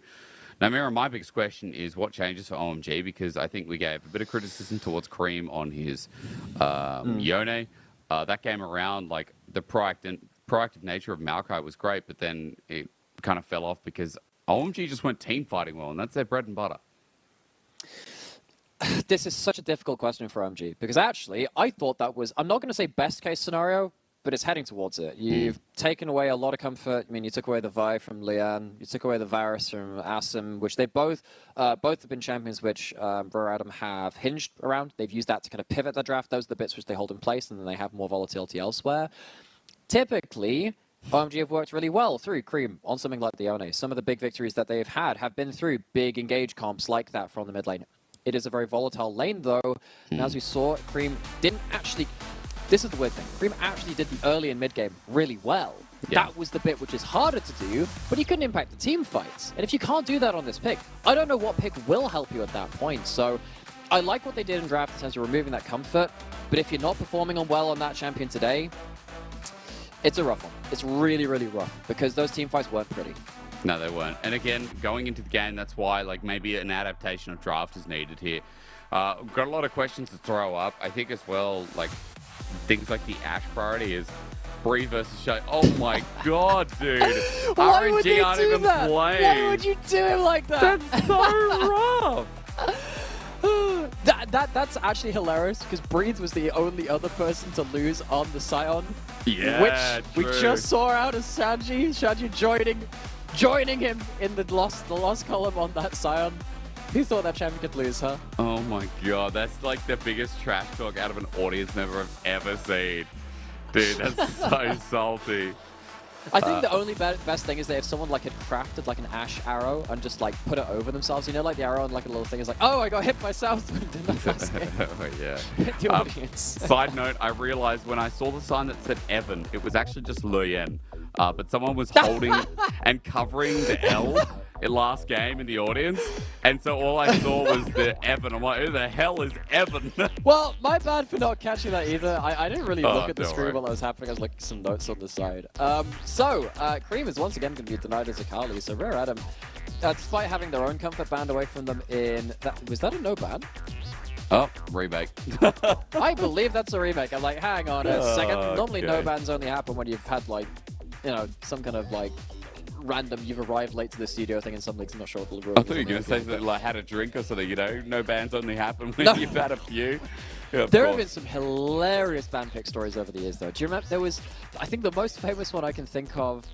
now, Mira, my biggest question is what changes for OMG, because I think we gave a bit of criticism towards Cream on his Yone. That game around, like, the proactive nature of Maokai was great, but then it kind of fell off because OMG just went team fighting well, and that's their bread and butter. This is such a difficult question for OMG, because actually, I thought that was, I'm not going to say best case scenario, but it's heading towards it. You've taken away a lot of comfort. I mean, you took away the Vi from Lian. You took away the Varus from Asim, which they both have been champions which Rare Adam have hinged around. They've used that to kind of pivot the draft. Those are the bits which they hold in place, and then they have more volatility elsewhere. Typically, OMG have worked really well through Cream on something like the Yone. Some of the big victories that they've had have been through big engage comps like that from the mid lane. It is a very volatile lane, though, and as we saw, Cream didn't actually... This is the weird thing. Cream actually did the early and mid game really well. Yeah. That was the bit which is harder to do, but he couldn't impact the team fights. And if you can't do that on this pick, I don't know what pick will help you at that point. So I like what they did in draft in terms of removing that comfort, but if you're not performing well on that champion today, it's a rough one. It's really, really rough because those team fights weren't pretty. No, they weren't. And again, going into the game, that's why like maybe an adaptation of draft is needed here. Got a lot of questions to throw up. I think as well, like, things like the Ashe priority is Bree versus Shay. Oh my god, dude. Why would RNG they aren't do even that? playing. Why would you do him like that? That's so rough. That's actually hilarious because Breeze was the only other person to lose on the Scion. Yeah, which true. we just saw out as Shanji. Shanji joining him in the lost column on that Scion. Who thought that champion could lose, huh? Oh my god, that's like the biggest trash talk out of an audience member I've ever seen. Dude, that's so salty. I think the only best thing is that if someone like had crafted like an Ashe arrow and just like put it over themselves, you know, like the arrow and like a little thing is like, oh, I got hit myself in that last game. Oh yeah. The audience. Side note, I realized when I saw the sign that said Evan, it was actually just Luyen. But someone was holding and covering the L in last game in the audience. And so all I saw was the Evan. I'm like, who the hell is Evan? Well, my bad for not catching that either. I didn't really look at the don't stream worry. while that was happening. I was looking at some notes on the side. Cream is once again going to be denied as Akali. So Rare Adam, despite having their own comfort banned away from them in... Was that a no ban? Oh, remake. I believe that's a remake. I'm like, hang on a second. Normally no okay. bans only happen when you've had like, you know, some kind of like random, you've arrived late to the studio thing in some leagues. I'm not sure what the rule I thought you were going to say that, like, had a drink or something, you know? No bans only happen when you've had a few. Yeah, there have been some hilarious ban pick stories over the years, though. Do you remember? There was, I think the most famous one I can think of,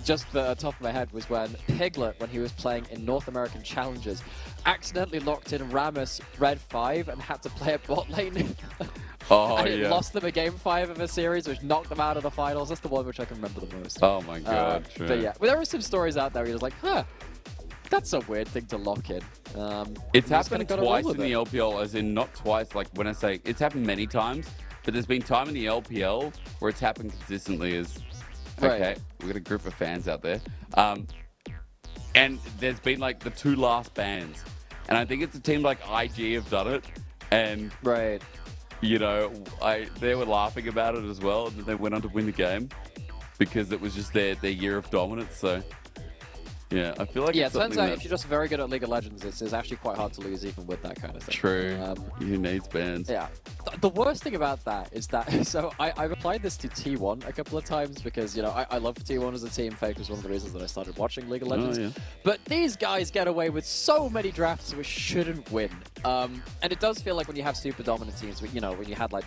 just the top of my head, was when Piglet, when he was playing in North American Challengers, accidentally locked in Rammus Red 5 and had to play a bot lane. Oh, and it yeah. lost them a game 5 of a series, which knocked them out of the finals. That's the one which I can remember the most. Oh my god, true. But yeah, well, there were some stories out there where you're just like, huh, that's a weird thing to lock in. It's happened twice in the LPL, as in not twice, like when I say it's happened many times, but there's been time in the LPL where it's happened consistently as, okay, Right. we've got a group of fans out there. And there's been like the 2 last bans. And I think it's a team like IG have done it. And, Right. you know, they were laughing about it as well. And then they went on to win the game because it was just their year of dominance. So, yeah, I feel like Yeah, it it's turns something out that- if you're just very good at League of Legends, it's actually quite hard to lose even with that kind of thing. True. Who needs bans? Yeah. The worst thing about that is that, so I've applied this to T1 a couple of times because, you know, I love T1 as a team. Fake was one of the reasons that I started watching League of Legends. yeah. But these guys get away with so many drafts which shouldn't win. And it does feel like when you have super dominant teams, you know, when you had like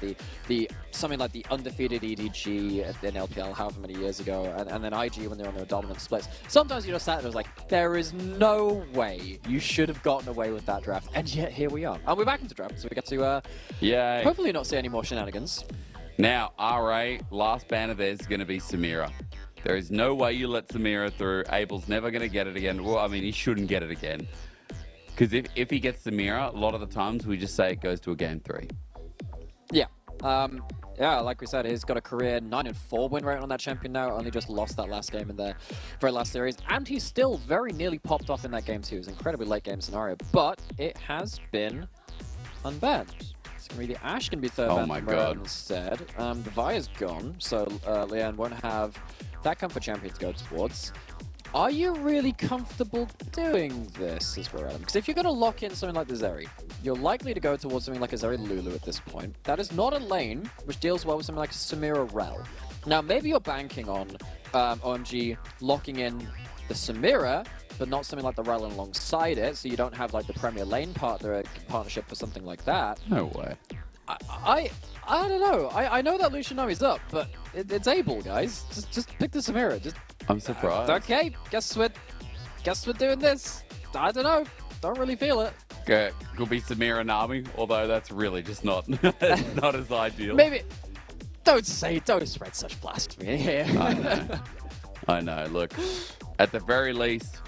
the something like the undefeated EDG in LPL however many years ago, and then IG when they're on their dominant splits, sometimes you just sat there and was like, there is no way you should have gotten away with that draft. And yet here we are. And we're back into draft, so we get to hopefully not see any more shenanigans. Now, RA, last banner there is going to be Samira. There is no way you let Samira through. Abel's never going to get it again. Well, I mean, he shouldn't get it again. Because if he gets Samira, a lot of the times we just say it goes to a game 3. Yeah. Yeah, like we said, he's got a career 9-4 win rate on that champion now. Only just lost that last game in the very last series. And he's still very nearly popped off in that game too. It was an incredibly late game scenario. But it has been unbanned. It's going to be the Ashe going to be third Oh ban my from God. Rare instead. The Vi's gone, so Leanne won't have that comfort champion to go towards. Are you really comfortable doing this as Rare? Because if you're going to lock in something like the Zeri, you're likely to go towards something like a Zeri Lulu at this point. That is not a lane which deals well with something like Samira Rel. Now, maybe you're banking on OMG locking in the Samira, but not something like the Rel alongside it, so you don't have like the Premier Lane partnership for something like that. No way. I don't know. I know that Lucianomi's up, but it's Abel, guys. Just pick the Samira. Just I'm surprised. okay. Guess we're doing this. I don't know. Don't really feel it. Could be Samira Nami, although that's really just not not as ideal. Maybe. Don't spread such blasphemy here. I know. Look, at the very least,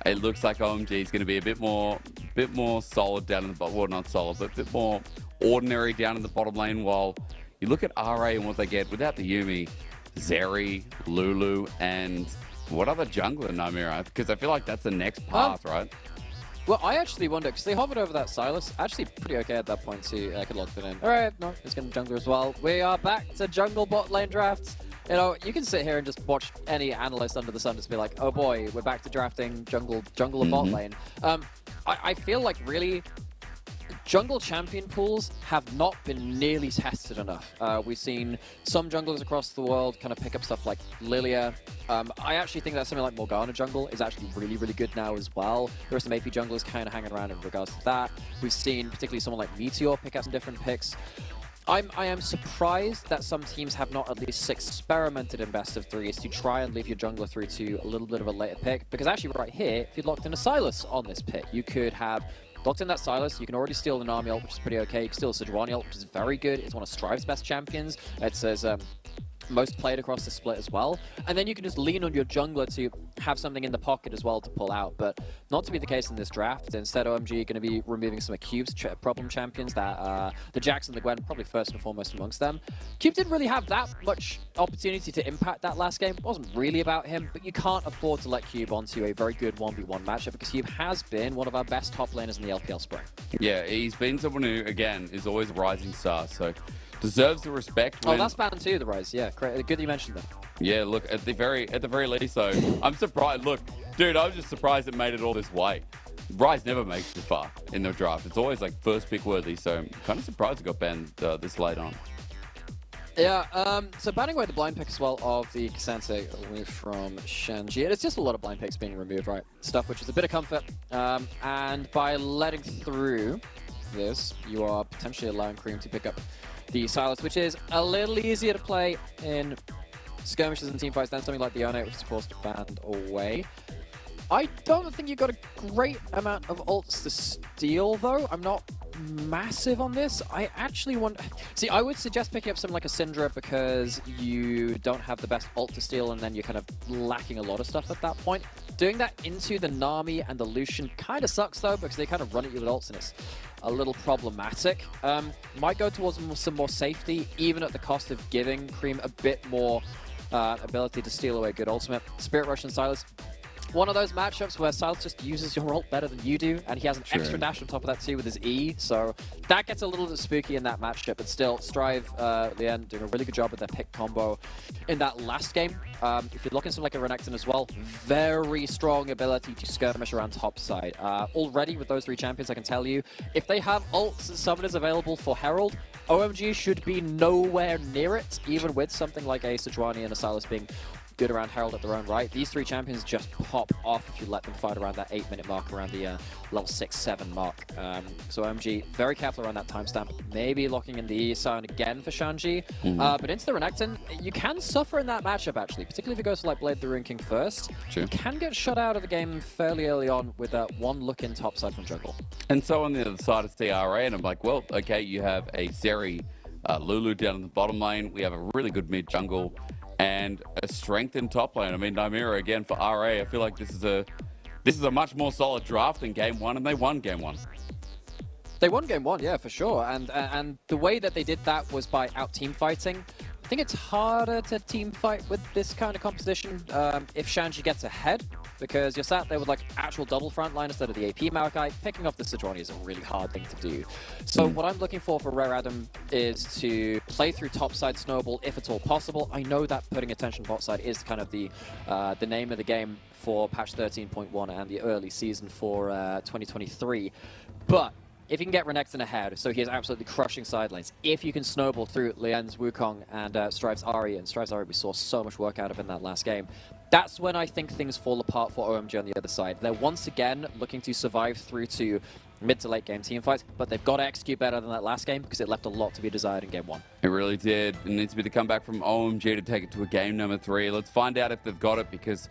it looks like OMG is going to be a bit more solid down in the bottom. Well, not solid, but a bit more ordinary down in the bottom lane. While you look at RA and what they get without the Yumi, Zeri, Lulu, and what other jungler Namira? Because I feel like that's the next path, right? Well, I actually wonder, because they hovered over that Silas. Actually, pretty okay at that point, so I could lock it in. All right, no, it's going to jungler as well. We are back to jungle bot lane drafts. You know, you can sit here and just watch any analyst under the sun just be like, oh boy, we're back to drafting jungle and bot lane. I feel like really jungle champion pools have not been nearly tested enough. We've seen some junglers across the world kind of pick up stuff like Lilia. I actually think that something like Morgana jungle is actually really, really good now as well. There are some AP junglers kind of hanging around in regards to that. We've seen particularly someone like Meteor pick up some different picks. I am surprised that some teams have not at least experimented in best of threes to try and leave your jungler through to a little bit of a later pick. Because actually right here, if you'd locked in a Sylas on this pick, you could have locked in that Sylas. You can already steal an Army ult, which is pretty okay. You can steal a Sejuani ult, which is very good. It's one of Strive's best champions. It says most played across the split as well. And then you can just lean on your jungler to have something in the pocket as well to pull out. But not to be the case in this draft. Instead, OMG are going to be removing some of Cube's problem champions, that the Jax and the Gwen, probably first and foremost amongst them. Cube didn't really have that much opportunity to impact that last game. It wasn't really about him, but you can't afford to let Cube onto a very good 1v1 matchup because Cube has been one of our best top laners in the LPL spring. Yeah, he's been someone who, again, is always a rising star, so deserves the respect. Oh, that's banned too, the Rise. Yeah, good that you mentioned that. Yeah, look, at the very least, though, I'm surprised. Look, dude, I was just surprised it made it all this way. Rise never makes it far in the draft. It's always like first pick worthy, so I'm kind of surprised it got banned this late on. Yeah, so banning away the blind pick as well of the K'Sante away from Shenji. It's just a lot of blind picks being removed, right? Stuff which is a bit of comfort. And by letting through this, you are potentially allowing Cream to pick up the Sylas, which is a little easier to play in skirmishes and teamfights than something like the One, which is of course banned away. I don't think you've got a great amount of ults to steal, though. I'm not massive on this. I actually want... See, I would suggest picking up something like a Syndra because you don't have the best ult to steal and then you're kind of lacking a lot of stuff at that point. Doing that into the Nami and the Lucian kind of sucks, though, because they kind of run at you with ults and it's a little problematic. Might go towards some more safety, even at the cost of giving Cream a bit more ability to steal away good ultimate. Spirit Rush and Sylas. one of those matchups where Silas just uses your ult better than you do, and he has an extra dash on top of that too with his E, so that gets a little bit spooky in that matchup, but still, Strive, Leanne doing a really good job with their pick combo in that last game. If you're looking at something like a Renekton as well, very strong ability to skirmish around top side. Already with those 3 champions, I can tell you, if they have ults and summoners available for Herald, OMG should be nowhere near it, even with something like a Sejuani and a Silas being good around Herald at their own right. These 3 champions just pop off if you let them fight around that 8-minute mark, around the level 6-7 mark. So OMG, very careful around that timestamp. Maybe locking in the Sion again for Shanji. But into the Renekton, you can suffer in that matchup actually, particularly if it goes for like Blade the Rune King first. True. You can get shut out of the game fairly early on with one look in topside from jungle. And so on the other side of CRA, and I'm like, well, okay, you have a Seri, Lulu down in the bottom lane. We have a really good mid jungle and a strengthened top lane. I mean, Nymira again for RA. I feel like this is a much more solid draft than game 1, and they won game 1. They won game 1, yeah, for sure. And the way that they did that was by out team fighting. I think it's harder to team fight with this kind of composition if Shanji gets ahead, because you're sat there with like actual double front line instead of the AP Maokai. Picking off the Sejuani is a really hard thing to do. So what I'm looking for Rare Adam is to play through topside snowball if at all possible. I know that putting attention bot side is kind of the name of the game for patch 13.1 and the early season for 2023, but if you can get Renekton ahead, so he is absolutely crushing side lanes. If you can snowball through Lian's Wukong and Strive's Ahri, and Strive's Ahri we saw so much work out of in that last game, that's when I think things fall apart for OMG on the other side. They're once again looking to survive through to mid to late game team fights, but they've got to execute better than that last game because it left a lot to be desired in game 1. It really did. It needs to be the comeback from OMG to take it to a game number 3. Let's find out if they've got it, because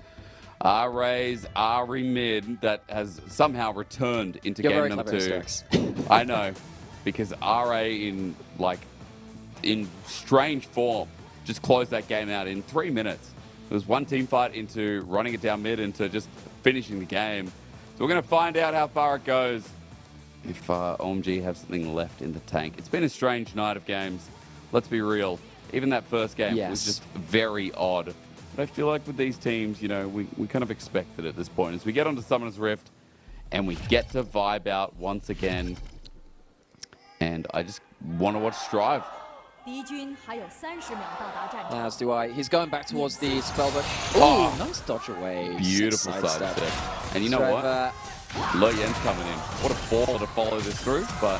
RA's Ahri mid that has somehow returned into game number 2. I know, because RA in strange form just closed that game out in 3 minutes. It was one team fight into running it down mid into just finishing the game. So we're going to find out how far it goes if OMG have something left in the tank. It's been a strange night of games. Let's be real. Even that first game was just very odd. But I feel like with these teams, you know, we kind of expect it at this point. As we get onto Summoner's Rift and we get to vibe out once again. And I just want to watch Strive. As do I. He's going back towards the spellbook. Oh, nice dodge away. Beautiful side step. And you know what? Lo Yen's coming in. What a baller to follow this through, but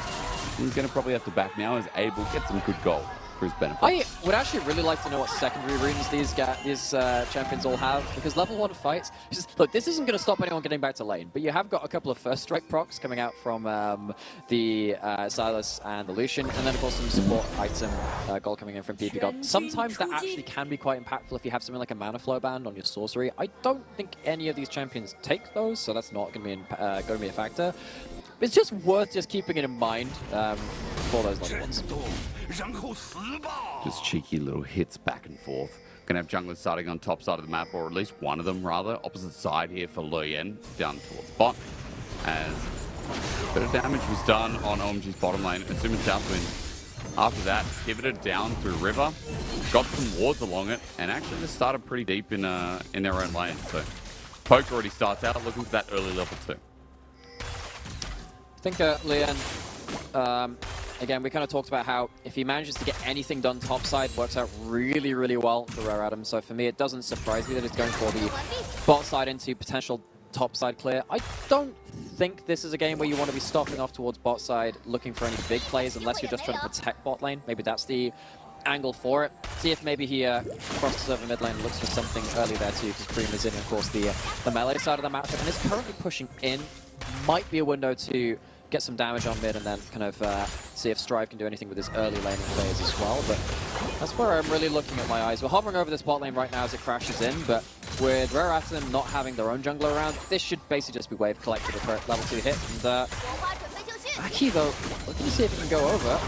he's going to probably have to back now as Abel gets some good gold for his benefit. I would actually really like to know what secondary runes these champions all have, because level 1 fights, look, this isn't going to stop anyone getting back to lane, but you have got a couple of first strike procs coming out from the Silas and the Lucian, and then of course some support item gold coming in from PP God. Sometimes that actually can be quite impactful if you have something like a mana flow band on your sorcery. I don't think any of these champions take those, so that's not going to be a factor. It's just worth just keeping it in mind for those level ones. Just cheeky little hits back and forth. Gonna have junglers starting on top side of the map, or at least one of them rather. Opposite side here for Lo Yen, down towards bot. As a bit of damage was done on OMG's bottom lane, assuming Southwind. After that, pivoted down through River, got some wards along it, and actually just started pretty deep in their own lane. So Poke already starts out looking for that early level 2. I think Lian, again, we kind of talked about how if he manages to get anything done topside, works out really, really well for Rare Adam. So for me, it doesn't surprise me that he's going for the bot side into potential topside clear. I don't think this is a game where you want to be stopping off towards bot side, looking for any big plays, unless you're just trying to protect bot lane. Maybe that's the angle for it. See if maybe he crosses over mid lane and looks for something early there too, because Cream is in, of course, the melee side of the matchup, and is currently pushing in. Might be a window to get some damage on mid and then kind of see if Strive can do anything with his early laning players as well. But that's where I'm really looking at my eyes. We're hovering over this bot lane right now as it crashes in, but with Rare Atom not having their own jungler around, this should basically just be wave collected with a level 2 hit. And Aki, though, looking to see if he can go over.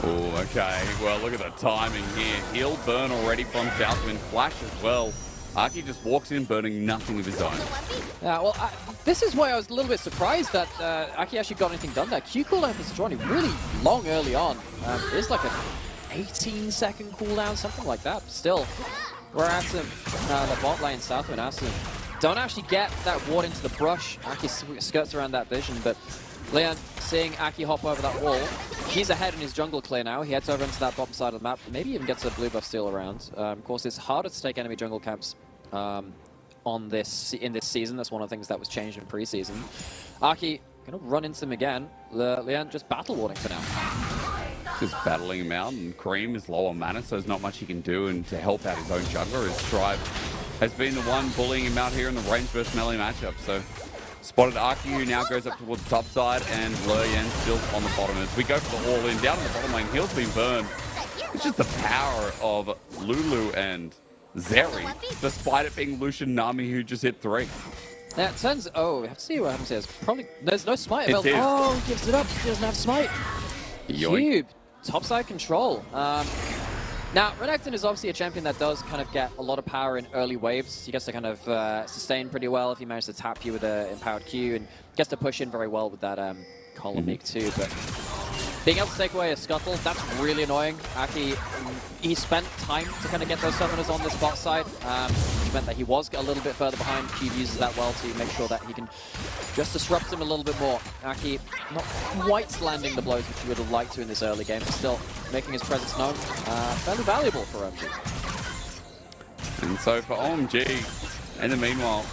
Oh, okay. Well, look at the timing here. He'll burn already from Southwind. Flash as well. Aki just walks in, burning nothing of his own. Yeah, well, this is why I was a little bit surprised that Aki actually got anything done there. Q cooldown for Sejuani really long early on. It's like an 18-second cooldown, something like that. But still, we're at the bot lane, Southwind has to don't actually get that ward into the brush. Aki skirts around that vision, but Leon, seeing Aki hop over that wall, he's ahead in his jungle clear now. He heads over into that bottom side of the map, maybe even gets a blue buff steal around. Of course, it's harder to take enemy jungle camps in this season. That's one of the things that was changed in preseason. Aki gonna run into him again. Leon just battle warding for now. Just battling him out, and Cream is low on mana, so there's not much he can do. And to help out his own jungler, his Strive has been the one bullying him out here in the range versus melee matchup. So spotted Aki, who now goes up towards the top side, and Luryen still on the bottom. As we go for the all-in, down in the bottom lane, heal's been burned. It's just the power of Lulu and Zeri, despite it being Lucian Nami who just hit 3. Now it turns. Oh, we have to see what happens here. There's no smite available. It is. Oh, he gives it up. He doesn't have smite. Yoink. Cube, topside control. Now, Renekton is obviously a champion that does kind of get a lot of power in early waves. He gets to kind of sustain pretty well if he manages to tap you with an empowered Q, and gets to push in very well with that column meek too. But being able to take away a scuttle, that's really annoying. Aki, he spent time to kind of get those summoners on this bot side, which meant that he was a little bit further behind. Cube uses that well to make sure that he can just disrupt him a little bit more. Aki not quite landing the blows which he would have liked to in this early game, but still making his presence known. Fairly valuable for OMG. And so for OMG, in the meanwhile,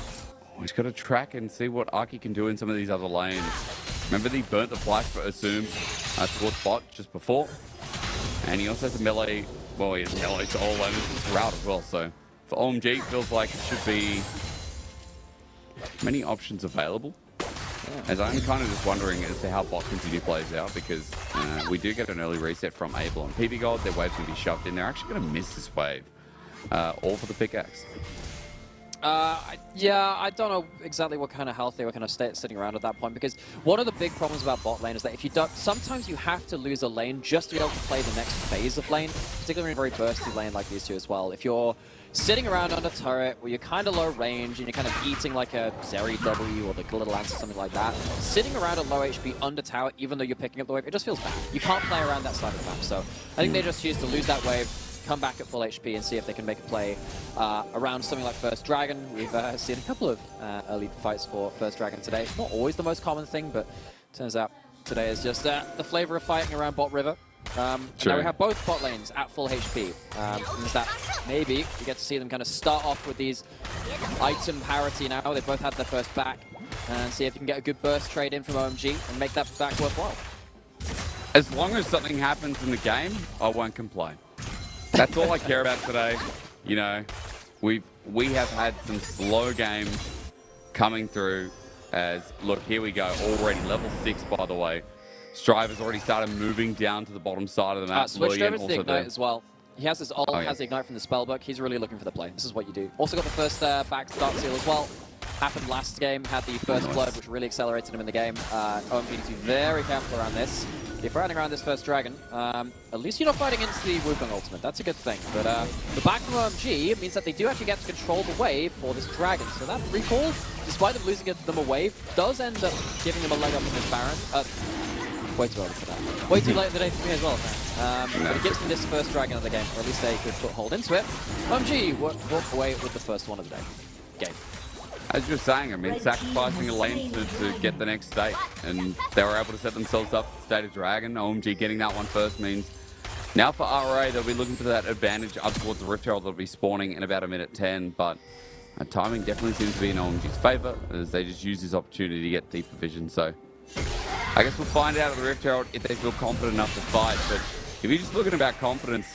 he's got to track and see what Aki can do in some of these other lanes. Remember that he burnt the flash for Assume towards bot just before. And he also has a melee, well, he has melee to all lanes throughout as well. So for OMG, it feels like it should be many options available. As I'm kind of just wondering as to how bot continue plays out, because we do get an early reset from Abel and PB Gold. Their wave's going to be shoved in. They're actually going to miss this wave, all for the pickaxe. Yeah, I don't know exactly what kind of health they were kind of sitting around at that point, because one of the big problems about bot lane is that if you don't, sometimes you have to lose a lane just to be able to play the next phase of lane, particularly in a very bursty lane like these two as well. If you're sitting around on a turret where you're kind of low range and you're kind of eating like a Zeri W or the Glitter Lance or something like that, sitting around at low HP under tower, even though you're picking up the wave, it just feels bad. You can't play around that side of the map, so I think they just choose to lose that wave, come back at full HP and see if they can make a play around something like First Dragon. We've seen a couple of early fights for First Dragon today. Not always the most common thing, but turns out today is just the flavor of fighting around bot river. Now we have both bot lanes at full HP. Means that maybe we get to see them kind of start off with these item parity now. They've both had their first back, and see if you can get a good burst trade in from OMG and make that back worthwhile. As long as something happens in the game, I won't complain. That's all I care about today. You know, we have had some slow games coming through. As look, here we go, already level 6 by the way. Strive has already started moving down to the bottom side of the map. Switched over to the Ignite as well. He has his ult, Oh, has the Ignite from the Spellbook. He's really looking for the play. This is what you do. Also got the first back start seal as well. Happened last game, had the first blood, which really accelerated him in the game. OMG needs to be very careful around this. If you're fighting around this First Dragon, at least you're not fighting into the Wukong ultimate. That's a good thing. But the back from OMG means that they do actually get to control the wave for this Dragon. So that recall, despite them losing them a wave, does end up giving them a leg up in this Baron. Way too early for that. Way too late in the day for me as well, but it gives them this First Dragon of the game, or at least they could foothold into it. OMG walk away with the first one of the day. Game. As you're saying, I mean, sacrificing a lane to get the next state, and they were able to set themselves up for State of Dragon. OMG getting that one first means now for RA, they'll be looking for that advantage up towards the Rift Herald that'll be spawning in about a minute 10, but timing definitely seems to be in OMG's favor as they just use this opportunity to get deeper vision. So I guess we'll find out at the Rift Herald if they feel confident enough to fight, but if you're just looking about confidence,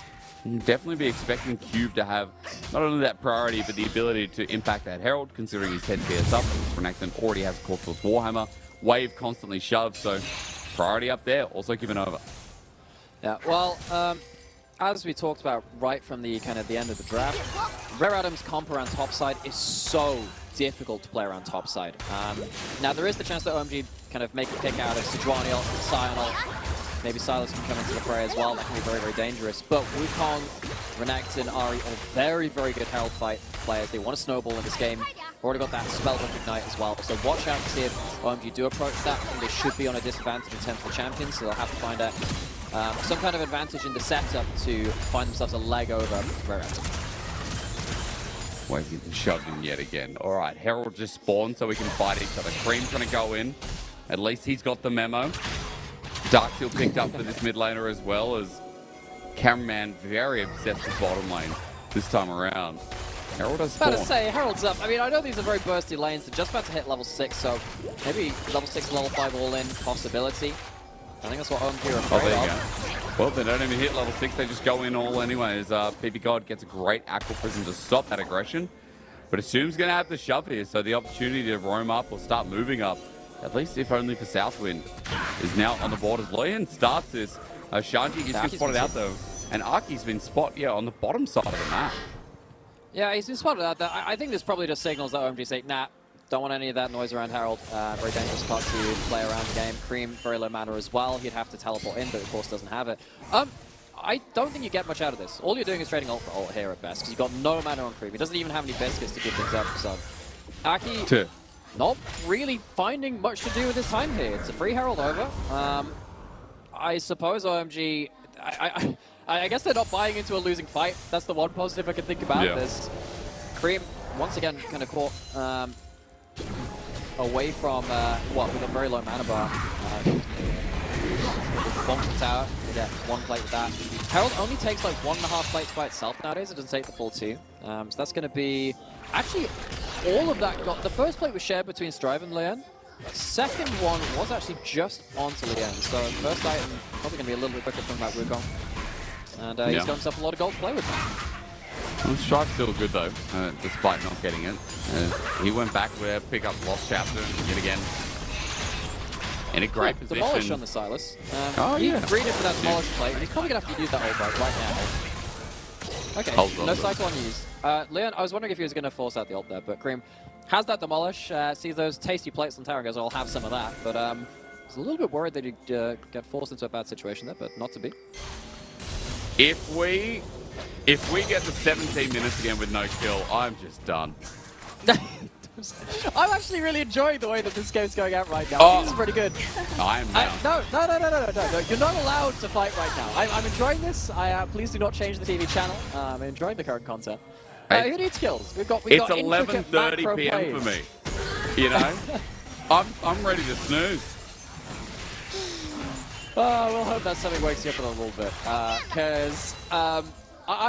you'll definitely be expecting Cube to have not only that priority, but the ability to impact that Herald, considering he's 10 PS up. Renekton already has a call towards Warhammer. Wave constantly shoved, so priority up there, also given over. Yeah, well, as we talked about right from the kind of the end of the draft, Rare Adam's comp around topside is so difficult to play around topside. Now there is the chance that OMG kind of make a pick out of Sejuani ult, Sion ult. Maybe Silas can come into the fray as well. That can be very, very dangerous. But Wukong, Renekton, Ahri, all very, very good Herald fight players. They want to snowball in this game. Already got that Spellbook Ignite as well. So watch out to see if OMG do approach that. I think they should be on a disadvantage in terms of the champions, so they'll have to find some kind of advantage in the setup to find themselves a leg over Rare Atom. Waiting to shove in yet again. All right, Herald just spawned so we can fight each other. Cream's going to go in. At least he's got the memo. Darksteel picked up for this mid laner as well, as Cameraman very obsessed with bottom lane this time around. Herald has spawned. About to say, Herald's up. I mean, I know these are very bursty lanes. They're just about to hit level 6, so maybe level 6 and level 5 all-in possibility. I think that's what OMG are afraid there you of. go. Well, they don't even hit level 6. They just go in all anyways. PP God gets a great Aqua Prism to stop that aggression. But Assume's going to have to shove here, so the opportunity to roam up or start moving up, at least if only for Southwind, is now on the board as Loyan starts this. Shanti gets just spotted out though, and Aki's been spotted on the bottom side of the map. Yeah, he's been spotted out there. I think this probably just signals that OMG say, nah, don't want any of that noise around Herald. Very dangerous part to play around the game. Cream, very low mana as well. He'd have to teleport in, but of course doesn't have it. I don't think you get much out of this. All you're doing is trading ult for ult here at best, because you've got no mana on Cream. He doesn't even have any biscuits to give things up, so Aki not really finding much to do with his time here. It's a free Herald over. I suppose OMG, I guess they're not buying into a losing fight. That's the one positive I can think about this. Cream, once again, kind of caught away from, with a very low mana bar. Bonk the tower, you get one plate with that. Herald only takes like 1.5 plates by itself nowadays. It doesn't take the full 2. So that's going to be... Actually, all of that got... The first plate was shared between Strive and Leon. Second one was actually just onto Leon. So first item probably going to be a little bit quicker from that Wukong. And he's got himself a lot of gold to play with now. Well, Strive's still good though, despite not getting it. He went back to pick up Lost Chapter yet again. In a great position. Demolish on the Silas. He greeted for that demolish plate, and he's probably going to have to use that ult right now. Okay, no cycle on use. Leon, I was wondering if he was going to force out the ult there, but Cream has that demolish, sees those tasty plates on tower and goes, I'll have some of that. But I was a little bit worried that he'd get forced into a bad situation there, but not to be. If we get the 17 minutes again with no kill, I'm just done. I'm actually really enjoying the way that this game's going out right now. This is pretty good. I am now. No. You're not allowed to fight right now. I'm enjoying this. Please do not change the TV channel. I'm enjoying the current content. Who needs kills? It's 11:30 PM for me. You know, I'm ready to snooze. We'll hope that something wakes you up in a little bit, because I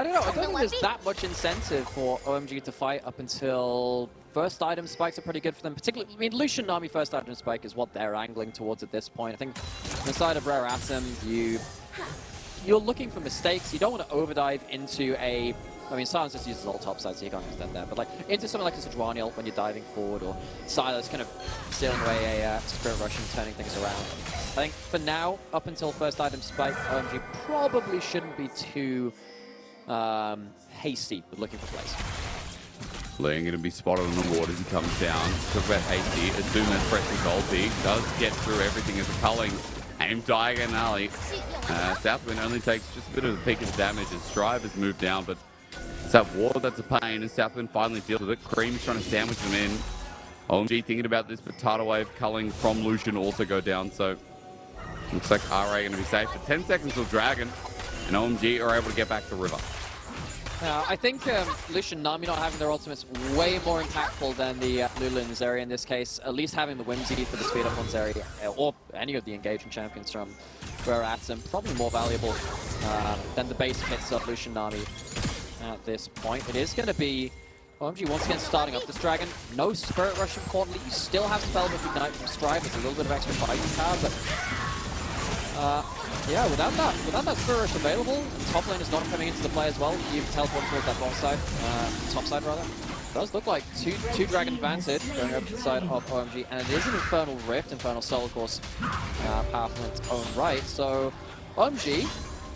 don't know. I don't think there's that much incentive for OMG to fight up until first item spikes are pretty good for them. Particularly, I mean, Lucian Nami first item spike is what they're angling towards at this point. I think on the side of Rare Atom, you're looking for mistakes. You don't want to overdive into a... I mean, Silence just uses all topside, so you can't extend that. But like into something like a Sejuani ult when you're diving forward, or Silas kind of stealing away a Spirit Rush and turning things around. I think for now, up until first item spike, OMG probably shouldn't be too hasty with looking for plays. Leon going to be spotted on the ward as he comes down. Talk about hasty. As soon as pressing ulti, does get through everything as a culling. Aim diagonally. Southwind only takes just a bit of the peak of damage as Strive has moved down, but it's that ward that's a pain, and Southwind finally deals with it. Cream's trying to sandwich them in. OMG thinking about this, but Tidal Wave culling from Lucian also go down, so looks like RA going to be safe for 10 seconds till Dragon, and OMG are able to get back to River. I think Lucian Nami not having their ultimate's way more impactful than the Lulu and Zeri in this case. At least having the Whimsy for the speed up on Zeri, or any of the engaging champions from Rare Atom, probably more valuable than the base hits of Lucian Nami at this point. It is going to be OMG once again starting up this Dragon. No Spirit Rush importantly. You still have Spellbook Ignite from Strive. It's a little bit of extra fighting power, but yeah, without that Spirit Rush available, and top lane is not coming into the play as well, you can teleport towards that bottom side, top side rather. It does look like two Dragon advantage going over to the side of OMG, and it is an Infernal Rift, Infernal Soul of course, powerful in its own right. So OMG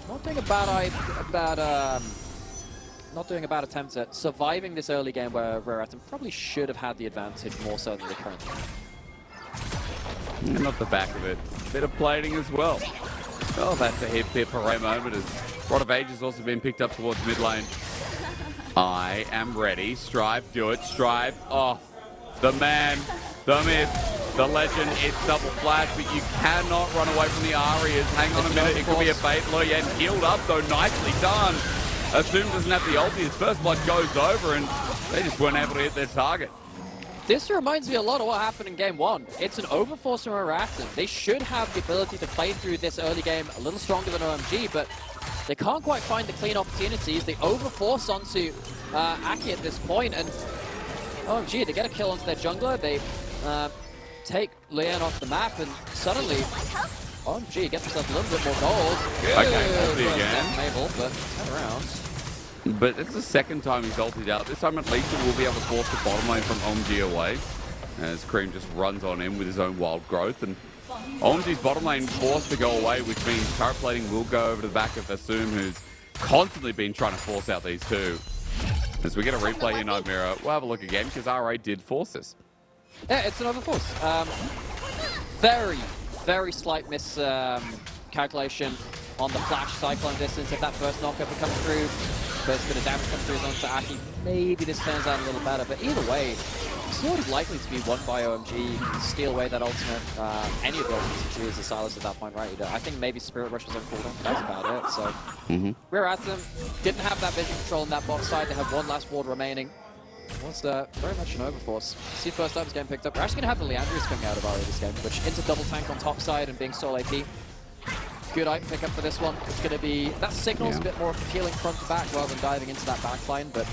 not doing a bad attempt at surviving this early game where Rare Atom probably should have had the advantage more so than they currently have. And off the back of it, bit of plating as well. Oh, that's a hip hooray moment as Rod of Age has also been picked up towards mid lane. I am ready. Strive, do it. Strive. Oh, the man, the myth, the legend. It's double flash, but you cannot run away from the Arias. Hang on a minute, it could be a bait. Loyan healed up though, nicely done. Assume doesn't have the ulti. His first blood goes over, and They just weren't able to hit their target. This reminds me a lot of what happened in game 1. It's an overforce from Iractum. They should have the ability to play through this early game a little stronger than OMG, but they can't quite find the clean opportunities. They overforce onto Aki at this point, and OMG, they get a kill onto their jungler. They take Leon off the map, and suddenly OMG gets themselves a little bit more gold. Okay, ulti again. Mabel, but 10 rounds. But it's the second time he's ulted out. This time at least he will be able to force the bottom lane from OMG away, as Cream just runs on in with his own wild growth. And OMG's bottom lane forced to go away, which means turret plating will go over to the back of Assume, who's constantly been trying to force out these two. As we get a replay here, Nightmare, we'll have a look again, because RA did force this. Yeah, it's an overforce. Very slight miscalculation on the flash cyclone distance. If that first knockup had come through, first bit of damage comes through onto Aki, maybe this turns out a little better. But either way, sort of likely to be won by OMG. You can steal away that ultimate. Any of the ultimates you choose as Silas at that point, right? I think maybe Spirit Rush was on cooldown, but that's about it. So we're at them. Didn't have that vision control on that bot side. They have one last ward remaining. Was very much an overforce. See, first time is getting picked up. We're actually going to have the Leandrius coming out of RA this game, which into double tank on top side and being sole AP. Good item pickup for this one. It's going to be, that signals a bit more appealing front to back rather than diving into that back line, but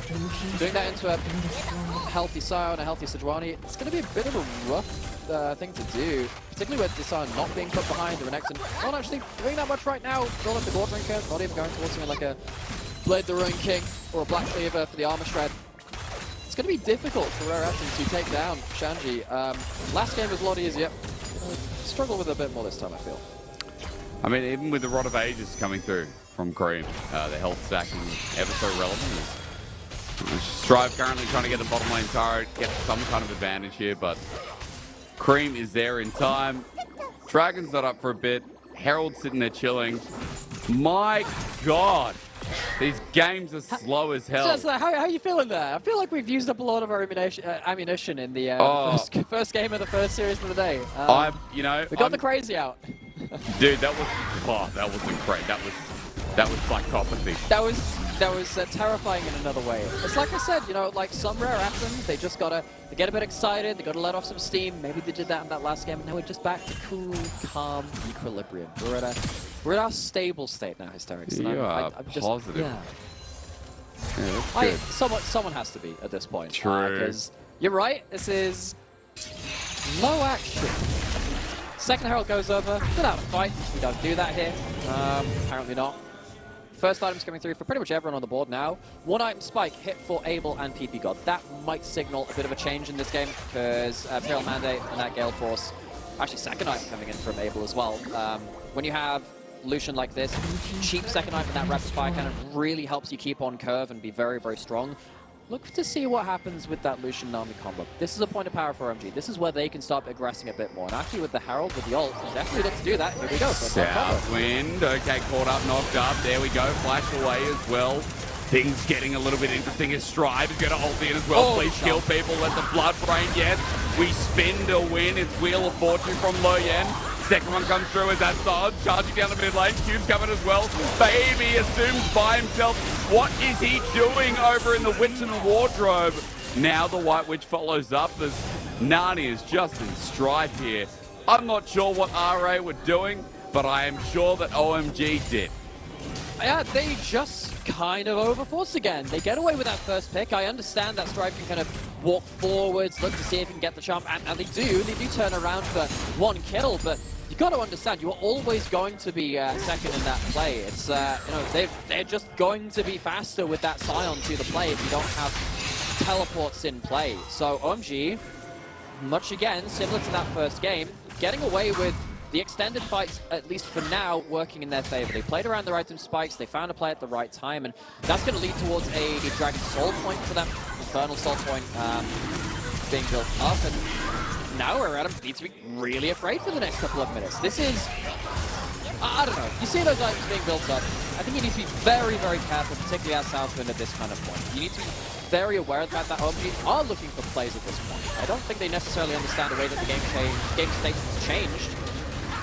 doing that into a healthy Sion, a healthy Sejuani, it's going to be a bit of a rough thing to do, particularly with Sion not being put behind, the Renekton not actually doing that much right now. Roll up the Gore Drinker, not even going towards something like a Blade the Ruin King or a Black Cleaver for the Armor Shred. It's going to be difficult for Rare Action to take down Shanji. Last game was a lot easier. Struggle with it a bit more this time, I feel. I mean, even with the Rod of Ages coming through from Cream, the health stacking ever so relevant. Strive currently trying to get the bottom lane turret, get some kind of advantage here, but Cream is there in time. Dragon's not up for a bit. Herald's sitting there chilling. My God, these games are slow as hell. So, how are you feeling there? I feel like we've used up a lot of our ammunition in the first game of the first series of the day. We got the crazy out. Dude, that wasn't great. That was psychopathy. That was terrifying in another way. It's like I said, like some Rare Atoms, they get a bit excited, they got to let off some steam. Maybe they did that in that last game, and now we're just back to cool, calm equilibrium. We're in our stable state now, Hysterics. You are positive. Yeah. Someone has to be at this point. True. Because you're right, this is low action. Second Herald goes over without a fight. We don't do that here. Apparently not. First items coming through for pretty much everyone on the board now. One item spike hit for Abel and PP God. That might signal a bit of a change in this game because Imperial Mandate and that Gale Force. Actually, second item coming in from Abel as well. When you have Lucian like this, cheap second item in that rapid fire cannon really helps you keep on curve and be very, very strong. Look to see what happens with that Lucian Nami combo. This is a point of power for OMG. This is where they can start aggressing a bit more. And actually with the Herald, with the ult, definitely looks to do that. Here we go. Southwind, okay, caught up, knocked up. There we go, flash away as well. Things getting a little bit interesting as Stride is going to ult in as well. Please kill people, let the blood rain. Yes, we spin to win. It's Wheel of Fortune from Loyen. Second one comes through as that Sard charging down the mid lane. Cube's covered as well. Baby assumes by himself. What is he doing over in the Witch in the Wardrobe? Now the White Witch follows up as Nani is just in stride here. I'm not sure what RA were doing, but I am sure that OMG did. Yeah, they just kind of overforce again. They get away with that first pick. I understand that Strive can kind of walk forwards, look to see if he can get the jump, and they do turn around for one kill, but you got to understand, you are always going to be second in that play. It's, they're just going to be faster with that Scion to the play if you don't have teleports in play. So OMG, much again, similar to that first game, getting away with the extended fights, at least for now, working in their favor. They played around their item spikes, they found a play at the right time, and that's going to lead towards a Dragon Soul point for them. Infernal Soul point being built up, and now we're at them. Need to be really afraid for the next couple of minutes. This is, I don't know. You see those items being built up. I think you need to be very, very careful, particularly as Southwind at this kind of point. You need to be very aware of the fact that OMG are looking for plays at this point. I don't think they necessarily understand the way that the game state has changed.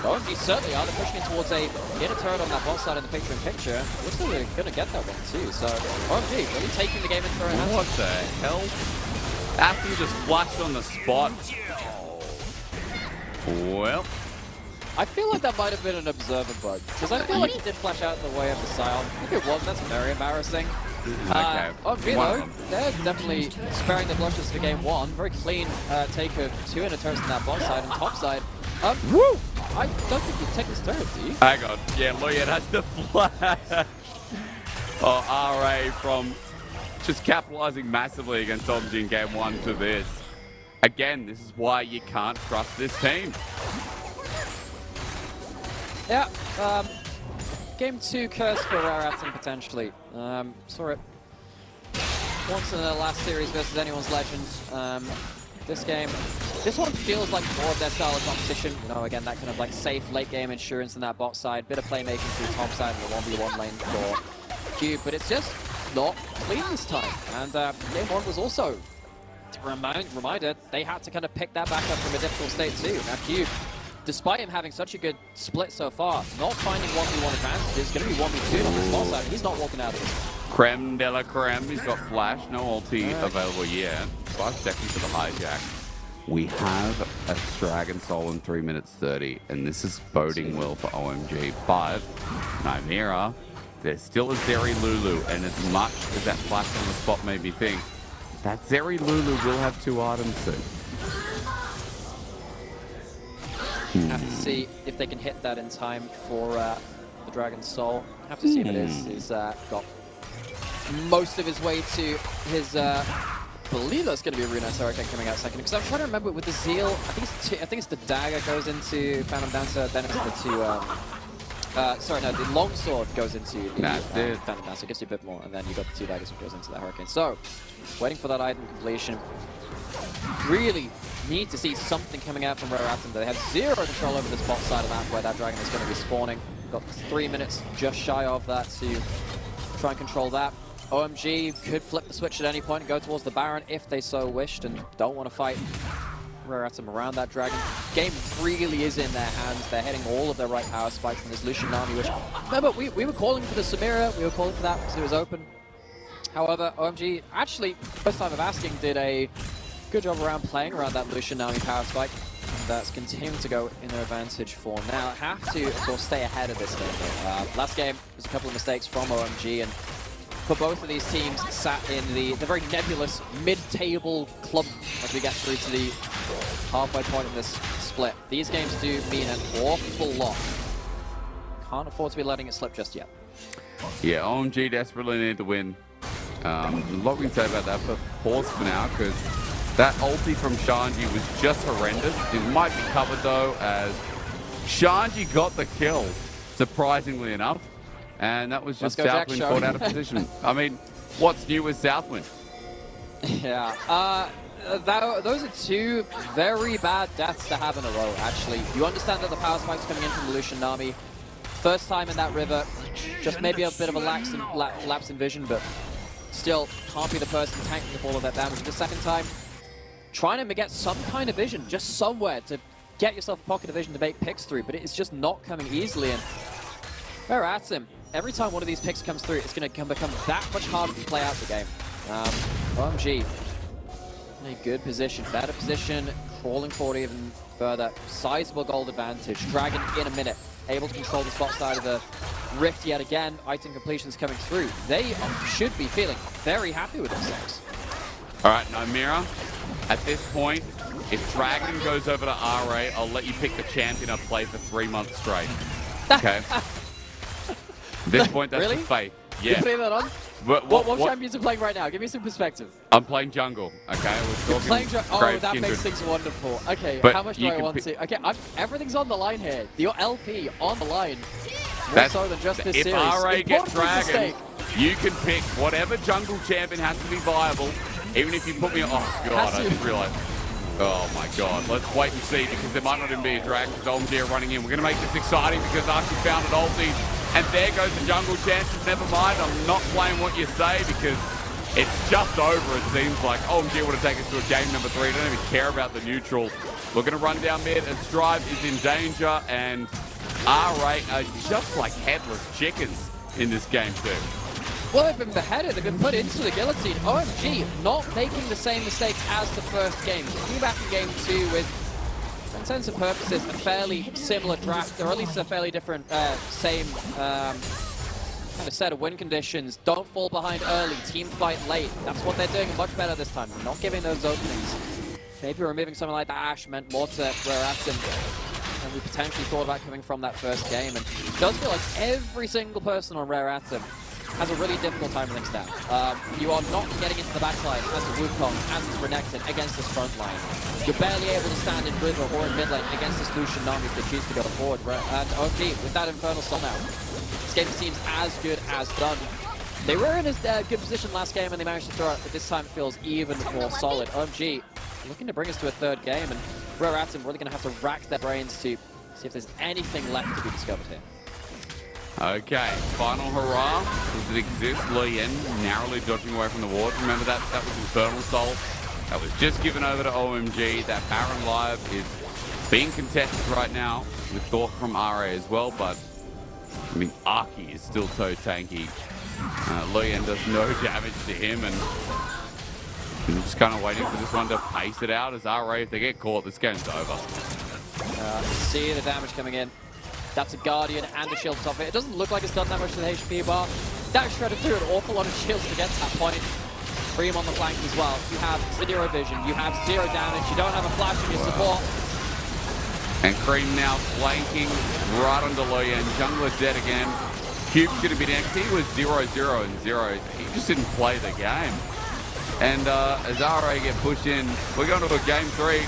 OMG certainly are. They're pushing it towards a inner turret on that bot side in the picture-in-picture. Looks like they're going to get that one too. So OMG really taking the game into their hands. What the hell? After you just flashed on the spot. Well, I feel like that might have been an observer bug, because I feel like he did flash out in the way of the Scion. If it was, that's very embarrassing. okay. OMG though, they're definitely sparing the blushes for game one. Very clean take of 2 inner turrets on that bot side and top side. Woo! I don't think you'd take this turret, do you? Hang on. Yeah, Lawyer has the flash. Oh, RA from just capitalizing massively against OMG in game one to this. Again, this is why you can't trust this team. Yeah, game 2 curse for Rare Atom potentially. Saw it once in the last series versus anyone's Legend. This one feels like more of their style of competition. You know, again, that kind of like safe late game insurance in that bot side, bit of playmaking through top side and the 1v1 lane for Cube, but it's just not clean this time. And game 1 was also reminder they had to kind of pick that back up from a difficult state too. Now Cube, despite him having such a good split so far, not finding 1v1 advantage, it's going to be 1v2 on the spot side. He's not walking out of this. Creme de la creme. He's got flash, no ulti available yet. 5 seconds to the hijack. We have a Dragon Soul in 3 minutes 30, and this is boding well for OMG. But Nymera, there's still a Zeri Lulu, and as much as that flash on the spot made me think, that Zeri Lulu will have 2 items soon. Have to see if they can hit that in time for the Dragon Soul. Have to see if it is. He's got most of his way to his. I believe that's going to be a really nice hurricane coming out second. Because I'm trying to remember with the Zeal. I think it's the dagger goes into Phantom Dancer. Then it's the 2. Sorry, no, the longsword goes into the Phantom Dancer. Gives you a bit more, and then you got the 2 daggers which goes into the hurricane. So, waiting for that item completion. Really need to see something coming out from Rare Atom. They have 0 control over this bot side of that, where that dragon is going to be spawning. Got 3 minutes just shy of that to try and control that. OMG could flip the switch at any point and go towards the Baron if they so wished and don't want to fight Rare Atom around that dragon. Game really is in their hands. They're hitting all of their right power spikes in this Lucian army, which, remember, we were calling for the Samira, we were calling for that because it was open. However, OMG, actually, first time of asking, did a good job around playing around that Lucian army power spike. That's continuing to go in their advantage for now. Have to, of course, stay ahead of this game. Last game was a couple of mistakes from OMG, and for both of these teams sat in the very nebulous mid-table clump as we get through to the halfway point in this split. These games do mean an awful lot. Can't afford to be letting it slip just yet. Yeah, OMG desperately need to win. A lot we can say about that, but pause for now, because that ulti from Shanji was just horrendous. It might be covered, though, as Shanji got the kill, surprisingly enough. And that was just Southwind caught out of position. I mean, what's new with Southwind? Yeah, those are 2 very bad deaths to have in a row, actually. You understand that the power spike's coming in from the Lucian army. First time in that river, just maybe a bit of a lapse in vision, but still can't be the person tanking up all of that damage. The second time, trying to get some kind of vision, just somewhere to get yourself a pocket of vision to make picks through, but it's just not coming easily. And Rare Atom, every time one of these picks comes through, it's going to become that much harder to play out the game. OMG, in a good position, better position, crawling forward even further. Sizable gold advantage. Dragon in a minute, able to control the spot side of the Rift yet again. Item completions coming through. They should be feeling very happy with themselves. All right, Nymera, at this point, if Dragon goes over to RA, I'll let you pick the champion I've played for 3 months straight. Okay? At this point, that's really? the fate. Yeah. You putting that on? What champions are playing right now? Give me some perspective. I'm playing jungle, okay? You're playing jungle. Oh, that Kindred. makes things wonderful. Okay, But how much do I want to? Okay, everything's on the line here. Your LP on the line. More so than just this if series. If RA gets Important Dragon, you can pick whatever jungle champion has to be viable, even if you put me on... Oh, God, I didn't realize. Oh, my God. Let's wait and see, because there might not even be a Dragon, because OMG are running in. We're going to make this exciting, because Archie found an ulti. And there goes the jungle chances. Never mind, I'm not playing what you say because It's just over, it seems like. OMG want to take us to a game number 3. Don't even care about the neutral. We're going to run down mid, and Strive is in danger, and R8 are just like headless chickens in this game too. Well, they've been beheaded, they've been put into the guillotine. OMG not making the same mistakes as the first game. Came back in game 2 with, for intents and purposes, a fairly similar draft, or at least a fairly different, same kind of set of win conditions. Don't fall behind early, team fight late. That's what they're doing much better this time. They're not giving those openings. Maybe removing something like that Ash meant more to Rare Atom than we potentially thought about coming from that first game. And it does feel like every single person on Rare Atom has a really difficult time links down. You are not getting into the backside as a Wukong, as it's Renekton against this front line. You're barely able to stand in river or in mid lane against this Lucian Nami if they choose to go forward. And OMG, with that Infernal Soul now, this game seems as good as done. They were in a good position last game and they managed to throw it, but this time it feels even more solid. OMG looking to bring us to a third game, and Rare Atom really going to have to rack their brains to see if there's anything left to be discovered here. Okay, final hurrah. Does it exist? Luyen narrowly dodging away from the ward. Remember that was Infernal Soul. That was just given over to OMG. That Baron Live is being contested right now with Thor from RA as well, but I mean, Arky is still so tanky. Luyen does no damage to him, and I'm just kind of waiting for this one to pace it out as RA. If they get caught, this game's over. See the damage coming in. That's a Guardian and a shield on top of it. It doesn't look like it's done that much to the HP bar. That shredded through an awful lot of shields to get to that point. Cream on the flank as well. You have 0 vision, you have 0 damage, you don't have a flash in your support. And Cream now flanking right onto Luyen. Jungler dead again. Cube's going to be next. He was 0-0 and 0. He just didn't play the game. And as RA get pushed in, we're going to a game 3.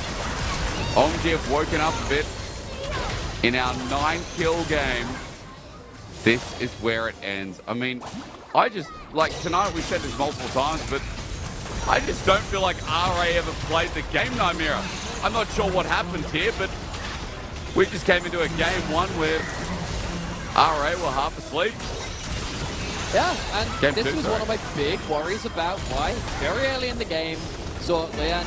OMG have woken up a bit. In our 9-kill game, this is where it ends. I mean, I just, like tonight we said this multiple times, but I just don't feel like RA ever played the game, Nymira. I'm not sure what happened here, but we just came into a game 1 where RA were half asleep. Yeah, and Game this 2, was sorry. one of my big worries about why very early in the game saw Luyen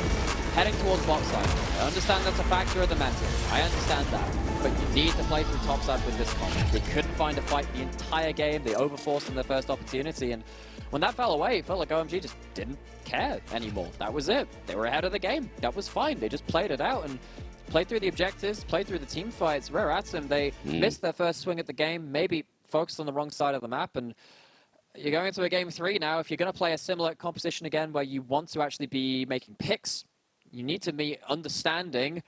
heading towards bot side. I understand that's a factor of the meta. I understand that. But you need to play through top side with this comp. They couldn't find a fight the entire game. They overforced in their first opportunity. And when that fell away, it felt like OMG just didn't care anymore. That was it. They were ahead of the game. That was fine. They just played it out and played through the objectives, played through the team fights. Rare Atom, they missed their first swing at the game, maybe focused on the wrong side of the map. And you're going into a game 3 now. If you're going to play a similar composition again where you want to actually be making picks, you need to be understanding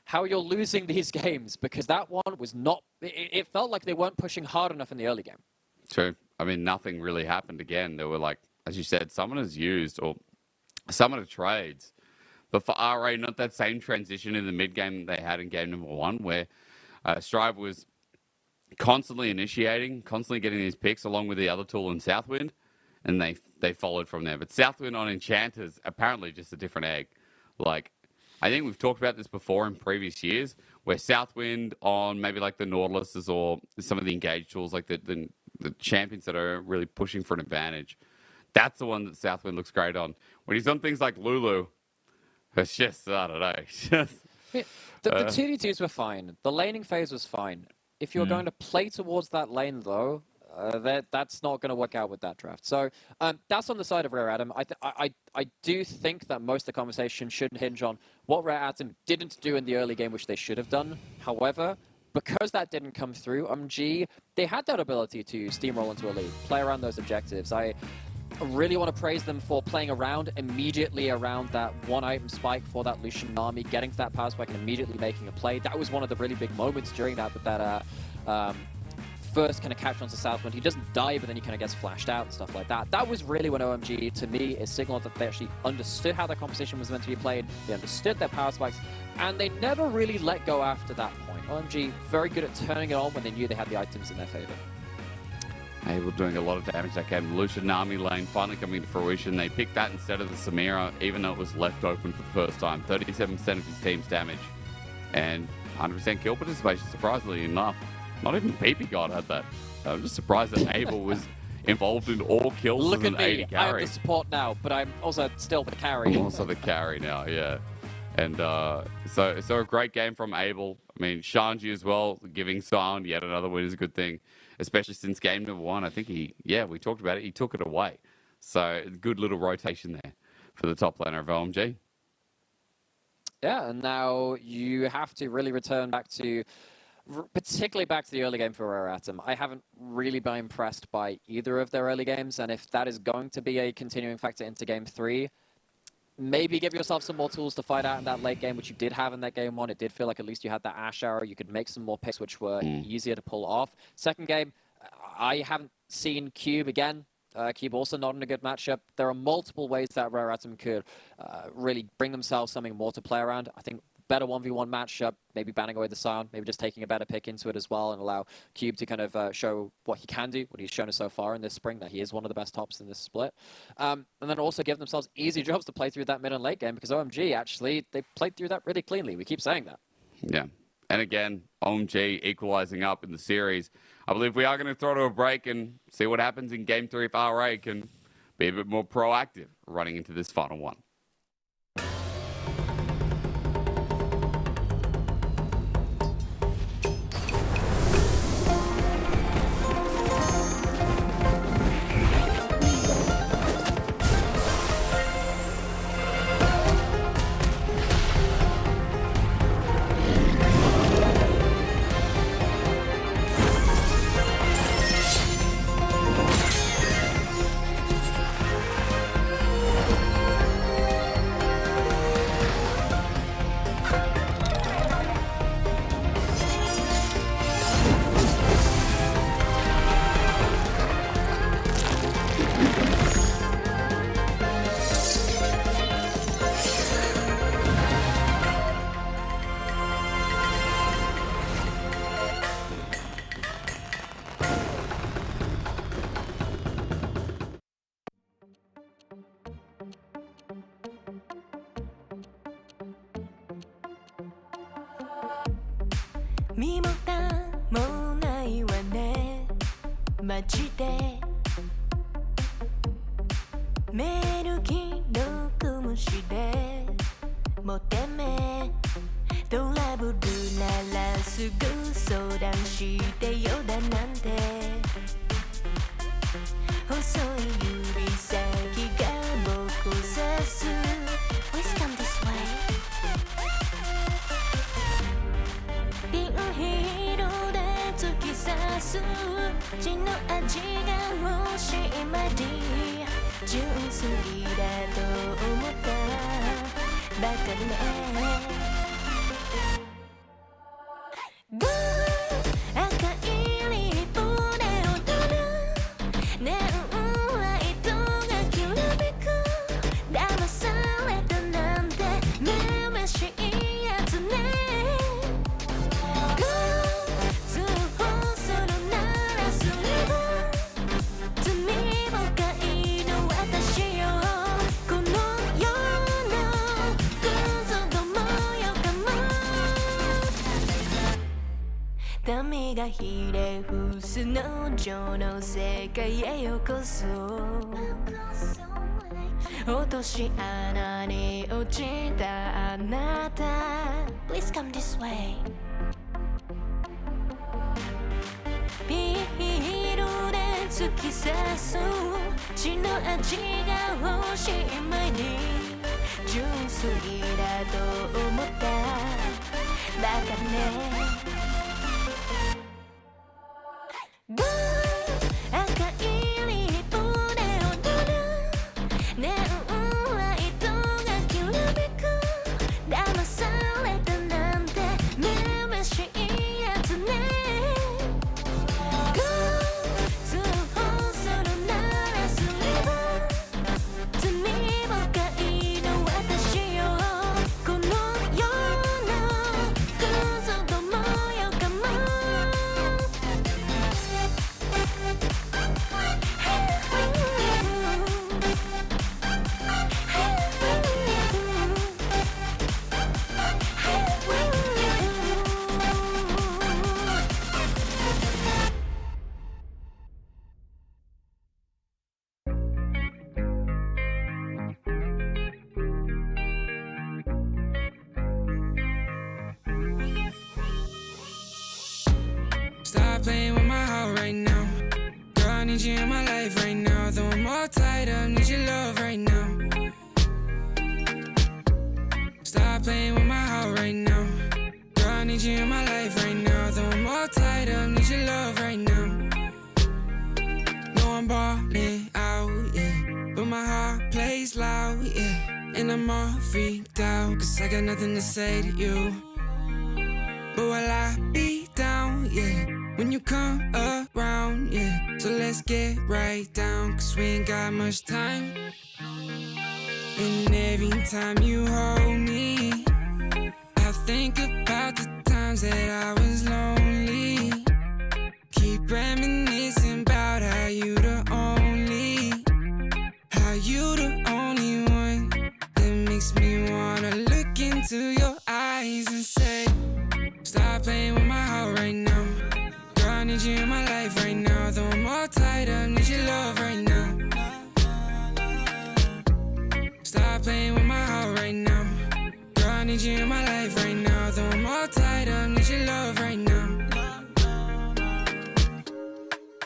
how you're losing these games, because that one was not, it felt like they weren't pushing hard enough in the early game. True. I mean, nothing really happened again. There were, like, as you said, summoners used or summoner trades. But for RA, not that same transition in the mid game that they had in game number 1, where Strive was constantly initiating, constantly getting these picks along with the other tool in Southwind, and they followed from there. But Southwind on Enchanters, apparently just a different egg. Like, I think we've talked about this before in previous years, where Southwind on maybe like the Nautiluses or some of the engaged tools, like the champions that are really pushing for an advantage, that's the one that Southwind looks great on. When he's on things like Lulu, it's just, I don't know. It's just, The 2v2s were fine. The laning phase was fine. If you're going to play towards that lane, though, that's not going to work out with that draft. So that's on the side of Rare Atom. I do think that most of the conversation should hinge on what Rare Atom didn't do in the early game, which they should have done. However, because that didn't come through, OMG, they had that ability to steamroll into a lead, play around those objectives. I really want to praise them for playing around immediately around that one item spike for that Lucian Nami, getting to that power spike and immediately making a play. That was one of the really big moments during that, with that first kind of catch onto Southwind. He doesn't die, but then he kind of gets flashed out and stuff like that. That was really when OMG, to me, is signaled that they actually understood how the composition was meant to be played. They understood their power spikes, and they never really let go after that point. OMG, very good at turning it on when they knew they had the items in their favor. They were doing a lot of damage that game. Lucian Nami lane finally coming to fruition. They picked that instead of the Samira, even though it was left open for the first time. 37% of his team's damage and 100% kill participation, surprisingly enough. Not even PP God had that. I'm just surprised that Abel was involved in all kills Look as at an AD me. I am carry. the support now, but I'm also still the carry. Also the carry now, yeah. And so a great game from Abel. I mean, Shanji as well, giving Sound yet another win is a good thing, especially since game number 1. I think we talked about it. He took it away. So good little rotation there for the top laner of OMG. Yeah, and now you have to really return back to, particularly back to the early game for Rare Atom. I haven't really been impressed by either of their early games, and if that is going to be a continuing factor into game 3, maybe give yourself some more tools to fight out in that late game, which you did have in that game 1. It did feel like at least you had that Ash Arrow. You could make some more picks, which were easier to pull off. Second game, I haven't seen Cube again. Cube also not in a good matchup. There are multiple ways that Rare Atom could really bring themselves something more to play around. I think better 1v1 matchup, maybe banning away the sound, maybe just taking a better pick into it as well and allow Cube to kind of show what he can do, what he's shown us so far in this spring, that he is one of the best tops in this split. And then also give themselves easy jobs to play through that mid and late game, because OMG, actually, they played through that really cleanly. We keep saying that. Yeah. And again, OMG equalizing up in the series. I believe we are going to throw to a break and see what happens in game 3 if RA can be a bit more proactive running into this final one. Please come this way. ピールで突き刺す血の味が欲しい前に純粋だと思ったバカね赤いリップで踊るネオンライトがきらめく騙されたなんてめめしいやつね通報するならすれば罪深いの私よこの世のクズどもよ playing with my heart right now. Girl, I need you in my life right now. Though I'm all tied up, need your love right now. Stop playing with my heart right now. Girl, I need you in my life right now. Though I'm all tied up, need your love right now. No, I'm balling out, yeah. But my heart plays loud, yeah. And I'm all freaked out, cause I got nothing to say to you. But will I be down, yeah, when you come around, yeah. So let's get right down, cause we ain't got much time. And every time you hold me, I think about the times that I was lonely. Keep reminiscing about how you the only one that makes me wanna look into your eyes and say, stop playing with my heart right now. Girl, I need you in my life right now. Though I'm all tied up, need your love right now. Stop playing with my heart right now. Girl, I need you in my life right now. Though I'm all tied up, need your love right now.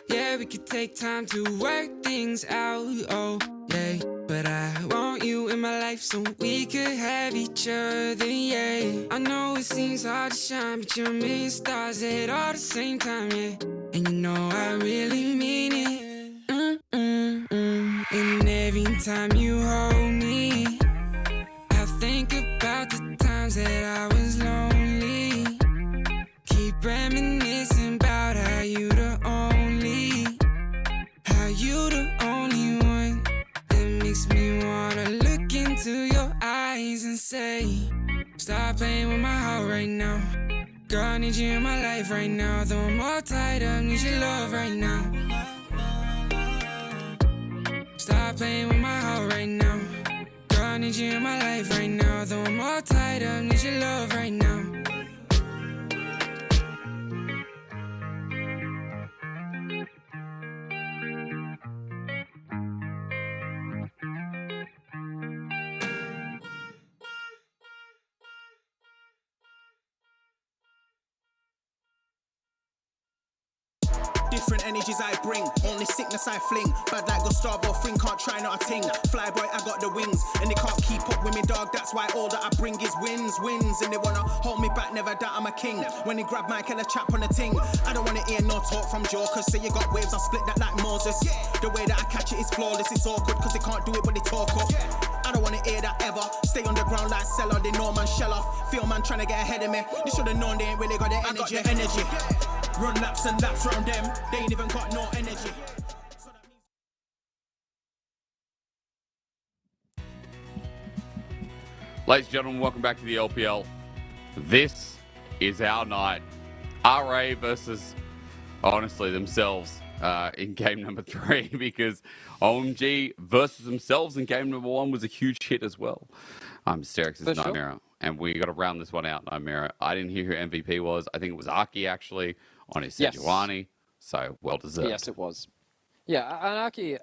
Yeah, we could take time to work things out, oh, yeah. But I want you in my life so we could have each other, yeah. I know it seems hard to shine, but you're a million stars at all the same time, yeah. And you know I really mean it. And every time you hold me, I think about the times that I was lonely. Keep reminiscing about how you the only one that makes me wanna look into your eyes and say, stop playing with my heart right now. Girl, I need you in my life right now. Though I'm all tied up, need your love right now. Stop playing with my heart right now. Girl, I need you in my life right now. Though I'm all tied up, need your love right now. Different energies I bring, only sickness I fling. Bad like Gustavo Fring, can't try not a ting. Flyboy, I got the wings, and they can't keep up with me, dog. That's why all that I bring is wins. And they wanna hold me back, never doubt I'm a king. When they grab my kill a chap on the ting, I don't wanna hear no talk from jokers. Say you got waves, I'll split that like Moses. The way that I catch it is flawless, it's awkward, cause they can't do it but they talk up. I don't wanna hear that ever. Stay on the ground like Cellar, they know man shell off. Feel man trying to get ahead of me. They should've known they ain't really got the energy. I got the energy. Run laps and laps round them, they ain't even got no energy. Ladies and gentlemen, welcome back to the LPL. This is our night. RA versus, honestly, themselves in game number 3, because OMG versus themselves in game number 1 was a huge hit as well. I'm Sterix' Nightmare, and we got to round this one out, Nightmare. I didn't hear who MVP was. I think it was Aki, actually, on his Sejuani. So, well deserved. Yes, it was. Yeah, Anaki,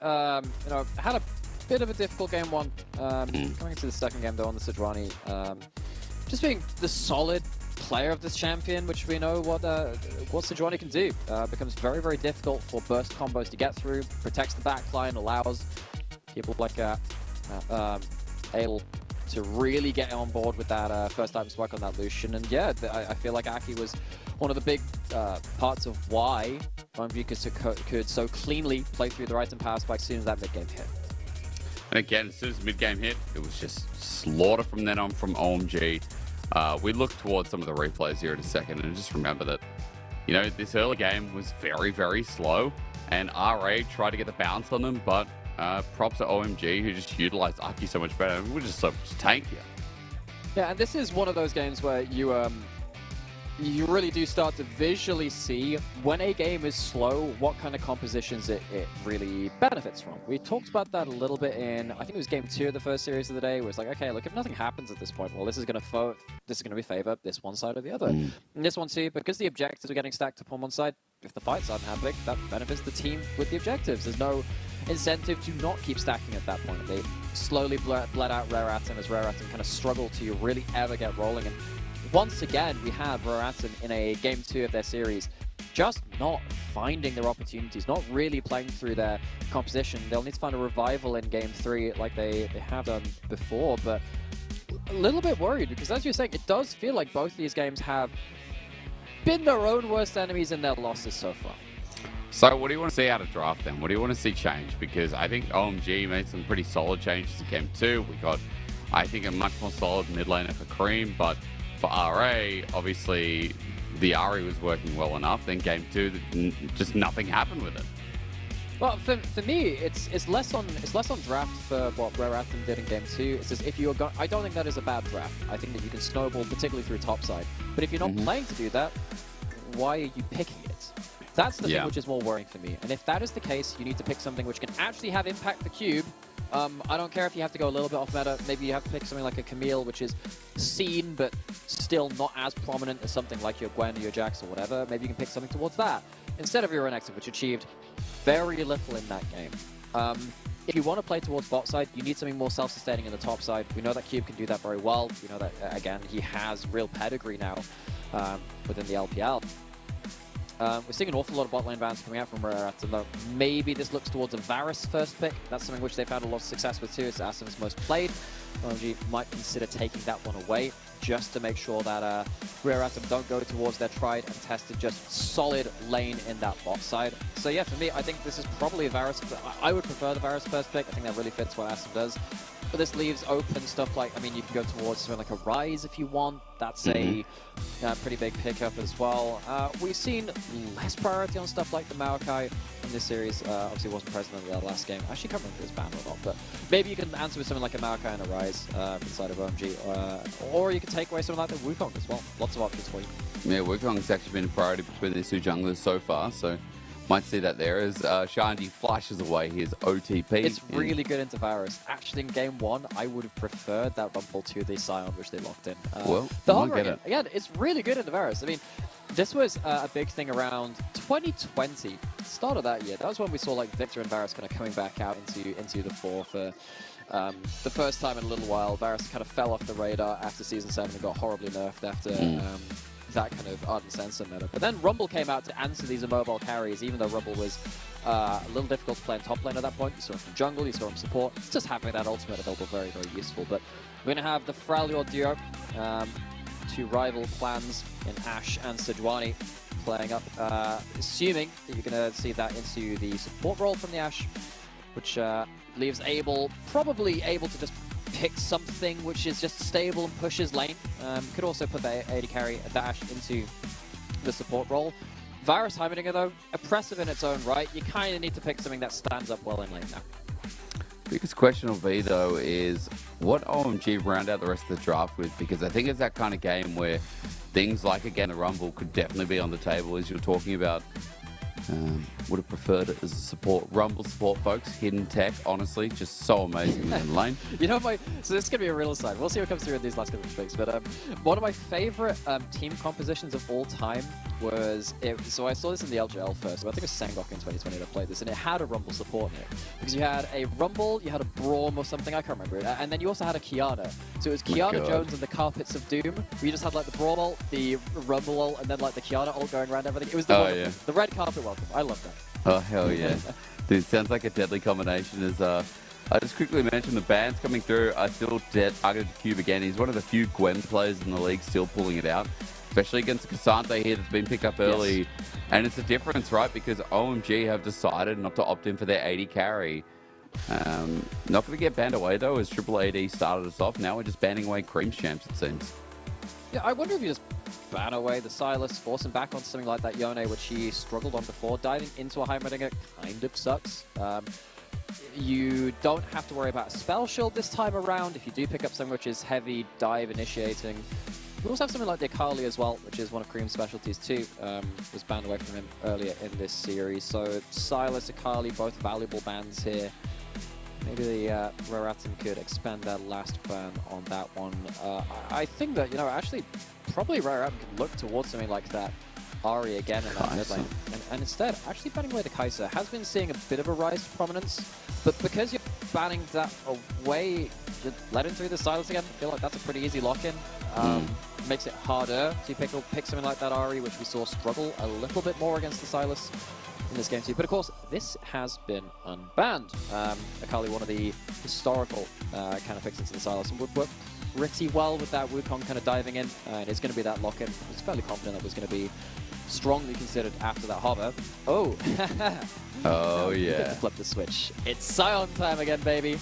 had a bit of a difficult game 1. Coming into the second game, though, on the Sejuani, just being the solid player of this champion, which we know what Sejuani can do. Becomes very, very difficult for burst combos to get through, protects the backline, allows people like Ale to really get on board with that first item spike on that Lucian. And yeah, I feel like Aki was one of the big parts of why OMG could so cleanly play through the item power spike as soon as that mid-game hit. And again, as soon as mid-game hit, it was just slaughter from then on from OMG. We look towards some of the replays here in a second, and just remember that, you know, this early game was very, very slow, and RA tried to get the bounce on them, but props to OMG, who just utilized Aki so much better. We're just so much tankier. Yeah, and this is one of those games where you really do start to visually see when a game is slow, what kind of compositions it really benefits from. We talked about that a little bit in, I think it was game 2 of the first series of the day, where it's like, okay, look, if nothing happens at this point, well, this is going to be favor this one side or the other. And this one too, because the objectives are getting stacked up on one side, if the fights aren't happening, that benefits the team with the objectives. There's no incentive to not keep stacking at that point. They slowly bled out Rare Atom as Rare Atom kind of struggled to really ever get rolling. And once again, we have Rare Atom in a game 2 of their series just not finding their opportunities, not really playing through their composition. They'll need to find a revival in Game 3 like they have done before, but a little bit worried because, as you're saying, it does feel like both of these games have been their own worst enemies in their losses so far. So what do you want to see out of draft then? What do you want to see change? Because I think OMG made some pretty solid changes in Game 2. We got, I think, a much more solid mid laner for Cream, but for RA, obviously the Ari was working well enough. Then Game 2, just nothing happened with it. Well, for me, it's less on draft for what Rare Atom did in Game 2. It's just if you're I don't think that is a bad draft. I think that you can snowball, particularly through topside. But if you're not playing to do that, why are you picking it? That's the thing which is more worrying for me. And if that is the case, you need to pick something which can actually have impact for Cube. I don't care if you have to go a little bit off meta. Maybe you have to pick something like a Camille, which is seen but still not as prominent as something like your Gwen or your Jax or whatever. Maybe you can pick something towards that instead of your inactive, which achieved very little in that game. If you want to play towards bot side, you need something more self-sustaining in the top side. We know that Cube can do that very well. We know that, again, he has real pedigree now within the LPL. We're seeing an awful lot of bot lane bans coming out from Rare Atom, though. Maybe this looks towards a Varus first pick. That's something which they've had a lot of success with too. It's Asim's most played. OMG might consider taking that one away just to make sure that Rare Atom don't go towards their tried and tested, just solid lane in that bot side. So yeah, for me, I think this is probably a Varus. I would prefer the Varus first pick. I think that really fits what Asim does. But this leaves open stuff like, I mean, you can go towards something like a Rise if you want. That's a pretty big pickup as well. We've seen less priority on stuff like the Maokai in this series. Obviously, wasn't present in the last game. I actually can't remember if it was banned or not, but maybe you can answer with something like a Maokai and a Rise inside of OMG. Or you can take away something like the Wukong as well. Lots of options for you. Yeah, Wukong's actually been a priority between these two junglers so far, so might see that there as Shandy flashes away his OTP. It's really good into Varus. Actually, in Game 1, I would have preferred that Rumble to the Scion, which they locked in. Well, the might get it. Again, it's really good into Varus. I mean, this was a big thing around 2020, start of that year. That was when we saw like Victor and Varus kind of coming back out into the fore for the first time in a little while. Varus kind of fell off the radar after Season 7 and got horribly nerfed after that kind of Ardent Sensor meta. But then Rumble came out to answer these immobile carries, even though Rumble was a little difficult to play in top lane at that point. You saw him from jungle, you saw him support. Just having that ultimate available, very, very useful. But we're going to have the Freljord duo, two rival clans in Ashe and Sejuani playing up, assuming that you're going to see that into the support role from the Ashe, which leaves probably able to just pick something which is just stable and pushes lane. Could also put the AD carry dash into the support role. Varus Heimerdinger, though, oppressive in its own right. You kind of need to pick something that stands up well in lane now. Biggest question will be, though, is what OMG round out the rest of the draft with, because I think it's that kind of game where things like, again, a Rumble could definitely be on the table, as you're talking about. Would have preferred it as a support. Rumble support, folks. Hidden tech, honestly, just so amazing in lane. You know, so this is going to be a real aside. We'll see what comes through in these last couple of weeks. But one of my favorite team compositions of all time was, so I saw this in the LGL first. So I think it was Sangok in 2020 that played this, and it had a Rumble support in it. Because you had a Rumble, you had a Braum or something, I can't remember it, and then you also had a Kiana. So it was Kiana Jones and the Carpets of Doom, where you just had like the Braum ult, the Rumble ult, and then like the Kiana ult going around everything. It was the red carpet welcome. I love that. Oh, hell yeah. Dude, sounds like a deadly combination. As I just quickly mentioned the bans coming through are still targeted to Cube again. He's one of the few Gwen players in the league still pulling it out, especially against Cassandra here that's been picked up early. Yes. And it's a difference, right? Because OMG have decided not to opt in for their AD carry. Not going to get banned away, though, as Triple AD started us off. Now we're just banning away Cream's champs, it seems. Yeah, I wonder if you just ban away the Silas, force him back on something like that Yone, which he struggled on before. Diving into a Heimerdinger kind of sucks. You don't have to worry about a spell shield this time around. If you do pick up something which is heavy dive initiating, we also have something like the Akali as well, which is one of Cream's specialties too. Was banned away from him earlier in this series. So Silas, Akali, both valuable bans here. Maybe the Rare Atom could expand their last ban on that one. I think that, you know, actually, probably Rare Atom could look towards something like that Ari again in that mid lane. And instead, actually banning away the Kai'Sa has been seeing a bit of a rise to prominence, but because you're banning that away, let in through the Silas again. I feel like that's a pretty easy lock-in. Makes it harder to pick something like that Ari, which we saw struggle a little bit more against the Silas in this game too. But of course, this has been unbanned. Akali, one of the historical kind of picks into the Silas, and would work pretty well with that Wukong kind of diving in. And it's going to be that lock-in. I was fairly confident that was going to be strongly considered after that hover. Oh, oh yeah. yeah. Flip the switch. It's Sion time again, baby.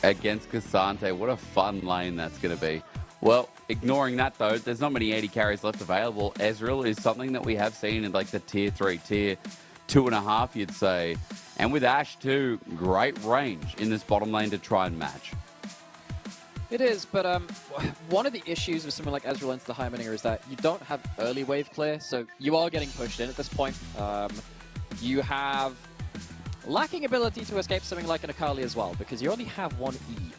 Against Cassante, what a fun lane that's going to be. Well, ignoring that though, there's not many 80 carries left available. Ezreal is something that we have seen in like the tier 3, tier 2.5, you'd say. And with Ashe too, great range in this bottom lane to try and match. It is, but one of the issues with something like Ezreal into the Heimerdinger is that you don't have early wave clear, so you are getting pushed in at this point. You have lacking ability to escape something like an Akali as well, because you only have one E.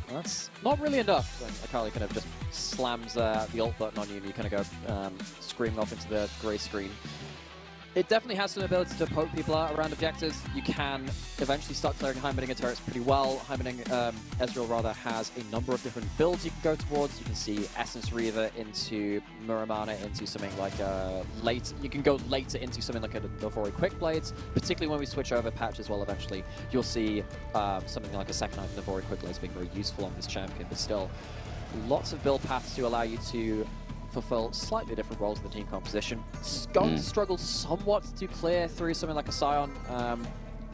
That's not really enough when Akali kind of just slams the ult button on you and you kind of go screaming off into the grey screen. It definitely has some ability to poke people out around objectives. You can eventually start clearing Heimerdinger turrets pretty well. Ezreal rather has a number of different builds you can go towards. You can see Essence Reaver into Muramana into something like late. You can go later into something like a Navori Quick Blades, particularly when we switch over patch as well eventually. You'll see something like a second item Navori Quick Blades being very useful on this champion, but still lots of build paths to allow you to fulfill slightly different roles in the team composition. It's going to struggle somewhat to clear through something like a Sion.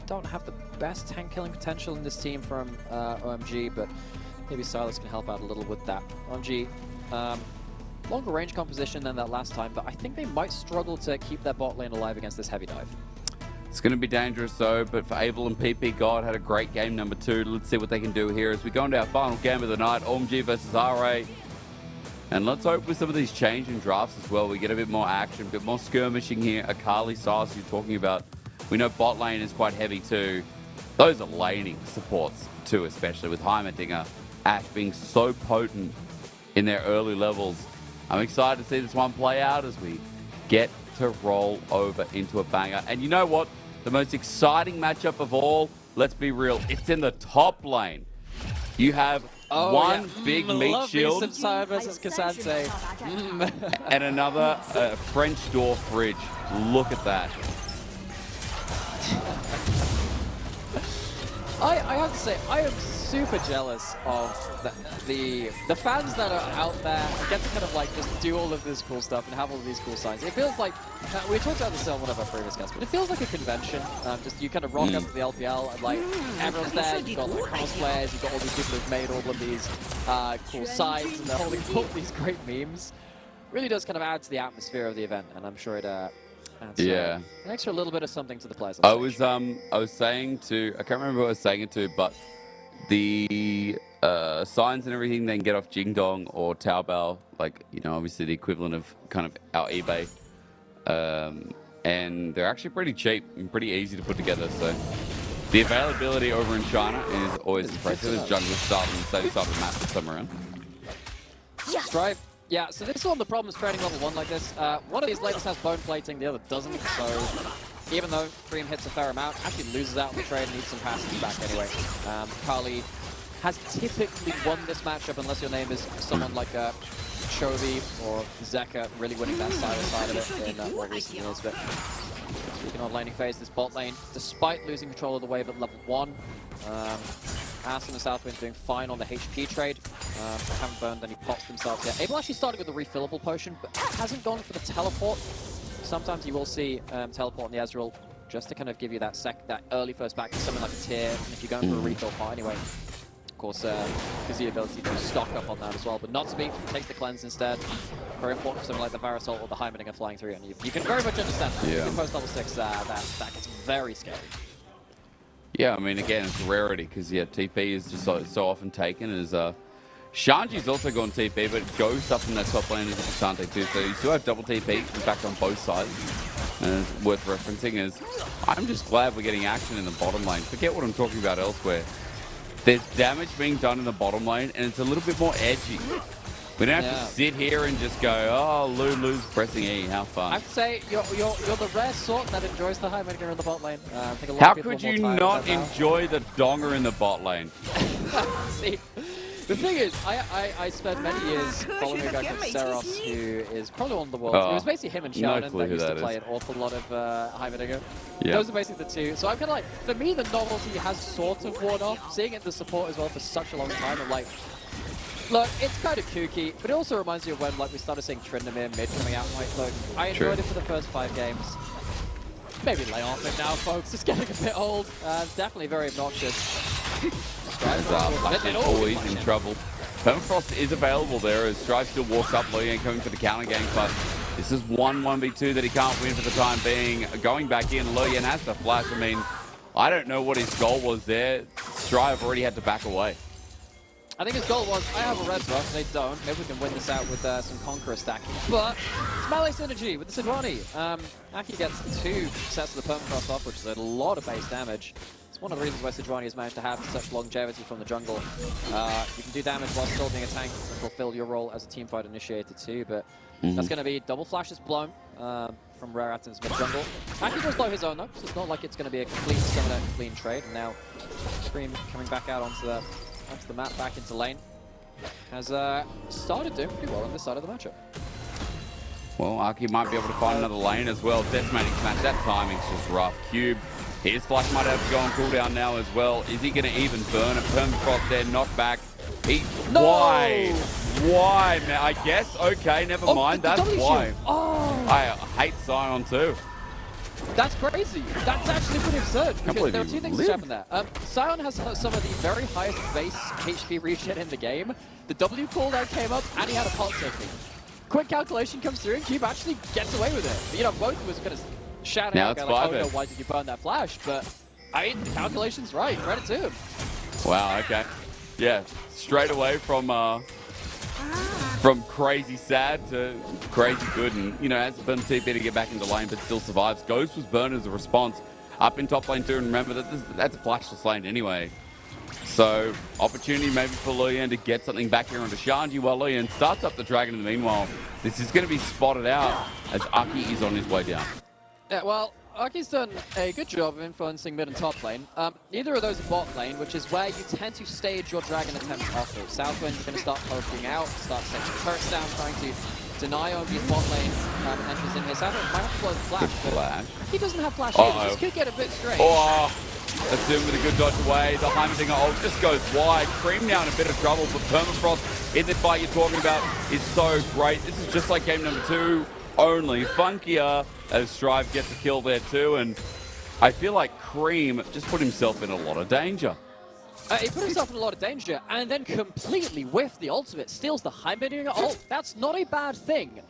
Don't have the best tank killing potential in this team from OMG, but maybe Silas can help out a little with that. OMG, longer range composition than that last time, but I think they might struggle to keep their bot lane alive against this heavy dive. It's going to be dangerous though, but for Abel and PP, God had a great game number 2. Let's see what they can do here as we go into our final game of the night, OMG versus RA. And let's hope with some of these changing drafts as well, we get a bit more action, a bit more skirmishing here. Akali, Silas, you're talking about. We know bot lane is quite heavy too. Those are laning supports too, especially with Heimerdinger, Ashe being so potent in their early levels. I'm excited to see this one play out as we get to roll over into a banger. And you know what? The most exciting matchup of all, let's be real, it's in the top lane. You have big meat shield versus Cassante. and another French door fridge. Look at that. I have to say, I am super jealous of the fans that are out there and get to kind of like just do all of this cool stuff and have all of these cool signs. It feels like, we talked about this on one of our previous guests, but it feels like a convention. Just you kind of rock up to the LPL and like everyone's there, you've got like cosplayers, you've got all these people who've made all of these cool signs and they're holding all these great memes. Really does kind of add to the atmosphere of the event, and I'm sure it adds an extra little bit of something to the players. I was saying to, I can't remember who I was saying it to, but the signs and everything then get off Jingdong or Taobao, like, you know, obviously the equivalent of kind of our eBay. And they're actually pretty cheap and pretty easy to put together. So the availability over in China is always impressive. As jungle starting the same side of the map this time around. Strive. Yeah, so this is one of the problems trading level 1 like this. One of these ladies has bone plating, the other doesn't, so even though Dream hits a fair amount, actually loses out on the trade and needs some passes back anyway. Kali has typically won this matchup unless your name is someone like Chovy or Zeka really winning that side of it in more recent years. But speaking on laning phase, this bot lane, despite losing control of the wave at level 1, Aston and Southwind doing fine on the HP trade. Haven't burned any pots themselves yet. Abel actually started with the refillable potion, but hasn't gone for the teleport. Sometimes you will see teleport on the Ezreal just to kind of give you that early first back to something like a tier, and if you're going for a refill pot anyway. Of course, gives the ability to stock up on that as well, but not speak, takes the cleanse instead. Very important for something like the Varasol or the Heimerdinger flying through, and you can very much understand that. Yeah. In post level 6, that gets very scary. Yeah, I mean, again, it's a rarity because, yeah, TP is just so often taken as Shanji's also gone TP, but Ghost up in that top lane is Cassante too, so you still have double TP, in fact, on both sides. And it's worth referencing is, I'm just glad we're getting action in the bottom lane. Forget what I'm talking about elsewhere. There's damage being done in the bottom lane, and it's a little bit more edgy. We don't have to sit here and just go, oh, Lulu's pressing E, how fun. I'd say you're the rare sort that enjoys the Heimerdinger in the bot lane. I think a lot How of people could are you more tired not of that now. enjoy the donger in the bot lane? See, the thing is, I spent many years following a guy called Seros, who is probably one of the world's. It was basically him and Sheldon that used to play an awful lot of Heimerdinger. Yeah. Those are basically the two. So I'm kind of like, for me, the novelty has sort of worn off. Seeing it in the support as well for such a long time, I'm like, look, it's kind of kooky, but it also reminds you of when like we started seeing Tryndamere mid coming out. Like, look, I enjoyed it for the first 5 games. Maybe lay off it now, folks. It's getting a bit old. It's definitely very obnoxious. Always in trouble. Permafrost is available there as Strive still walks up. Luyan coming for the counter game, but this is 1v2 that he can't win for the time being. Going back in, Luyan has to flash. I mean, I don't know what his goal was there. Strive already had to back away. I think his goal was, I have a red buff, they don't. Maybe we can win this out with some Conqueror stacking. But it's melee synergy with the Sejuani. Aki gets 2 sets of the Permafrost off, which is a lot of base damage. It's one of the reasons why Sejuani has managed to have such longevity from the jungle. You can do damage while still being a tank and fulfill your role as a teamfight initiator too, but that's going to be double flashes blown from Rare Atom's mid-jungle. Aki does blow his own though, so it's not like it's going to be a complete summoner clean trade. And now Scream coming back out onto the map, back into lane, has started doing pretty well on this side of the matchup. Well, Aki might be able to find another lane as well. Thematic smash, that timing's just rough. Cube, his flash might have to go on cooldown now as well. Is he going to even burn it? Permafrost there, knocked back. Why? Why, man? I guess, okay, never mind, that's why. I hate Sion too. That's crazy. That's actually pretty absurd because there are 2 things that happen there. Sion has some of the very highest base HP regen in the game. The W cooldown came up and he had a pot taking. Quick calculation comes through and Cube actually gets away with it. But, you know, both of us are going to shout out, like, oh no, why did you burn that flash? But I mean, the calculation's right. Credit to him. Wow, okay. Yeah, straight away from crazy sad to crazy good, and you know, has to burn TP to get back into lane, but still survives. Ghost was burned as a response up in top lane too, and remember that that's a flashless lane anyway. So opportunity maybe for Luyan to get something back here onto Shanji while Luyan starts up the dragon in the meanwhile. This is going to be spotted out as Aki is on his way down. Yeah, well, Aki's done a good job of influencing mid and top lane. Neither of those are bot lane, which is where you tend to stage your dragon attempts off of. Southwind is going to start poking out, start setting turrets down, trying to deny OMG's bot lane entrance in here. Southwind might have to blow the flash, but he doesn't have flash either. This could get a bit strange. That's him with a good dodge away. The Heimerdinger ult just goes wide. Cream now in a bit of trouble, but Permafrost in the fight you're talking about is so great. This is just like game number 2, only funkier as Strive gets a kill there too. And I feel like Cream just put himself in a lot of danger. He put himself in a lot of danger and then completely whiffed the ultimate. Steals the Heimerdinger ult. That's not a bad thing.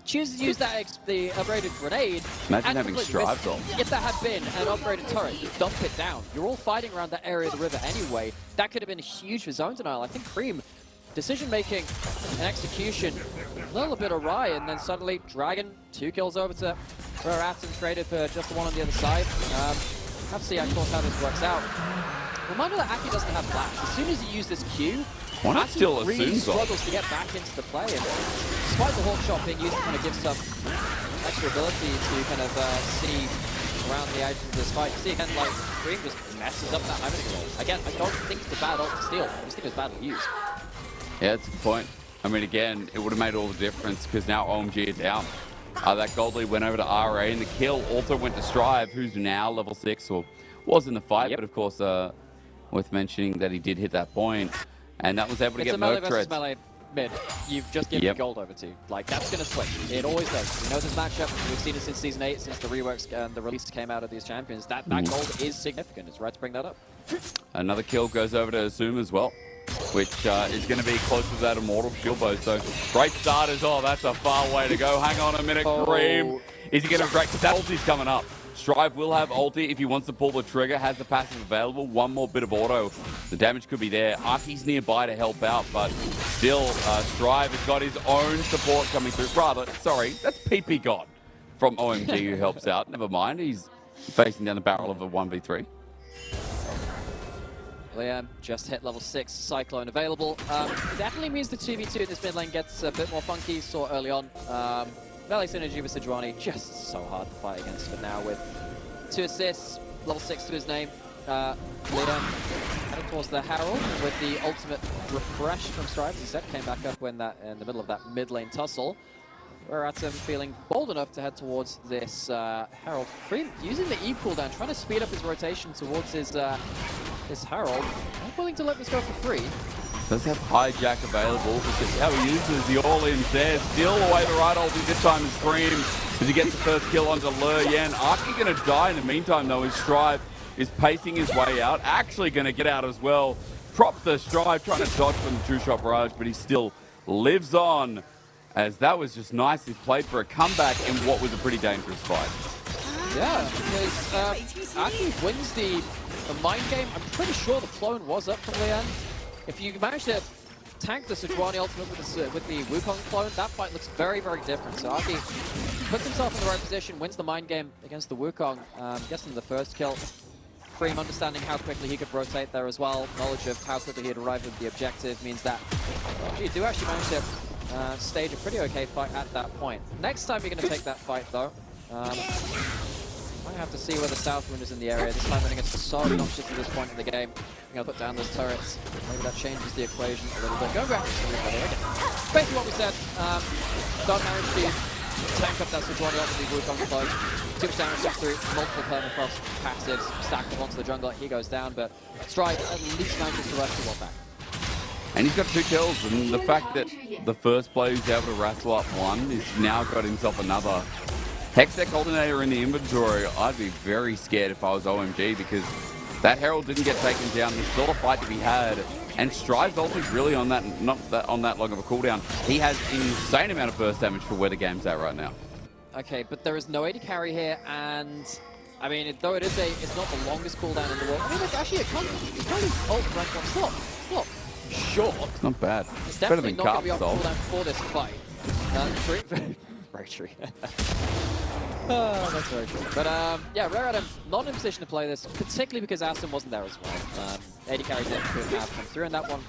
Chooses to use the upgraded grenade. Imagine having Strive's ult. If that had been an upgraded turret, you dump it down. You're all fighting around that area of the river anyway. That could have been huge for zone denial. I think Cream, decision-making and execution, a little bit awry, and then suddenly Dragon, 2 kills over to Rare Atom, traded for just the one on the other side. Have to see, of course, how this works out. Reminder that Aki doesn't have flash. As soon as you use this Q, Aki really struggles to get back into the play. And despite the Hawk Shot being used to kind of give some extra ability to kind of see around the edge of this fight, you see again, like, Cream just messes up that Heimerdinger ult. Again, I don't think it's a bad ult to steal. I just think it was badly used. Yeah, that's a good point. I mean, again, it would have made all the difference because now OMG is out. That gold lead went over to RA, and the kill also went to Strive, who's now level 6, or was in the fight, but of course, worth mentioning that he did hit that point, and that was able to get Merc Treads. Melee mid, you've just given gold over to. Like, that's going to switch. It always does. We know this matchup. We've seen it since Season 8, since the reworks and the release came out of these champions. That gold is significant. It's right to bring that up. Another kill goes over to Assume as well, which is going to be close to that Immortal Shield Bow. So, great start as well. That's a far way to go. Hang on a minute, Cream. Is he going to break? That ulti's coming up. Strive will have ulti if he wants to pull the trigger, has the passive available, one more bit of auto. The damage could be there. Aki's nearby to help out, but still, Strive has got his own support coming through. Rather, sorry, that's PP God from OMG who helps out. Never mind, he's facing down the barrel of a 1v3. Liam just hit level 6, Cyclone available. Definitely means the 2v2 in this mid lane gets a bit more funky, saw early on. Melee synergy with Sejuani, just so hard to fight against, but now with 2 assists, level 6 to his name. Liam, I heading towards the Herald with the ultimate refresh from Strive. As he said, came back up when that in the middle of that mid lane tussle. We're at him feeling bold enough to head towards this Herald. Cream using the E cooldown, trying to speed up his rotation towards his Herald. Not willing to let this go for free. Does have hijack available because how he uses the all-in there. Still away the right ulti this time is Scream as he gets the first kill onto Lur Yan. Arky going to die in the meantime though. His Strive is pacing his way out. Actually going to get out as well. Prop the Strive trying to dodge from the true shot barrage, but he still lives on. As that was just nicely played for a comeback in what was a pretty dangerous fight. Yeah, because Arky wins the mind game. I'm pretty sure the clone was up from Lian. If you manage to tank the Sejuani ultimate with the Wukong clone, that fight looks very, very different. So Arky puts himself in the right position, wins the mind game against the Wukong, gets him the first kill. Cream understanding how quickly he could rotate there as well. Knowledge of how quickly he'd arrive at the objective means that you do actually manage to stage a pretty okay fight at that point. Next time you're going to take that fight though, might have to see whether Southwind is in the area. This time when it gets so obnoxious at this point in the game, I'm going to put down those turrets. Maybe that changes the equation a little bit. Go back to the again. Basically what we said, don't manage to tank up that Sejuani ult with the Wukong clone. Too much damage just through multiple permafrost passives, stack them onto the jungler, he goes down, but Strive at least manages to wrestle one back. And he's got 2 kills, and the fact that the first player who's able to wrestle up one is now got himself another Hextech Alternator in the inventory. I'd be very scared if I was OMG because that Herald didn't get taken down. There's still a fight to be had, and Strive's ulti's really on that, not that on that long of a cooldown. He has an insane amount of burst damage for where the game's at right now. Okay, but there is no AD carry here, and I mean, though it is it's not the longest cooldown in the world. I mean, actually, it can't ult rank one stop. Stop. Sure. It's not bad. It's better definitely than not going to be on Carp cooldown for this fight. Very true. Oh, that's very true. But yeah, Rare Adam not in a position to play this, particularly because Aston wasn't there as well. AD carry didn't have come through in that one.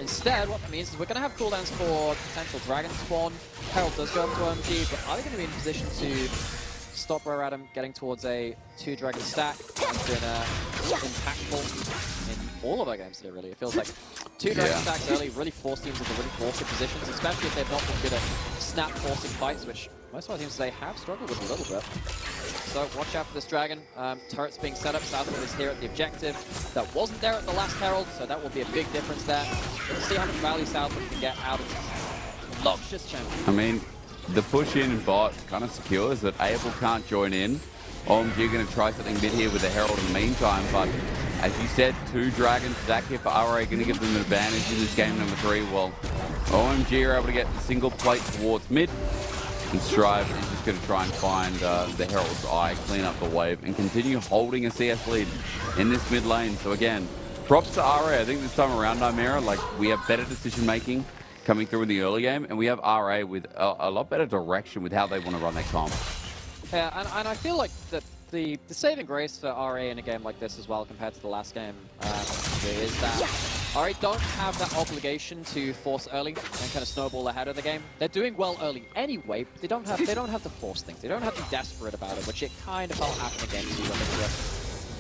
Instead, what that means is we're going to have cooldowns for potential Dragon Spawn. Herald does go up to OMG, but are they going to be in a position to stop Rare Adam getting towards a 2-Dragon stack? It's been impactful in all of our games today, really. It feels like 2 Dragon stacks early really force teams into really forcing positions, especially if they've not been good at snap forcing fights, which most of our teams today have struggled with a little bit. So watch out for this Dragon. Turrets being set up. Southwind is here at the objective. That wasn't there at the last Herald, so that will be a big difference there. Let's see how much value Southwind can get out of Noxious Champion. I mean, the push in and bot kind of secures that Abel can't join in. OMG going to try something mid here with the Herald in the meantime, but as you said, 2 Dragons stack here for RA, going to give them an advantage in this game number 3. Well, OMG are able to get the single plate towards mid, and Strive is just going to try and find the Herald's Eye, clean up the wave, and continue holding a CS lead in this mid lane. So again, props to RA. I think this time around, Nymera, like, we have better decision making coming through in the early game, and we have RA with a lot better direction with how they want to run their comp. Yeah, and I feel like that the saving grace for RA in a game like this as well, compared to the last game, is that RA don't have that obligation to force early and kind of snowball ahead of the game. They're doing well early anyway, but they don't have to force things. They don't have to be desperate about it, which it kind of felt happen against you when they were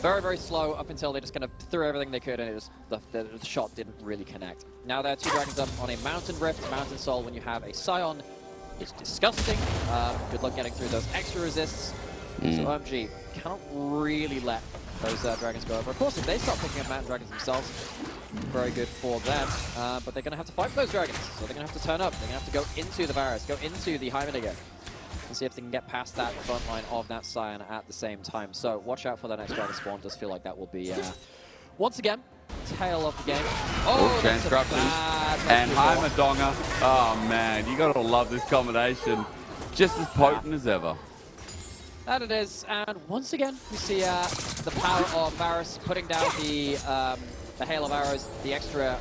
very, very slow up until they just kind of threw everything they could, and it just the shot didn't really connect. Now there are 2 Dragons up on a Mountain Rift, Mountain Soul. When you have a Scion, it's disgusting. Good luck getting through those extra resists. So OMG cannot really let those Dragons go over. Of course, if they start picking up Mountain Dragons themselves, very good for them. But they're going to have to fight for those Dragons. So they're going to have to turn up. They're going to have to go into the Varus, go into the Heimerdinger, and see if they can get past that front line of that Scion at the same time. So watch out for the next Dragon Spawn. Does feel like that will be, once again, tail of the game. Oh, chance corruption. And Heimerdinger. Oh man, you gotta love this combination. Just as potent as ever. That it is, and once again, we see the power of Varus putting down the hail of arrows. The extra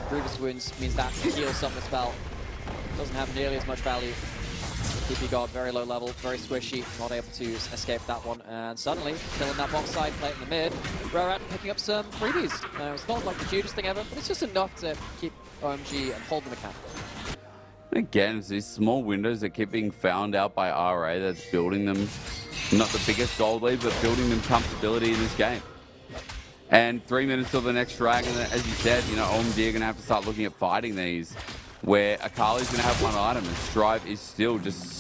grievous wounds means that he heals some of the spell. Doesn't have nearly as much value. TP God, very low level, very squishy, not able to escape that one. And suddenly, killing that bottom side, plate in the mid. Rare picking up some freebies. It's not like the hugest thing ever, but it's just enough to keep OMG and hold them accountable. Again, it's these small windows that keep being found out by RA that's building them, not the biggest gold lead, but building them comfortability in this game. And 3 minutes till the next dragon. As you said, you know, OMG are going to have to start looking at fighting these, where Akali's going to have one item, and Strive is still just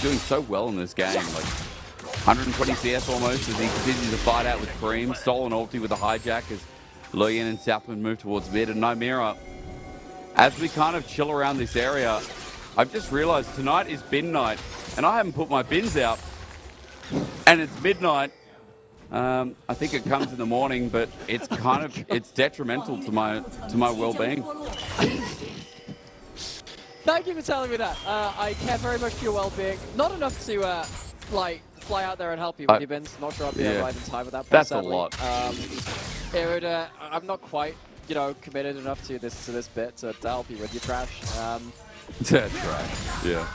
doing so well in this game. Like 120 CS almost as he continues to fight out with Cream. Stolen ulti with a hijack as Loyan and Southman move towards mid. And Nymira, as we kind of chill around this area, I've just realized tonight is bin night, and I haven't put my bins out, and it's midnight. I think it comes in the morning, but it's kind of detrimental to my well-being. Thank you for telling me that. I care very much for your well-being. Not enough to like fly out there and help you with your bins. Not sure I'll be arriving in time with that. That's sadly. a lot. It would, I'm not quite, you know, committed enough to this bit to help you with your trash. That's right. Yeah.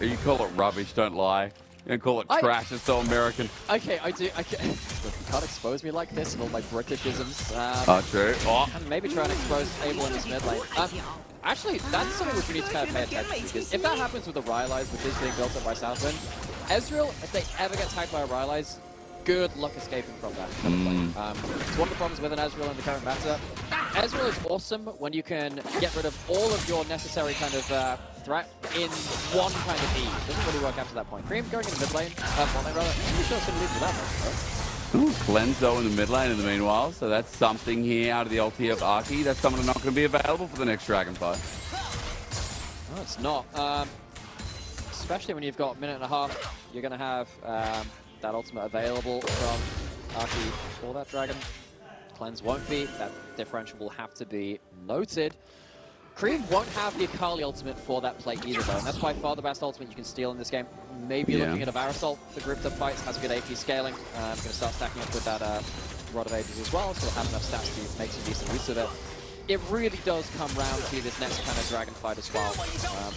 You call it rubbish. Don't lie. You call it trash. It's so American. Okay, I do. You can't expose me like this and all my Britishisms. True. Oh. And maybe try and expose Abel in his mid lane. Actually, that's something which we need to kind of pay attention to, because if that happens with the Rylai's, which is being built up by Southwind, Ezreal, if they ever get tagged by a Rylai's, good luck escaping from that. It's one of the problems with an Ezreal in the current meta. Ezreal is awesome when you can get rid of all of your necessary kind of threat in one kind of E. Doesn't really work after that point. Cream going in the mid lane, bot lane rather. I'm pretty sure it's going to lead to that one. Ooh, cleanse though in the mid lane in the meanwhile, so that's something here out of the ulti of Arky. That's someone not going to be available for the next dragon fight. No, it's not. Especially when you've got a minute and a half, you're going to have that ultimate available from Arky for that dragon. Cleanse won't be. That differential will have to be noted. Cream won't have the Akali ultimate for that play either, though, and that's by far the best ultimate you can steal in this game. Maybe looking at a Varasol for grouped up fights, has a good AP scaling. I'm going to start stacking up with that Rod of Ages as well, so we'll have enough stats to make some decent use of it. It really does come round to this next kind of dragon fight as well.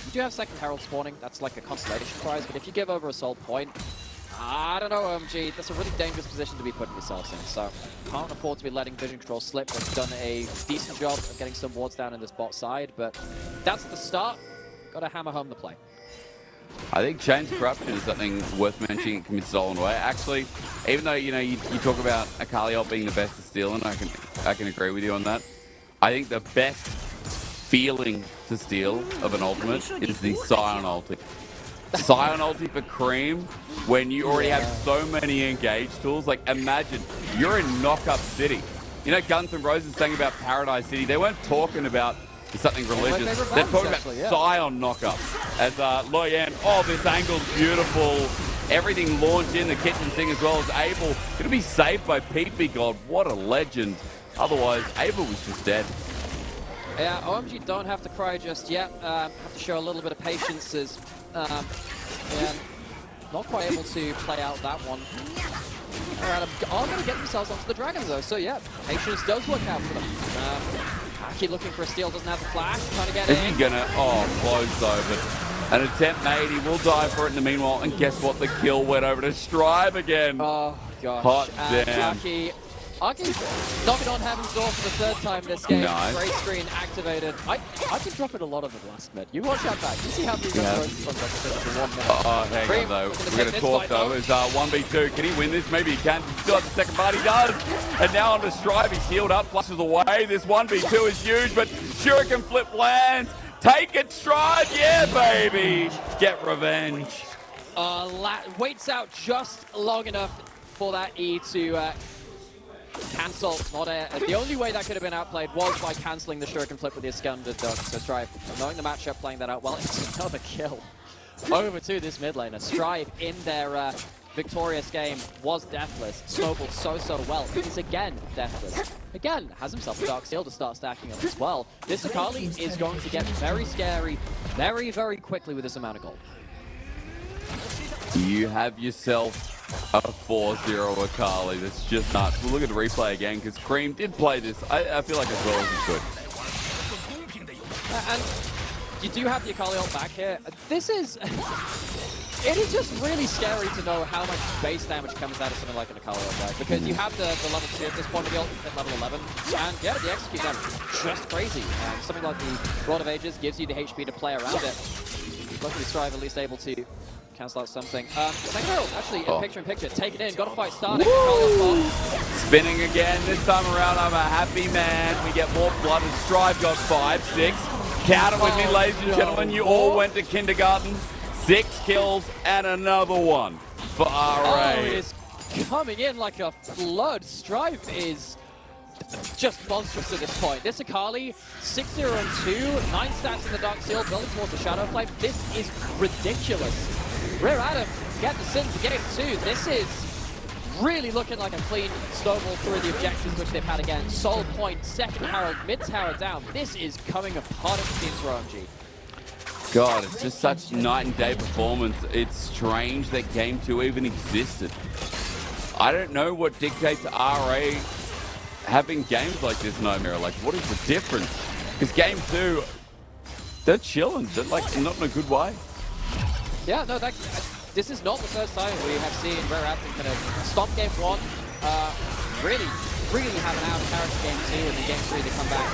You do have second Herald spawning, that's like a consolation prize, but if you give over a soul point, I don't know, OMG, that's a really dangerous position to be putting yourselves in, so can't afford to be letting Vision Control slip. They've done a decent job of getting some wards down in this bot side, but that's the start. Got to hammer home the play. I think Chains of Corruption is something worth mentioning. It can be stolen away. Actually, even though you talk about Akali ult being the best to steal, and I can agree with you on that. I think the best feeling to steal of an ultimate is the Scion ulti. Scion ulti for Cream, when you already have so many engage tools. Like, imagine you're in Knock-Up City. You know, Guns N' Roses sang about Paradise City. They weren't talking about something religious. They're talking about Scion knock-ups. As Loyan, oh, this angle's beautiful. Everything launched in the kitchen thing as well as Abel. Going to be saved by PP God. What a legend. Otherwise, Abel was just dead. Yeah, OMG don't have to cry just yet. Have to show a little bit of patience as not quite able to play out that one. Alright, are going to get themselves onto the dragons though, so yeah, patience does work out for them. Keep looking for a steal, doesn't have the flash, trying to get in. Is he gonna, close though, but an attempt made, he will die for it in the meanwhile, and guess what, the kill went over to Strive again. Oh gosh. Hot damn. Arky's knocking on Heaven's Door for the third time this game. Nice. Great screen activated. I can drop it a lot of the last minute. You watch out back. You see how these guys for 1 minute. Hang on though. We're going to talk though. It's 1v2. Can he win this? Maybe he can. He's still at the second part. He does. And now on to Strive. He's healed up. Flushes away. This 1v2 is huge, but Shuriken flip lands. Take it, Strive. Yeah, baby. Get revenge. Waits out just long enough for that E to cancel. The only way that could have been outplayed was by cancelling the Shuriken flip with the Iskander dunk. So Strive, knowing the matchup, playing that out well, it's another kill over to this mid laner. Strive in their victorious game was deathless. Snowballed so well. He's again deathless. Again, has himself a Dark Seal to start stacking up as well. This Akali is going to get very scary very quickly with this amount of gold. You have yourself a 4-0 Akali. That's just nuts. We'll look at the replay again because Cream did play this, I feel like, as well as he could. And you do have the Akali ult back here. This is... It is just really scary to know how much base damage comes out of something like an Akali ult, right? Because you have the level 2 at this point of the ult at level 11. And yeah, the execute them just crazy. Something like the Rod of Ages gives you the HP to play around it. Luckily Strive at least able to cancel out something. Second Herald, actually, in picture, take it in, got a fight starting. Spinning again. This time around, I'm a happy man. We get more blood as Strive got 5, 6. Count it with me, ladies and gentlemen. You all went to kindergarten. 6 kills and another one for RA. Oh, it is coming in like a flood. Strive is just monstrous at this point. This Akali, 6-0-2, 9 stats in the Dark Seal, building towards the Shadow Flame. This is ridiculous. Rare Adam get the Sin to game 2. This is really looking like a clean snowball through the objectives which they've had again. Soul Point, second Herald, mid tower down. This is coming apart of teams for OMG. God, it's just such night and day performance. It's strange that Game 2 even existed. I don't know what dictates RA having games like this, Nightmare. Like, what is the difference? Because Game 2, they're chilling. They're like, not in a good way. Yeah, no, this is not the first time we have seen Rare Atom kind of stop Game 1, really have an out of character Game 2, and then Game 3 they come back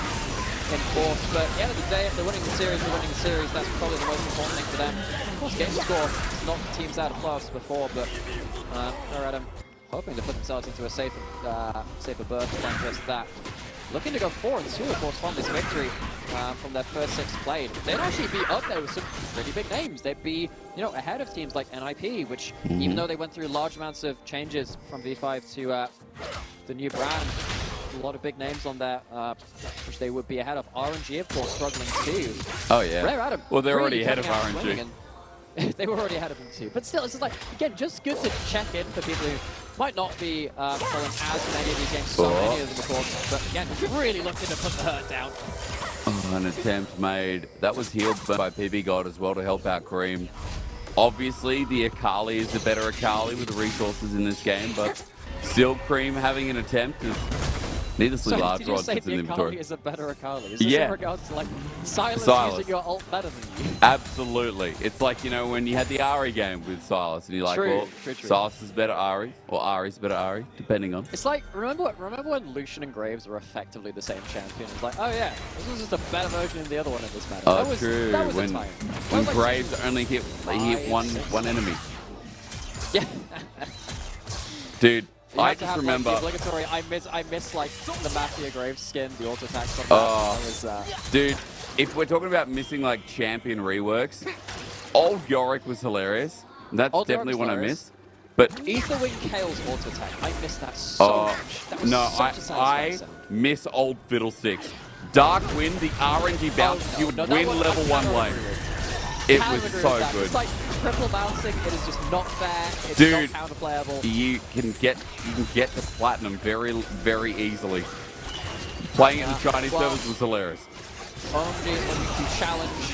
in force. But at the end of the day, if they're winning the series, they're winning the series. That's probably the most important thing for them. Of course, game score knocked the teams out of playoffs before, but Rare Atom hoping to put themselves into a safer berth than just that. Looking to go 4-2, of course, from this victory from their first 6 played. They'd actually be up there with some pretty big names. They'd be, ahead of teams like NIP, which even though they went through large amounts of changes from V5 to the new brand, a lot of big names on there, which they would be ahead of. RNG, of course, struggling too. Oh, yeah. Rare Adam, well, they're already really ahead of coming out RNG. swinging, and they were already ahead of them too. But still, it's just like, again, just good to check in for people who might not be following as many of these games, so many of them, of course. But again, really looking to put the hurt down. Oh, an attempt made. That was healed by PB God as well to help out Cream. Obviously, the Akali is the better Akali with the resources in this game, but still Cream having an attempt is needlessly large did you rod say sits in the the inventory. Akali is a better Akali? Is this Yeah. in regards to like Silas using your ult better than you? Absolutely. It's like, when you had the Ari game with Silas and you're like, True, well, true, true. Silas is better Ari or Ari's better Ari, depending on. It's like, remember when Lucian and Graves were effectively the same champion? It's like, oh yeah, this was just a better version of the other one in this match. Oh, that was, true. That was when exciting. when That was like Graves only hit one enemy. Yeah. Dude, You I have to just have, remember. Like, the obligatory, I miss like the Mafia Graves skin, the auto attack from that. Oh, That was, dude, if we're talking about missing like champion reworks, old Yorick was hilarious. That's Old Yorick definitely was one I hilarious. missed. But Etherwing Kale's auto attack, I missed that so much. That was no, such a satisfying sound. miss old Fiddlesticks. Dark Wind, the RNG bounce, you would win level 1 lane. It was so good. It's like triple bouncing. It is just not fair. It's Dude, not counterplayable. You can get to platinum very, very easily. Playing it in Chinese servers was hilarious. OMG is looking to challenge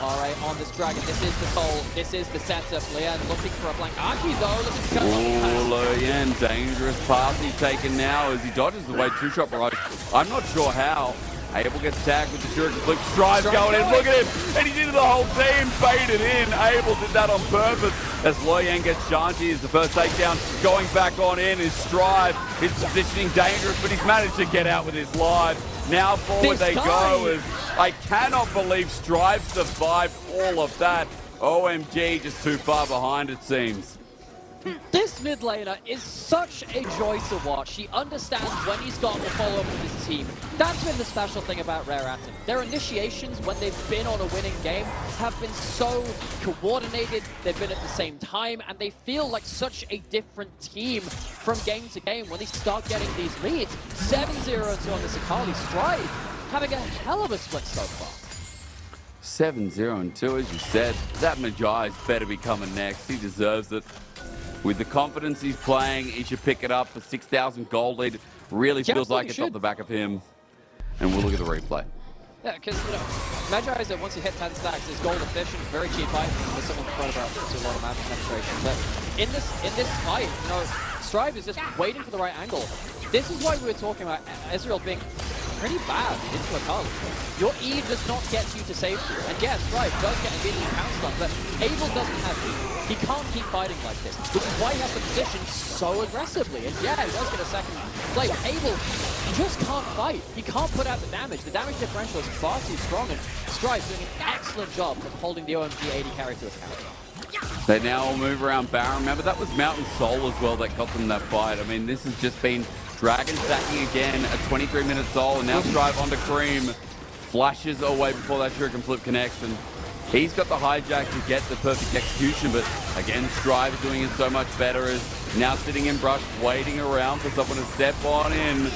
Alright, on this dragon. This is the soul. This is the setup. Lian looking for a flank. Aki though, looking to cut Oh, Lian, dangerous path he's taken now as he dodges the way 2-shot barrage. I'm not sure how. Abel gets tagged with the Shuriken Flip. Strive's going in. Look at him. And he's into the whole team. Baited in. Abel did that on purpose. As Loyan gets Shanti as the first takedown. Going back on in is Strive. His positioning dangerous, but he's managed to get out with his life. Now forward they go as I cannot believe Strive survived all of that. OMG just too far behind, it seems. This mid laner is such a joy to watch. He understands when he's got to follow up with his team. That's been the special thing about Rare Atom. Their initiations, when they've been on a winning game, have been so coordinated. They've been at the same time, and they feel like such a different team from game to game when they start getting these leads. 7-0-2 on this Akali. Strive having a hell of a split so far. 7-0-2, as you said. That Magi better be coming next. He deserves it. With the confidence he's playing, he should pick it up. A 6,000 gold lead really feels like it's off the back of him. And we'll look at the replay. Yeah, because, Magi is that once you hit 10 stacks, is gold efficient, very cheap item for someone to about to a lot of match penetration. But in this fight, Strive is just waiting for the right angle. This is why we were talking about Ezreal being pretty bad into a Kali. Your E does not get you to safety. And yes, Strive does get immediately pounced on, but Abel doesn't have E. He can't keep fighting like this, which is why he has to position so aggressively. And yeah, he does get a second play, but Abel just can't fight. He can't put out the damage. The damage differential is far too strong, and Strive doing an excellent job of holding the OMG 80 carry to account. They now all move around Baron. Remember, that was Mountain Soul as well that got them that fight. I mean, this has just been Dragon stacking again, a 23-minute Soul, and now Strive onto Cream. Flashes away before that Shuriken Flip connects, and he's got the hijack to get the perfect execution, but again, Strive is doing it so much better, is now sitting in brush, waiting around for someone to step on in.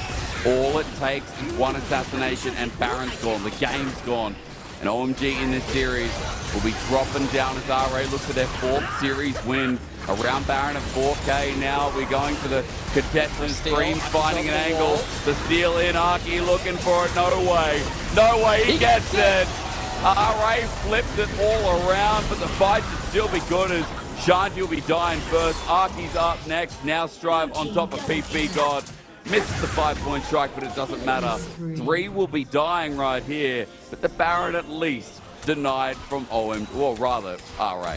All it takes is one assassination and Baron's gone, the game's gone. And OMG in this series will be dropping down as RA looks for their 4th series win. Around Baron at 4K now. We're going for the contestants. Screams finding an angle. The steal in. Arky looking for it. No way. No way. He gets it. RA flips it all around, but the fight should still be good as Shanti will be dying first. Arky's up next. Now Strive on top of PP God. Misses the 5-point strike, but it doesn't matter. 3 will be dying right here, but the Baron at least denied from OMG, or rather, RA.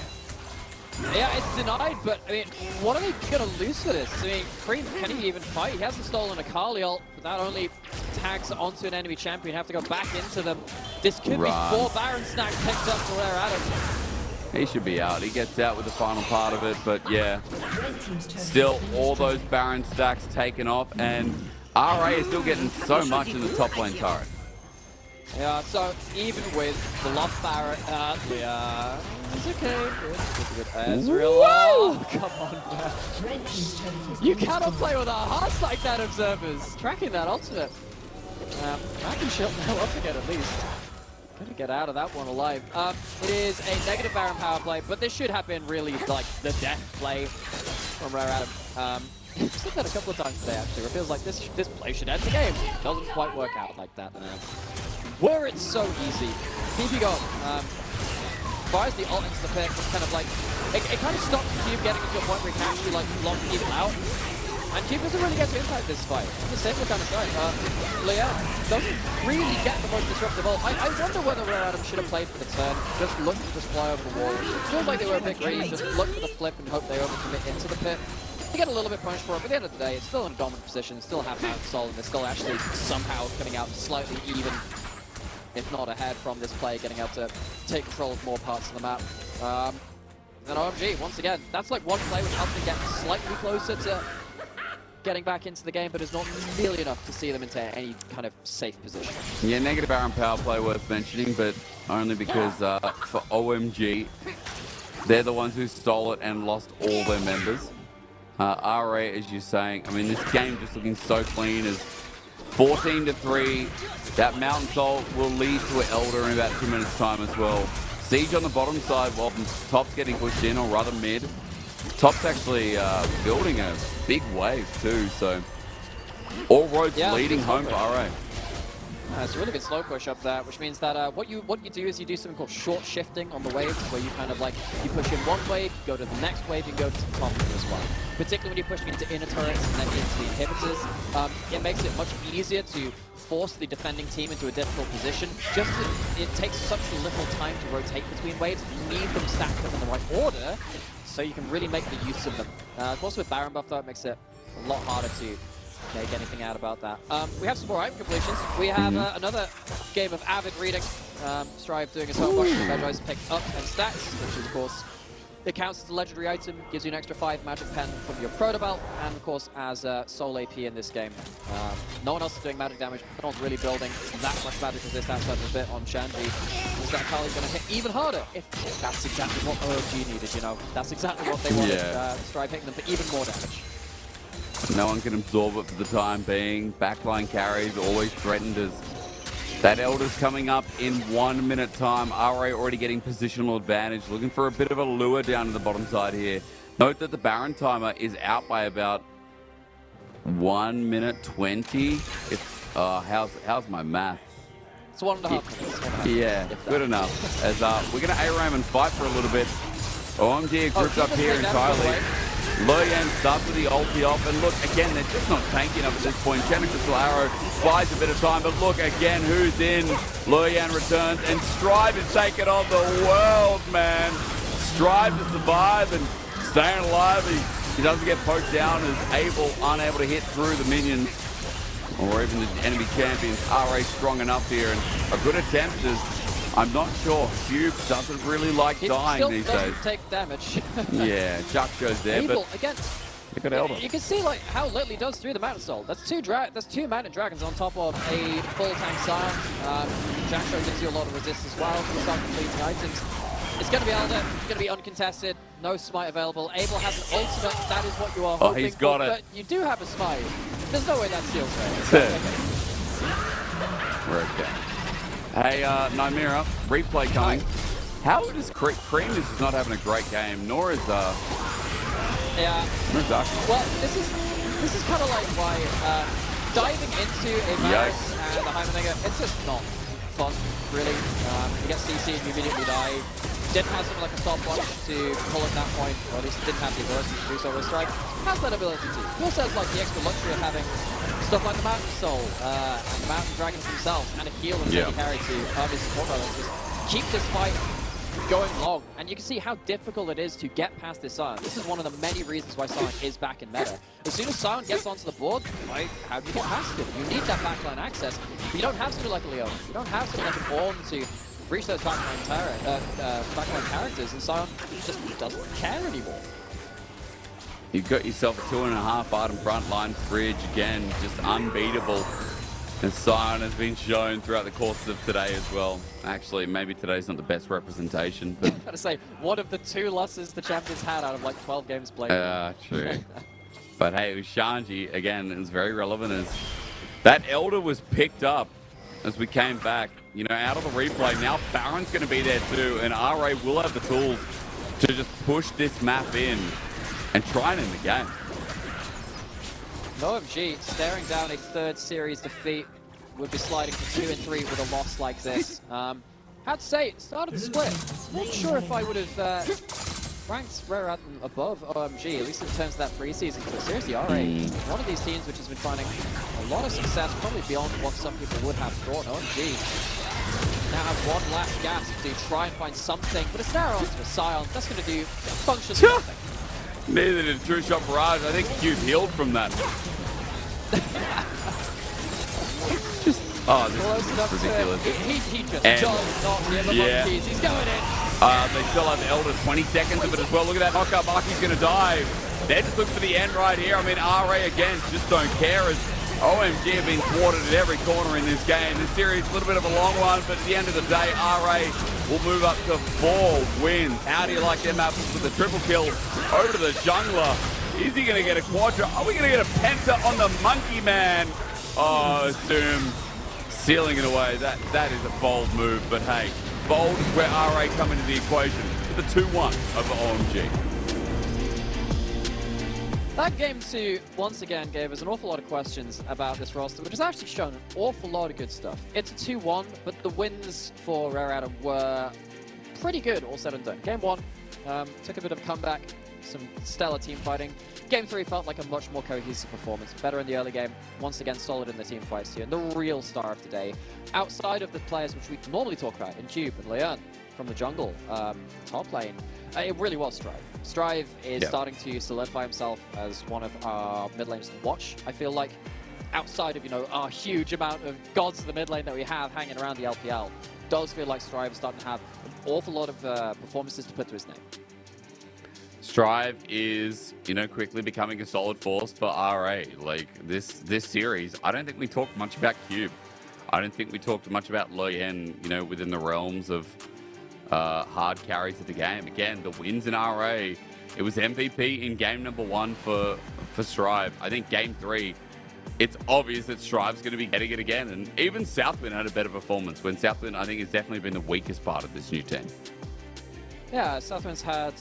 Yeah, it's denied, but I mean, what are they going to lose for this? I mean, Cream, can he even fight? He hasn't stolen a Kali ult, but that only tags onto an enemy champion. Have to go back into them. This could be 4 Baron stacks picked up for Rare Adam. He should be out. He gets out with the final part of it, but yeah. Still, all those Baron stacks taken off, and RA is still getting so much in the top lane turret. Yeah, so even with the lost Baron, yeah, it's okay. Good. Ezreal, oh, come on, man. You cannot play with our hearts like that, observers. Tracking that ultimate. I can shield now up again at least. Gonna get out of that one alive. It is a negative Baron power play, but this should have been really like the death play from Rare Adam. I've said that a couple of times today actually, where it feels like this play should end the game. Doesn't quite work out like that. Were it so easy. PP go. Fires the ult into the pit, it's kind of like it kind of stops Cube getting into a point where he can actually like lock people out. And Cube doesn't really get to impact this fight. It's the same kind of side. Leah doesn't really get the most disruptive ult. I wonder whether Rare Adam should have played for the turn. Just look to just fly over the wall. It feels like they were a bit greedy. Just look for the flip and hope they overcommit into the pit. They get a little bit punished for it, but at the end of the day, it's still in a dominant position, still have Mountain Soul, and they're still actually somehow coming out slightly even, if not ahead from this play, getting out to take control of more parts of the map. And OMG, once again, that's like one play which helps them get slightly closer to getting back into the game, but is not nearly enough to see them into any kind of safe position. Yeah, negative Baron power play worth mentioning, but only because for OMG, they're the ones who stole it and lost all their members. RA, as you're saying, I mean, this game just looking so clean as 14-3. That Mountain Soul will lead to an Elder in about 2 minutes' time as well. Siege on the bottom side while Top's getting pushed in, or rather mid. Top's actually building a big wave too, so all roads leading home for RA. It's a really good slow push up there, which means that what you do is you do something called short shifting on the waves, where you kind of like, you push in one wave, go to the next wave, and go to the top of it as well. Particularly when you're pushing into inner turrets and then into the inhibitors, it makes it much easier to force the defending team into a difficult position. Just it takes such little time to rotate between waves. You need them stacked up in the right order, so you can really make the use of them. Of course, with Baron buff though, it makes it a lot harder to make anything out about that. We have some more item completions. We have another game of avid reading. Strive doing his homework. Bedrise picked up and stacks, which is of course, it counts as a legendary item, gives you an extra 5 magic pen from your proto belt, and of course as soul AP in this game. No one else is doing magic damage. No one's really building that much magic resist outside of a bit on Shanji. Is that Kali's going to hit even harder? If that's exactly what OMG needed, you know. That's exactly what they wanted. Strive hitting them for even more damage. No one can absorb it for the time being. Backline carries always threatened as that Elder's coming up in 1 minute time. RA already getting positional advantage, looking for a bit of a lure down to the bottom side here. Note that the Baron timer is out by about 1 minute 20. How's my math? It's 1.5 minutes. Yeah, good enough. As we're going to ARAM and fight for a little bit. OMG are grouped up here entirely. Luyan starts with the ulti off, and look, again, they're just not tanking enough at this point. Crystal Arrow buys a bit of time, but look, again, who's in? Luyan returns, and Strive is taking on the world, man. Strive to survive and staying alive. He doesn't get poked down, is unable to hit through the minions, or even the enemy champions. RA strong enough here, and a good attempt is, I'm not sure. Cube doesn't really like dying these days. He still doesn't take damage. Yeah, Chuck goes there, Able, but again, look at Elder. you can see like how little he does through the Mountain Soul. That's two Mountain Dragons on top of a full tank Scion. Jackshow gives you a lot of resist as well. You start completing items. It's going to be Elder. It's going to be uncontested. No smite available. Abel has an ultimate. That is what you are hoping he's got for. it. But you do have a smite. There's no way that steals right. We're okay. Hey, Nymira, replay coming. How does Cream is just not having a great game, nor is Yeah. Aki. Well, this is kind of like why diving into a Varus and a Heimerdinger, it's just not fun, really. You get CC and you immediately die. Didn't have something like a stopwatch to pull at that point, or at least didn't have the ability to do so with Strike. Has that ability to. He also has like the extra luxury of having stuff like the Mountain Soul and the Mountain Dragons themselves, and a heal and steady carry to his support brothers. Just keep this fight going long, and you can see how difficult it is to get past this Scion. This is one of the many reasons why Scion is back in meta. As soon as Scion gets onto the board, like, how do you get past him? You need that backline access. But you don't have something like a Leon. You don't have something like an Ornn to reach those backline characters, and Scion just doesn't care anymore. You've got yourself a 2.5 item front line bridge again, just unbeatable. And Scion has been shown throughout the course of today as well. Actually, maybe today's not the best representation, but... I gotta say, one of the 2 losses the champions had out of like 12 games played. True. But hey, with Shanji, again, it was very relevant as that Elder was picked up as we came back, you know, out of the replay. Now Baron's going to be there too, and RA will have the tools to just push this map in and try and end the game. OMG staring down a 3rd series defeat, would be sliding to 2 and 3 with a loss like this. Had to say, it started the split. Not sure if I would have ranked Rare Atom above OMG, at least in terms of that preseason. But seriously, RA, one of these teams which has been finding a lot of success, probably beyond what some people would have thought. OMG now have one last gasp to try and find something, but it's narrow onto a Scion. That's going to do functions nothing. Neither did True Shot Barrage. I think Cube healed from that. Oh, this is ridiculous. He just does not give a monkeys. He's going in. They still have Elder 20 seconds of it as well. Look at that knockup. Maki's going to dive. They're just looking for the end right here. I mean, RA again just don't care as OMG have been thwarted at every corner in this game. This series a little bit of a long one, but at the end of the day, RA will move up to 4 wins. How do you like them apples with the triple kill over to the jungler? Is he going to get a quadra? Are we going to get a penta on the monkey man? Oh, Zoom sealing it away. That is a bold move, but hey, bold is where RA come into the equation with the 2-1 over OMG. That game 2, once again, gave us an awful lot of questions about this roster, which has actually shown an awful lot of good stuff. It's a 2-1, but the wins for Rare Atom were pretty good, all said and done. Game 1 took a bit of a comeback, some stellar team fighting. Game 3 felt like a much more cohesive performance, better in the early game, once again solid in the team fights here, and the real star of today, outside of the players which we normally talk about, in Cube and Leon from the jungle, top lane, it really was Strive. Strive is starting to solidify himself as one of our mid lanes to watch, I feel like, outside of, you know, our huge amount of gods of the mid lane that we have hanging around the LPL. Does feel like Strive is starting to have an awful lot of performances to put to his name. Strive is, you know, quickly becoming a solid force for RA. Like, this series, I don't think we talked much about Cube. I don't think we talked much about Luyan, you know, within the realms of hard carries of the game. Again, the wins in RA. It was MVP in game number 1 for Strive. I think game 3, it's obvious that Strive's going to be getting it again. And even Southwind had a better performance, when Southwind, I think, has definitely been the weakest part of this new team. Yeah, Southwind's had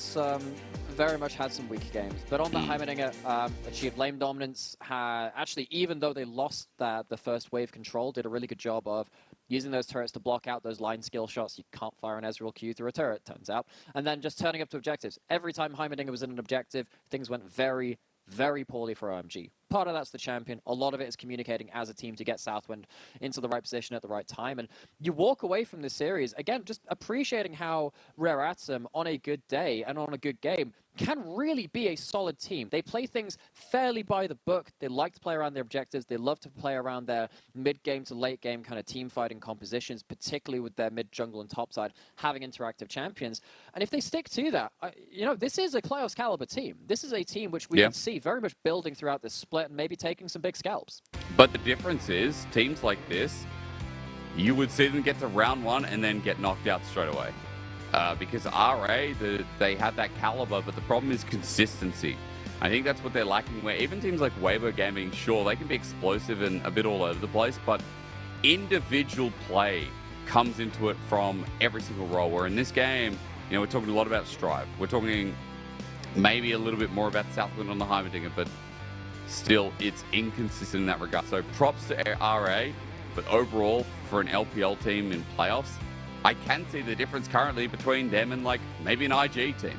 very much had some weak games, but on that Heimerdinger achieved lane dominance. Actually, even though they lost the first wave control, did a really good job of using those turrets to block out those line skill shots. You can't fire an Ezreal Q through a turret, turns out. And then just turning up to objectives. Every time Heimerdinger was in an objective, things went very, very poorly for OMG. Part of that's the champion. A lot of it is communicating as a team to get Southwind into the right position at the right time. And you walk away from this series, again, just appreciating how Rare Atom, on a good day and on a good game, can really be a solid team. They play things fairly by the book. They like to play around their objectives. They love to play around their mid-game to late-game kind of team fighting compositions, particularly with their mid-jungle and top side, having interactive champions. And if they stick to that, this is a playoffs caliber team. This is a team which we can see very much building throughout this split and maybe taking some big scalps. But the difference is, teams like this, you would see them get to round 1 and then get knocked out straight away. Because RA, they have that caliber, but the problem is consistency. I think that's what they're lacking, where even teams like Weibo Gaming, sure, they can be explosive and a bit all over the place, but individual play comes into it from every single role. Where in this game, we're talking a lot about Strive. We're talking maybe a little bit more about Southwind on the Heimerdinger, but still, it's inconsistent in that regard. So props to RA, but overall, for an LPL team in playoffs, I can see the difference currently between them and maybe an IG team,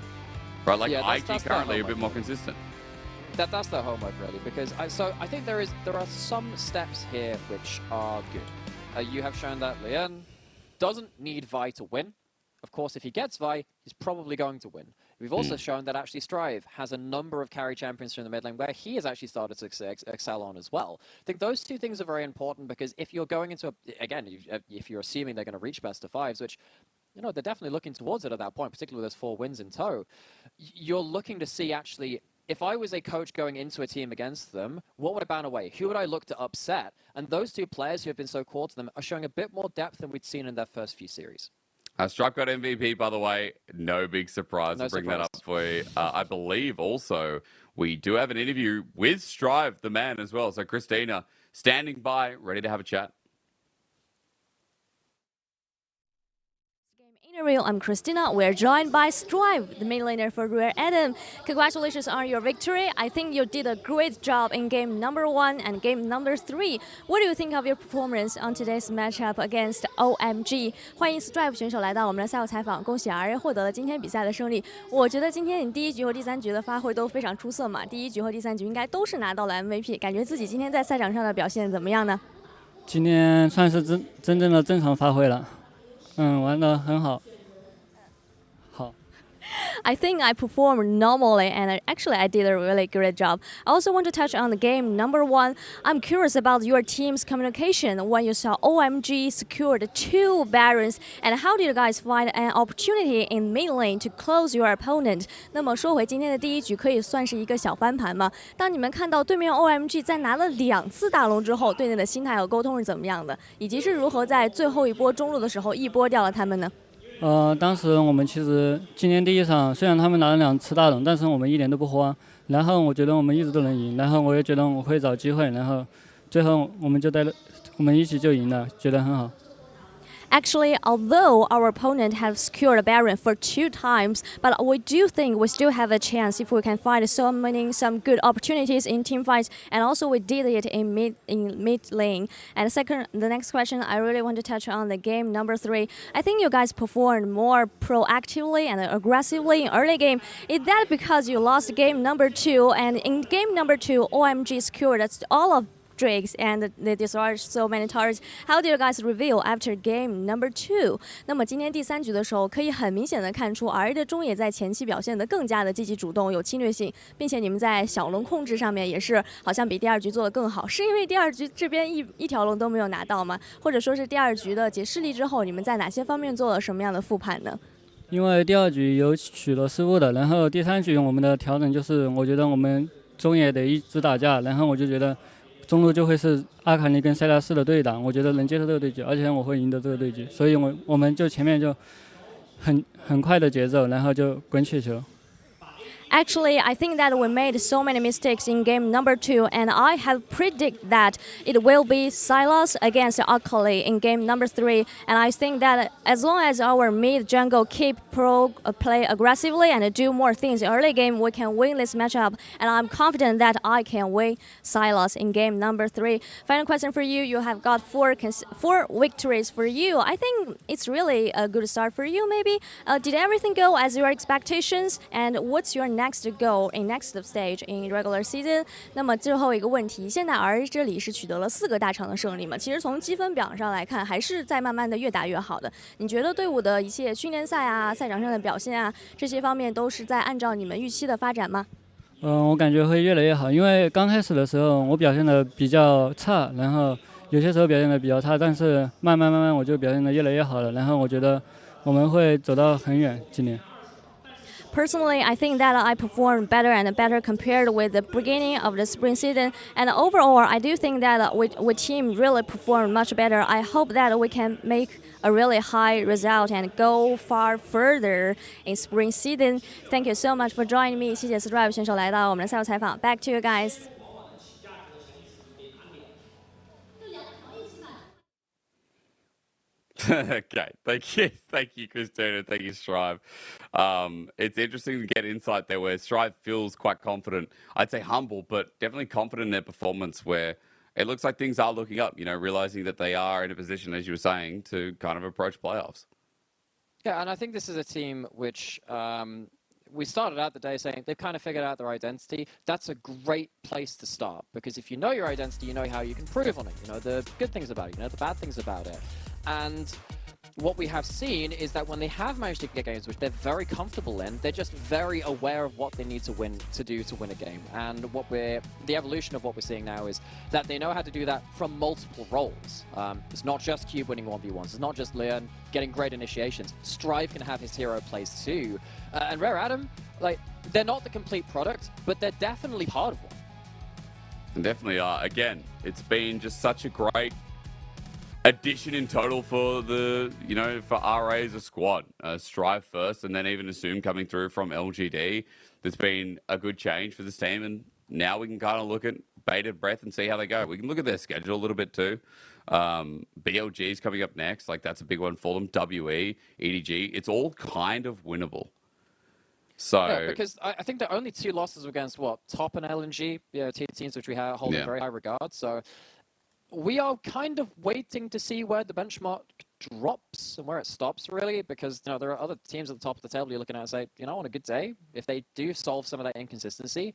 right? IG currently a bit more consistent. That's their homework really, because I think there are some steps here which are good. You have shown that Leon doesn't need Vi to win. Of course, if he gets Vi, he's probably going to win. We've also shown that actually Strive has a number of carry champions from the mid lane where he has actually started to excel on as well. I think those two things are very important because if you're going into, if you're assuming they're going to reach best of fives, which, they're definitely looking towards it at that point, particularly with those 4 wins in tow, you're looking to see actually, if I was a coach going into a team against them, what would I ban away? Who would I look to upset? And those two players who have been so core to them are showing a bit more depth than we'd seen in their first few series. Stripe got MVP, by the way. No big surprise. I'll bring that up for you. I believe also we do have an interview with Strive, the man, as well. So Christina, standing by, ready to have a chat. Interview. I'm Christina. We're joined by Strive, the mid laner for Rare Atom. Congratulations on your victory. I think you did a great job in game number 1 and game number 3. What do you think of your performance on today's matchup against OMG? 欢迎 Strive 选手来到我们的下午采访。恭喜 RA 获得了今天比赛的胜利。我觉得今天你第1局和第3局的发挥都非常出色嘛。第1局和第3局应该都是拿到了 MVP， 感觉自己今天在赛场上的表现怎么样呢？今天算是真正的正常发挥了。玩得很好。I think I performed normally and actually I did a really great job. I also want to touch on the game number 1. I'm curious about your team's communication when you saw OMG secured 2 Barons and how did you guys find an opportunity in mid lane to close your opponent? 那么说回今天的第1局可以算是一个小翻盘吗？当你们看到对面 OMG 在拿了2次大龙之后，对你的心态和沟通是怎么样的？以及是如何在最后一波中路的时候一波掉了他们呢？当时我们其实今天第1场，虽然他们拿了2次大龙，但是我们一点都不慌。然后我觉得我们一直都能赢，然后我也觉得我会找机会，然后最后我们一起就赢了，觉得很好。Actually, although our opponent have secured a Baron for 2 times, but we do think we still have a chance if we can find some good opportunities in team fights, and also we did it in mid lane. And the next question, I really want to touch on the game number 3. I think you guys performed more proactively and aggressively in early game. Is that because you lost game number 2, and in game number 2, OMG secured all of Drakes and they destroyed so many turrets. How do you guys reveal after game number 2? 那么今天第3局的时候，可以很明显的看出 RA 的中野在前期表现得更加的积极主动，有侵略性，并且你们在小龙控制上面也是好像比第2局做得更好。是因为第2局这边一条龙都没有拿到吗？或者说是第2局的解释力之后，你们在哪些方面做了什么样的复盘呢？因为第2局有取了失误的，然后第3局我们的调整就是，我觉得我们中野得一直打架，然后我就觉得。中路就会是阿卡尼跟塞拉斯的对打，我觉得能接受这个对局，而且我会赢得这个对局，所以我们就前面就很快的节奏，然后就滚起去了。Actually, I think that we made so many mistakes in game number 2, and I have predicted that it will be Sylas against Akali in game number 3. And I think that as long as our mid jungle keep play aggressively and do more things early game, we can win this matchup. And I'm confident that I can win Sylas in game number 3. Final question for you. You have got four victories for you. I think it's really a good start for you, maybe. Did everything go as your expectations? And what's your next goal in next stage in regular season? 那么最后一个问题，现在 R 这里是取得了4个大场的胜利嘛？其实从积分表上来看，还是在慢慢的越打越好的。你觉得队伍的一切训练赛啊、赛场上的表现啊，这些方面都是在按照你们预期的发展吗？我感觉会越来越好，因为刚开始的时候我表现的比较差，然后有些时候表现的比较差，但是慢慢我就表现的越来越好了，然后我觉得我们会走到很远，今年。Personally, I think that I performed better and better compared with the beginning of the spring season. And overall, I do think that we team really performed much better. I hope that we can make a really high result and go far further in spring season. Thank you so much for joining me. 谢谢 Strive 选手来到我们的赛后采访。Back to you guys. Okay, thank you, Christina, thank you, Strive. It's interesting to get insight there where Strive feels quite confident. I'd say humble, but definitely confident in their performance where it looks like things are looking up, you know, realizing that they are in a position, as you were saying, to kind of approach playoffs. Yeah, and I think this is a team which we started out the day saying they've kind of figured out their identity. That's a great place to start because if you know your identity, you know how you can improve on it. You know the good things about it, you know the bad things about it. And what we have seen is that when they have managed to get games which they're very comfortable in, they're just very aware of what they need to win a game. And the evolution of what we're seeing now is that they know how to do that from multiple roles. It's not just Cube winning 1v1s. It's not just Leon getting great initiations. Strive can have his hero plays too. And Rare Adam, like, they're not the complete product, but they're definitely part of one. And definitely are. Again, it's been just such a great addition in total for the, you know, for RA as a squad. Strive first and then even Assume coming through from LGD. There's been a good change for this team and now we can kind of look at bated breath and see how they go. We can look at their schedule a little bit too. BLG is coming up next. Like that's a big one for them. WE, EDG. It's all kind of winnable. So yeah, because I think the only 2 losses were against what? Top and LNG, you know, teams which we hold in very high regard. So we are kind of waiting to see where the benchmark drops and where it stops, really, because you know there are other teams at the top of the table you're looking at and say, you know, on a good day, if they do solve some of that inconsistency,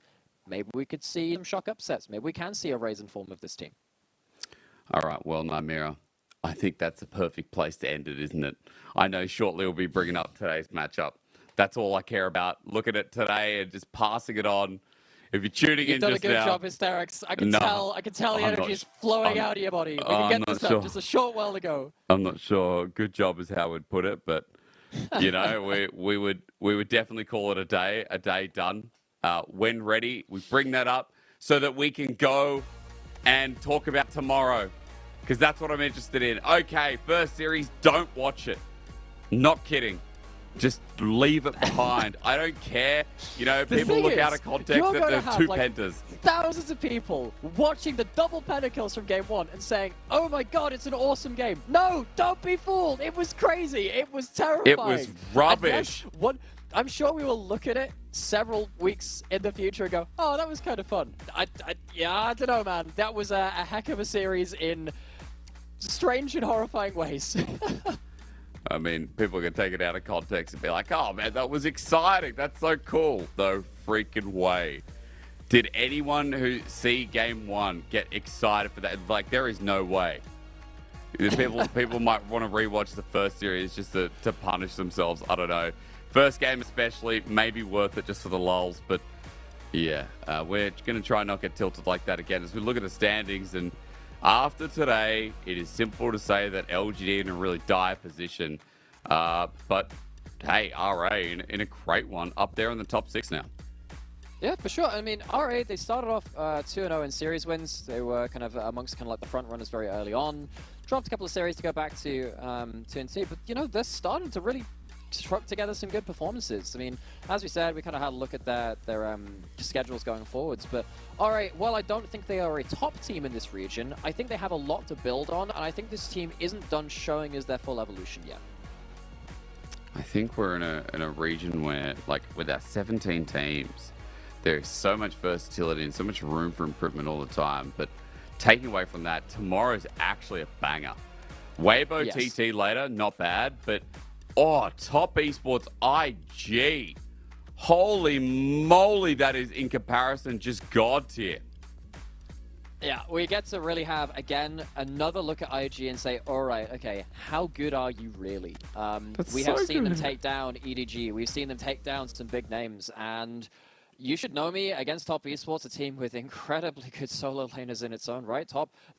maybe we could see some shock upsets. Maybe we can see a rise in form of this team. All right, well, Nymira, I think that's a perfect place to end it, isn't it? I know shortly we'll be bringing up today's matchup. That's all I care about. Look at it today and just passing it on. If you're tuning in just now... You've done a good job, Hysterics. I can tell the energy is flowing out of your body. We can get this done just a short while ago. I'm not sure. Good job is how I would put it, but, you know, we would definitely call it a day done. When ready, we bring that up so that we can go and talk about tomorrow, because that's what I'm interested in. Okay, first series, don't watch it. Not kidding. Just leave it behind. I don't care. You know, people look out of context that there's 2 pentas. Thousands of people watching the double pentakills from game 1 and saying, oh my god, it's an awesome game. No, don't be fooled. It was crazy. It was terrifying. It was rubbish. I'm sure we will look at it several weeks in the future and go, oh, that was kind of fun. I don't know, man. That was a heck of a series in strange and horrifying ways. I mean, people can take it out of context and be like, oh, man, that was exciting. That's so cool. No freaking way. Did anyone who see game 1 get excited for that? Like, there is no way. People might want to rewatch the first series just to punish themselves. I don't know. First game especially, maybe worth it just for the lulz. But, yeah, we're going to try and not get tilted like that again as we look at the standings. And after today, it is simple to say that LGD in a really dire position. But, hey, RA in a great one, up there in the top 6 now. Yeah, for sure. I mean, RA, they started off 2-0 in series wins. They were kind of amongst kind of like the front runners very early on. Dropped a couple of series to go back to 2-2. But, you know, they're starting to really struck together some good performances. I mean, as we said, we kind of had a look at their schedules going forwards. But all right, well, I don't think they are a top team in this region. I think they have a lot to build on, and I think this team isn't done showing us their full evolution yet. I think we're in a region where, like, with our 17 teams, there's so much versatility and so much room for improvement all the time. But taking away from that, tomorrow's actually a banger. Weibo Yes. TT later, not bad, but top esports IG. Holy moly, that is in comparison just god tier. Yeah, we get to really have, again, another look at IG and say, all right, okay, how good are you really? We have seen them take down EDG. We've seen them take down some big names. And you should know me, against Top Esports, a team with incredibly good solo laners in its own right.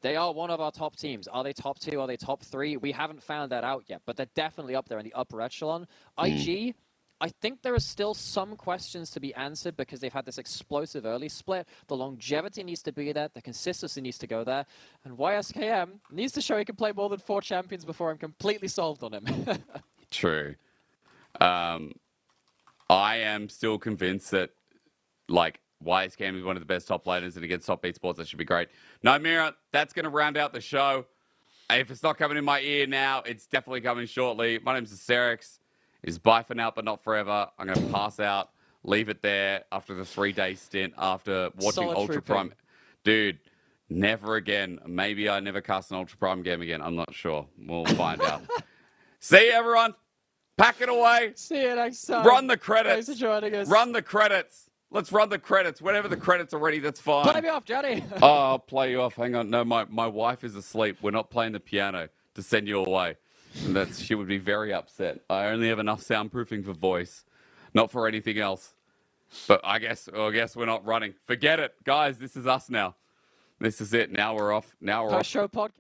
They are one of our top teams. Are they top 2? Are they top 3? We haven't found that out yet, but they're definitely up there in the upper echelon. IG, I think there are still some questions to be answered because they've had this explosive early split. The longevity needs to be there. The consistency needs to go there. And YSKM needs to show he can play more than 4 champions before I'm completely sold on him. True. I am still convinced that, like, YSKM is one of the best top laners, and against Top Esports, that should be great. No, Mira, that's going to round out the show. If it's not coming in my ear now, it's definitely coming shortly. My name's Asterix. Is bye for now, but not forever. I'm going to pass out, leave it there after the 3-day stint, after watching Solid Ultra trooping. Prime. Dude, never again. Maybe I never cast an Ultra Prime game again. I'm not sure. We'll find out. See you, everyone. Pack it away. See you next time. Run the credits. Thanks for joining us. Run the credits. Let's run the credits. Whenever the credits are ready, that's fine. Play me off, Johnny. Oh, I'll play you off. Hang on. No, my wife is asleep. We're not playing the piano to send you away. And she would be very upset. I only have enough soundproofing for voice, not for anything else. But I guess we're not running. Forget it. Guys, this is us now. This is it. Now we're off. Now we're off. Post-show podcast.